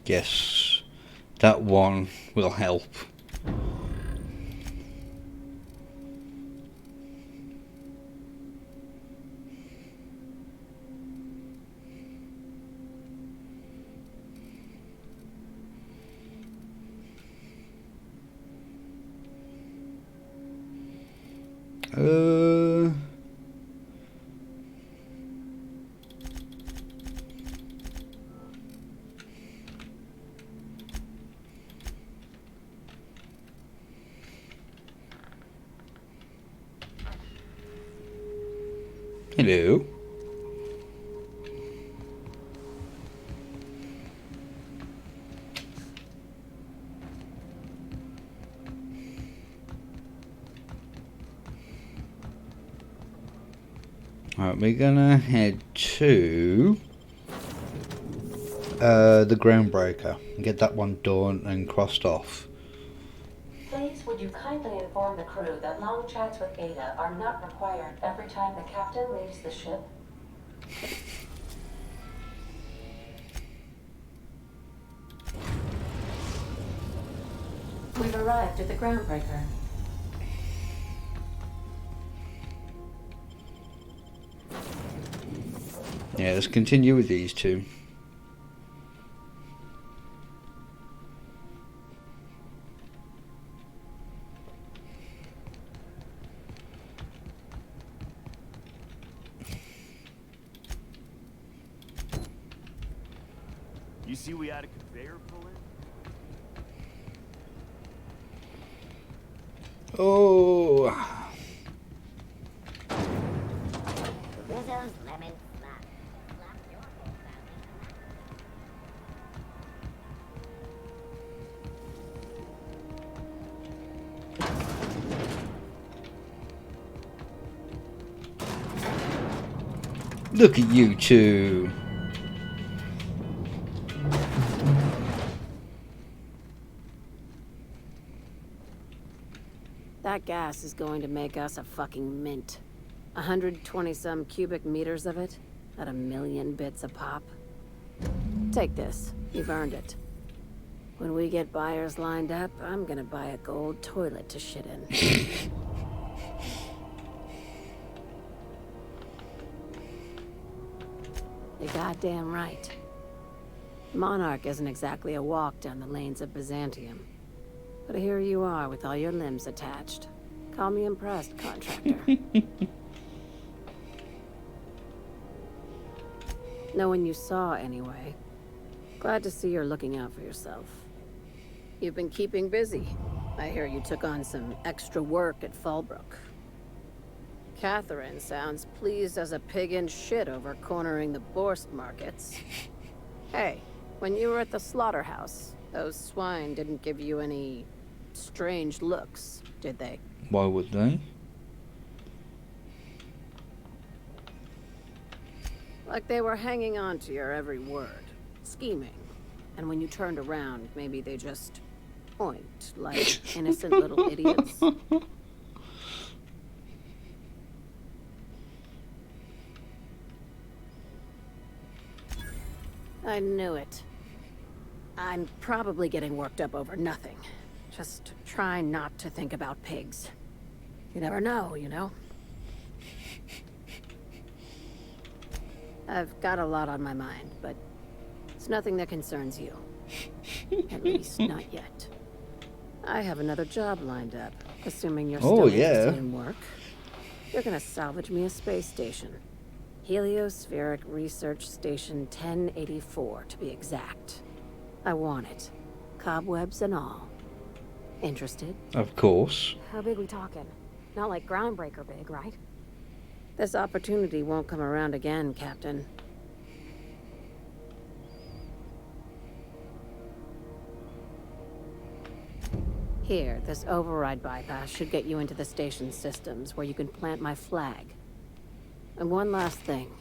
Yes, that one will help. Hello. Alright, we're gonna head to the Groundbreaker and get that one done and crossed off. Please, would you kindly inform the crew that long chats with Ada are not required every time the captain leaves the ship? We've arrived at the Groundbreaker. Yeah, let's continue with these two. You see we had a conveyor pull in? Oh. Rizzo's lemon snap. Look at you two. That gas is going to make us a fucking mint. 120-some cubic meters of it, at 1,000,000 bits a pop. Take this. You've earned it. When we get buyers lined up, I'm gonna buy a gold toilet to shit in. You're goddamn right. Monarch isn't exactly a walk down the lanes of Byzantium. But here you are with all your limbs attached. Call me impressed, contractor. No one you saw, anyway. Glad to see you're looking out for yourself. You've been keeping busy. I hear you took on some extra work at Fallbrook. Catherine sounds pleased as a pig in shit over cornering the Borst markets. Hey, when you were at the slaughterhouse, those swine didn't give you any strange looks, did they? Why would they? Like they were hanging on to your every word, scheming. And when you turned around, maybe they just point like innocent little idiots. I knew it. I'm probably getting worked up over nothing. Just try not to think about pigs. You never know, you know? I've got a lot on my mind, but it's nothing that concerns you. At least, not yet. I have another job lined up, assuming you're still interested in work. You're gonna salvage me a space station. Heliospheric Research Station 1084, to be exact. I want it. Cobwebs and all. Interested? Of course. How big we talking? Not like groundbreaker big, right? This opportunity won't come around again, Captain. Here, this override bypass should get you into the station's systems where you can plant my flag. And one last thing.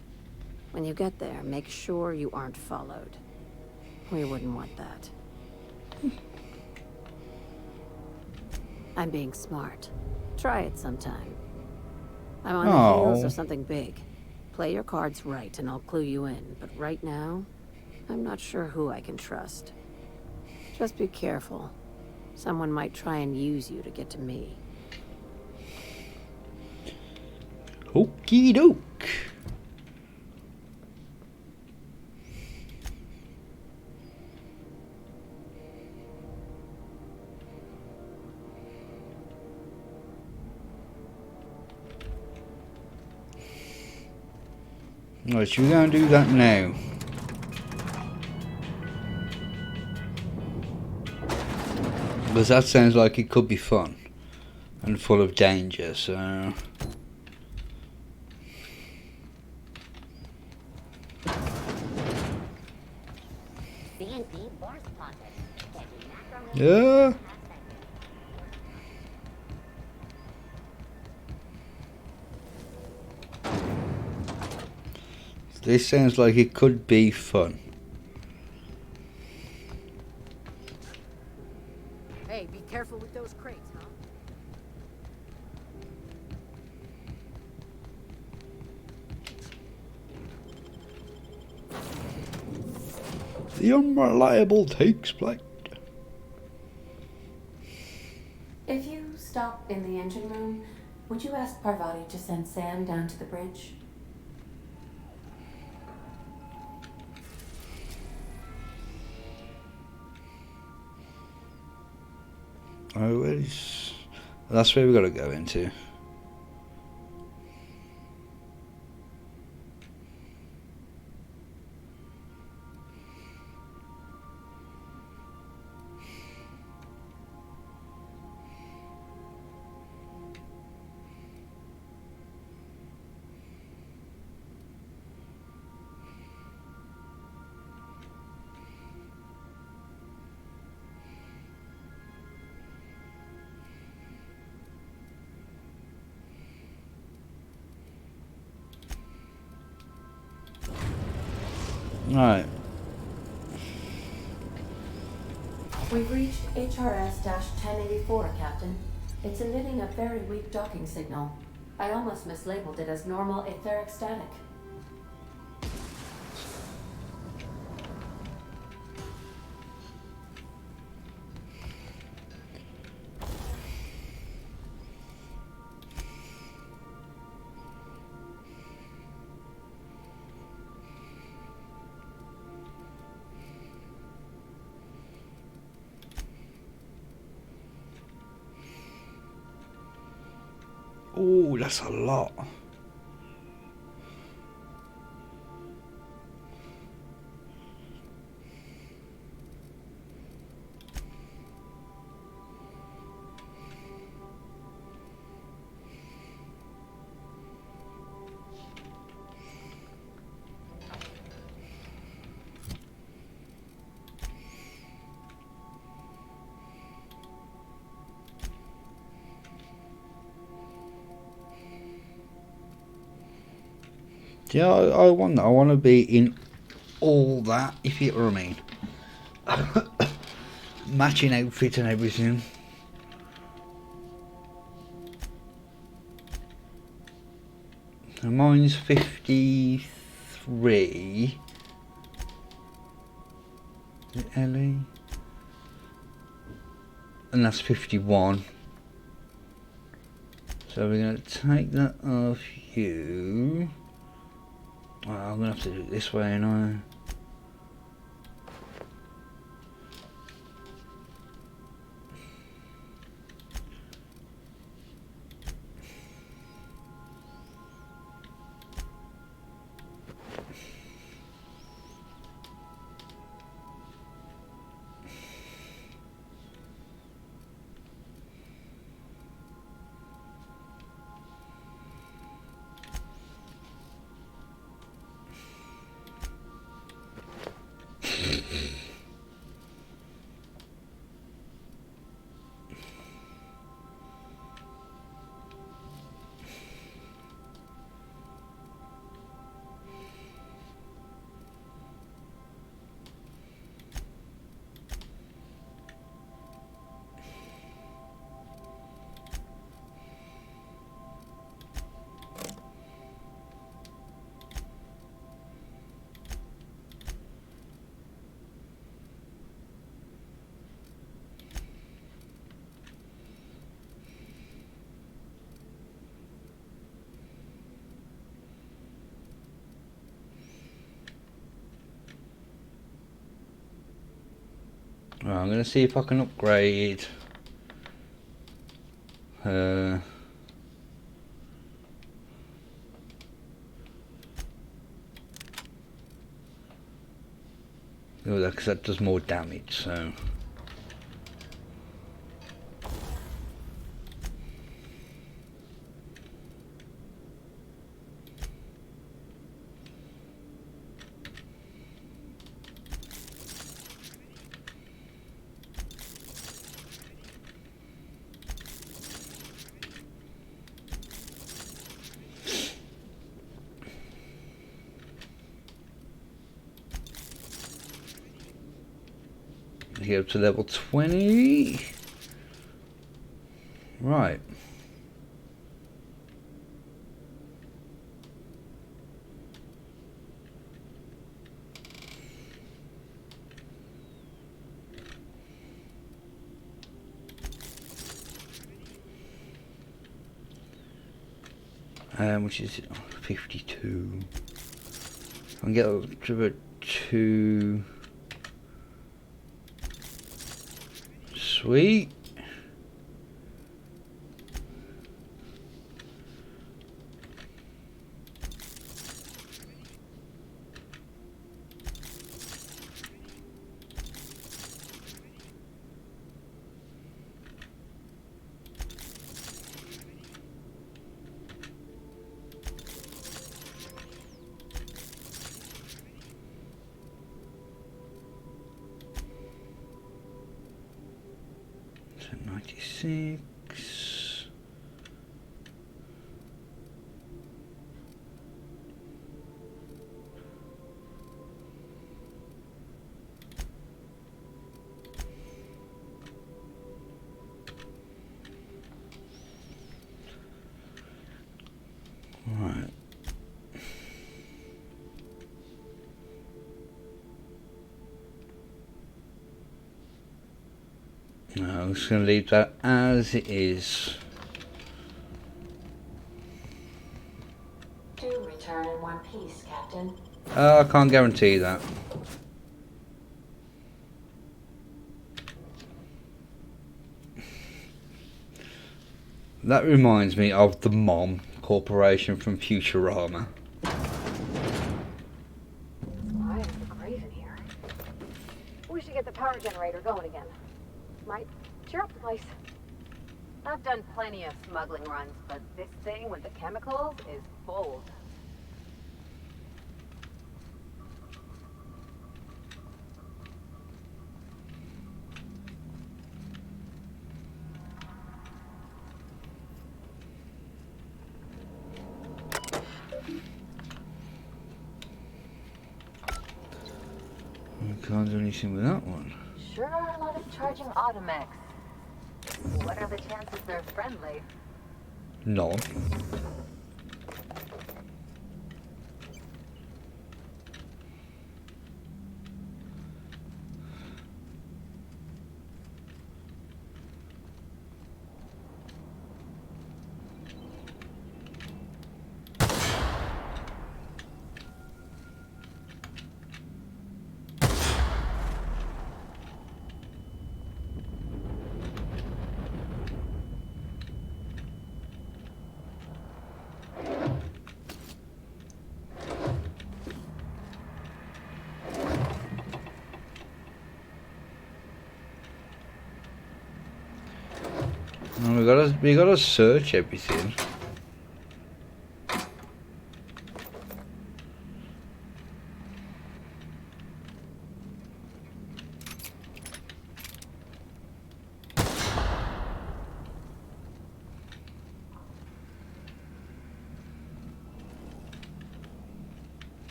When you get there, make sure you aren't followed. We wouldn't want that. I'm being smart. Try it sometime. I'm on the heels of something big. Play your cards right and I'll clue you in. But right now, I'm not sure who I can trust. Just be careful. Someone might try and use you to get to me. Okie doke. Right, so we're going to do that now. Because that sounds like it could be fun and full of danger, so... Yeah. This sounds like it could be fun. Hey, be careful with those crates, huh? The unreliable takes plate. If you stop in the engine room, would you ask Parvati to send Sam down to the bridge? Oh, that's where we've got to go into. Right. We've reached HRS-1084, Captain. It's emitting a very weak docking signal. I almost mislabeled it as normal etheric static. Oh, that's a lot. Yeah, I want that. I want to be in all that, if you know what I mean. Matching outfit and everything. So mine's 53. Is it Ellie? and that's 51. So we're going to take that off you. Well, I'm going to have to do it this way, and I. Right, I'm going to see if I can upgrade oh, because that does more damage, so get up to level 20. Right. Which is 52. I can get up to about 2. Sweet. So 96. Right. No, I'm just going to leave that as it is. Do return in one piece, Captain. I can't guarantee that. That reminds me of the Mom Corporation from Futurama. Why is it crazy here? We should get the power generator going again. Might cheer up the place. I've done plenty of smuggling runs, but this thing with the chemicals is bold. I can't do anything with that one. Sure are a lot of charging automechs. What are the chances they're friendly? None. Well, we gotta search everything.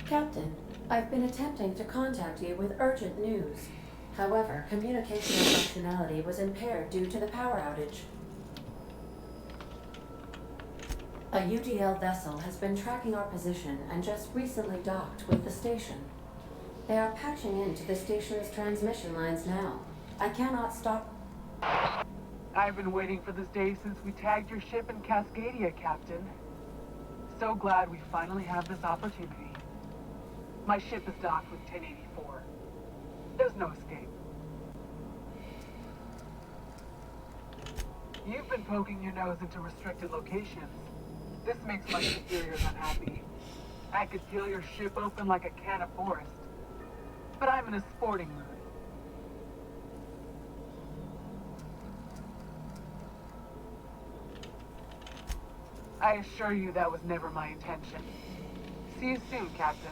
Captain, I've been attempting to contact you with urgent news. However, communication functionality was impaired due to the power outage. A UDL vessel has been tracking our position and just recently docked with the station. They are patching into the station's transmission lines now. I cannot stop. I've been waiting for this day since we tagged your ship in Cascadia, Captain. So glad we finally have this opportunity. My ship is docked with 1084. There's no escape. You've been poking your nose into restricted locations. This makes my superiors unhappy. I could peel your ship open like a can of forest. But I'm in a sporting mood. I assure you that was never my intention. See you soon, Captain.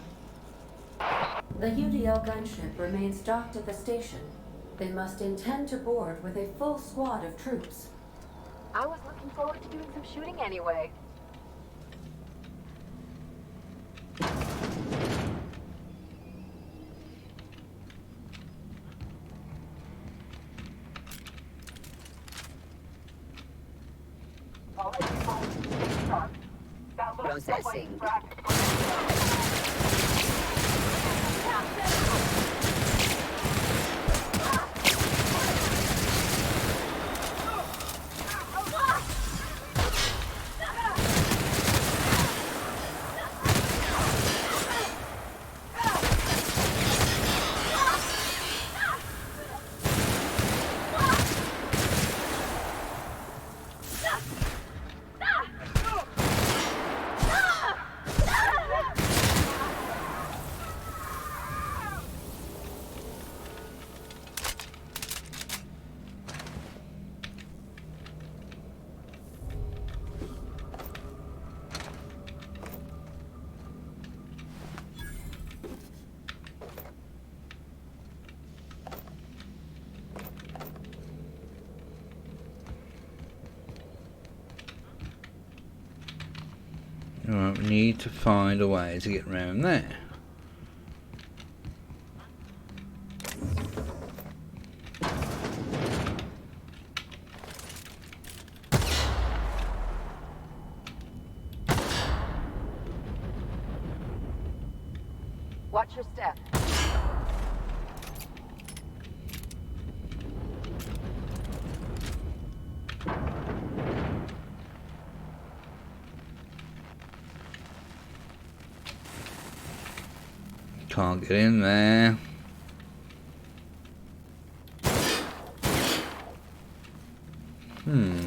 The UDL gunship remains docked at the station. They must intend to board with a full squad of troops. I was looking forward to doing some shooting anyway. Processing. Alright, we need to find a way to get around there. Watch your step. Can't get in there. Nope.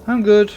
I'm good.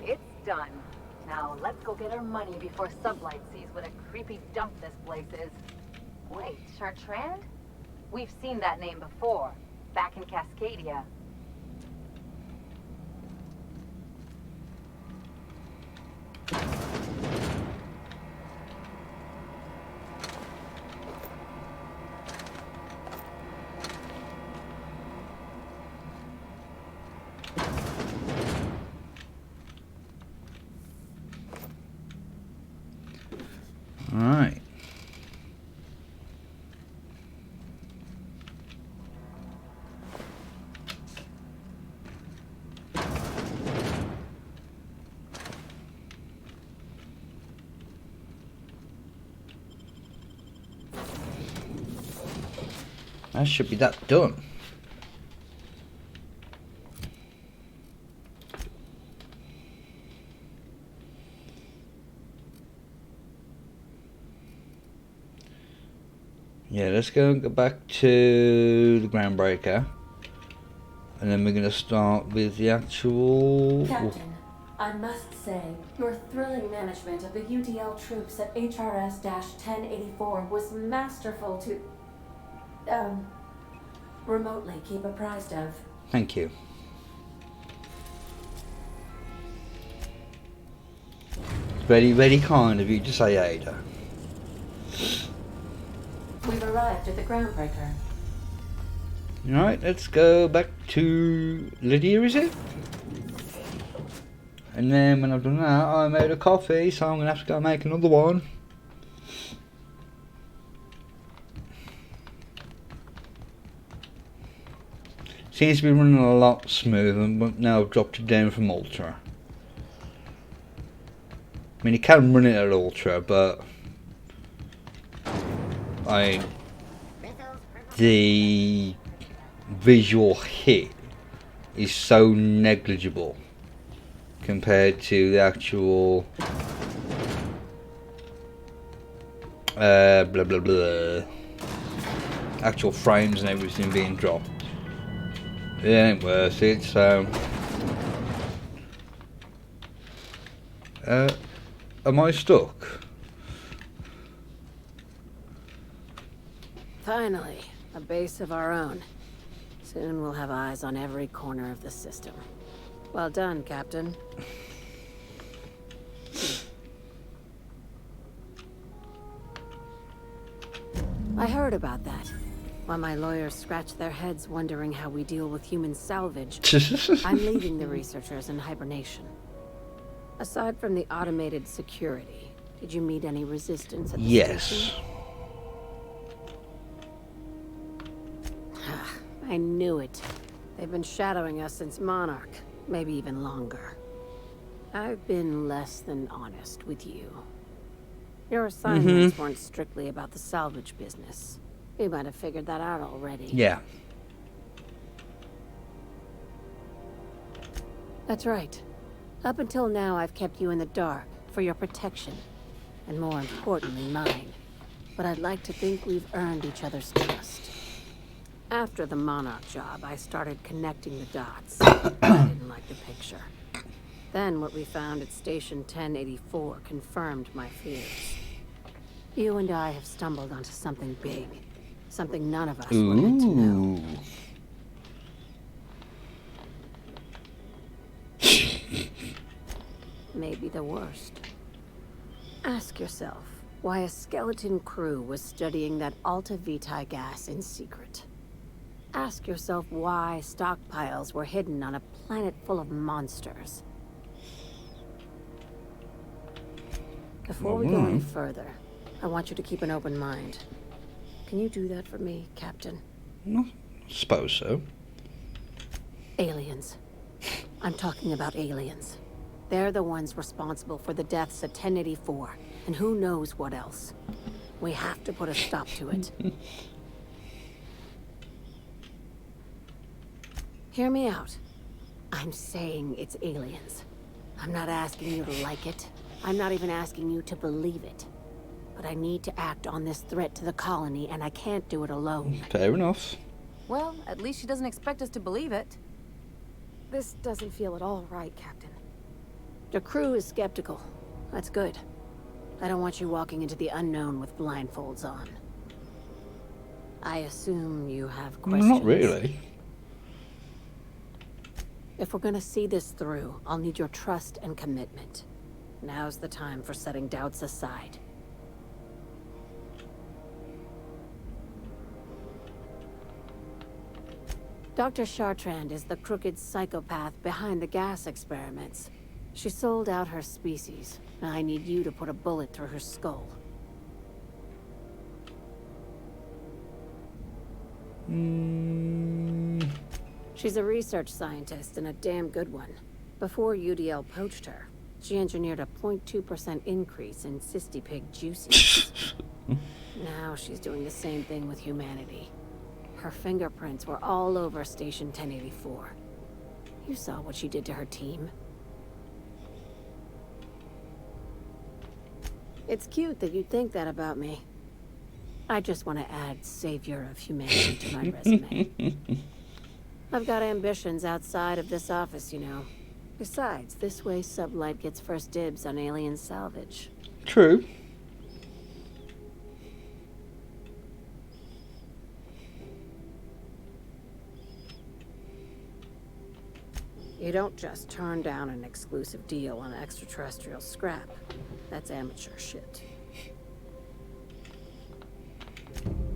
It's done. Now let's go get our money before Sublight sees what a creepy dump this place is. Wait, Chartrand? We've seen that name before, back in Cascadia. Alright. That should be that done. Yeah, let's go back to the Groundbreaker, and then we're going to start with the actual... Captain, I must say, your thrilling management of the UDL troops at HRS-1084 was masterful to, remotely keep apprised of. Thank you. Very, very kind of you to say, Ada. We've arrived at the Groundbreaker. Alright, let's go back to Lydia, is it? And then when I've done that, I'm out of coffee, so I'm going to have to go make another one. Seems to be running a lot smoother, but now I've dropped it down from Ultra. I mean, you can run it at Ultra, but... the visual hit is so negligible compared to the actual blah blah blah actual frames and everything being dropped. It ain't worth it, so am I stuck? Finally, a base of our own. Soon we'll have eyes on every corner of the system. Well done, Captain. I heard about that. While my lawyers scratch their heads wondering how we deal with human salvage, I'm leaving the researchers in hibernation. Aside from the automated security, did you meet any resistance at the station? I knew it. They've been shadowing us since Monarch, maybe even longer. I've been less than honest with you. Your assignments weren't strictly about the salvage business. You might have figured that out already. Yeah. That's right. Up until now, I've kept you in the dark for your protection. And more importantly, mine. but I'd like to think we've earned each other's trust. After the Monarch job, I started connecting the dots. I didn't like the picture. Then what we found at Station 1084 confirmed my fears. You and I have stumbled onto something big. Something none of us wanted to know. Maybe the worst. Ask yourself why a skeleton crew was studying that Alta Vitae gas in secret. Ask yourself why stockpiles were hidden on a planet full of monsters. Before we go any further, I want you to keep an open mind. Can you do that for me, Captain? I suppose so. Aliens. I'm talking about aliens. They're the ones responsible for the deaths at 1084, and who knows what else. We have to put a stop to it. Hear me out. I'm saying it's aliens. I'm not asking you to like it. I'm not even asking you to believe it. But I need to act on this threat to the colony, and I can't do it alone. Fair enough. Well, at least she doesn't expect us to believe it. This doesn't feel at all right, Captain. The crew is skeptical. That's good. I don't want you walking into the unknown with blindfolds on. I assume you have questions. Not really. If we're gonna see this through, I'll need your trust and commitment. Now's the time for setting doubts aside. Dr. Chartrand is the crooked psychopath behind the gas experiments. She sold out her species. I need you to put a bullet through her skull. She's a research scientist and a damn good one. Before UDL poached her, she engineered a 0.2% increase in cystipig juiciness. Now she's doing the same thing with humanity. Her fingerprints were all over Station 1084. You saw what she did to her team. It's cute that you think that about me. I just want to add savior of humanity to my resume. I've got ambitions outside of this office, you know. Besides, this way Sublight gets first dibs on alien salvage. True. You don't just turn down an exclusive deal on extraterrestrial scrap. That's amateur shit.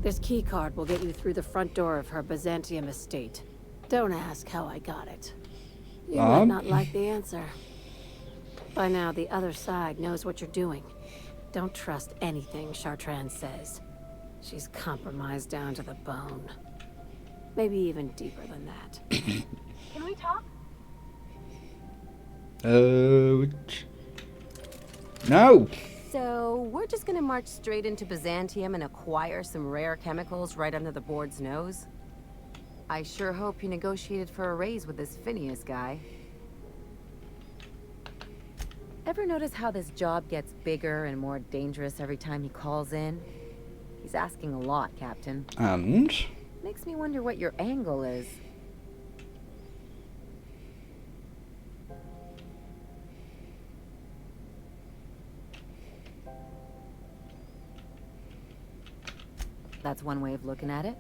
This key card will get you through the front door of her Byzantium estate. Don't ask how I got it. You might not like the answer. By now, the other side knows what you're doing. Don't trust anything Chartrand says. She's compromised down to the bone. Maybe even deeper than that. Can we talk? No. So, we're just gonna march straight into Byzantium and acquire some rare chemicals right under the board's nose? I sure hope you negotiated for a raise with this Phineas guy. Ever notice how this job gets bigger and more dangerous every time he calls in? He's asking a lot, Captain. And? Makes me wonder what your angle is. That's one way of looking at it.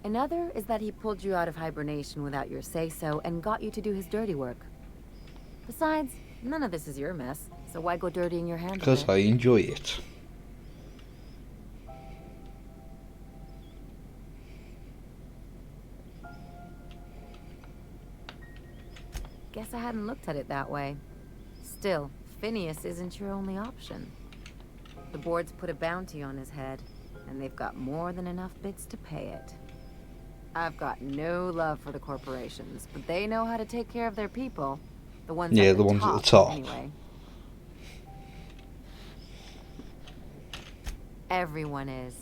Another is that he pulled you out of hibernation without your say-so and got you to do his dirty work. Besides, none of this is your mess, so why go dirtying your hands? Because I enjoy it. Guess I hadn't looked at it that way. Still, Phineas isn't your only option. The board's put a bounty on his head, and they've got more than enough bits to pay it. I've got no love for the corporations, but they know how to take care of their people. The ones at the ones at the top. Anyway. Everyone is.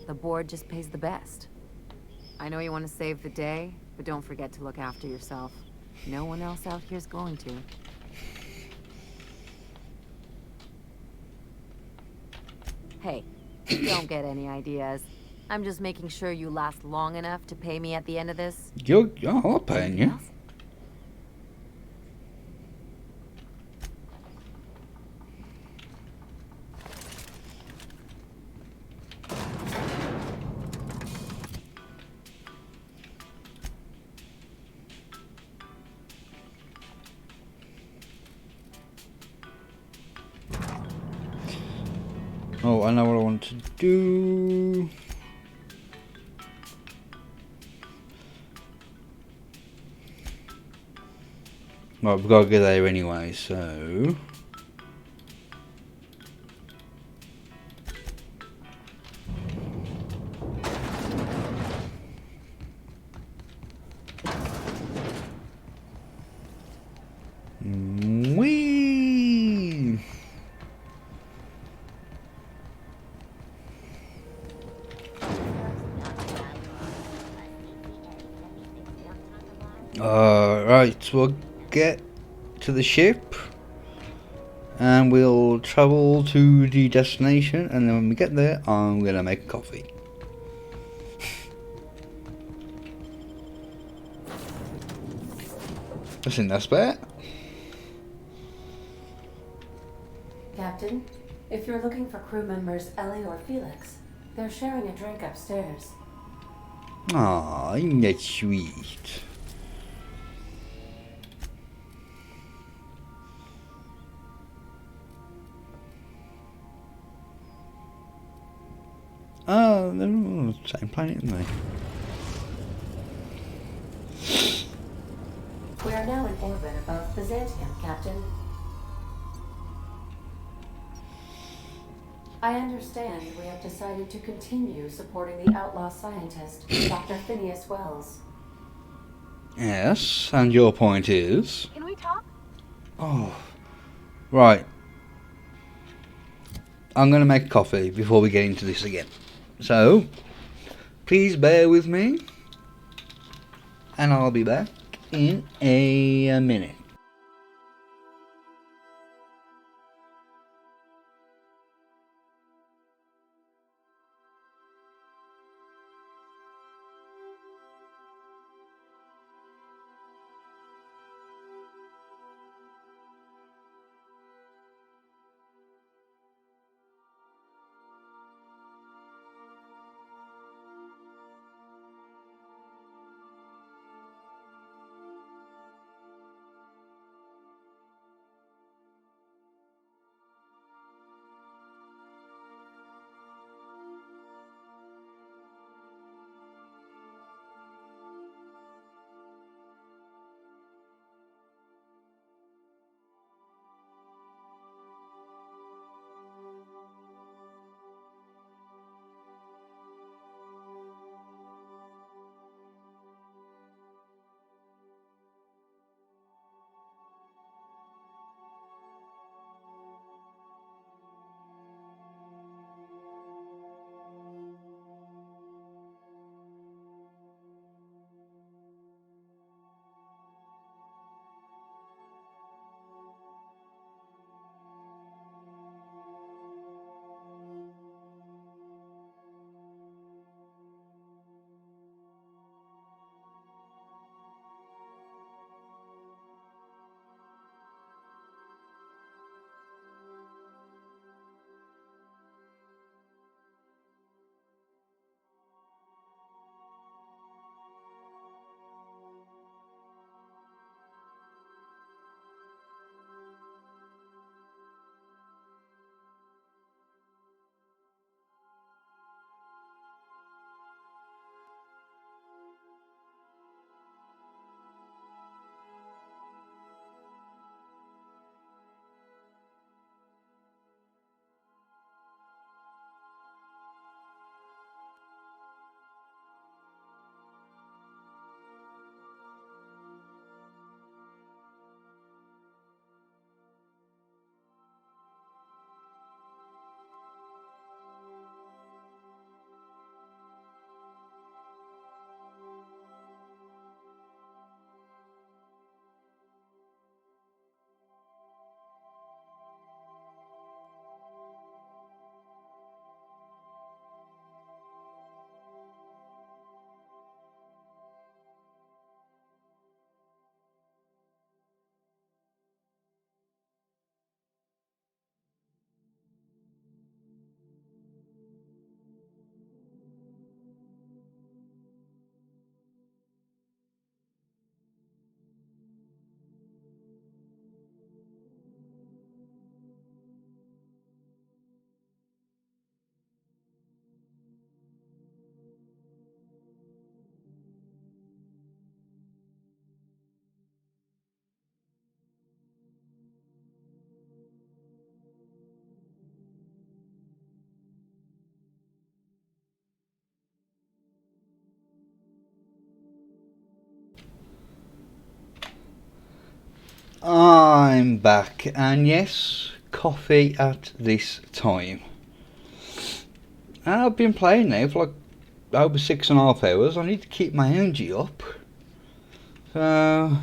The board just pays the best. I know you want to save the day, but don't forget to look after yourself. No one else out here's going to. Hey, Don't get any ideas. I'm just making sure you last long enough to pay me at the end of this. You're not paying you. Oh, I know what I want to do. Right, we've got to get there anyway, so... Whee! Right, we'll get to the ship and we'll travel to the destination, and then when we get there I'm gonna make a coffee. I think that's better. Captain, if you're looking for crew members Ellie or Felix, they're sharing a drink upstairs. Aw, that's sweet. Oh, they're all the same planet, aren't they? We are now in orbit above Byzantium, Captain. I understand we have decided to continue supporting the outlaw scientist, Dr. Phineas Wells. Yes, and your point is... Can we talk? Oh, right. I'm going to make coffee before we get into this again. So, please bear with me, and I'll be back in a minute. I'm back, and yes, coffee at this time. And I've been playing now for like over 6.5 hours. I need to keep my energy up. So,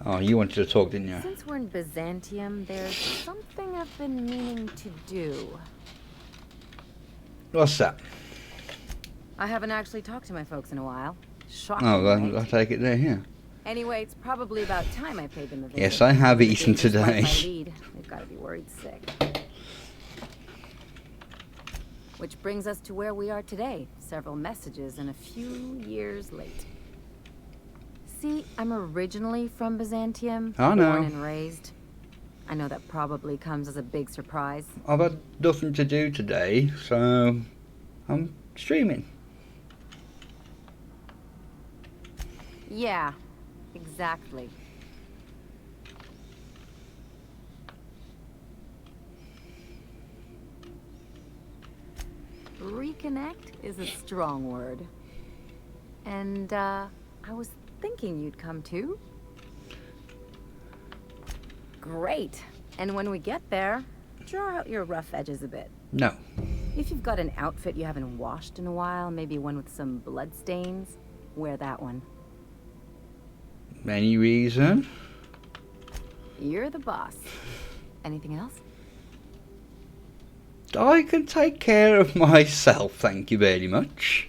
oh, you wanted to talk, didn't you? Since we're in Byzantium, there's something I've been meaning to do. What's that? I haven't actually talked to my folks in a while. Shocking, Oh, well, right? I'll take it there, yeah. Anyway, it's probably about time I paid them a visit. Yes, I have eaten Despite today. my lead, they've got to be worried sick. Which brings us to where we are today. Several messages and a few years late. See, I'm originally from Byzantium. I know. Born and raised. I know that probably comes as a big surprise. I've had nothing to do today, so I'm streaming. Yeah, exactly. Reconnect is a strong word. And, I was thinking you'd come too. Great. And when we get there, draw out your rough edges a bit. No. If you've got an outfit you haven't washed in a while, maybe one with some blood stains, wear that one. Any reason? You're the boss. Anything else? I can take care of myself, thank you very much.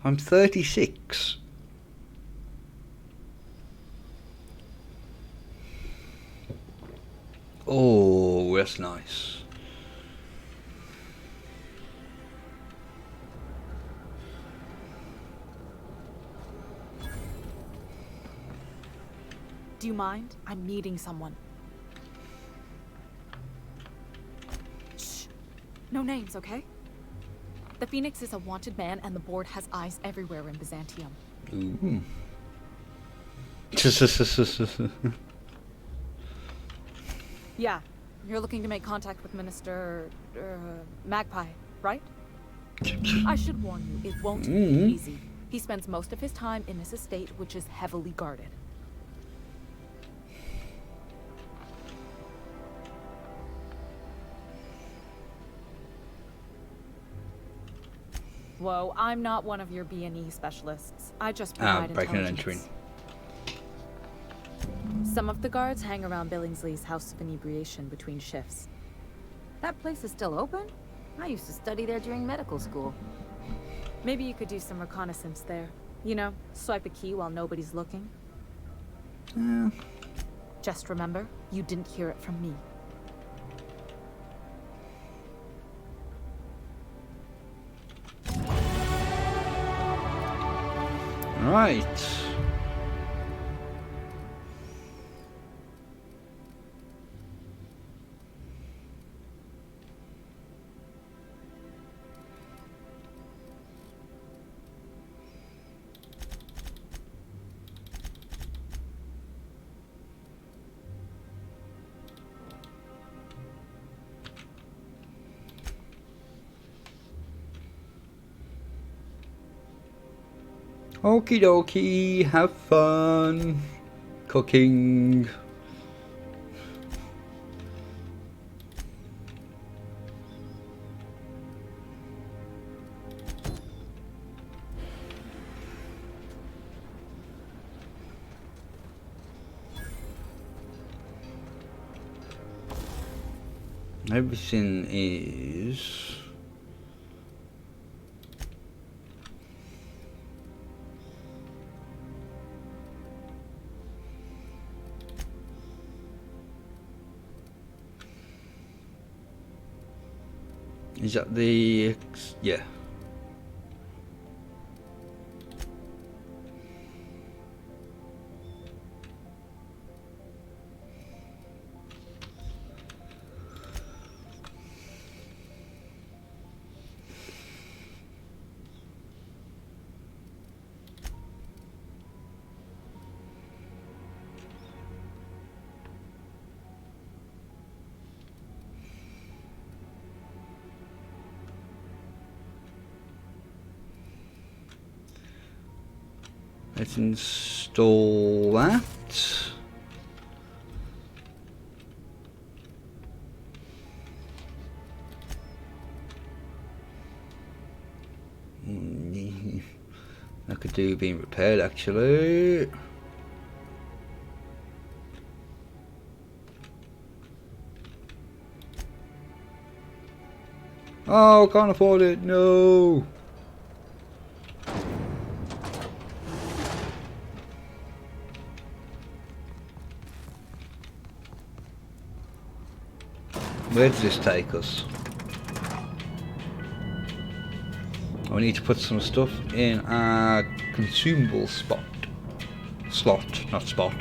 I'm 36. Oh, that's nice. Do you mind? I'm meeting someone. Shh. No names, okay? The Phoenix is a wanted man, and the board has eyes everywhere in Byzantium. Ooh. Yeah, you're looking to make contact with Minister... Magpie, right? I should warn you, it won't be easy. He spends most of his time in his estate, which is heavily guarded. Whoa, I'm not one of your B&E specialists. I just provide breaking and intelligence. entering. Some of the guards hang around Billingsley's House of Inebriation between shifts. That place is still open? I used to study there during medical school. Maybe you could do some reconnaissance there. You know, swipe a key while nobody's looking. Yeah. Just remember, you didn't hear it from me. Right. Okie dokie, have fun cooking. Everything is... Is that the... yeah. Let's install that. That could do being repaired actually. Oh, can't afford it, no! Where does this take us? We need to put some stuff in our consumable slot, not spot.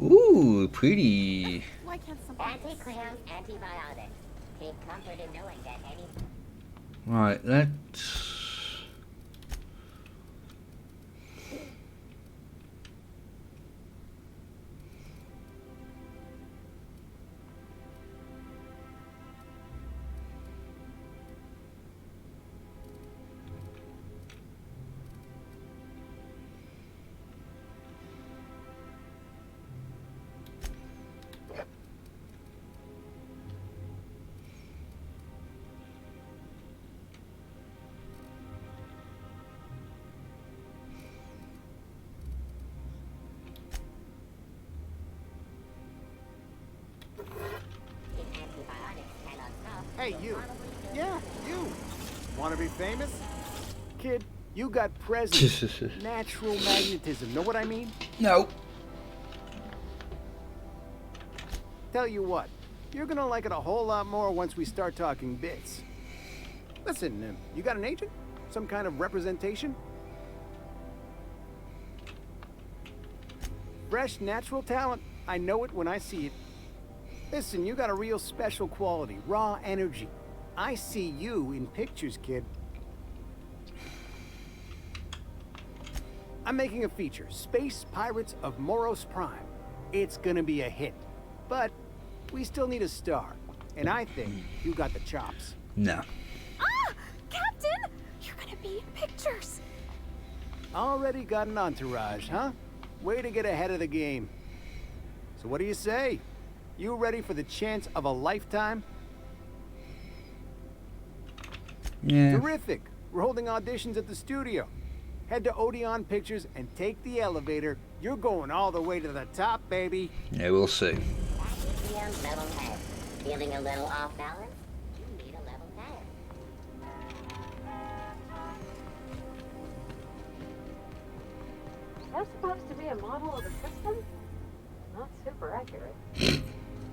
Ooh, pretty. Why can't somebody... Anti-cram antibiotics. Take comfort in knowing that any... Right, let's... Hey, you. Yeah, you. Want to be famous? Kid, you got presence. Natural magnetism. Know what I mean? No. Tell you what, you're gonna like it a whole lot more once we start talking bits. Listen, you got an agent? Some kind of representation? Fresh, natural talent. I know it when I see it. Listen, you got a real special quality, raw energy. I see you in pictures, kid. I'm making a feature, Space Pirates of Moros Prime. It's gonna be a hit. But we still need a star. And I think you got the chops. No. Ah! Captain! You're gonna be in pictures. Already got an entourage, huh? Way to get ahead of the game. So what do you say? You ready for the chance of a lifetime? Yeah. Terrific. We're holding auditions at the studio. Head to Odeon Pictures and take the elevator. You're going all the way to the top, baby. Yeah, we'll see. Level head. Feeling a little off balance? You need a level head. That's supposed to be a model of the system? Not super accurate.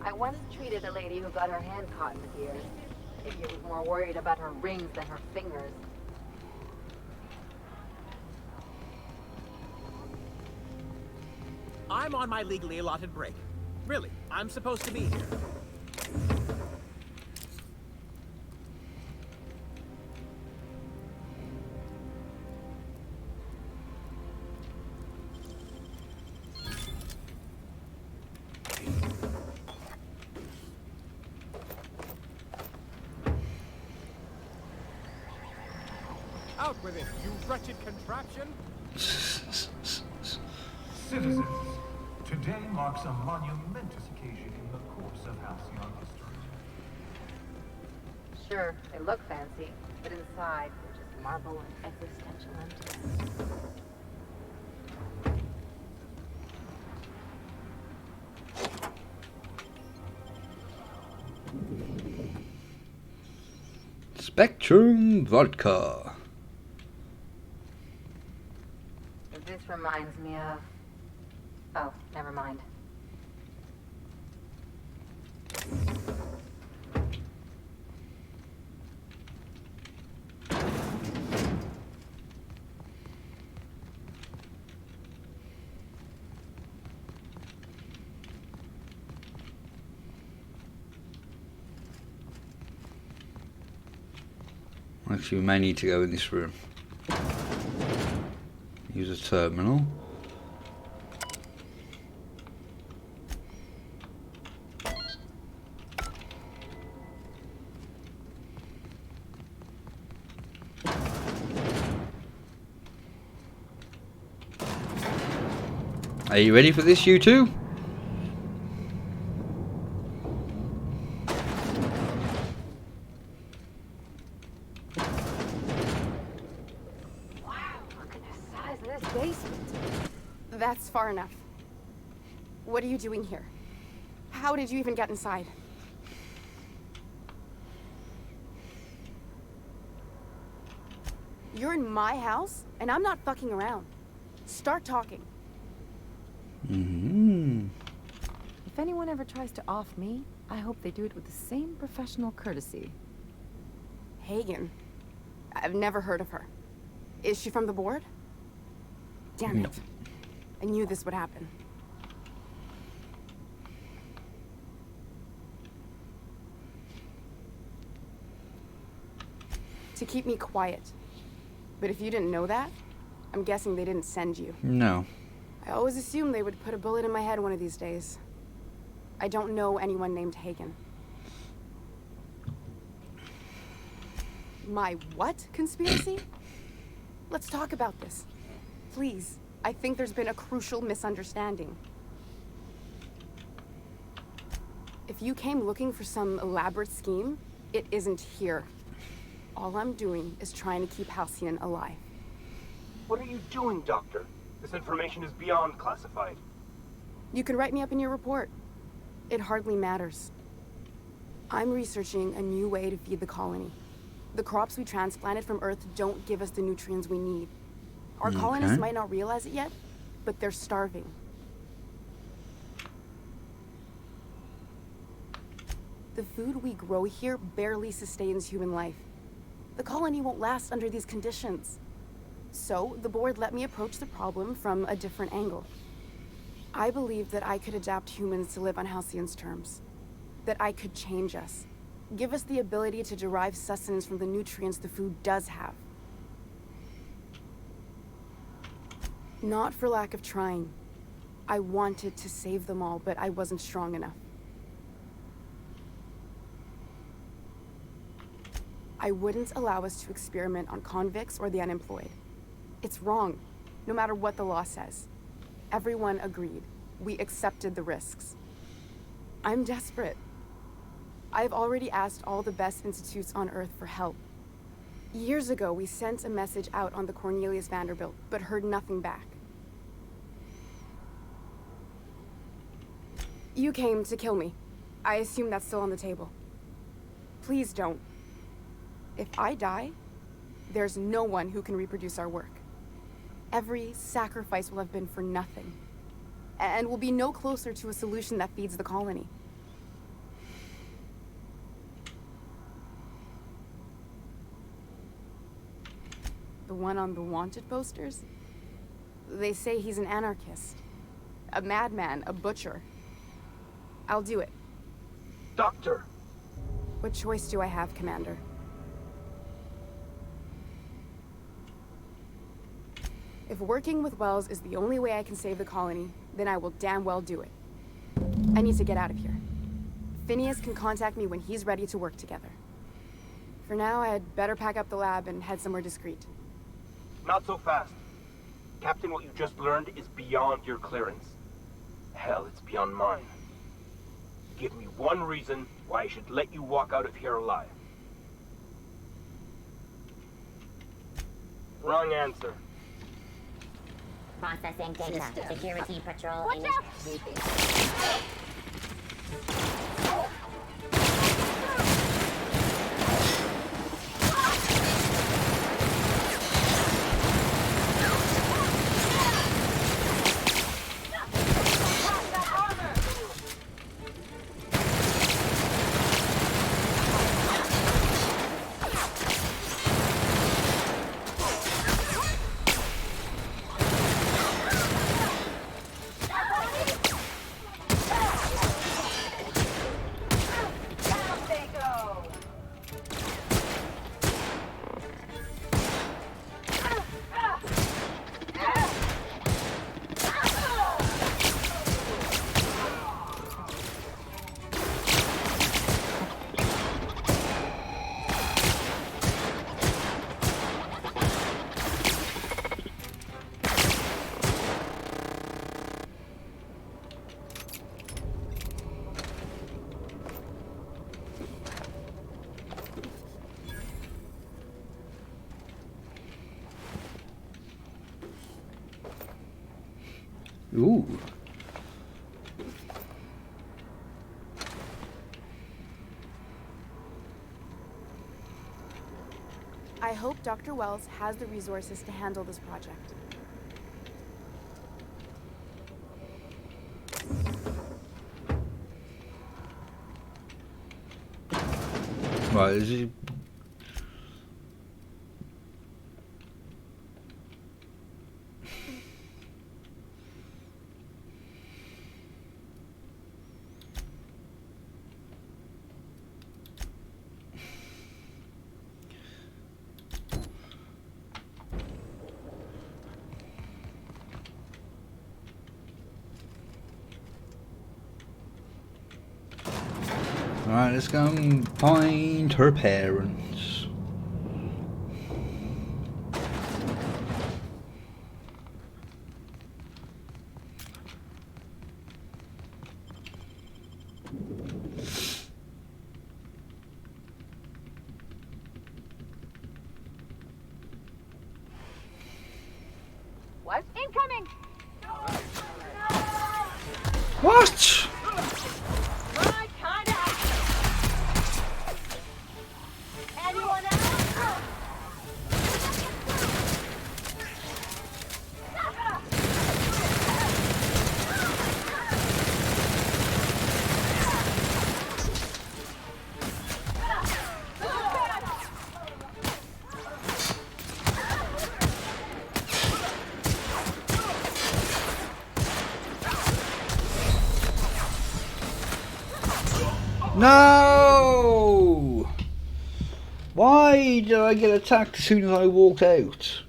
I once treated a lady who got her hand caught in the gears. Maybe I was more worried about her rings than her fingers. I'm on my legally allotted break. Really, I'm supposed to be here. Out with it, you wretched contraption! Citizens, today marks a monumentous occasion in the course of Halcyon history. Sure, they look fancy, but inside they're just marble and existential emptiness. Spectrum Vodka. This reminds me of... Oh, never mind. Actually, we may need to go in this room. Use a terminal. Are you ready for this, you two? That's far enough. What are you doing here? How did you even get inside? You're in my house, and I'm not fucking around. Start talking. If anyone ever tries to off me, I hope they do it with the same professional courtesy. Hagen. I've never heard of her. Is she from the board? Damn it. I knew this would happen. To keep me quiet. But if you didn't know that, I'm guessing they didn't send you. No. I always assumed they would put a bullet in my head one of these days. I don't know anyone named Hagen. My what conspiracy? Let's talk about this. Please. I think there's been a crucial misunderstanding. If you came looking for some elaborate scheme, it isn't here. All I'm doing is trying to keep Halcyon alive. What are you doing, Doctor? This information is beyond classified. You can write me up in your report. It hardly matters. I'm researching a new way to feed the colony. The crops we transplanted from Earth don't give us the nutrients we need. Our colonists might not realize it yet, but they're starving. The food we grow here barely sustains human life. The colony won't last under these conditions. So, the board let me approach the problem from a different angle. I believed that I could adapt humans to live on Halcyon's terms. That I could change us. Give us the ability to derive sustenance from the nutrients the food does have. Not for lack of trying. I wanted to save them all, but I wasn't strong enough. I wouldn't allow us to experiment on convicts or the unemployed. It's wrong, no matter what the law says. Everyone agreed. We accepted the risks. I'm desperate. I've already asked all the best institutes on Earth for help. Years ago, we sent a message out on the Cornelius Vanderbilt, but heard nothing back. You came to kill me. I assume that's still on the table. Please don't. If I die, there's no one who can reproduce our work. Every sacrifice will have been for nothing. And we'll be no closer to a solution that feeds the colony. The one on the wanted posters? They say he's an anarchist. A madman, a butcher. I'll do it. Doctor! What choice do I have, Commander? If working with Wells is the only way I can save the colony, then I will damn well do it. I need to get out of here. Phineas can contact me when he's ready to work together. For now, I'd better pack up the lab and head somewhere discreet. Not so fast. Captain, what you just learned is beyond your clearance. Hell, it's beyond mine. Give me one reason why I should let you walk out of here alive. Wrong answer. Processing data. Security patrol. Watch out! Ooh. I hope Dr. Wells has the resources to handle this project. Right, is he... Alright, let's go and find her parents. What? Incoming! What? My kind of anyone else? No! Why did I get attacked as soon as I walked out?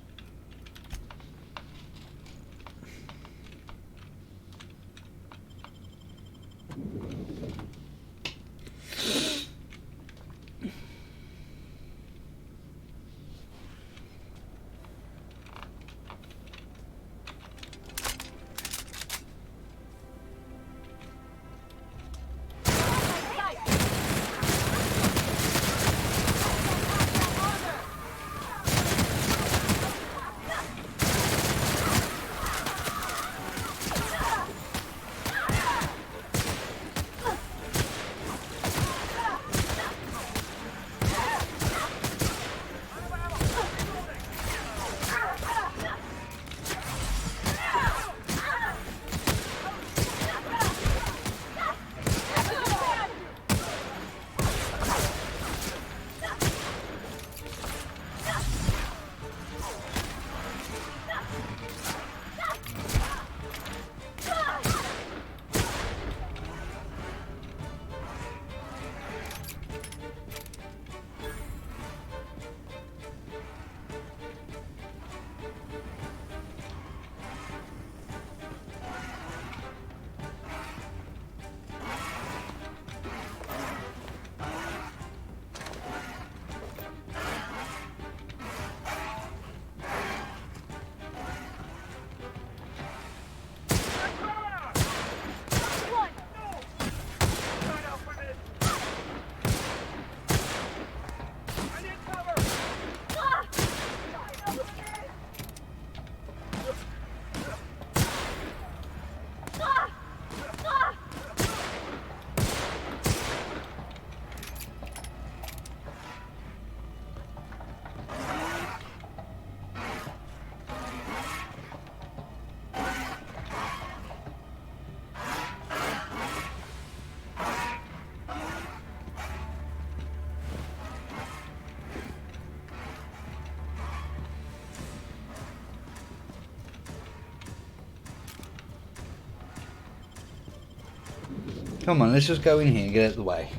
Come on, let's just go in here and get out of the way.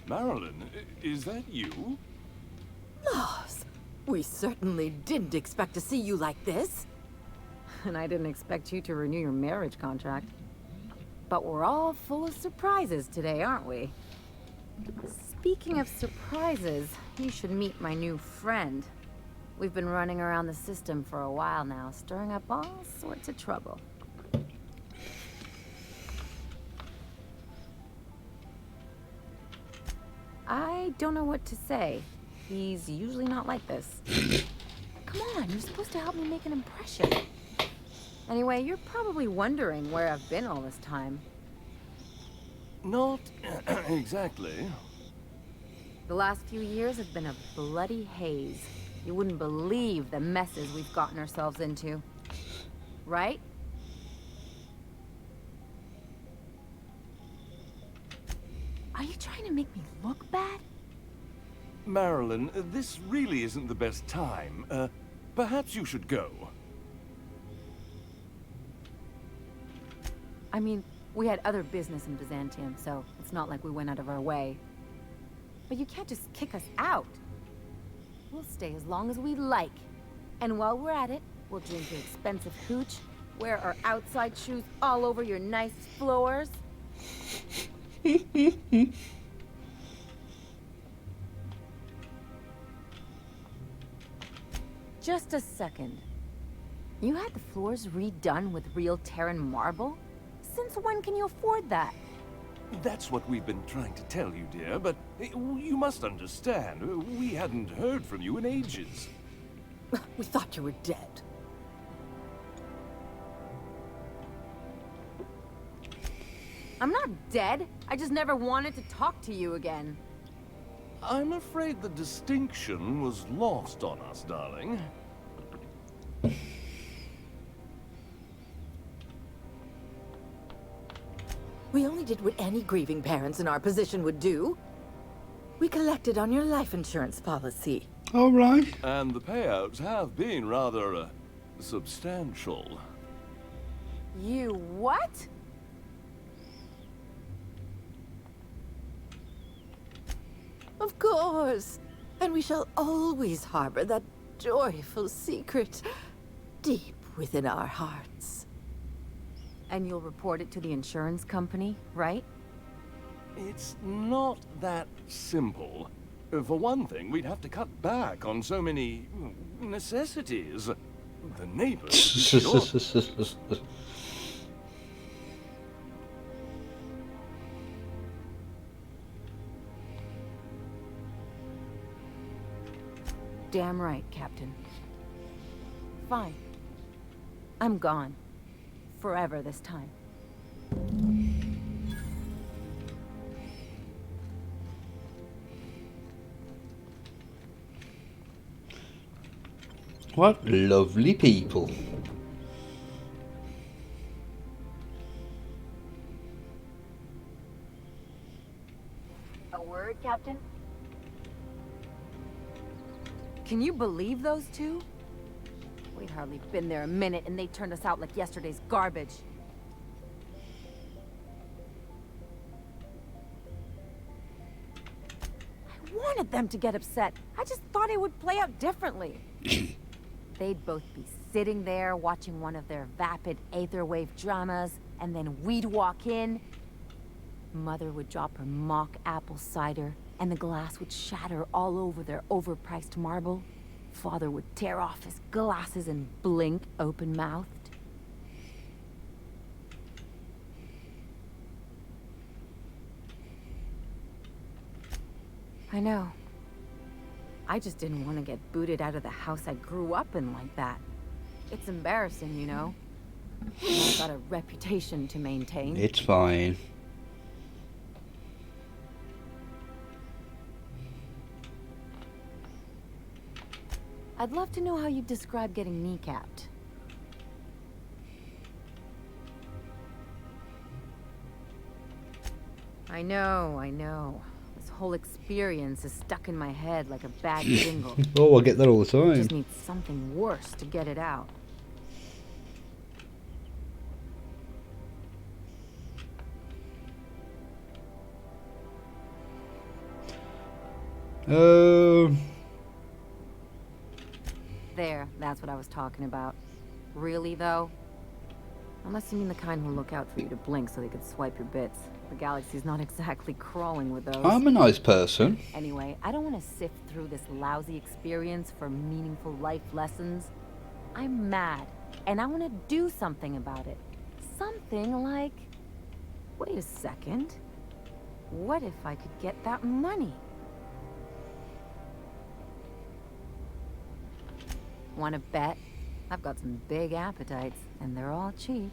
Marilyn, is that you? Lars, we certainly didn't expect to see you like this. And I didn't expect you to renew your marriage contract. But we're all full of surprises today, aren't we? Speaking of surprises, you should meet my new friend. We've been running around the system for a while now, stirring up all sorts of trouble. I don't know what to say. He's usually not like this. Come on, you're supposed to help me make an impression. Anyway, you're probably wondering where I've been all this time. Not exactly. The last few years have been a bloody haze. You wouldn't believe the messes we've gotten ourselves into. Right? Are you trying to make me look bad? Marilyn, this really isn't the best time. Perhaps you should go. I mean, we had other business in Byzantium, so it's not like we went out of our way. But you can't just kick us out. We'll stay as long as we like. And while we're at it, we'll drink your expensive hooch, wear our outside shoes all over your nice floors. Just a second. You had the floors redone with real Terran marble? Since when can you afford that? That's what we've been trying to tell you, dear, but you must understand. We hadn't heard from you in ages. We thought you were dead. I'm not dead. I just never wanted to talk to you again. I'm afraid the distinction was lost on us, darling. We only did what any grieving parents in our position would do. We collected on your life insurance policy. All right. And the payouts have been rather substantial. You what? Of course. And we shall always harbor that joyful secret deep within our hearts. And you'll report it to the insurance company, right? It's not that simple. For one thing, we'd have to cut back on so many necessities. The neighbors. Sure. Damn right, Captain. Fine. I'm gone. Forever this time. What lovely people. A word, Captain? Can you believe those two? We'd hardly been there a minute and they turned us out like yesterday's garbage. I wanted them to get upset. I just thought it would play out differently. They'd both be sitting there watching one of their vapid aetherwave dramas, and then we'd walk in. Mother would drop her mock apple cider, and the glass would shatter all over their overpriced marble. Father would tear off his glasses and blink open-mouthed. I know. I just didn't want to get booted out of the house I grew up in like that. It's embarrassing, you know. I've got a reputation to maintain. It's fine. I'd love to know how you'd describe getting kneecapped. I know. This whole experience is stuck in my head like a bad jingle. Oh, I get that all the I time. just need something worse to get it out. There, that's what I was talking about. Really, though? Unless you mean the kind who look out for you to blink so they could swipe your bits. The galaxy's not exactly crawling with those. I'm a nice person. Anyway, I don't want to sift through this lousy experience for meaningful life lessons. I'm mad, and I want to do something about it. Something like... Wait a second. What if I could get that money? Want to bet? I've got some big appetites, and they're all cheap.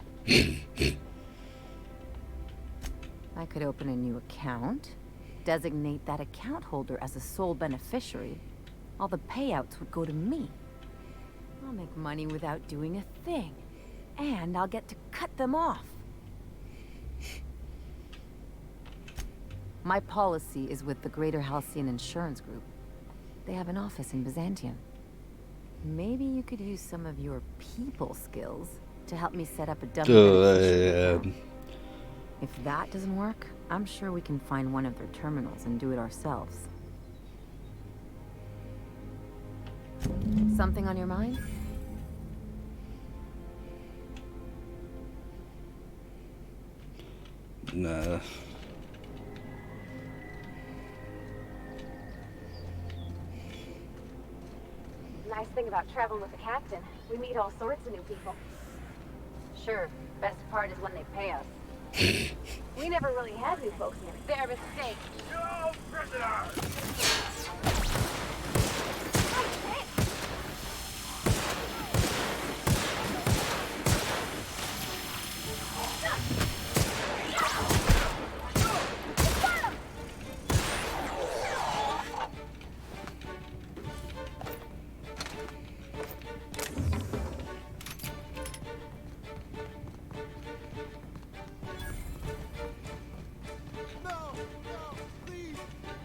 I could open a new account, designate that account holder as a sole beneficiary. All the payouts would go to me. I'll make money without doing a thing. And I'll get to cut them off. My policy is with the Greater Halcyon Insurance Group. They have an office in Byzantium. Maybe you could use some of your people skills to help me set up a dummy beneficiary account. If that doesn't work, I'm sure we can find one of their terminals and do it ourselves. Something on your mind? No. Nice thing about traveling with the captain. We meet all sorts of new people. Sure, best part is when they pay us. We never really had new folks here. Their mistake. No prisoners!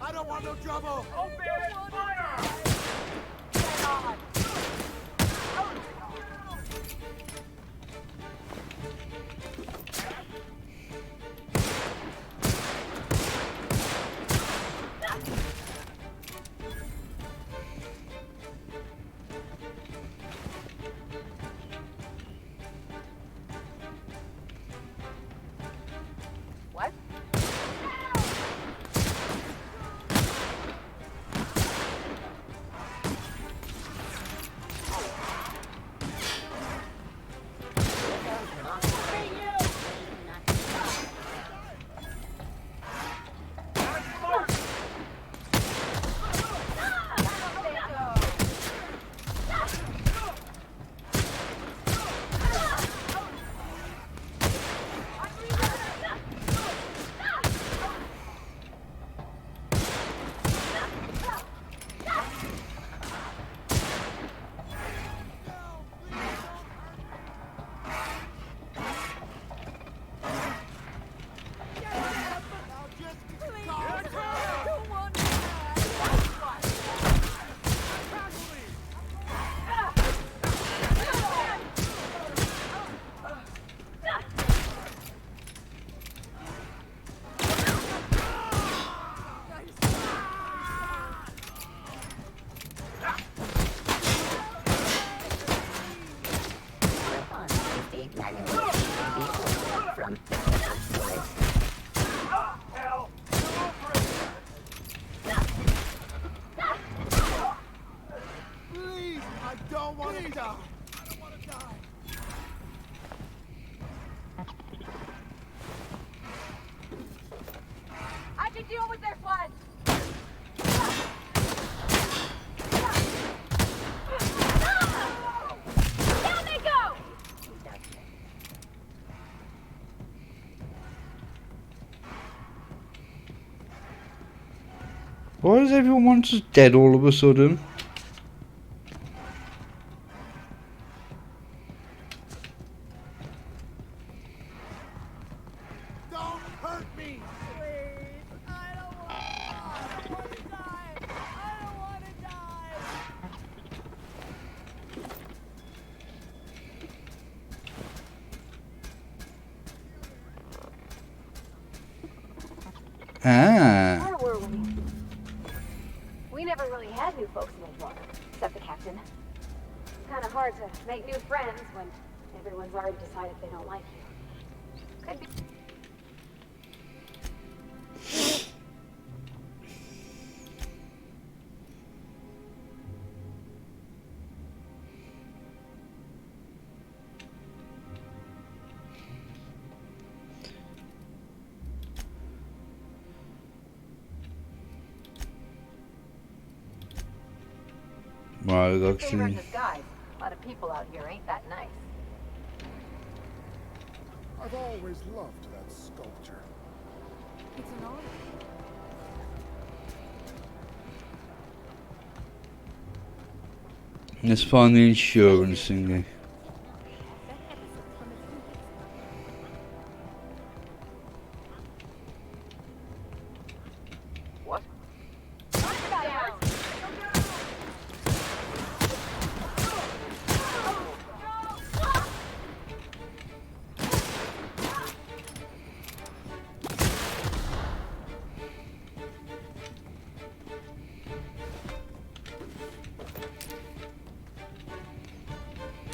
I don't want no trouble! Open fire! Get on! What? Please, I don't want to die. I don't want to die. I can deal with this one! Down they go! Why does everyone want us dead all of a sudden? Don't hurt me! Please, I don't want to die. I don't want to die. Ah. Where were we? We never really had new folks in Edgewater, except the captain. It's kind of hard to make new friends when everyone's already decided they don't like you. Could be. Right, Finger in actually. disguise. people out here ain't that nice. I've always loved that sculpture. It's an honor. Let's find the insurance thingy. What?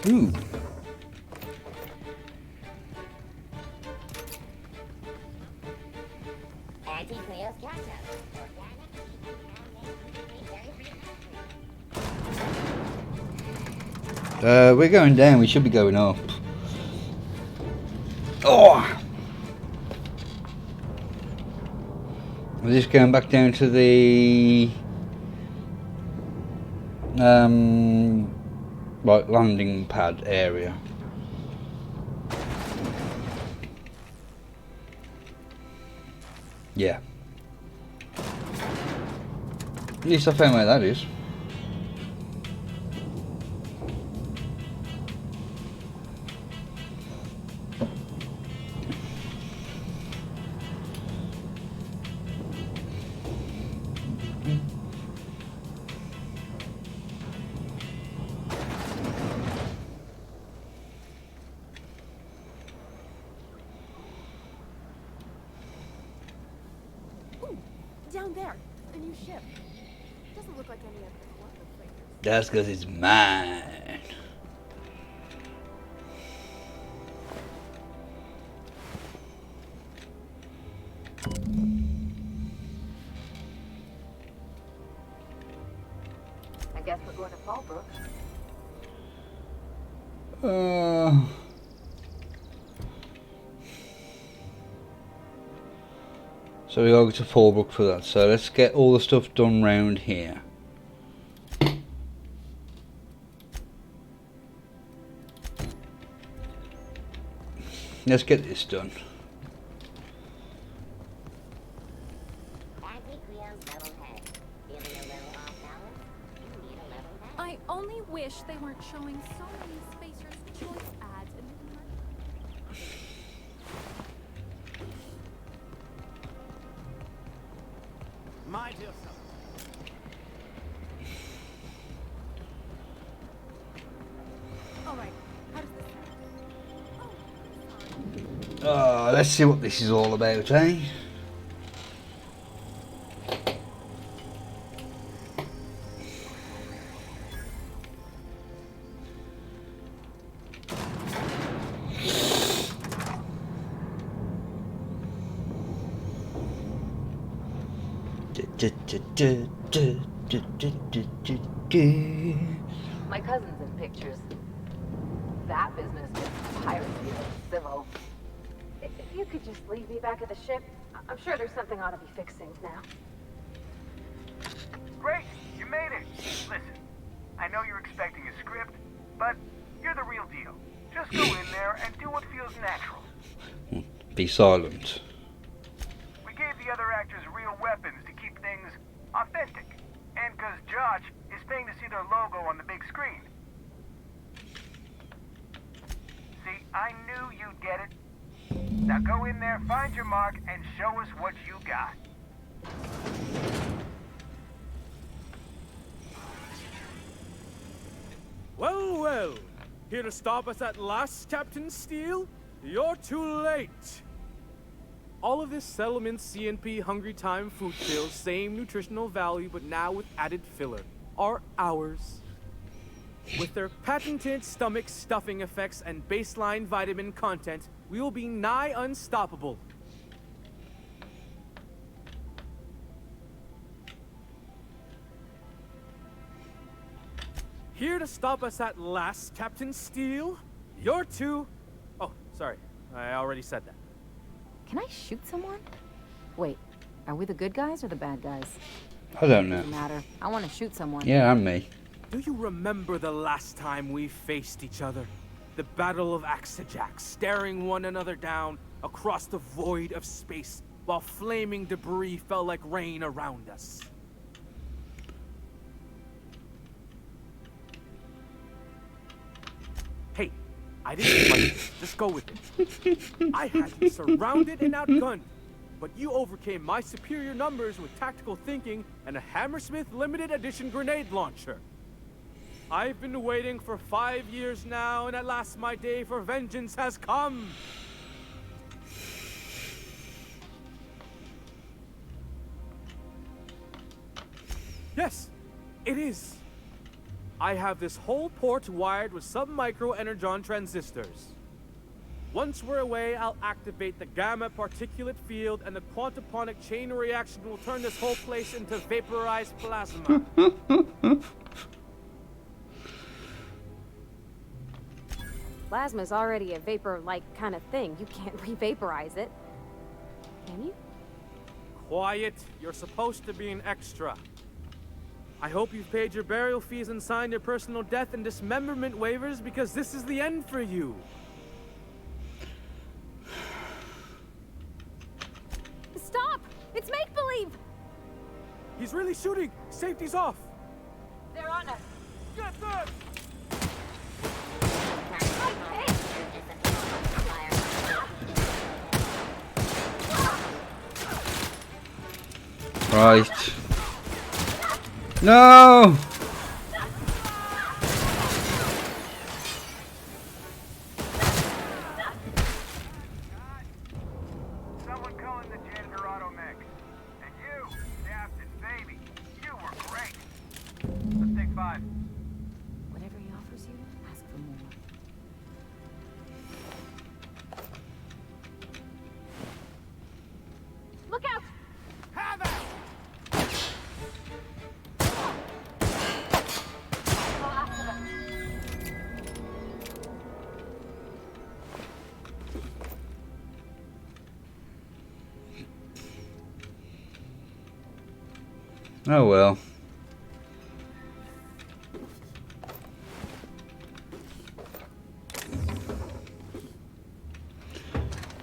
Ooh. Anti-Cleo's ketchup. We're going down, we should be going up. Oh! We're just going back down to the like landing pad area. Yeah. At least I found where that is. Down there, the new ship. Doesn't look like any of the Columbus flavors. That's because it's mine. I guess we're going to Fallbrook. So we go to Fallbrook for that. So let's get all the stuff done round here. Let's get this done. I only wish they weren't showing so many Spacer's Choice ads in the My dear son. All right, how does this Let's see what this is all about, eh? My cousin's in pictures. That business is piracy and civil. If you could just leave me back at the ship, I'm sure there's something ought to be fixing now. Great, you made it. Listen, I know you're expecting a script, but you're the real deal. Just go in there and do what feels natural. Be silent. We gave the other actors real weapons to keep things authentic. And because Josh is paying to see their logo on the big screen. See, I knew you'd get it. Now go in there, find your mark, and show us what you got. Well, well. Here to stop us at last, Captain Steele? You're too late. All of this settlement CNP Hungry Time food pills, same nutritional value, but now with added filler, are ours. With their patented stomach stuffing effects and baseline vitamin content, we will be nigh unstoppable. Here to stop us at last, Captain Steele? You're too... Oh, sorry. I already said that. Can I shoot someone? Wait, are we the good guys or the bad guys? I don't know. Doesn't matter. I want to shoot someone. Yeah, I'm me. Do you remember the last time we faced each other? The Battle of Axajax, staring one another down across the void of space while flaming debris fell like rain around us. Hey, I didn't like it. Just go with it. I had you surrounded and outgunned, but you overcame my superior numbers with tactical thinking and a Hammersmith limited edition grenade launcher. I've been waiting for 5 years now, and at last my day for vengeance has come. Yes, it is. I have this whole port wired with sub-micro energon transistors. Once we're away, I'll activate the gamma particulate field, and the quantaponic chain reaction will turn this whole place into vaporized plasma. Plasma's already a vapor-like kind of thing. You can't re-vaporize it. Can you? Quiet. You're supposed to be an extra. I hope you've paid your burial fees and signed your personal death and dismemberment waivers, because this is the end for you. Stop! It's make-believe! He's really shooting! Safety's off! They're on us! Get them! Right. No! Someone calling the janitor auto mech. And you, Captain, baby, you were great. Let's take 5. Whatever he offers you, ask for more. Look out! Have it! Oh well.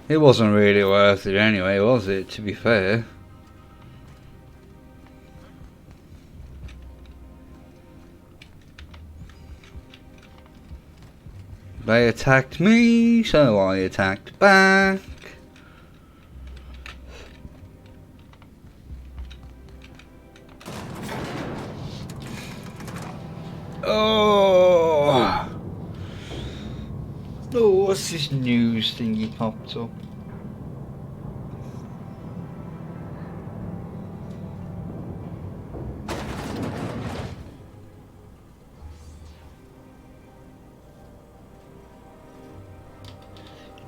It wasn't really worth it anyway, was it, to be fair? They attacked me, so I attacked back. Oh! Oh, what's this news thingy popped up?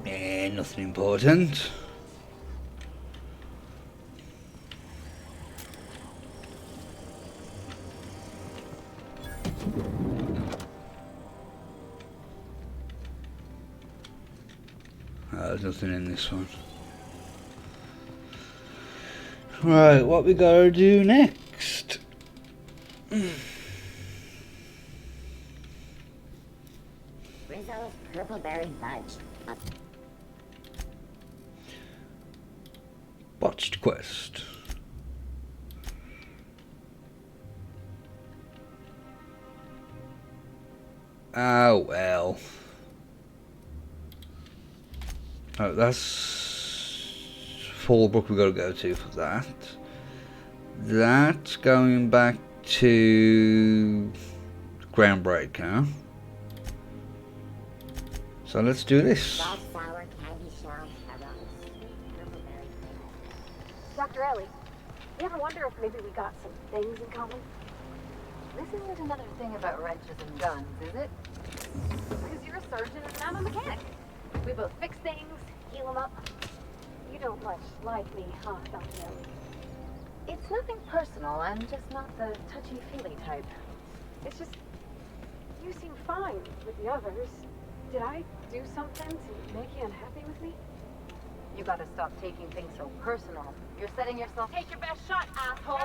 Nah, nothing important. There's nothing in this one. Right, what we gotta do next? Rizzo's Purpleberry Fudge. Botched quest. Oh well. Oh, that's Fallbrook we gotta go to for that. That's going back to Groundbreaker. So let's do this. Dr. Ellie, you ever wonder if maybe we got some things in common? This isn't another thing about wrenches and guns, is it? Because you're a surgeon and I'm a mechanic. We both fix things, heal them up. You don't much like me, huh, Dr. Ellie? It's nothing personal. I'm just not the touchy-feely type. It's just, you seem fine with the others. Did I do something to make you unhappy with me? You gotta stop taking things so personal. You're setting yourself. Take your best shot, asshole!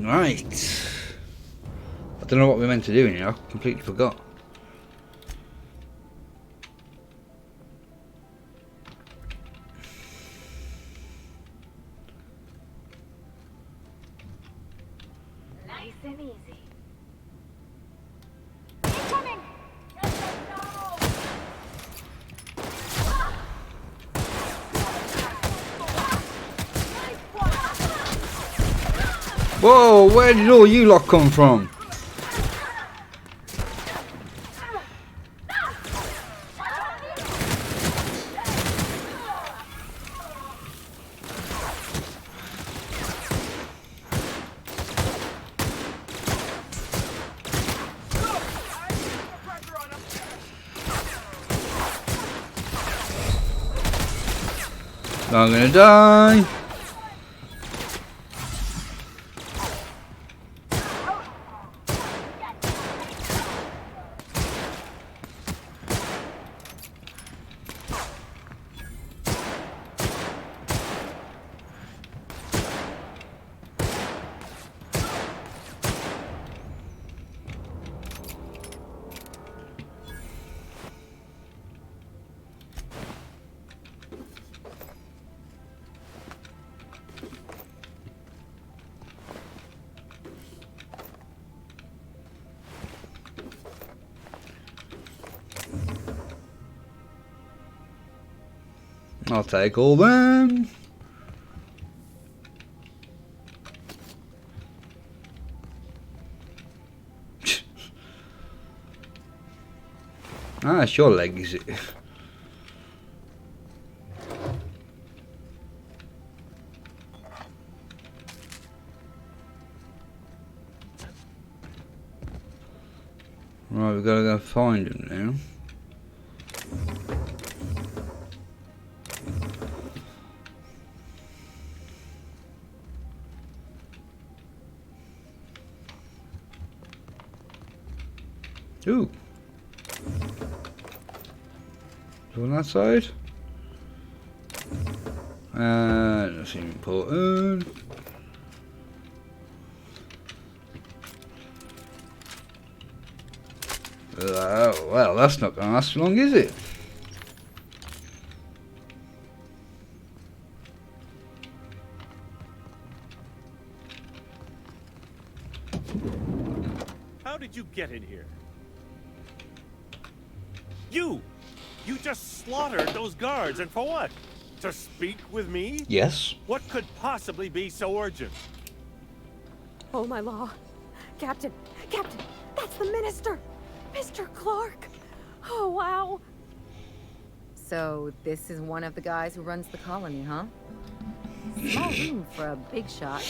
Right. I don't know what we're meant to do in here. I completely forgot. Nice and easy. Whoa, where did all you lot come from? I'm gonna die. I'll take all them. Ah, it's your leg, is it? Right, we've got to go find him now. Ooh. On that side? Nothing important. Well, that's not going to last long, is it? How did you get in here? You just slaughtered those guards, and for what? To speak with me? Yes. What could possibly be so urgent? Oh my law. Captain, that's the minister! Mr. Clark! Oh, wow. So, this is one of the guys who runs the colony, huh? Small room for a big shot.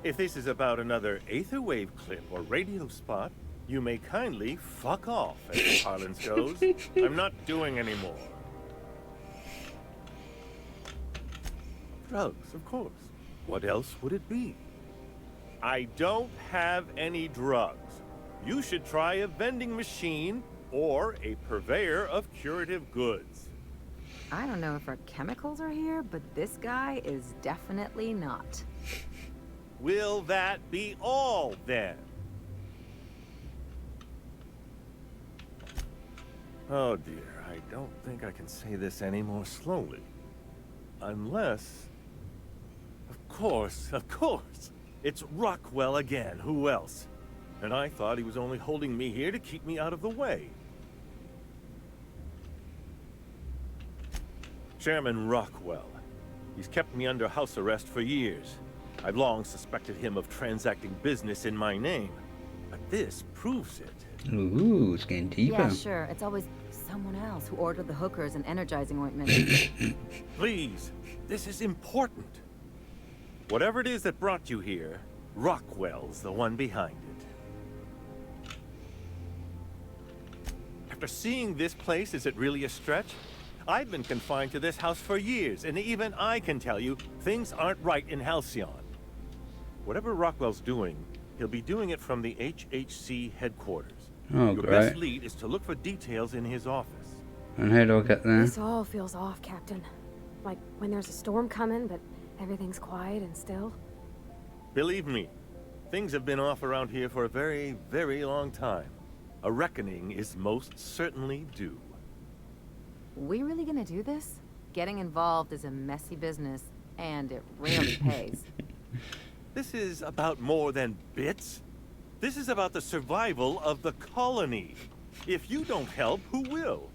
If this is about another Aetherwave clip or radio spot, you may kindly fuck off, as the parlance goes. I'm not doing any more. Drugs, of course. What else would it be? I don't have any drugs. You should try a vending machine or a purveyor of curative goods. I don't know if our chemicals are here, but this guy is definitely not. Will that be all, then? Oh dear, I don't think I can say this any more slowly. Unless... Of course! It's Rockwell again, who else? And I thought he was only holding me here to keep me out of the way. Chairman Rockwell. He's kept me under house arrest for years. I've long suspected him of transacting business in my name. But this proves it. Ooh, it's getting deeper. Yeah, sure. It's always someone else who ordered the hookers and energizing ointment. Please, this is important. Whatever it is that brought you here, Rockwell's the one behind it. After seeing this place, is it really a stretch? I've been confined to this house for years, and even I can tell you, things aren't right in Halcyon. Whatever Rockwell's doing, he'll be doing it from the HHC headquarters. Oh, Your great. best lead is to look for details in his office. And how do I get there? This all feels off, Captain. Like when there's a storm coming, but everything's quiet and still. Believe me, Things have been off around here for a very, very long time. A reckoning is most certainly due. We really gonna do this? Getting involved is a messy business, and it rarely pays. This is about more than bits. This is about the survival of the colony. If you don't help, who will?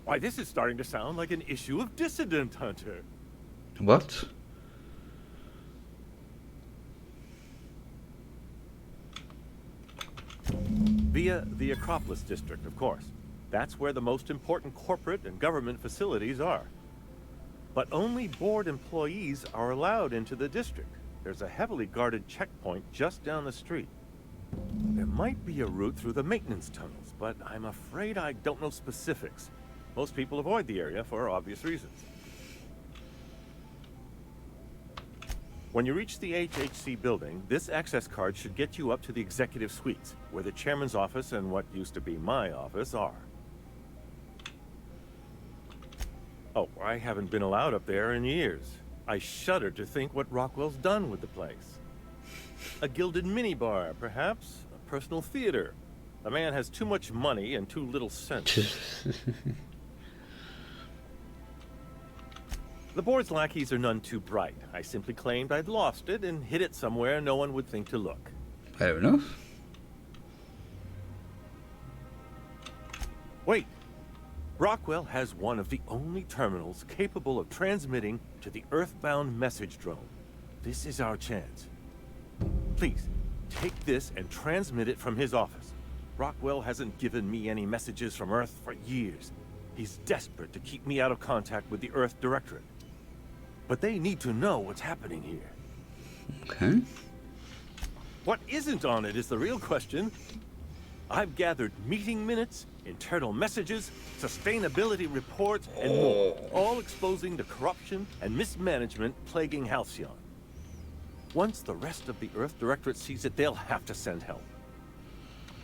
Why, this is starting to sound like an issue of Dissident Hunter. What? Via the Acropolis District, of course. That's where the most important corporate and government facilities are. But only board employees are allowed into the district. There's a heavily guarded checkpoint just down the street. There might be a route through the maintenance tunnels, but I'm afraid I don't know specifics. Most people avoid the area for obvious reasons. When you reach the HHC building, this access card should get you up to the executive suites, where the chairman's office and what used to be my office are. Oh, I haven't been allowed up there in years. I shudder to think what Rockwell's done with the place. A gilded minibar, perhaps? A personal theater. The man has too much money and too little sense. The board's lackeys are none too bright. I simply claimed I'd lost it and hid it somewhere no one would think to look. Fair enough. Wait. Rockwell has one of the only terminals capable of transmitting to the Earthbound message drone. This is our chance. Please, take this and transmit it from his office. Rockwell hasn't given me any messages from Earth for years. He's desperate to keep me out of contact with the Earth Directorate. But they need to know what's happening here. Okay. What isn't on it is the real question. I've gathered meeting minutes, internal messages, sustainability reports, and more, all exposing the corruption and mismanagement plaguing Halcyon. Once the rest of the Earth Directorate sees it, they'll have to send help.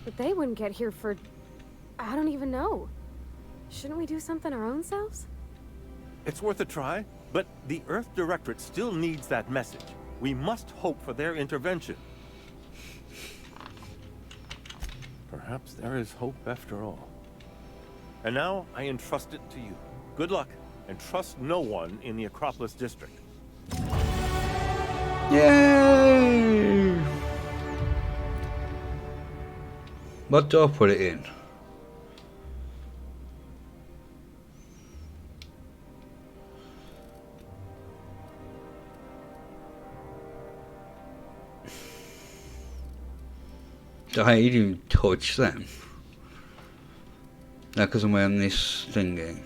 But they wouldn't get here for... I don't even know. Shouldn't we do something our own selves? It's worth a try, but the Earth Directorate still needs that message. We must hope for their intervention. Perhaps there is hope after all. And now I entrust it to you. Good luck, and trust no one in the Acropolis District. Yay! What do I put it in? I didn't even touch them. No, because I'm wearing this thingy.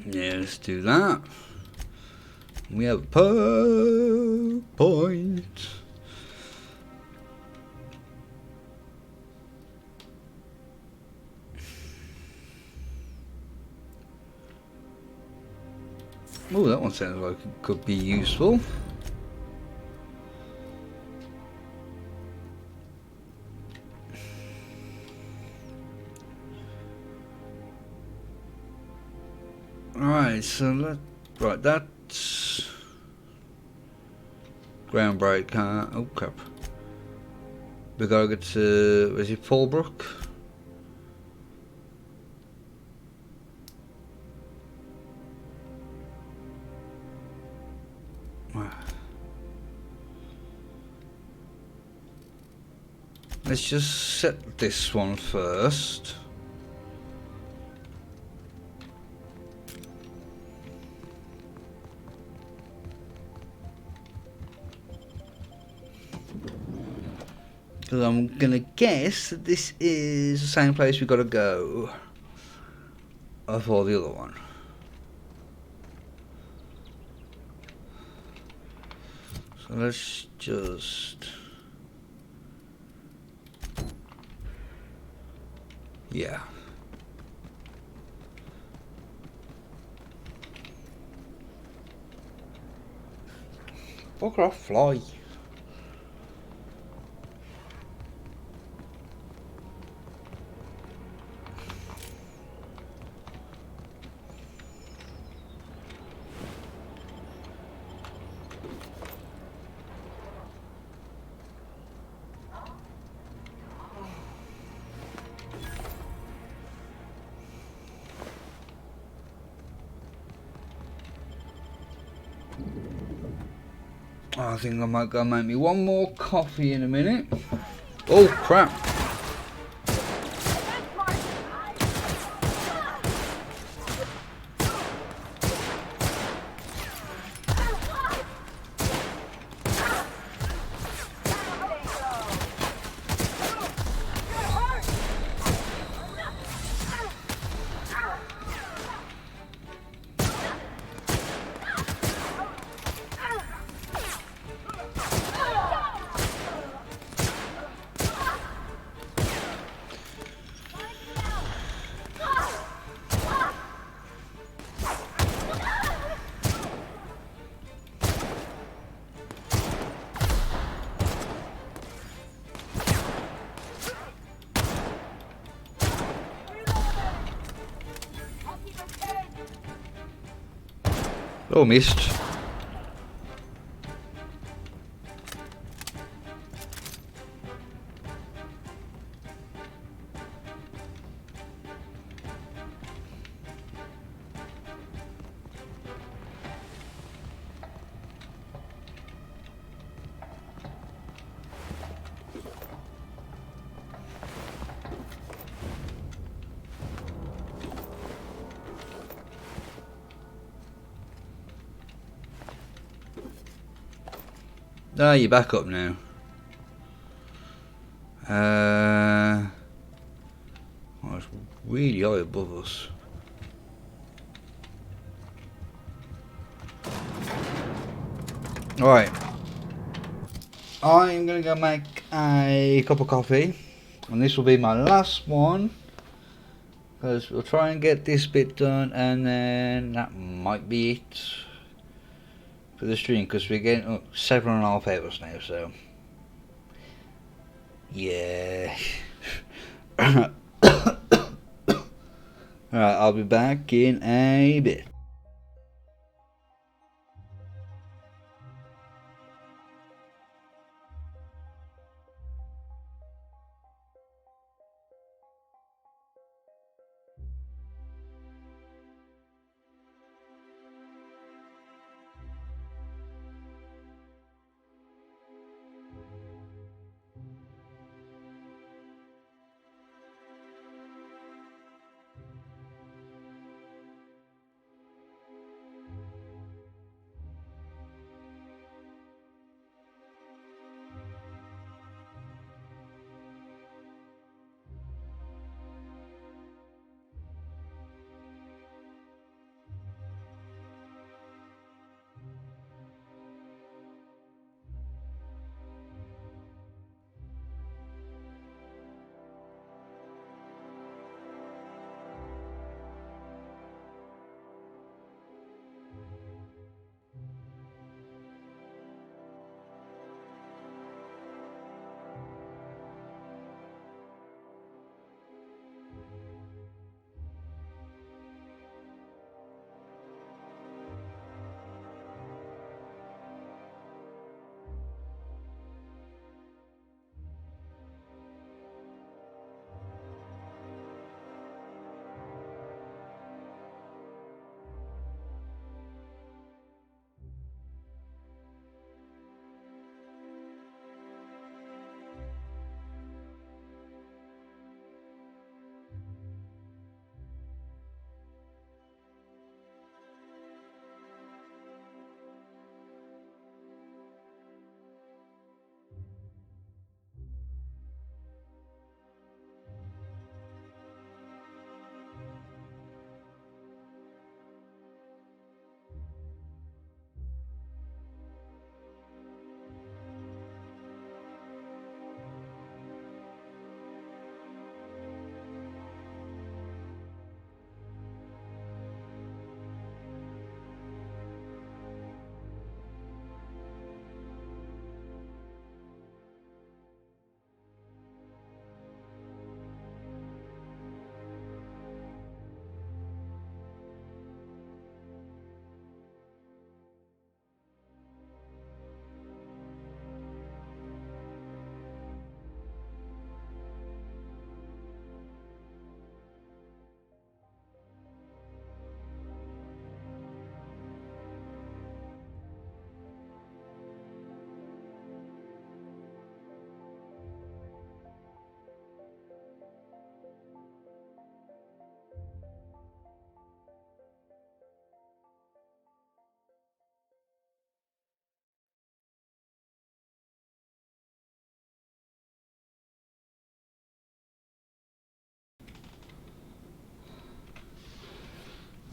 Yeah, let's do that. We have a PowerPoint. Oh, that one sounds like it could be useful. Alright, so that's Groundbreaker. Oh crap. We gotta get to, is it Fallbrook? Let's just set this one first. Because I'm gonna guess that this is the same place we gotta go for the other one. So let's just... yeah. Fuck off, fly. I think I might go make me one more coffee in a minute. Oh crap. Oh, missed. Ah, you're back up now. Oh, it's really high above us. Alright. I'm gonna go make a cup of coffee. And this will be my last one. Because we'll try and get this bit done and then that might be it for the stream, because we're getting 7.5 hours now, so yeah. Alright, I'll be back in a bit.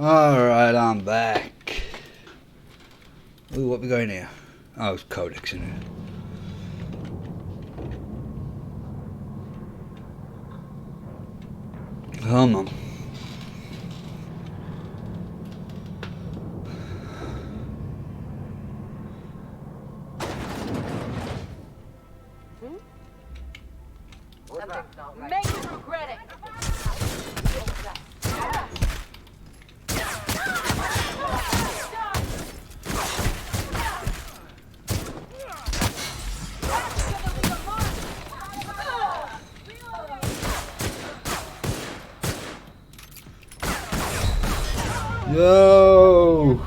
Alright, I'm back. Ooh, what we going here? Oh, it's Codex in here. Come on. Make you regret it. No!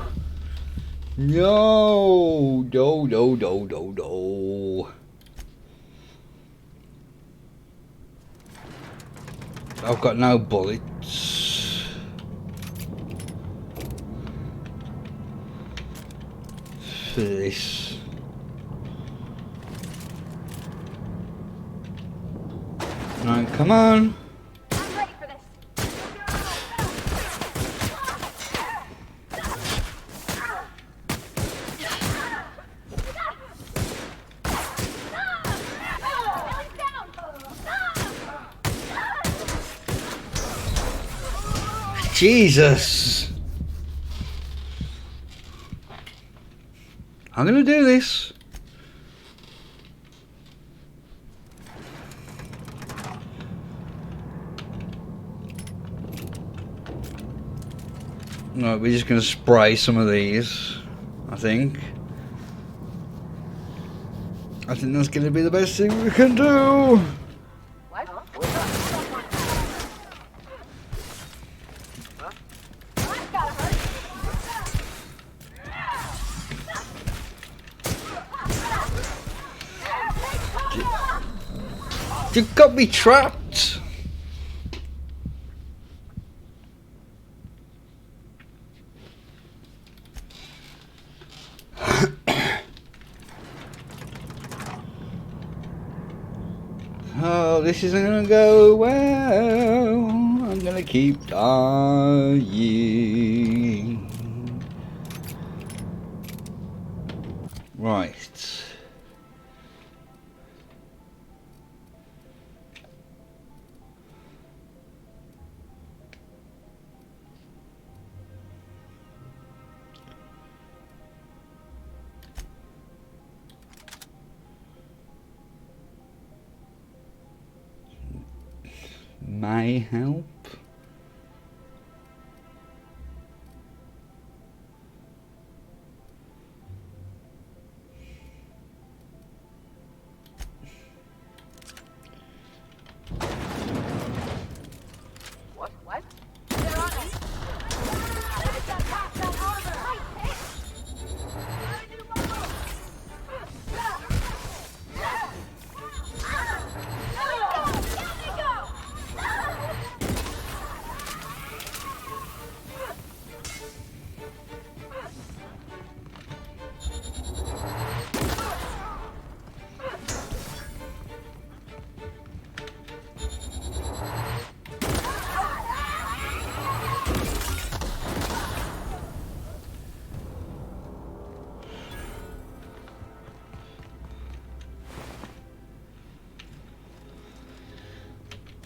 No! No! I've got no bullets. For this. Right, come on. I'm ready for this. Jesus! I'm gonna do this. No, we're just gonna spray some of these, I think. I think that's gonna be the best thing we can do. You got me trapped. Oh, this isn't gonna go well. I'm gonna keep dying. Right. May help. What? They're on us.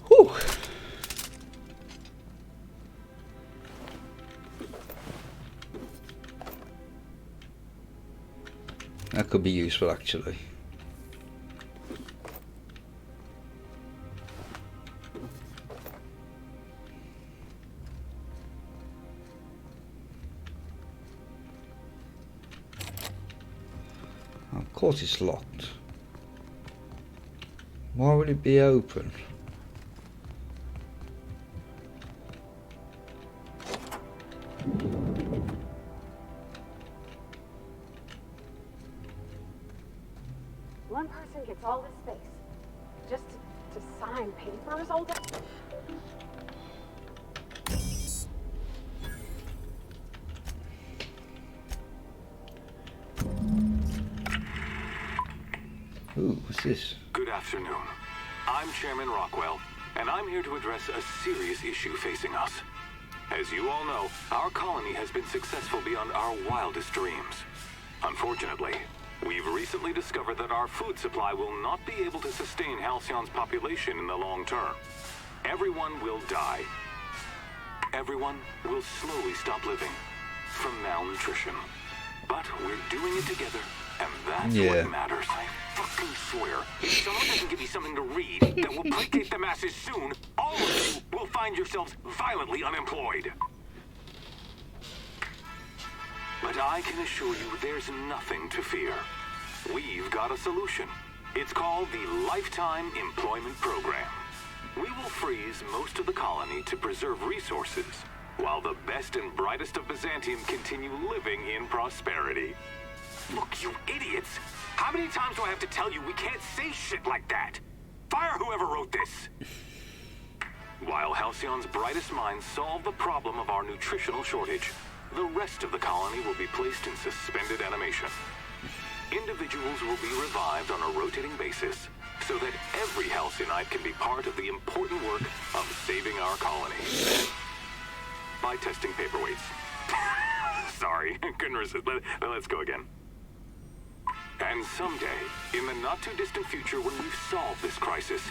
Whew. That could be useful, actually. Of course it's locked. Why would it be open? One person gets all this space just to sign papers all day. Ooh, what's this? Good afternoon. I'm Chairman Rockwell, and I'm here to address a serious issue facing us. As you all know, our colony has been successful beyond our wildest dreams. Unfortunately, we've recently discovered that our food supply will not be able to sustain Halcyon's population in the long term. Everyone will die. Everyone will slowly stop living from malnutrition. But we're doing it together, and that's what matters. I fucking swear, if someone doesn't give me something to read that will placate the masses soon, all of you will find yourselves violently unemployed. But I can assure you there's nothing to fear. We've got a solution. It's called the Lifetime Employment Program. We will freeze most of the colony to preserve resources, while the best and brightest of Byzantium continue living in prosperity. Look, you idiots! How many times do I have to tell you we can't say shit like that? Fire whoever wrote this! While Halcyon's brightest minds solve the problem of our nutritional shortage, the rest of the colony will be placed in suspended animation. Individuals will be revived on a rotating basis, so that every Halcyonite can be part of the important work of saving our colony. By testing paperweights. Sorry, couldn't resist. Let's go again. And someday, in the not-too-distant future when we've solved this crisis,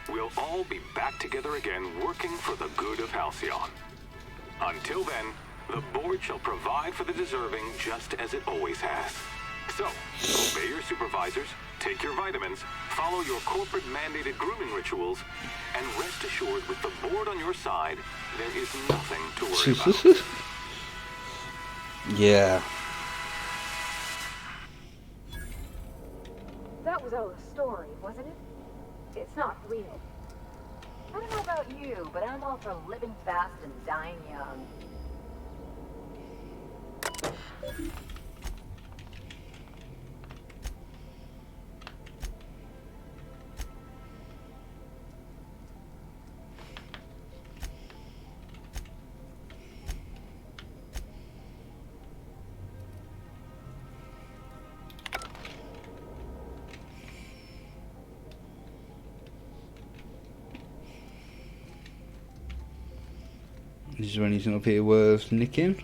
we'll all be back together again working for the good of Halcyon. Until then, the board shall provide for the deserving just as it always has. So, obey your supervisors, take your vitamins, follow your corporate-mandated grooming rituals, and rest assured with the board on your side, there is nothing to worry about. Yeah. That was all a story, wasn't it? It's not real. I don't know about you, but I'm all for living fast and dying young. Is there anything up here worth nicking?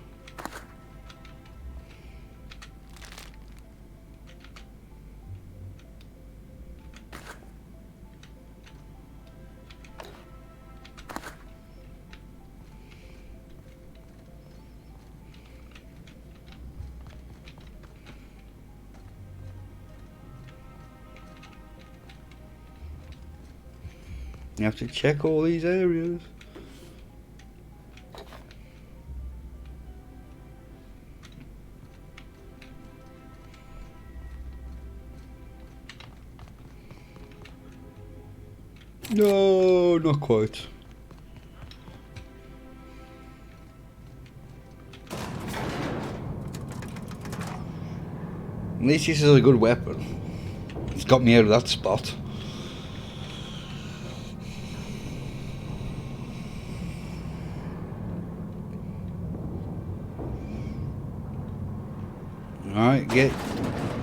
You have to check all these areas. No, not quite. At least this is a good weapon. It's got me out of that spot. Alright, get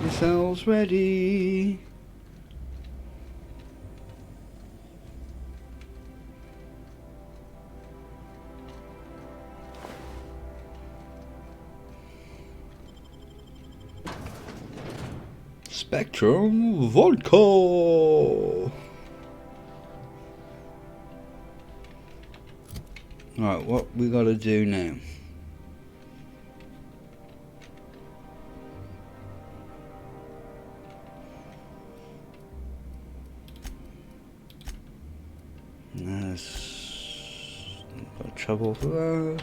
yourselves ready. Spectrum Vodka. Right, what we gotta do now? Yes, got trouble for that.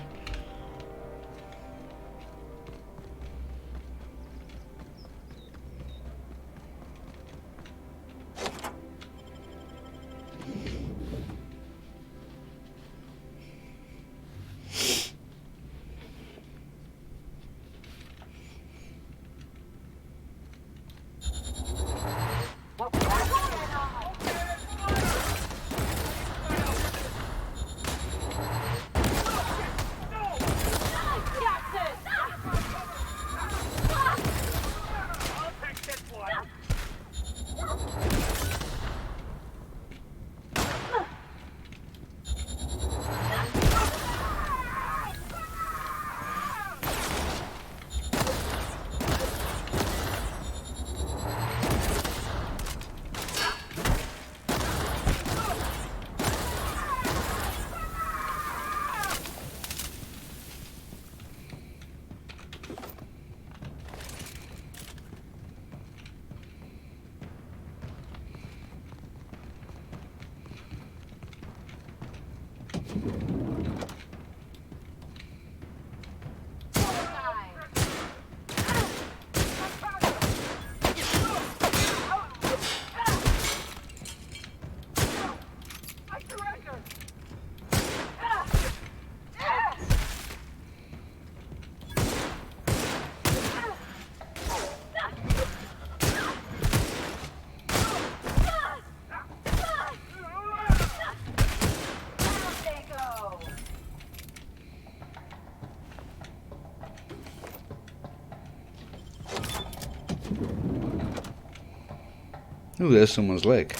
Ooh, there's someone's leg.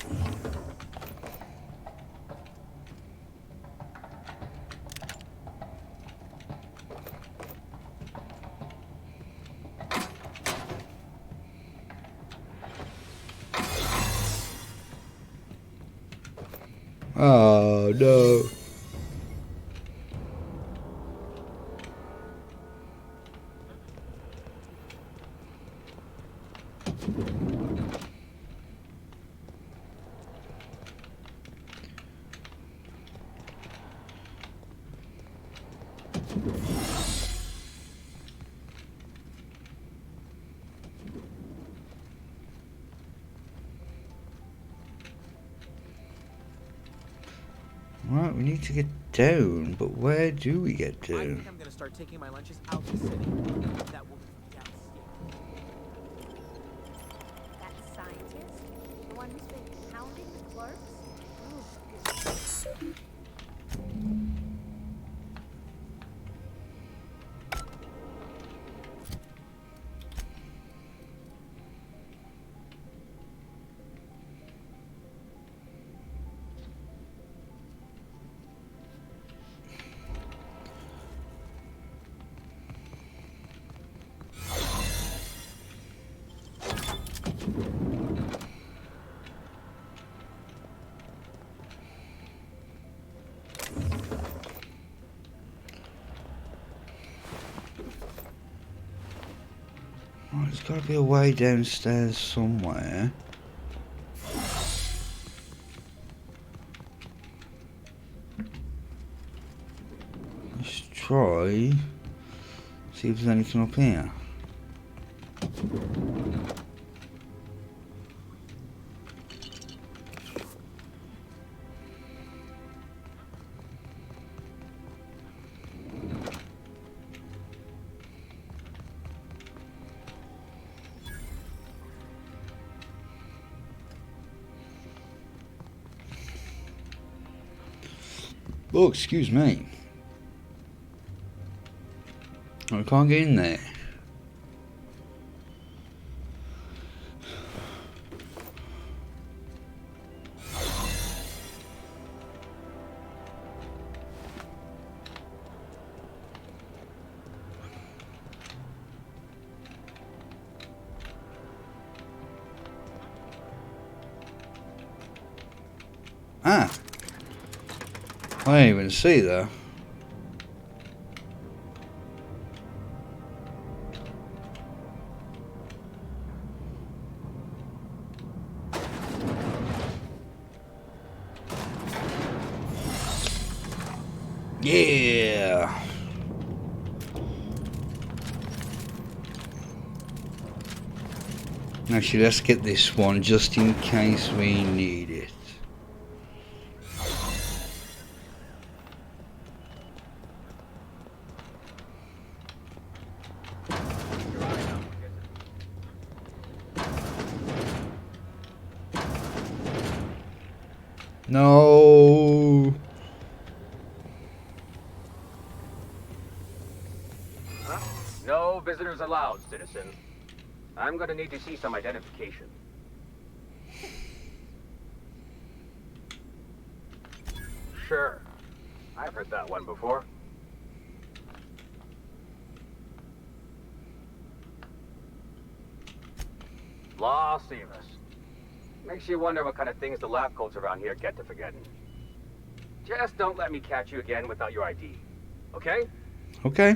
Oh no. Right, we need to get down, but where do we get I down? think I'm gonna start taking my lunches out the city. That will That scientist? The one who's been hounding the clerks? Oh, there's got to be a way downstairs somewhere. Let's try. See if there's anything up here. Oh, excuse me. I can't get in there. Ah! I didn't even see that. Yeah! Actually, let's get this one just in case we need it. No. No visitors allowed, citizen. I'm gonna need to see some identification. Sure. I've heard that one before. Los Evas. Makes you wonder what kind of things the lab coats around here get to forgetting. Just don't let me catch you again without your ID. Okay? Okay.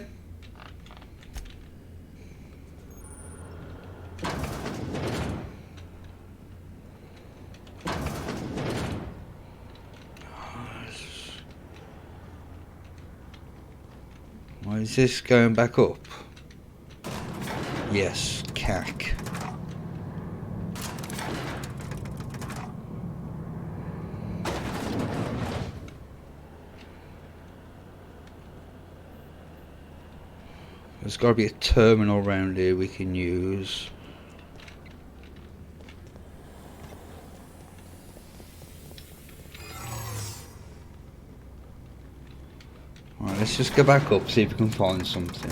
Why is this going back up? Yes, cack. There's got to be a terminal around here we can use. Alright, let's just go back up, see if we can find something.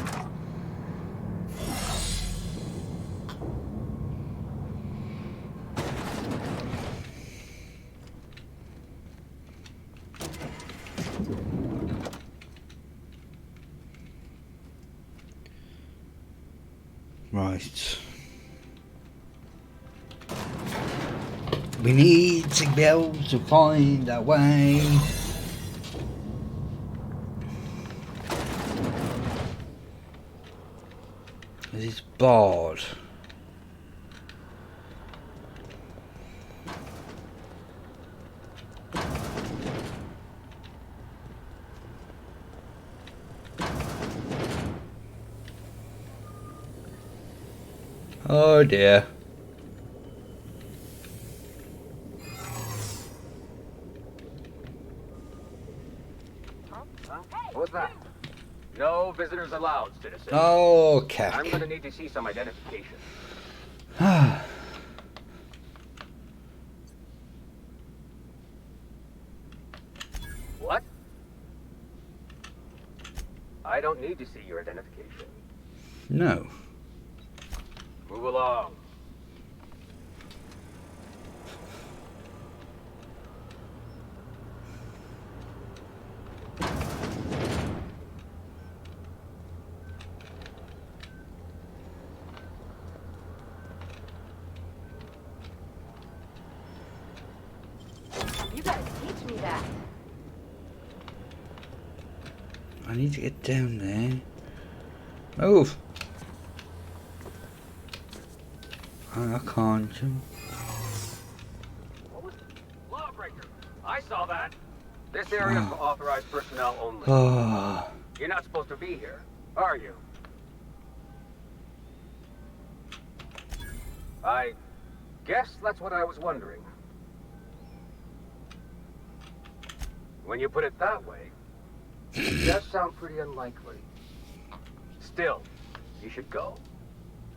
Right. We need to be able to find a way. It's barred. Oh dear. What's that? No visitors allowed, citizen. Okay. I'm gonna need to see some identification. What? I don't need to see your identification. No. Move along. You gotta teach me that. I need to get down there. Move. I can't. Lawbreaker! I saw that. This area is for authorized personnel only. Ah. You're not supposed to be here, are you? I guess that's what I was wondering. When you put it that way, it does sound pretty unlikely. Still, you should go.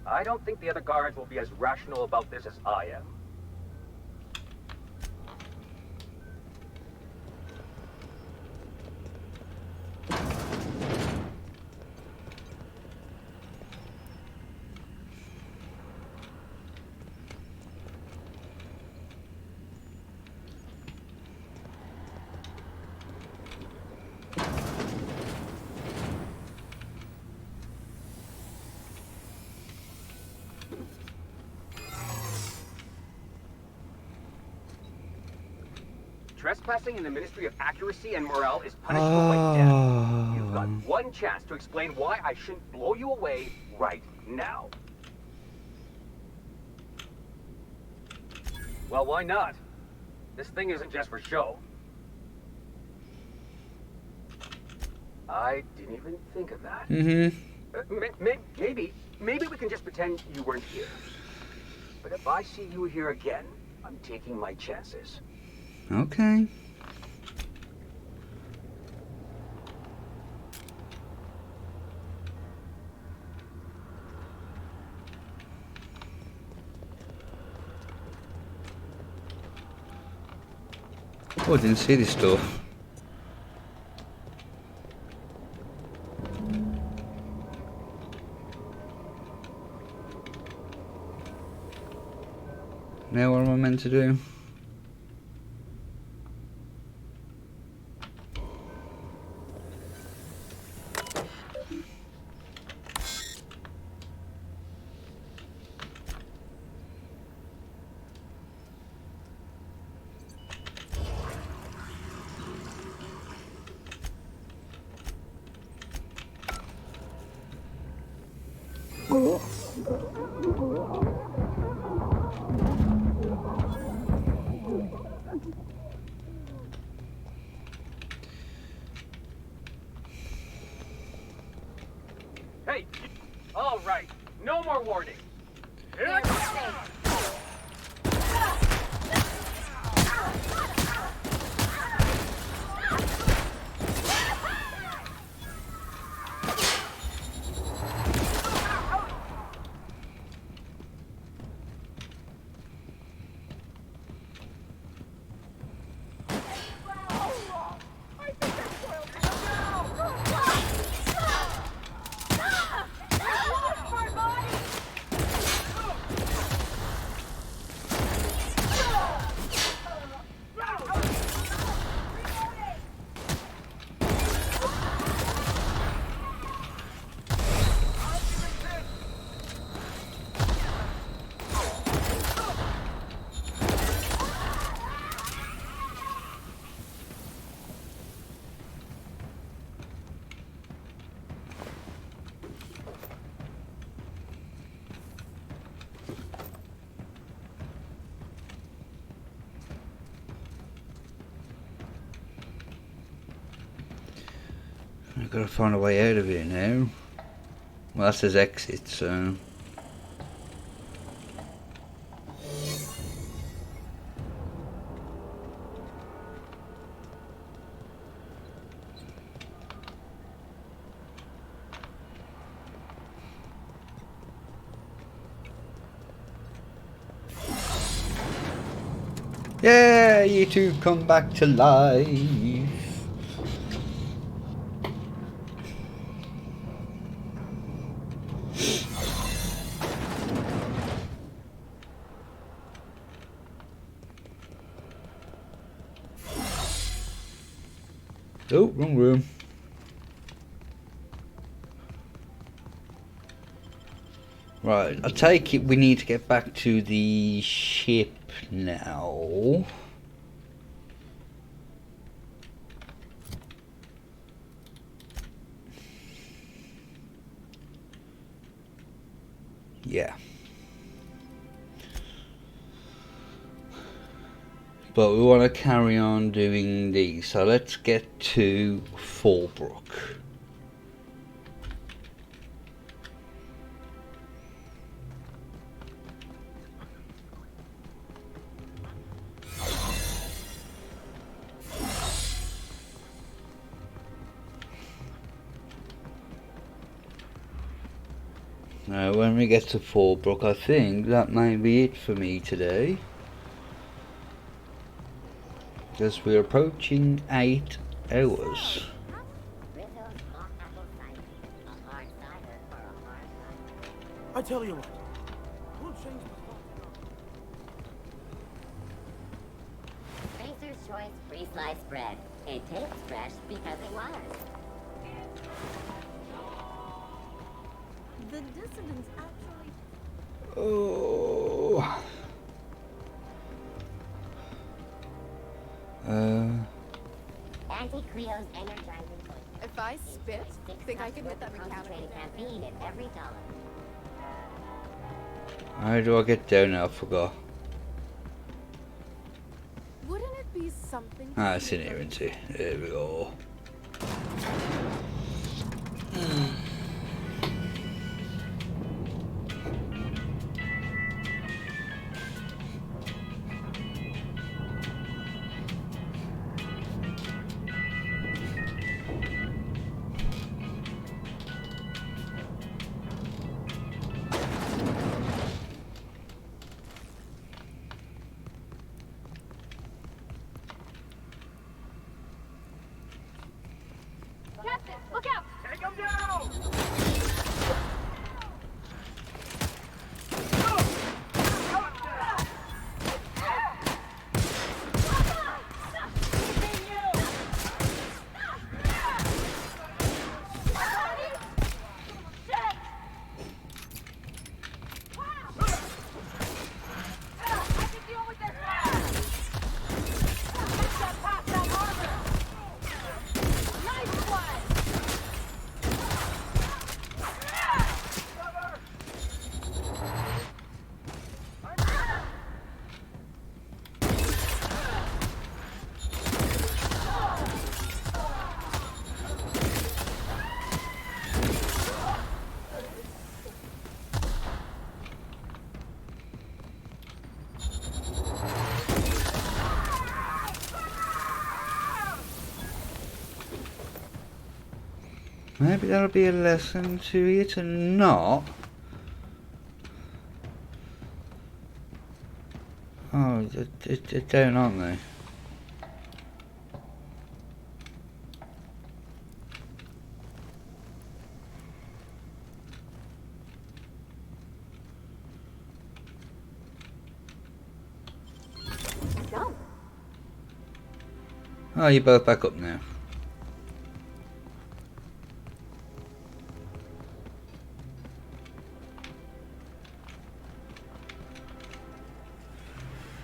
I don't think the other guards will be as rational about this as I am. Trespassing in the Ministry of Accuracy and Morale is punishable by death. You've got one chance to explain why I shouldn't blow you away right now. Well, why not? This thing isn't just for show. I didn't even think of that. Maybe we can just pretend you weren't here. But if I see you here again, I'm taking my chances. Okay. Oh, I didn't see this door. Now what am I meant to do? I've got to find a way out of here now. Well, that says exit, so... Yeah, you two come back to life. Oh, wrong room. Right, I take it we need to get back to the ship now. Yeah. But we want to carry on doing these, so let's get to Fallbrook. Now when we get to Fallbrook, I think that may be it for me today. Because we're approaching 8 hours. I tell you what, we'll change the Fraser's Choice free sliced bread. It tastes fresh because it was. The dissidents actually... Oh. Anti-Creo's energizing voice. If I spit, think I can hit that mechanical caffeine in every dollar. How do I get down now? I forgot. Wouldn't it be something? Ah, it's in here, isn't it? There we go. Captain, look out! Take him down! Maybe that'll be a lesson to you to not. Oh, they're down, aren't they? Oh, you're both back up now.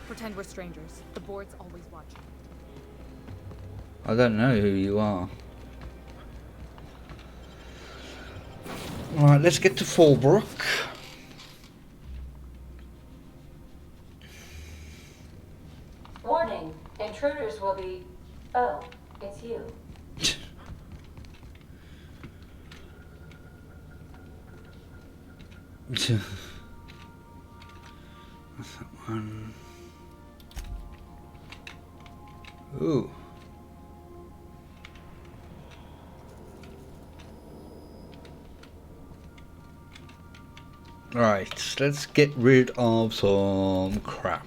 Pretend we're strangers. The board's always watching. I don't know who you are. Right, let's get to Fallbrook. Warning, intruders will be... Oh, it's you. That's that one. Ooh. Right, let's get rid of some crap.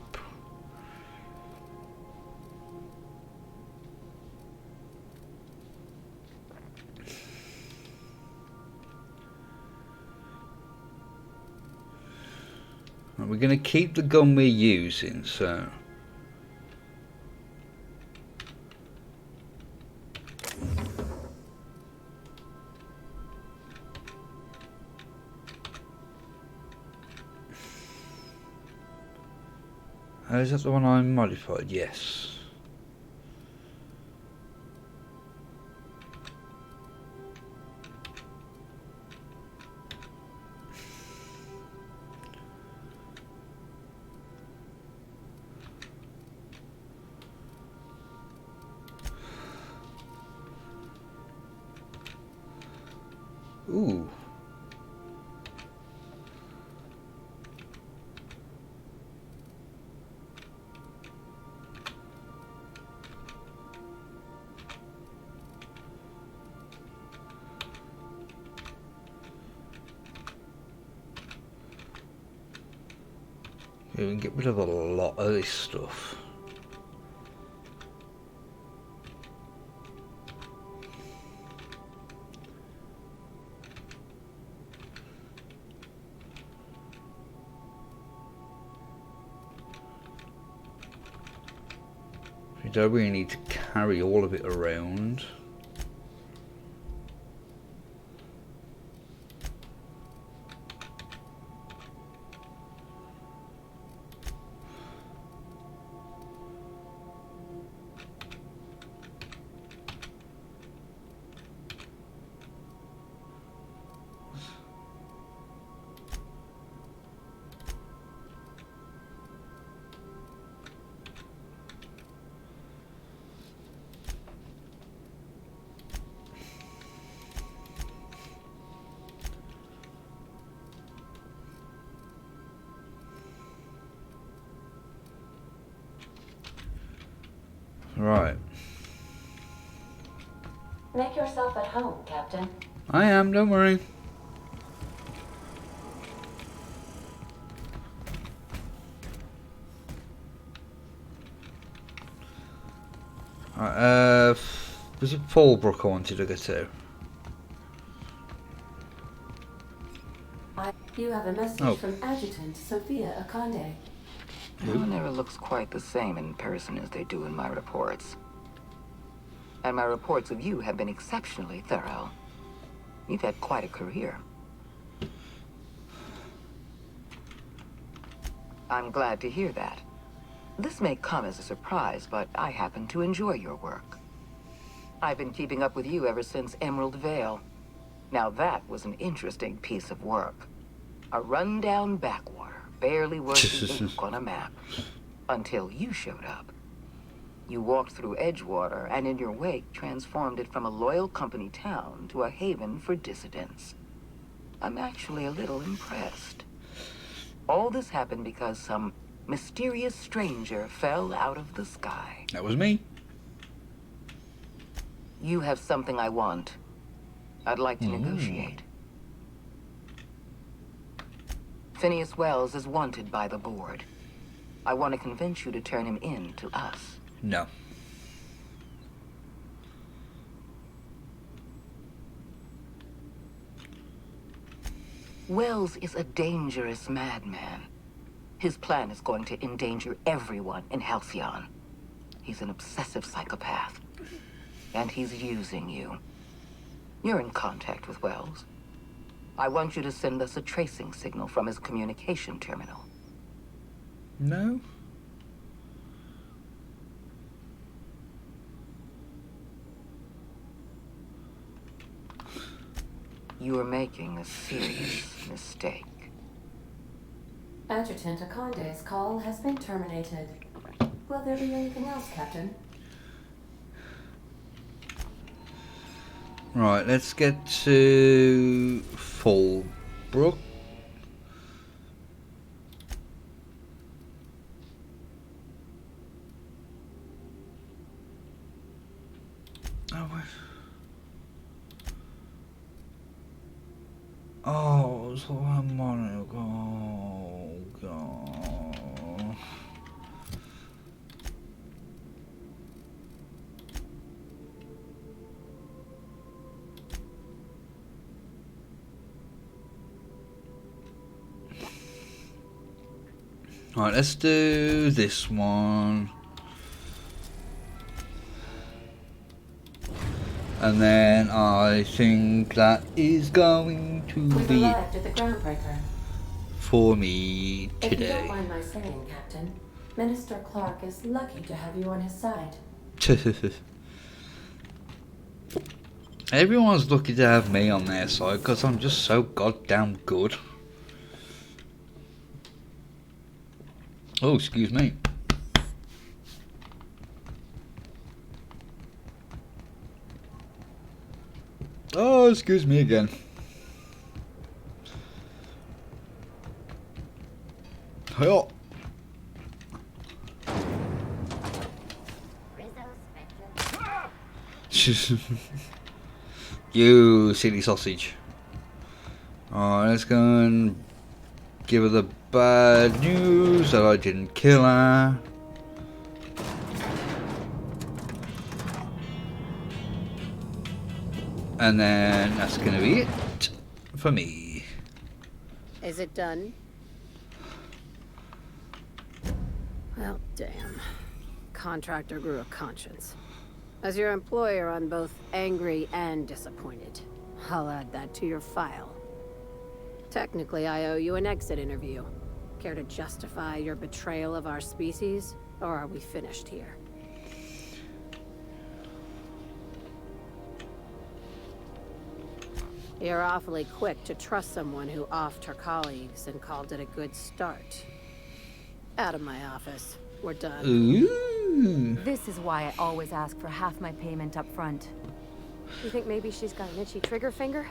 We're going to keep the gun we're using, so... Is that the one I modified? Yes. Ooh. Yeah, we can get rid of a lot of this stuff. We don't really need to carry all of it around. Right. Make yourself at home, Captain. I am, don't worry. Right, was it Fallbrook I wanted to go to? You have a message from Adjutant Sophia Akande. No one ever looks quite the same in person as they do in my reports. And my reports of you have been exceptionally thorough. You've had quite a career. I'm glad to hear that. This may come as a surprise, but I happen to enjoy your work. I've been keeping up with you ever since Emerald Vale. Now that was an interesting piece of work. A rundown backwater, barely worth the ink on a map. Until you showed up. You walked through Edgewater and in your wake transformed it from a loyal company town to a haven for dissidents. I'm actually a little impressed. All this happened because some mysterious stranger fell out of the sky. That was me. You have something I want. I'd like to negotiate. Phineas Wells is wanted by the board. I want to convince you to turn him in to us. No. Wells is a dangerous madman. His plan is going to endanger everyone in Halcyon. He's an obsessive psychopath. And he's using you. You're in contact with Wells. I want you to send us a tracing signal from his communication terminal. No? You are making a serious mistake. Adjutant Akande's call has been terminated. Will there be anything else, Captain? Right, let's get to Fallbrook. Oh, so I'm on. Oh, God. Alright, let's do this one. And then I think that is going to We've be it arrived at the groundbreaker. for me If you don't today. mind my saying, Captain, Minister Clark is lucky to have you on his side. Everyone's lucky to have me on their side because I'm just so goddamn good. Oh, excuse me. Oh, excuse me again. Hiya. You silly sausage. Alright, let's go and give her the bad news that I didn't kill her. And then that's gonna be it for me. Is it done? Well, damn. Contractor grew a conscience. As your employer, I'm both angry and disappointed. I'll add that to your file. Technically, I owe you an exit interview. Care to justify your betrayal of our species, or are we finished here? You're awfully quick to trust someone who offed her colleagues and called it a good start. Out of my office. We're done. Ooh. This is why I always ask for half my payment up front. You think maybe she's got an itchy trigger finger?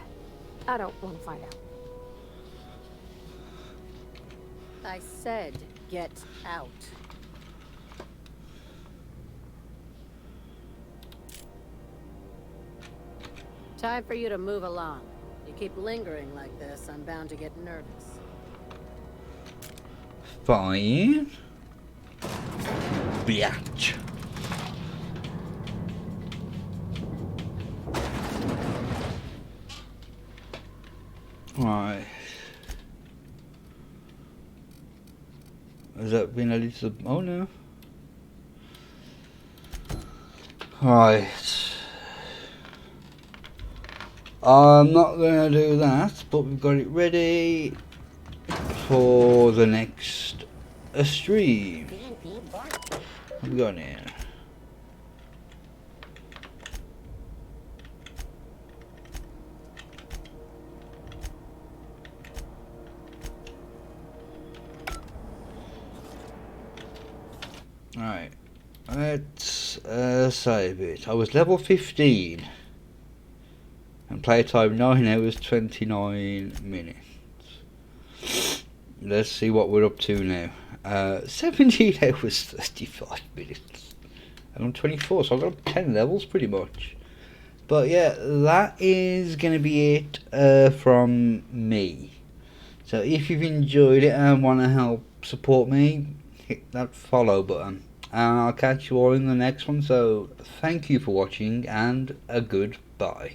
I don't want to find out. I said, get out. Time for you to move along. You keep lingering like this, I'm bound to get nervous. Fine. Biatch. Right. Has that been added to the... Oh no. Right. I'm not going to do that, but we've got it ready for the next stream. What have we got here? Alright, let's save it. I was level 15 and playtime 9 hours 29 minutes. Let's see what we're up to now. 17 hours 35 minutes and I'm 24, so I've got 10 levels pretty much. But yeah, that is going to be it from me. So if you've enjoyed it and want to help support me, hit that follow button. And I'll catch you all in the next one. So thank you for watching and a goodbye.